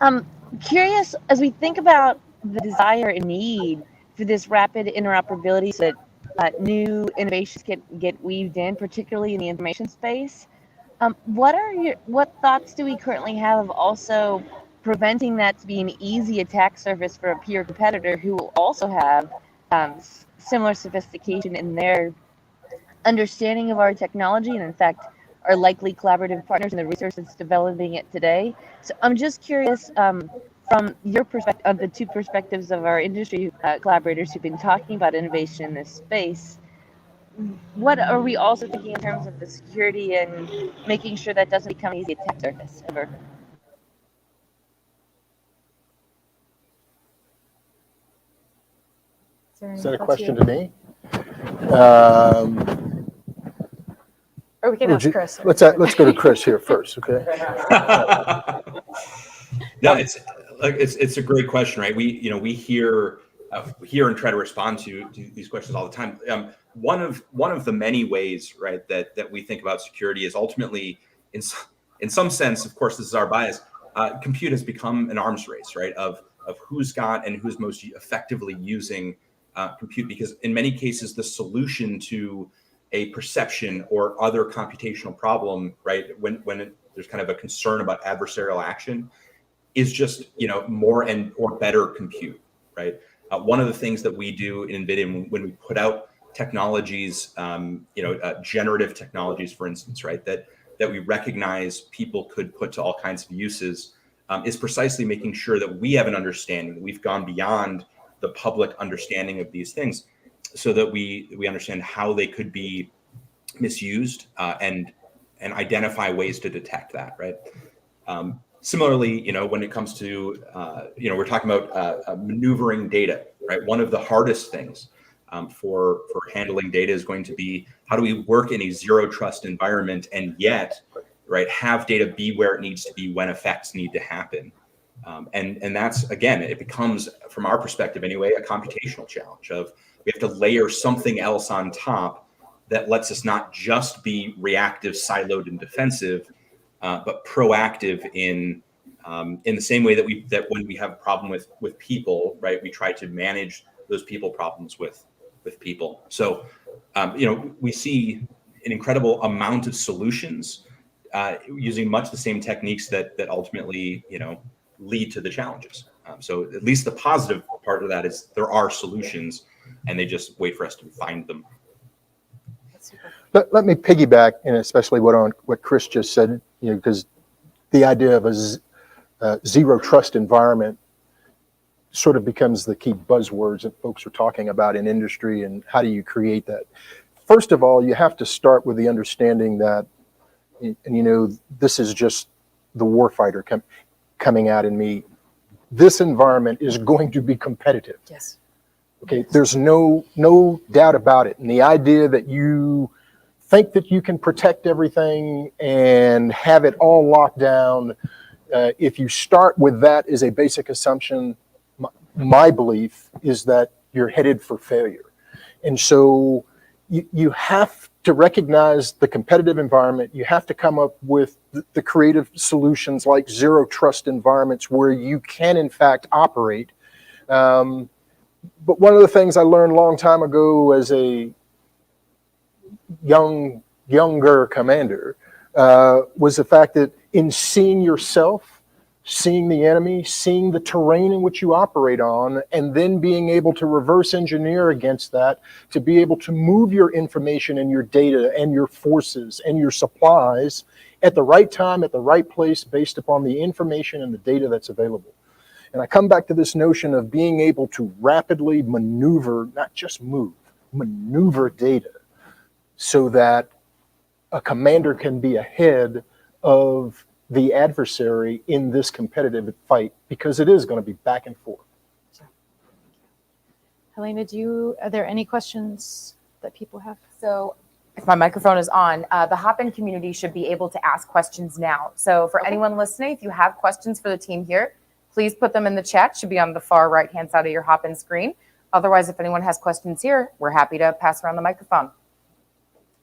I'm curious, as we think about the desire and need for this rapid interoperability so that new innovations get weaved in, particularly in the information space, what thoughts do we currently have of also preventing that to be an easy attack surface for a peer competitor who will also have similar sophistication in their understanding of our technology and in fact are likely collaborative partners in the resources developing it today. So I'm just curious from your perspective, of the two perspectives of our industry collaborators who've been talking about innovation in this space, what are we also thinking in terms of the security and making sure that doesn't become an easy attack surface ever? Is that a question to me? Or we can ask Chris. Let's go to Chris here first, okay? No, it's a great question, right? We hear and try to respond to these questions all the time. One of the many ways, right, that we think about security is ultimately, in some sense, of course, this is our bias. Compute has become an arms race, right? Of who's got and who's most effectively using compute, because in many cases the solution to a perception or other computational problem, right, when there's kind of a concern about adversarial action, is just more and or better compute, right? One of the things that we do in NVIDIA when we put out technologies, generative technologies, for instance, right, that we recognize people could put to all kinds of uses, is precisely making sure that we have an understanding. We've gone beyond the public understanding of these things so that we understand how they could be misused and identify ways to detect that, right? Similarly, when it comes to, we're talking about maneuvering data, right? One of the hardest things for handling data is going to be, how do we work in a zero trust environment and yet, right, have data be where it needs to be when effects need to happen. And that's, again, it becomes, from our perspective anyway, a computational challenge of, we have to layer something else on top that lets us not just be reactive, siloed, and defensive, but proactive in the same way that when we have a problem with people, right, we try to manage those people problems with people. So, we see an incredible amount of solutions using much the same techniques that ultimately, lead to the challenges. So at least the positive part of that is there are solutions, and they just wait for us to find them. Let me piggyback, and especially what Chris just said, because the idea of a zero trust environment sort of becomes the key buzzwords that folks are talking about in industry, and how do you create that? First of all, you have to start with the understanding that, and this is just the warfighter coming out in me. This environment is going to be competitive. Yes. Okay, there's no doubt about it. And the idea that you think that you can protect everything and have it all locked down, if you start with that as a basic assumption, my belief is that you're headed for failure. And so you have to recognize the competitive environment. You have to come up with the creative solutions like zero trust environments where you can in fact operate. But one of the things I learned a long time ago as a younger commander was the fact that in seeing yourself, seeing the enemy, seeing the terrain in which you operate on, and then being able to reverse engineer against that, to be able to move your information and your data and your forces and your supplies at the right time, at the right place, based upon the information and the data that's available. And I come back to this notion of being able to rapidly maneuver, not just move, maneuver data so that a commander can be ahead of the adversary in this competitive fight, because it is going to be back and forth. Helena, are there any questions that people have? So if my microphone is on, the Hop-In community should be able to ask questions now. So for anyone listening, if you have questions for the team here, please put them in the chat. Should be on the far right-hand side of your Hop-In screen. Otherwise, if anyone has questions here, we're happy to pass around the microphone.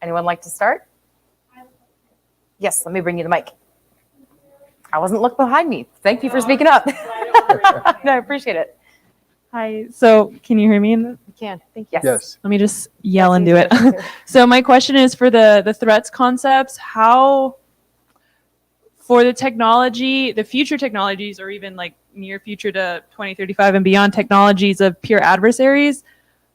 Anyone like to start? Yes, let me bring you the mic. I wasn't looking behind me. Thank you for speaking up. No, I appreciate it. Hi, so can you hear me? You can. Thank you. Yes. Let me just yell into it. So my question is for the threats concepts, how for the technology, the future technologies, or even like near future to 2035 and beyond technologies of pure adversaries,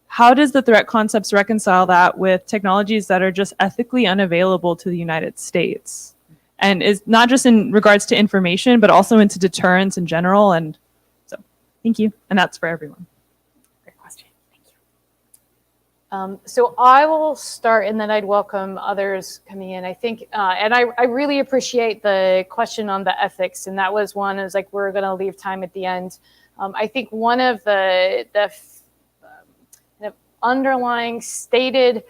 how does the threat concepts reconcile that with technologies that are just ethically unavailable to the United States? And is not just in regards to information, but also into deterrence in general. And so, thank you. And that's for everyone. Great question. Thank you. So I will start, and then I'd welcome others coming in. I think, and I really appreciate the question on the ethics. And that was one, is like, we're going to leave time at the end. I think one of the underlying stated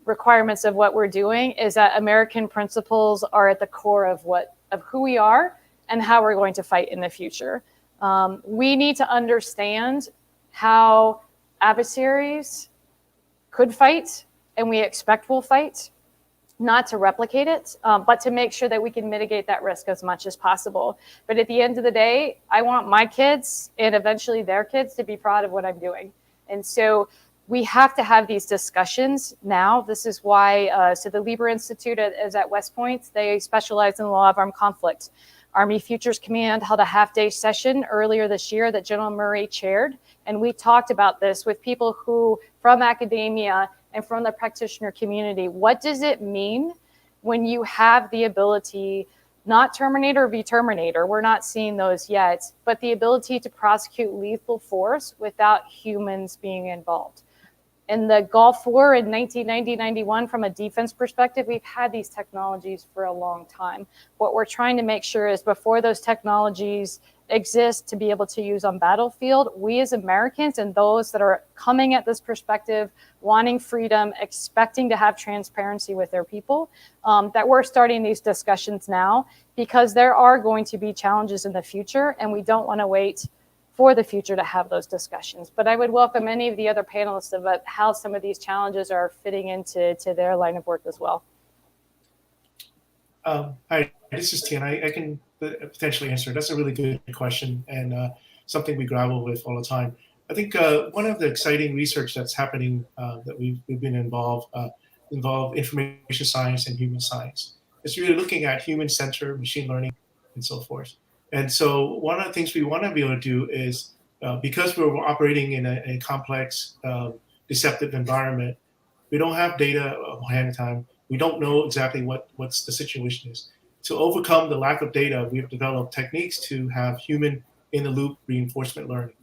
requirements of what we're doing is that American principles are at the core of who we are and how we're going to fight in the future. We need to understand how adversaries could fight, and we expect will fight, not to replicate it, but to make sure that we can mitigate that risk as much as possible. But at the end of the day, I want my kids and eventually their kids to be proud of what I'm doing. And so we have to have these discussions now. This is why, so the Lieber Institute is at West Point. They specialize in the law of armed conflict. Army Futures Command held a half-day session earlier this year that General Murray chaired. And we talked about this with people who, from academia and from the practitioner community. What does it mean when you have the ability, not Terminator v. Terminator, we're not seeing those yet, but the ability to prosecute lethal force without humans being involved? In the Gulf War in 1990-91, from a defense perspective, we've had these technologies for a long time. What we're trying to make sure is before those technologies exist to be able to use on battlefield, we as Americans and those that are coming at this perspective, wanting freedom, expecting to have transparency with their people, that we're starting these discussions now, because there are going to be challenges in the future, and we don't want to wait for the future to have those discussions. But I would welcome any of the other panelists about how some of these challenges are fitting into their line of work as well. Hi, this is Tian. I can potentially answer. That's a really good question, and something we grapple with all the time. I think one of the exciting research that's happening that we've been involved information science and human science. It's really looking at human-centered machine learning and so forth. And so one of the things we want to be able to do is, because we're operating in a complex, deceptive environment, we don't have data ahead of time. We don't know exactly what's the situation is. To overcome the lack of data, we've developed techniques to have human-in-the-loop reinforcement learning.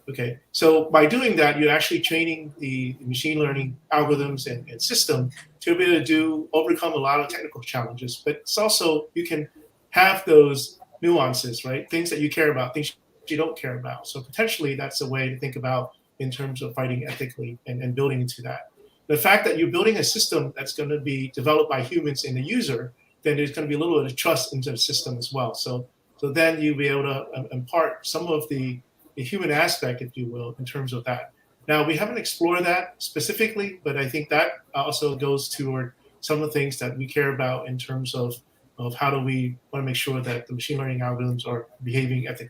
Okay, so by doing that, you're actually training the machine learning algorithms and system to be able to overcome a lot of technical challenges. But it's also, you can have those nuances, right? Things that you care about, things you don't care about. So potentially that's a way to think about in terms of fighting ethically and building into that. The fact that you're building a system that's going to be developed by humans and the user, then there's going to be a little bit of trust into the system as well. So then you'll be able to impart some of the human aspect, if you will, in terms of that. Now, we haven't explored that specifically, but I think that also goes toward some of the things that we care about in terms of how do we want to make sure that the machine learning algorithms are behaving ethically.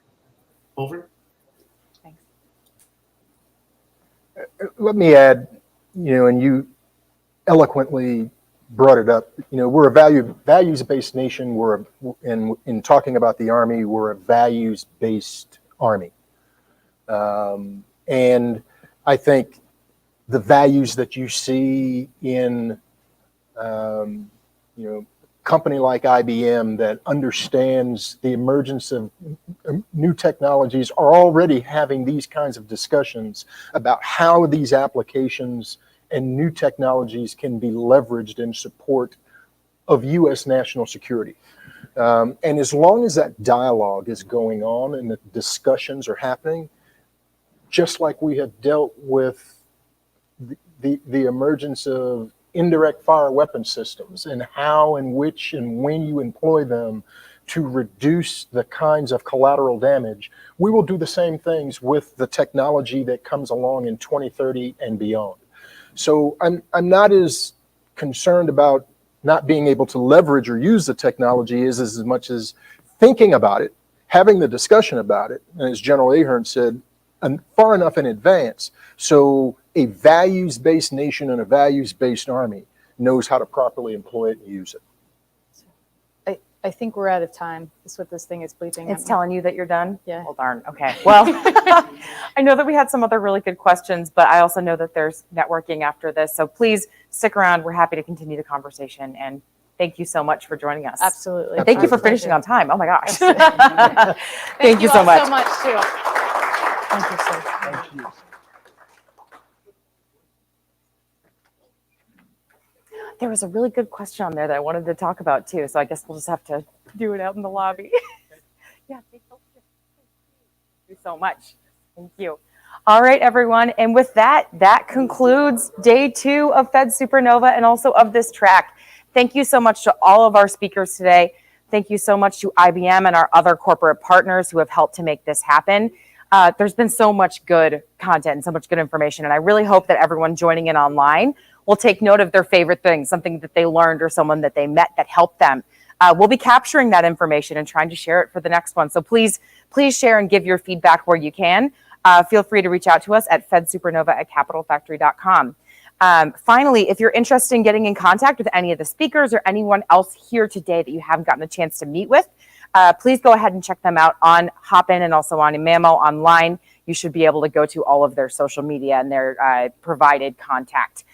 Over. Thanks. Let me add, and you eloquently brought it up. We're a values-based nation. In talking about the Army, we're a values-based Army. And I think the values that you see in, company like IBM that understands the emergence of new technologies are already having these kinds of discussions about how these applications and new technologies can be leveraged in support of U.S. national security. And as long as that dialogue is going on and the discussions are happening, just like we have dealt with the emergence of indirect fire weapon systems and how and which and when you employ them to reduce the kinds of collateral damage, we will do the same things with the technology that comes along in 2030 and beyond. So I'm not as concerned about not being able to leverage or use the technology as much as thinking about it, having the discussion about it, and as General Ahern said, far enough in advance so a values-based nation and a values-based Army knows how to properly employ it and use it. I think we're out of time. That's what this thing is bleeping. It's telling you that you're done? Yeah. Oh, darn. Okay. Well, I know that we had some other really good questions, but I also know that there's networking after this. So please stick around. We're happy to continue the conversation. And thank you so much for joining us. Absolutely. And thank you for finishing on time. Oh my gosh. Thank you so all much. so much too. Thank you, sir. Thank you. There was a really good question on there that I wanted to talk about too. So I guess we'll just have to do it out in the lobby. Yeah, thank you so much. Thank you. All right, everyone. And with that, that concludes day 2 of Fed Supernova and also of this track. Thank you so much to all of our speakers today. Thank you so much to IBM and our other corporate partners who have helped to make this happen. There's been so much good content and so much good information. And I really hope that everyone joining in online will take note of their favorite things, something that they learned or someone that they met that helped them. We'll be capturing that information and trying to share it for the next one. So please share and give your feedback where you can. Feel free to reach out to us at fedsupernova@capitalfactory.com. Finally, if you're interested in getting in contact with any of the speakers or anyone else here today that you haven't gotten a chance to meet with, please go ahead and check them out on Hopin and also on Imamo online. You should be able to go to all of their social media and their provided contact.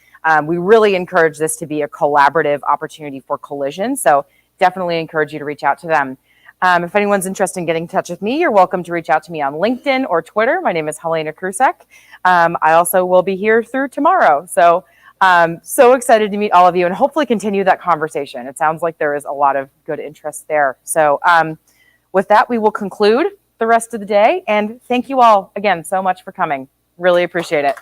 We really encourage this to be a collaborative opportunity for collision. So definitely encourage you to reach out to them. If anyone's interested in getting in touch with me, you're welcome to reach out to me on LinkedIn or Twitter. My name is Helena Krusek. I also will be here through tomorrow. So so excited to meet all of you and hopefully continue that conversation. It sounds like there is a lot of good interest there. So with that, we will conclude the rest of the day. And thank you all again so much for coming. Really appreciate it.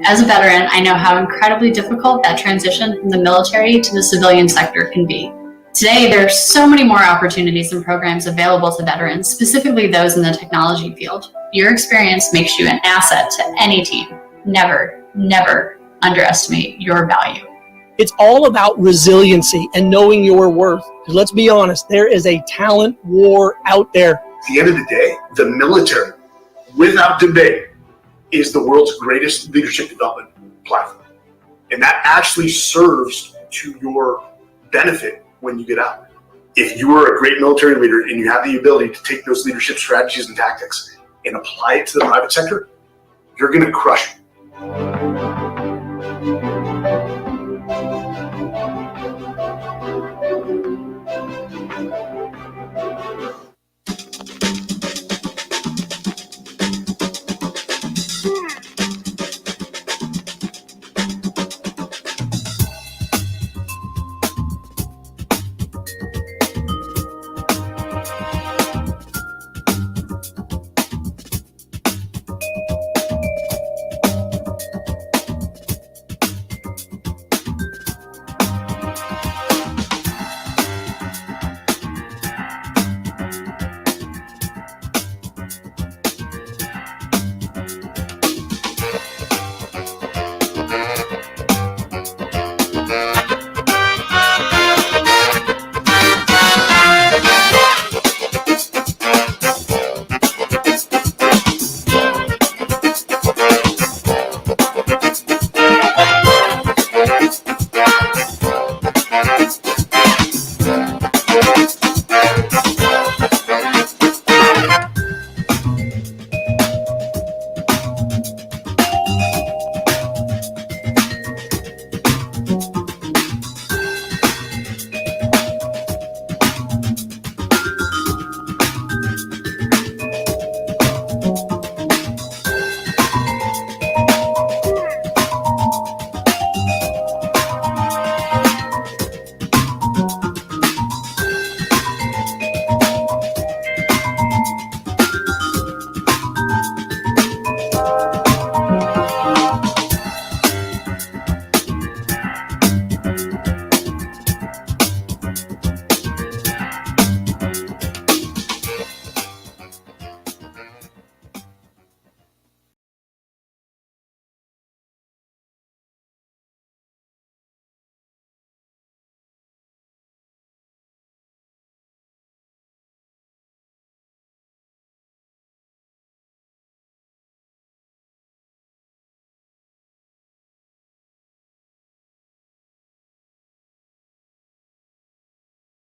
As a veteran, I know how incredibly difficult that transition from the military to the civilian sector can be. Today, there are so many more opportunities and programs available to veterans, specifically those in the technology field. Your experience makes you an asset to any team. Never, never underestimate your value. It's all about resiliency and knowing your worth. Let's be honest, there is a talent war out there. At the end of the day, the military, without debate, is the world's greatest leadership development platform. And that actually serves to your benefit when you get out. If you are a great military leader and you have the ability to take those leadership strategies and tactics and apply it to the private sector, you're going to crush it.